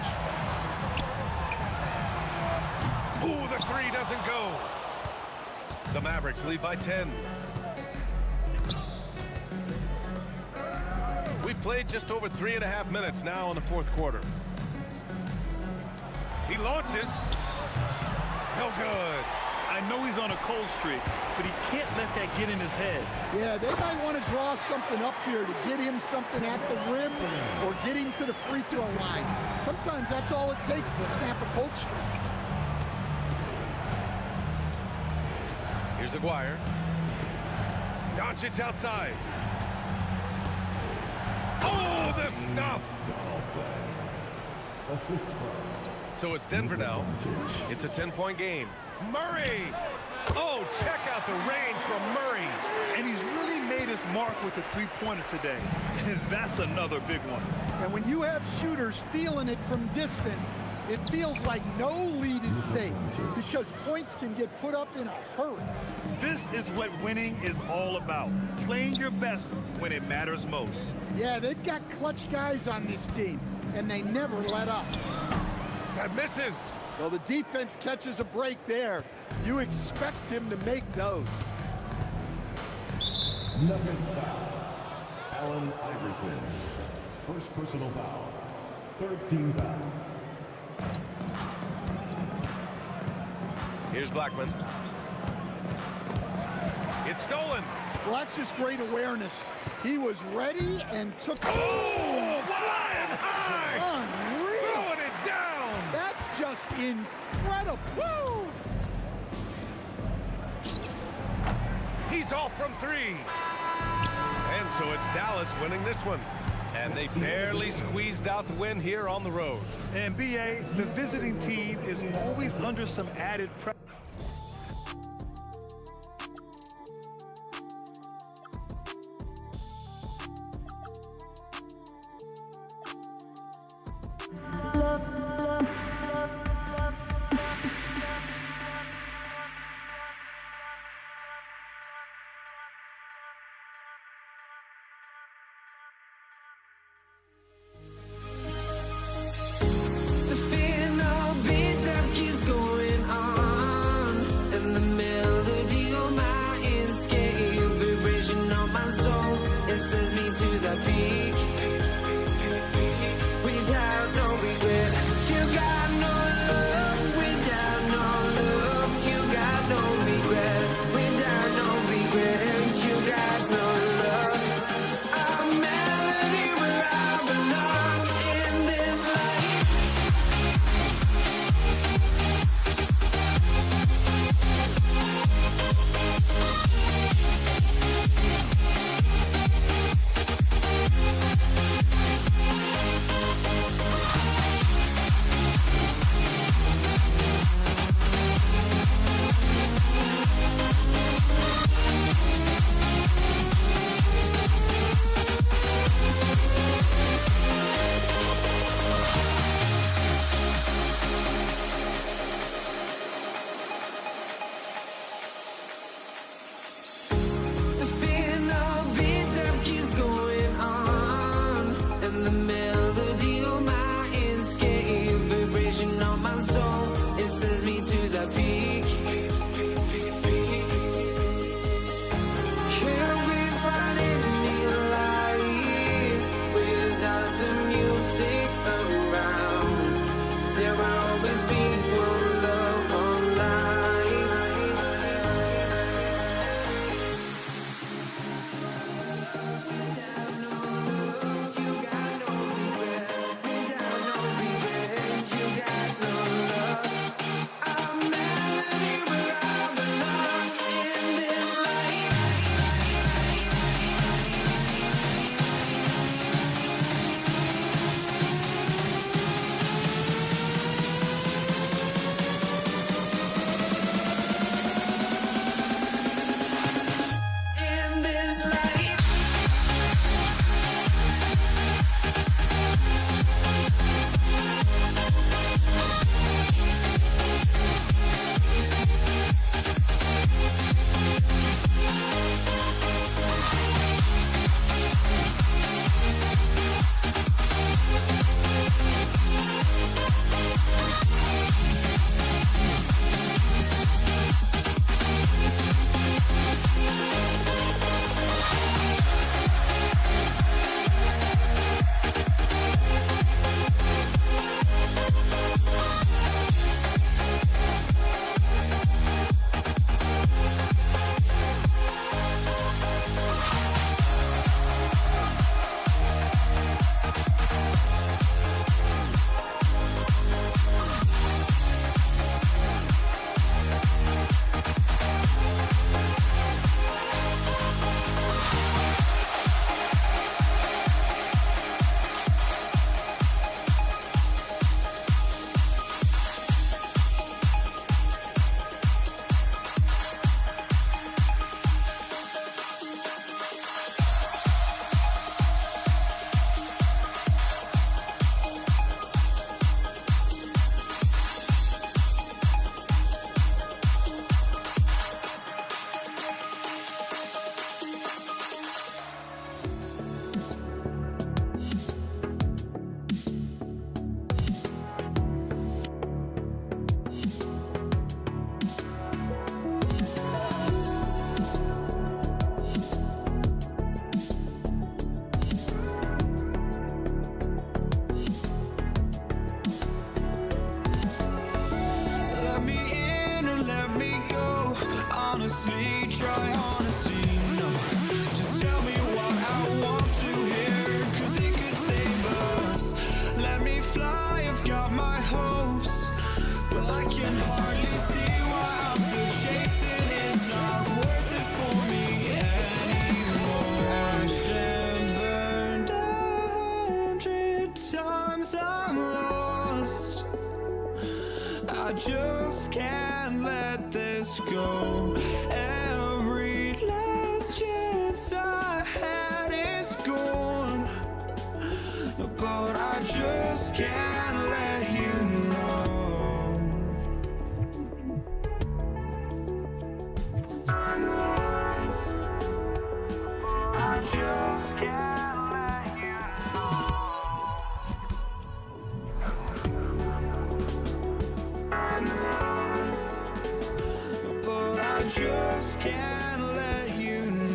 Ooh, the 3 doesn't go. The Mavericks lead by 10. played just over 3.5 minutes now in the fourth quarter. He launches. No good. I know he's on a cold streak, but he can't let that get in his head. Yeah, they might want to draw something up here to get him something at the rim or get him to the free throw line. Sometimes that's all it takes to snap a cold streak. Here's Aguirre. Doncic outside. Oh, the stuff! So it's Denver now. It's a 10-point game. Murray! Oh, check out the range from Murray. And he's really made his mark with the three-pointer today. And that's another big one. And when you have shooters feeling it from distance, it feels like no lead is safe because points can get put up in a hurry. This is what winning is all about. Playing your best when it matters most. Yeah, they've got clutch guys on this team, and they never let up. That misses. Well, the defense catches a break there. You expect him to make those. Nuggets foul. Allen Iverson. First personal foul. 13 foul. Here's Blackman. It's stolen. Well, that's just great awareness. He was ready and took. Oh, flying high! Unreal. Throwing it down! That's just incredible. Woo! He's off from three. And so it's Dallas winning this one. And they barely squeezed out the win here on the road. And BA, the visiting team is always under some added pressure. just can't let this go. Every last chance I had is gone, but I just can't let you know. I just can't let you know. But I just can't let you know.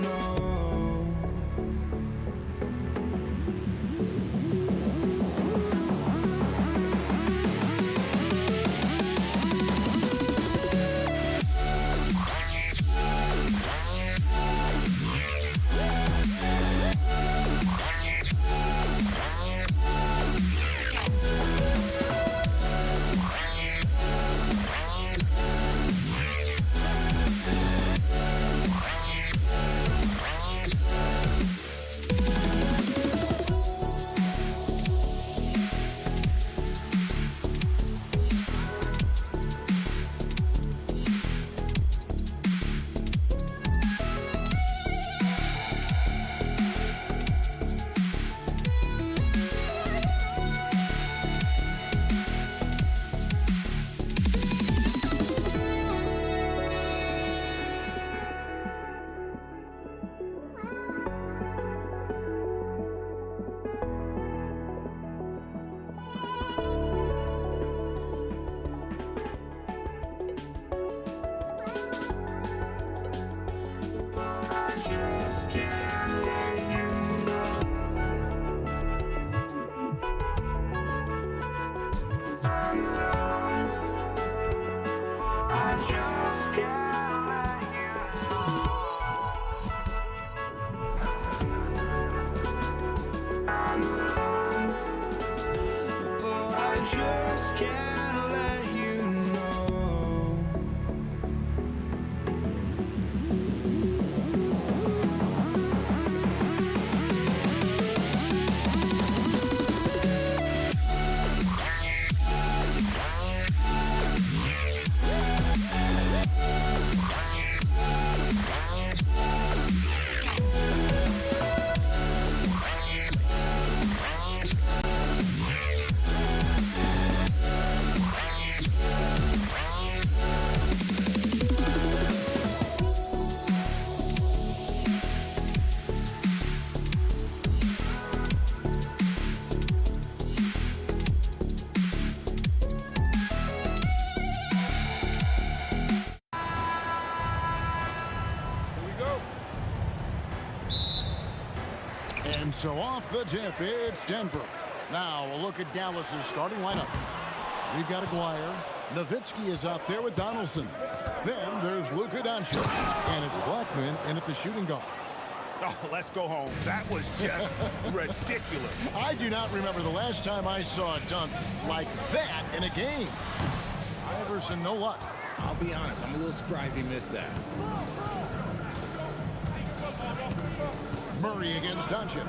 And so off the tip, it's Denver. Now a look at Dallas's starting lineup. We've got Aguirre. Nowitzki is out there with Donaldson. Then there's Luka Doncic. And it's Blackman in at the shooting guard. Oh, let's go home. That was just ridiculous. I do not remember the last time I saw a dunk like that in a game. Iverson, no luck. I'll be honest, I'm a little surprised he missed that. Murray against Doncic.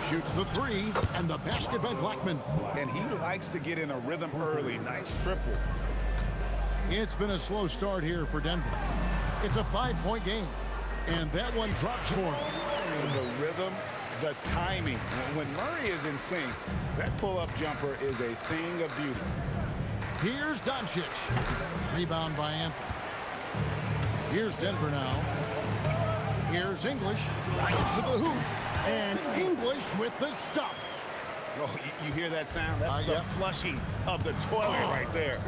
Shoots the three, and the basket by Blackman. And he likes to get in a rhythm early. Nice triple. It's been a slow start here for Denver. It's a 5-point game, and that one drops for him. The rhythm, the timing. When Murray is in sync, that pull-up jumper is a thing of beauty. Here's Doncic. Rebound by Anthony. Here's Denver now. Here's English. Right to the hoop. And English with the stuff. Oh, you hear that sound? That's the flushing of the toilet right there.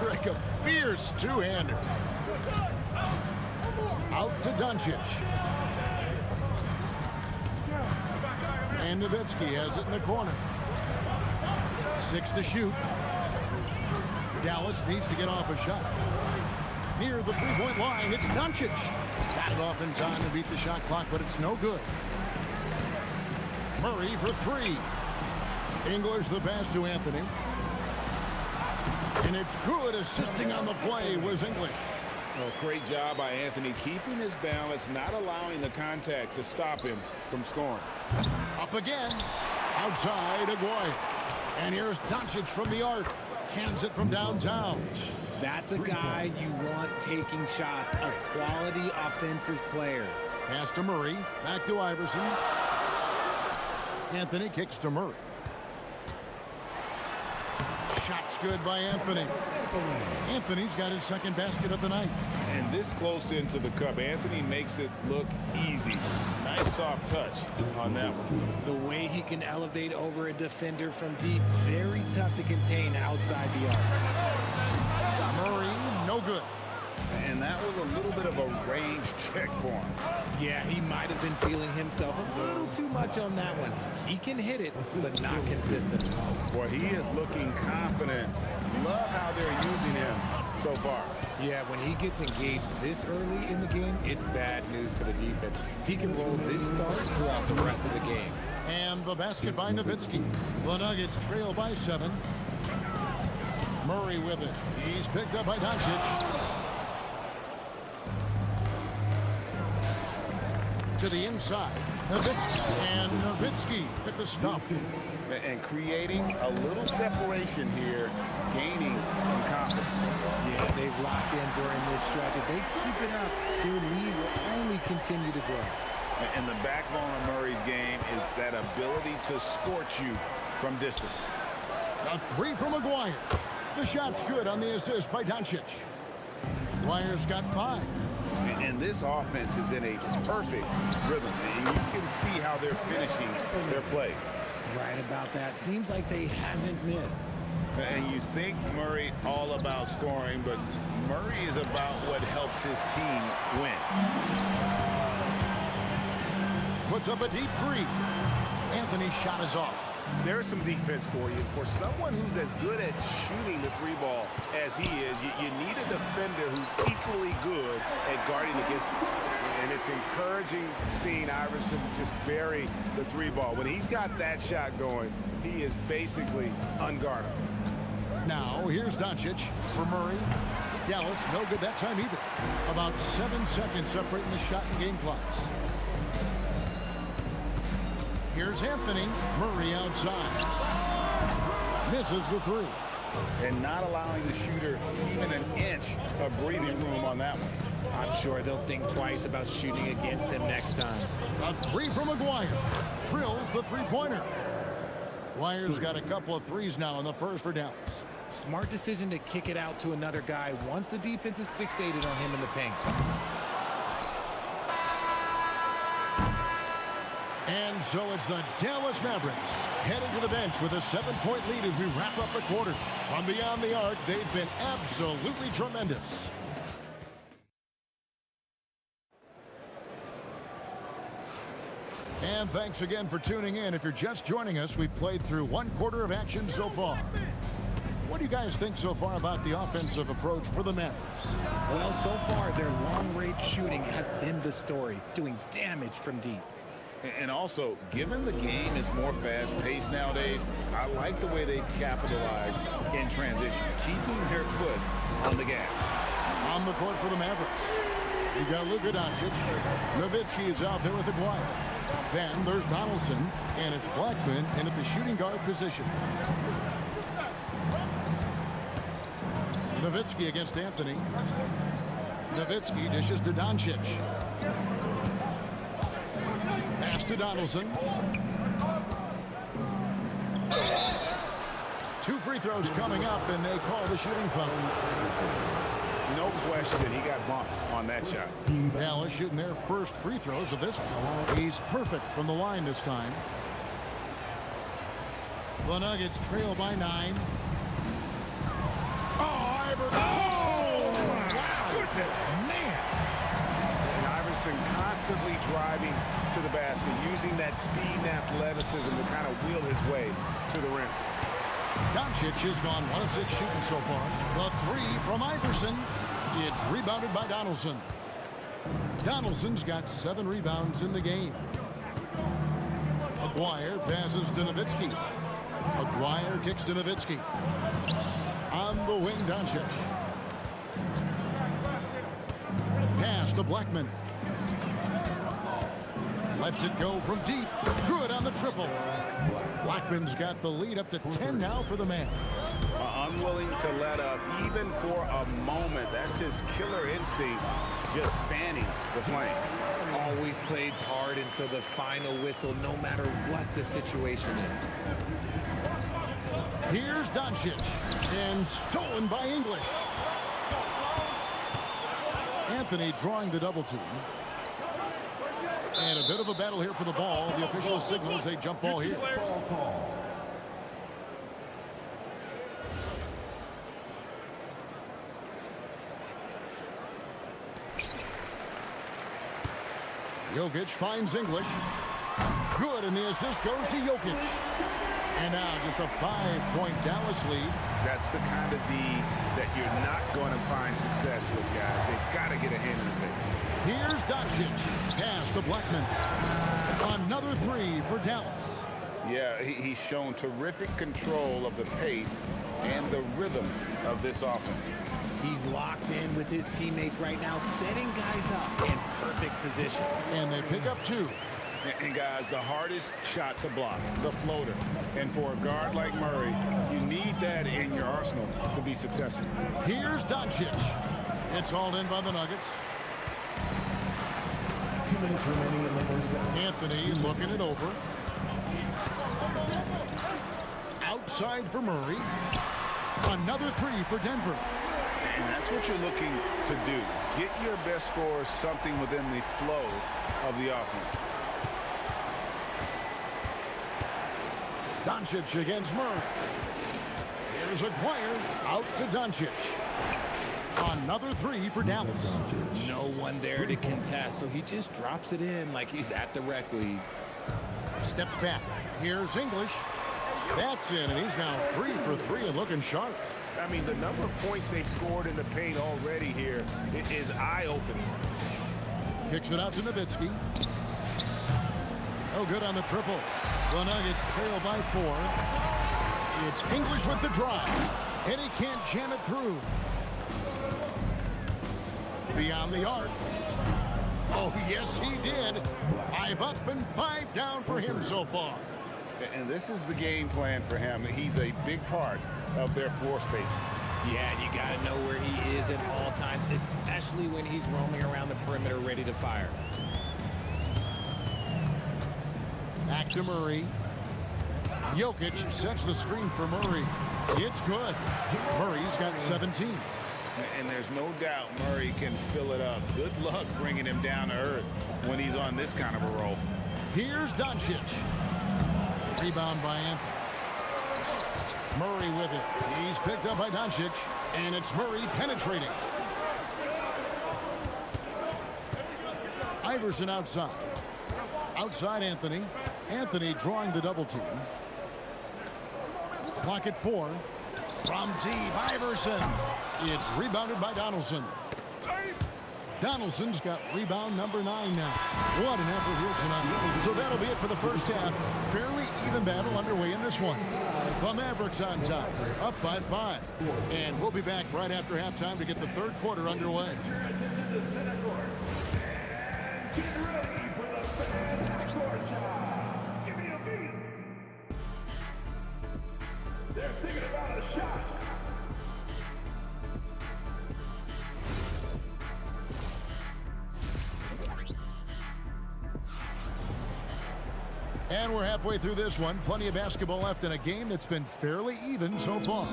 Like a fierce two-hander. Out to Doncic. And Nowitzki has it in the corner. 6 to shoot. Dallas needs to get off a shot. Near the three-point line, it's Doncic. Got it off in time to beat the shot clock, but it's no good. Murray for three. English the pass to Anthony. And it's good. Assisting on the play was English. Well, great job by Anthony keeping his balance, not allowing the contact to stop him from scoring. Up again. Outside Aguirre. And here's Doncic from the arc. Cans it from downtown. That's a guy you want taking shots, a quality offensive player. Pass to Murray. Back to Iverson. Anthony kicks to Murray. Shot's good by Anthony. Anthony's got his second basket of the night. And this close into the cup, Anthony makes it look easy. Nice soft touch on that one. The way he can elevate over a defender from deep, very tough to contain outside the arc. Murray, no good. And that was a little bit of a range check for him. Yeah, he might have been feeling himself a little too much on that one. He can hit it, but not consistent. Boy, he is looking confident. Love how they're using him so far. Yeah, when he gets engaged this early in the game, it's bad news for the defense. If he can roll this start throughout the rest of the game. And the basket by Nowitzki. The Nuggets trail by 7. Murray with it. He's picked up by Doncic. To the inside. Nowitzki. And Nowitzki at the stuff. And creating a little separation here, gaining some confidence. Yeah, they've locked in during this stretch. If they keep it up, their lead will only continue to grow. And the backbone of Murray's game is that ability to scorch you from distance. A 3 from Maguire. The shot's good on the assist by Doncic. Maguire's got 5. And this offense is in a perfect rhythm. And you can see how they're finishing their play. Right about that. Seems like they haven't missed. And you think Murray all about scoring, but Murray is about what helps his team win. Puts up a deep 3. Anthony's shot is off. There's some defense for you. For someone who's as good at shooting the 3 ball as he is, you need a defender who's equally good at guarding against him. And it's encouraging seeing Iverson just bury the 3 ball. When he's got that shot going, he is basically unguardable. Now, here's Doncic for Murray. Dallas, no good that time either. About 7 seconds separating the shot and game clocks. Here's Anthony. Murray outside. Misses the 3. And not allowing the shooter even an inch of breathing room on that one. I'm sure they'll think twice about shooting against him next time. A 3 from Maguire. Drills the 3-pointer. Maguire's got a couple of 3s now in the first for Dallas. Smart decision to kick it out to another guy once the defense is fixated on him in the paint. And so it's the Dallas Mavericks headed to the bench with a 7-point lead as we wrap up the quarter. From beyond the arc, they've been absolutely tremendous. And thanks again for tuning in. If you're just joining us, we've played through 1 quarter of action so far. What do you guys think so far about the offensive approach for the Mavericks? Well, so far, their long-range shooting has been the story, doing damage from deep. And also, given the game is more fast-paced nowadays, I like the way they've capitalized in transition, keeping their foot on the gas. On the court for the Mavericks, you got Luka Doncic. Nowitzki is out there with Aguirre. Then there's Donaldson, and it's Blackman in at the shooting guard position. Nowitzki against Anthony. Nowitzki dishes to Doncic. Pass to Donaldson. 2 free throws coming up, and they call the shooting foul. No question, he got bumped on that shot. Dallas shooting their first free throws of this one. He's perfect from the line this time. The Nuggets trail by 9. Oh, wow. Goodness, man. And Iverson constantly driving to the basket, using that speed and athleticism to kind of wheel his way to the rim. Doncic has gone 1 of 6 shooting so far. The 3 from Iverson. It's rebounded by Donaldson. Donaldson's got 7 rebounds in the game. Aguirre passes to Nowitzki. Aguirre kicks to Nowitzki. On the wing, Doncic. Pass to Blackman. Lets it go from deep. Good on the triple. Blackman's got the lead up to 10 now for the Mavs. Unwilling to let up even for a moment. That's his killer instinct, just fanning the flame. Always plays hard until the final whistle, no matter what the situation is. Here's Doncic, and stolen by English. Anthony drawing the double team. And a bit of a battle here for the ball. The official signals a jump ball here. Jokic finds English. Good, and the assist goes to Jokic. And now just a 5-point Dallas lead. That's the kind of D that you're not going to find success with, guys. They've got to get a hand in the face. Here's Doncic. Pass to Blackman. Another three for Dallas. Yeah, he's shown terrific control of the pace and the rhythm of this offense. He's locked in with his teammates right now, setting guys up in perfect position. And they pick up two. And guys, the hardest shot to block, the floater. And for a guard like Murray, you need that in your arsenal to be successful. Here's Doncic. It's hauled in by the Nuggets. 2 minutes remaining in the first half. Anthony looking it over. Outside for Murray. Another three for Denver. And that's what you're looking to do. Get your best scorers something within the flow of the offense. Doncic against Murray. Here's Aguirre out to Doncic. Another three for Dallas. No one there to contest, so he just drops it in like he's at the rec league. Steps back. Here's English. That's in, and he's now 3 for 3 and looking sharp. I mean, the number of points they've scored in the paint already here is eye-opening. Kicks it out to Nowitzki. No good on the triple. The Nuggets trail by 4. It's English with the drive, and he can't jam it through. Beyond the arc. Oh, yes, he did. 5 up and 5 down for him so far. And this is the game plan for him. He's a big part of their floor space. Yeah, you got to know where he is at all times, especially when he's roaming around the perimeter ready to fire. Back to Murray. Jokic sets the screen for Murray. It's good. Murray's got 17. And there's no doubt Murray can fill it up. Good luck bringing him down to earth when he's on this kind of a roll. Here's Doncic. Rebound by Anthony. Murray with it. He's picked up by Doncic, and it's Murray penetrating. Iverson outside. Outside Anthony. Anthony drawing the double team. Clock at 4. From deep, Iverson. It's rebounded by Donaldson. Donaldson's got rebound number 9 now. What an effort here tonight. So that'll be it for the first half. Fairly even battle underway in this one. The Mavericks on top, up by 5. And we'll be back right after halftime to get the third quarter underway. They're thinking about a shot. And we're halfway through this one. Plenty of basketball left in a game that's been fairly even so far.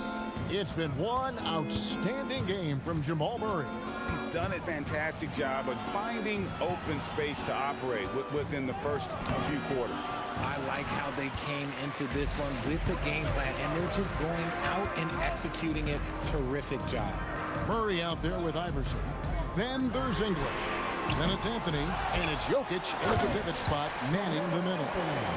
It's been one outstanding game from Jamal Murray. He's done a fantastic job of finding open space to operate within the first few quarters. I like how they came into this one with the game plan, and they're just going out and executing it. Terrific job. Murray out there with Iverson. Then there's English. Then it's Anthony, and it's Jokic in at the pivot spot, manning the middle.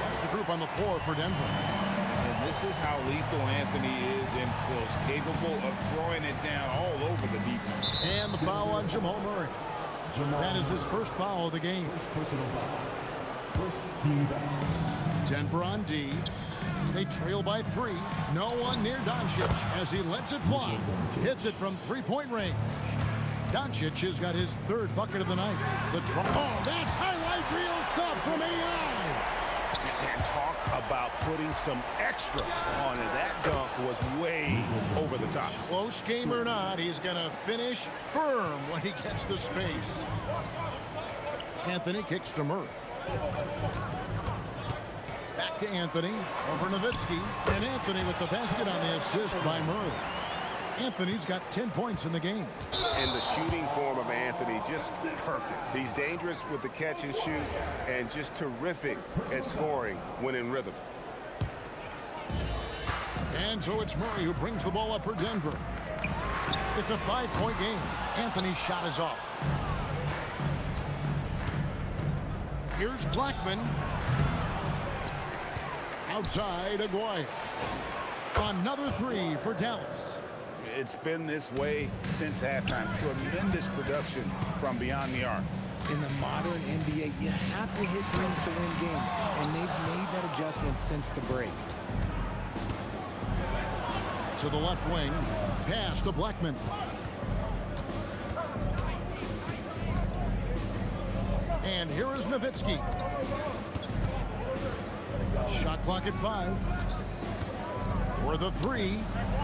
That's the group on the floor for Denver. And this is how lethal Anthony is in close, capable of throwing it down all over the defense. And the foul on Jamal Murray. That is his first foul of the game. First team foul. Denver on D. They trail by 3. No one near Doncic as he lets it fly. Hits it from three-point range. Doncic has got his 3rd bucket of the night. Oh, that's highlight reel stuff from AI. And talk about putting some extra on it. That dunk was way over the top. Close game or not, he's going to finish firm when he gets the space. Anthony kicks to Murray. Back to Anthony, over Nowitzki, and Anthony with the basket on the assist by Murray. Anthony's got 10 points in the game. And the shooting form of Anthony, just perfect. He's dangerous with the catch and shoot, and just terrific at scoring when in rhythm. And so it's Murray who brings the ball up for Denver. It's a 5-point game. Anthony's shot is off. Here's Blackman. Outside, Aguirre. Another three for Dallas. It's been this way since halftime. Tremendous production from beyond the arc. In the modern NBA, you have to hit threes to win games, and they've made that adjustment since the break. To the left wing, pass to Blackman. And here is Nowitzki. Shot clock at 5. For the three,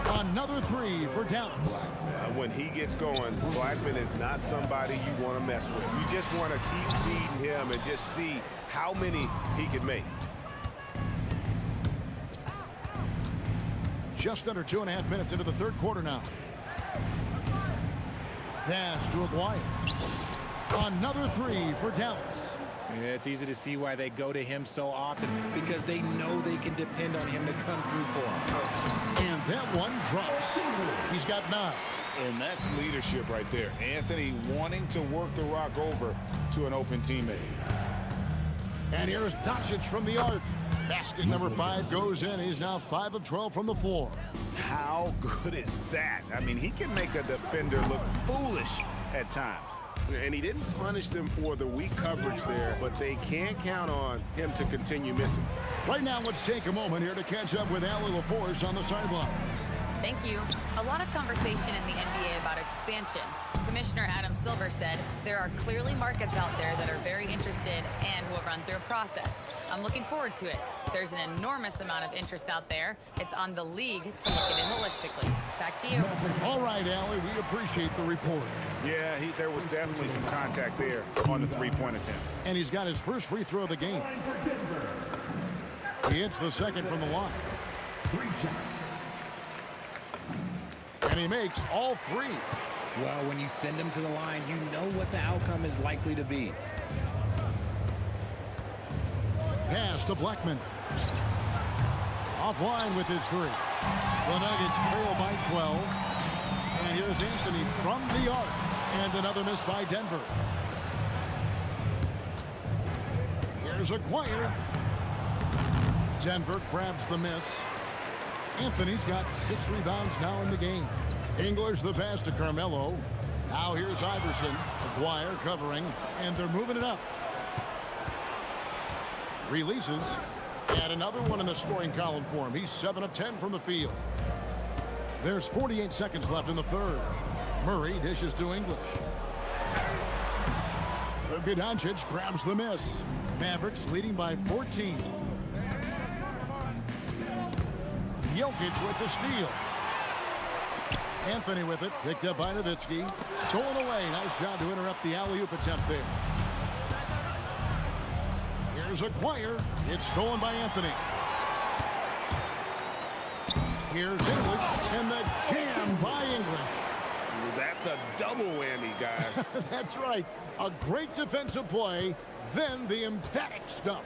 another three for Dallas. When he gets going, Blackman is not somebody you want to mess with. You just want to keep feeding him and just see how many he can make. Just under 2.5 minutes into the third quarter now. Pass to Aguirre. Another three for Dallas. Yeah, it's easy to see why they go to him so often, because they know they can depend on him to come through for them. And that one drops. He's got 9. And that's leadership right there. Anthony wanting to work the rock over to an open teammate. And here's Doncic from the arc. Basket number 5 goes in. He's now 5 of 12 from the floor. How good is that? I mean, he can make a defender look foolish at times. And he didn't punish them for the weak coverage there, but they can't count on him to continue missing. Right now, let's take a moment here to catch up with Allie LaForce on the sideline. Thank you. A lot of conversation in the NBA about expansion. Commissioner Adam Silver said there are clearly markets out there that are very interested and will run through a process. I'm looking forward to it. There's an enormous amount of interest out there. It's on the league to look at it holistically. Back to you. All right, Allie, we appreciate the report. Yeah, there was definitely some contact there on the three-point attempt. And he's got his first free throw of the game. He hits the second from the line. And he makes all 3. Well, when you send him to the line, you know what the outcome is likely to be. Pass to Blackman. Offline with his 3. The Nuggets trail by 12. And here's Anthony from the arc. And another miss by Denver. Here's Aguirre. Denver grabs the miss. Anthony's got 6 rebounds now in the game. English the pass to Carmelo. Now here's Iverson. Aguirre covering. And they're moving it up. Releases. And another one in the scoring column for him. He's 7 of 10 from the field. There's 48 seconds left in the third. Murray dishes to English. Doncic grabs the miss. Mavericks leading by 14. Jokic with the steal. Anthony with it. Picked up by Nowitzki. Stolen away. Nice job to interrupt the alley-oop attempt there. Here's Aguirre. It's stolen by Anthony. Here's English. And the jam by English. That's a double whammy, guys. That's right. A great defensive play, then the emphatic stuff.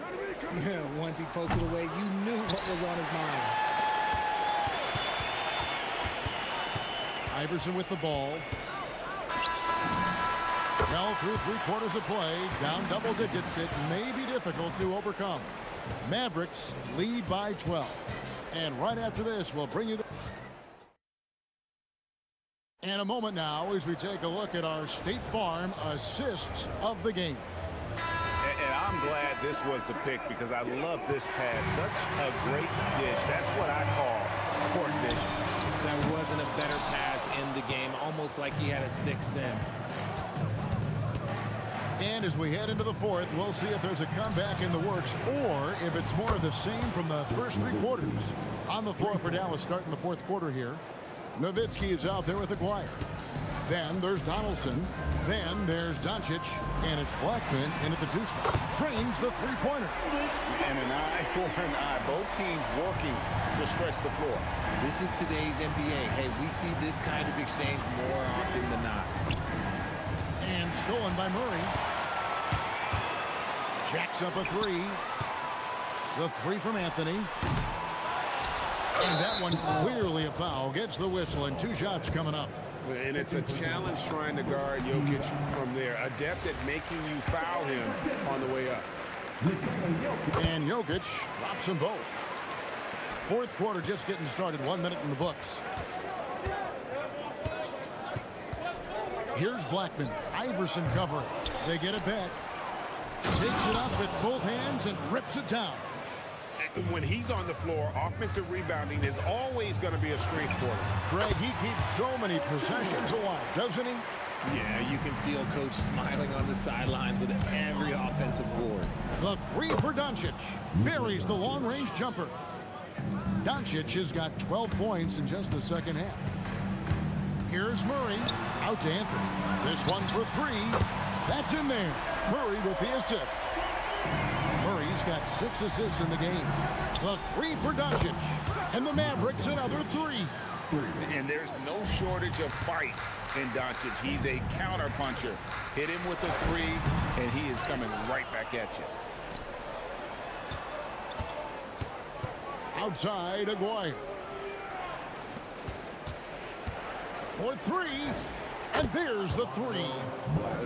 Yeah, once he poked it away, you knew what was on his mind. Iverson with the ball. Well, through 3/4 of play, down double digits, it may be difficult to overcome. Mavericks lead by 12. And right after this, we'll bring you the... And a moment now as we take a look at our State Farm assists of the game. And I'm glad this was the pick because I love this pass. Such a great dish. That's what I call court vision. There wasn't a better pass in the game, almost like he had a sixth sense. And as we head into the fourth, we'll see if there's a comeback in the works or if it's more of the same from the first three quarters. On the floor for Dallas starting the fourth quarter here. Nowitzki is out there with Aguirre. Then there's Donaldson. Then there's Doncic. And it's Blackman in at the two spot. Trains the three-pointer. And an eye for an eye. Both teams working to stretch the floor. This is today's NBA. Hey, we see this kind of exchange more often than not. And stolen by Murray. Jacks up a three. The three from Anthony. And that one clearly a foul. Gets the whistle and two shots coming up. And it's a challenge trying to guard Jokic from there. Adept at making you foul him on the way up. And Jokic drops them both. Fourth quarter just getting started. 1 minute in the books. Here's Blackman. Iverson covering. They get it back. Takes it up with both hands and rips it down. When he's on the floor, offensive rebounding is always going to be a strength for him. Greg, he keeps so many possessions alive, doesn't he? Yeah, you can feel Coach smiling on the sidelines with every offensive board. The three for Doncic. Buries the long-range jumper. Doncic has got 12 points in just the second half. Here's Murray. Out to Anthony. This one for three. That's in there. Murray with the assist. Murray's got 6 assists in the game. The three for Doncic. And the Mavericks another three. And there's no shortage of fight in Doncic. He's a counter puncher. Hit him with the three, and he is coming right back at you. Outside, Aguirre. For three. And there's the three.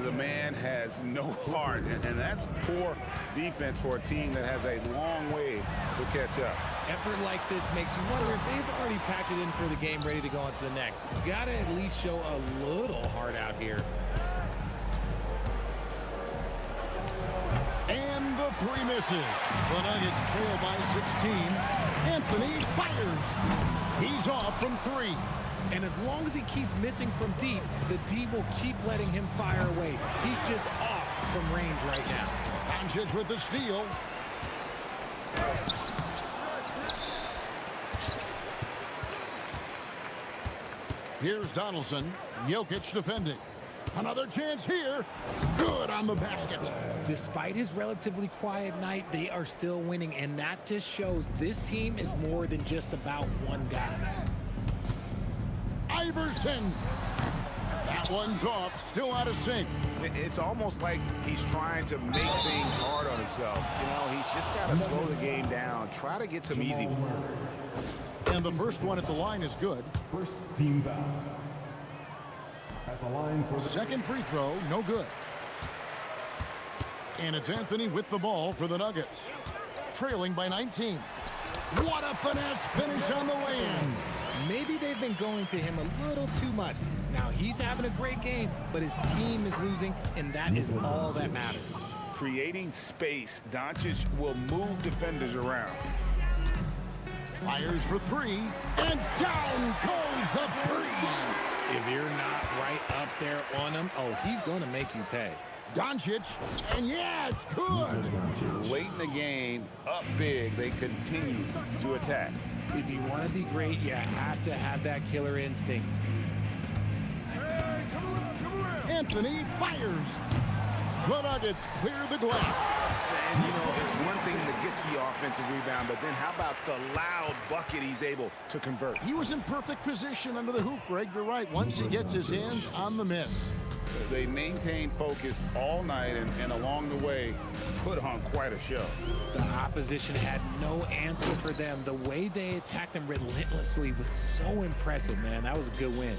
The man has no heart, and that's poor defense for a team that has a long way to catch up. Effort like this makes you wonder if they've already packed it in for the game, ready to go on to the next. Gotta at least show a little heart out here. And the three misses. The Nuggets trail by 16. Anthony fires. He's off from three. And as long as he keeps missing from deep, the D will keep letting him fire away. He's just off from range right now. Doncic with the steal. Here's Donaldson. Jokic defending. Another chance here. Good on the basket. Despite his relatively quiet night, they are still winning, and that just shows this team is more than just about one guy. Iverson. That one's off. Still out of sync. It's almost like he's trying to make things hard on himself. You know, he's just got to slow the game down. Try to get some easy ones. And the first one at the line is good. First team foul. At the line for the second free throw, no good. And it's Anthony with the ball for the Nuggets. Trailing by 19. What a finesse finish on the way-in. Maybe they've been going to him a little too much. Now he's having a great game, but his team is losing, and that is all that matters. Creating space, Doncic will move defenders around. Fires for three, and down goes the three. If you're not right up there on him, oh, he's going to make you pay. Doncic, and yeah, it's good. Late in the game, up big, they continue to attack. If you want to be great, you have to have that killer instinct. Anthony fires. The Nuggets clear the glass. And, you know, it's one thing to get the offensive rebound, but then how about the loud bucket he's able to convert? He was in perfect position under the hoop, Greg. You're right. Once he gets his hands on the miss. They maintained focus all night and along the way put on quite a show. The opposition had no answer for them. The way they attacked them relentlessly was so impressive, man. That was a good win.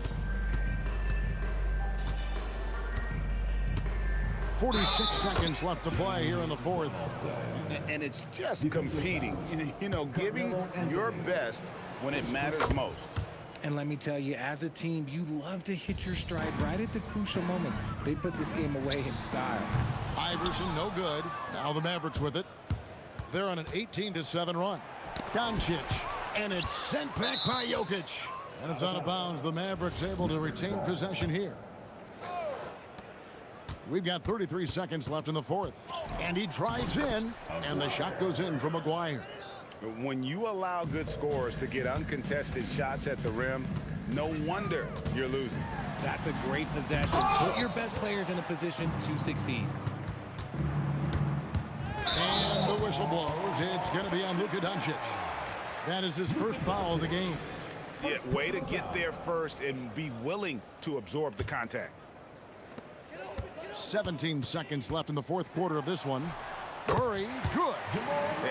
46 seconds left to play here in the fourth. And it's just competing, you know, giving your best when it matters most. And let me tell you, as a team, you love to hit your stride right at the crucial moments. They put this game away in style. Iverson, no good. Now the Mavericks with it. They're on an 18-7 run. Doncic, and it's sent back by Jokic. And it's out of bounds. The Mavericks able to retain possession here. We've got 33 seconds left in the fourth. And he drives in, and the shot goes in from McGuire. When you allow good scorers to get uncontested shots at the rim, no wonder you're losing. That's a great possession. Put your best players in a position to succeed. And the whistle blows. It's going to be on Luka Doncic. That is his first foul of the game. Yeah, way to get there first and be willing to absorb the contact. 17 seconds left in the fourth quarter of this one. Murray, good.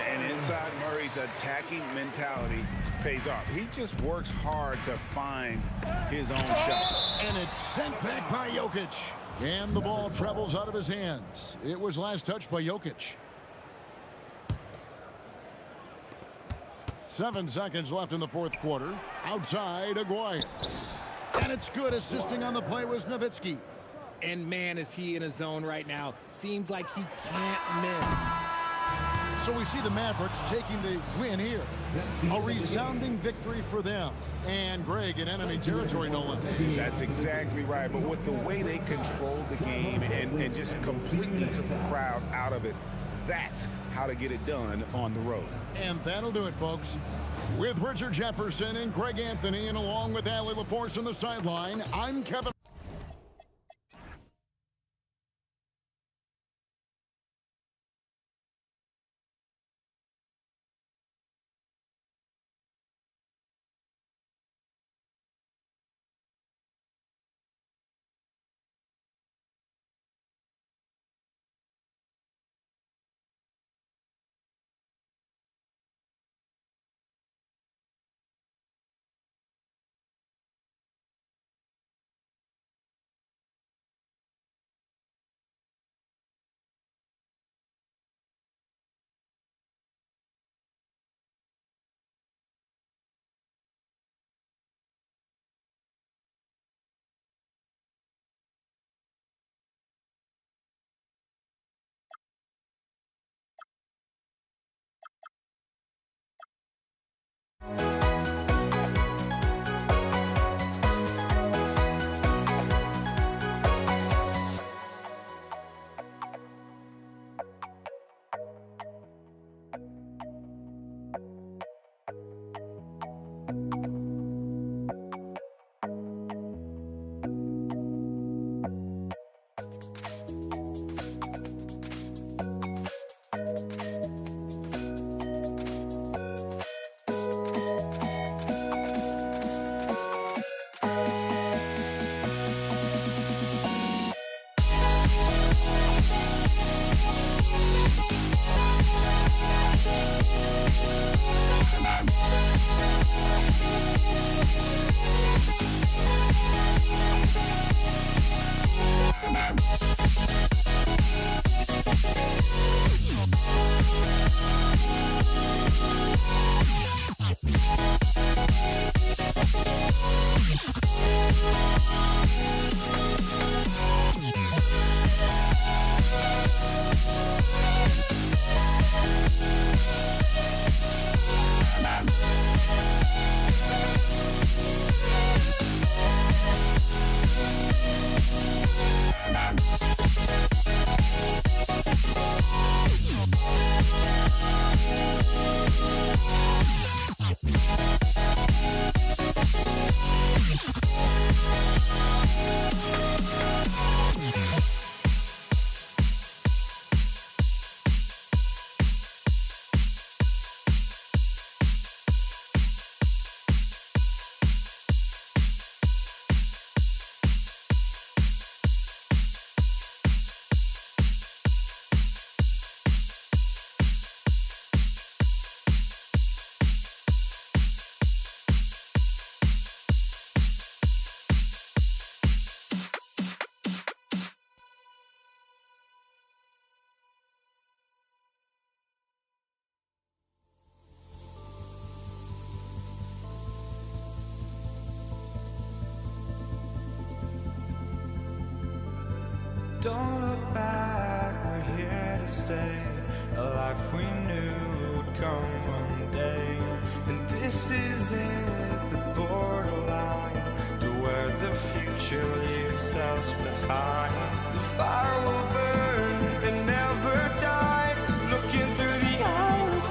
And inside Murray's attacking mentality pays off. He just works hard to find his own shot. And it's sent back by Jokic. And the ball travels out of his hands. It was last touched by Jokic. 7 seconds left in the fourth quarter. Outside, Aguirre. And it's good. Assisting on the play was Nowitzki. And man, is he in a zone right now. Seems like he can't miss. So we see the Mavericks taking the win here. A resounding victory for them. And Greg in enemy territory, no less. That's exactly right. But with the way they controlled the game and just completely took the crowd out of it, that's how to get it done on the road. And that'll do it, folks. With Richard Jefferson and Greg Anthony, and along with Allie LaForce on the sideline, I'm Kevin. Don't look back, we're here to stay. A life we knew would come one day. And this is it, the borderline to where the future leaves us behind. The fire will burn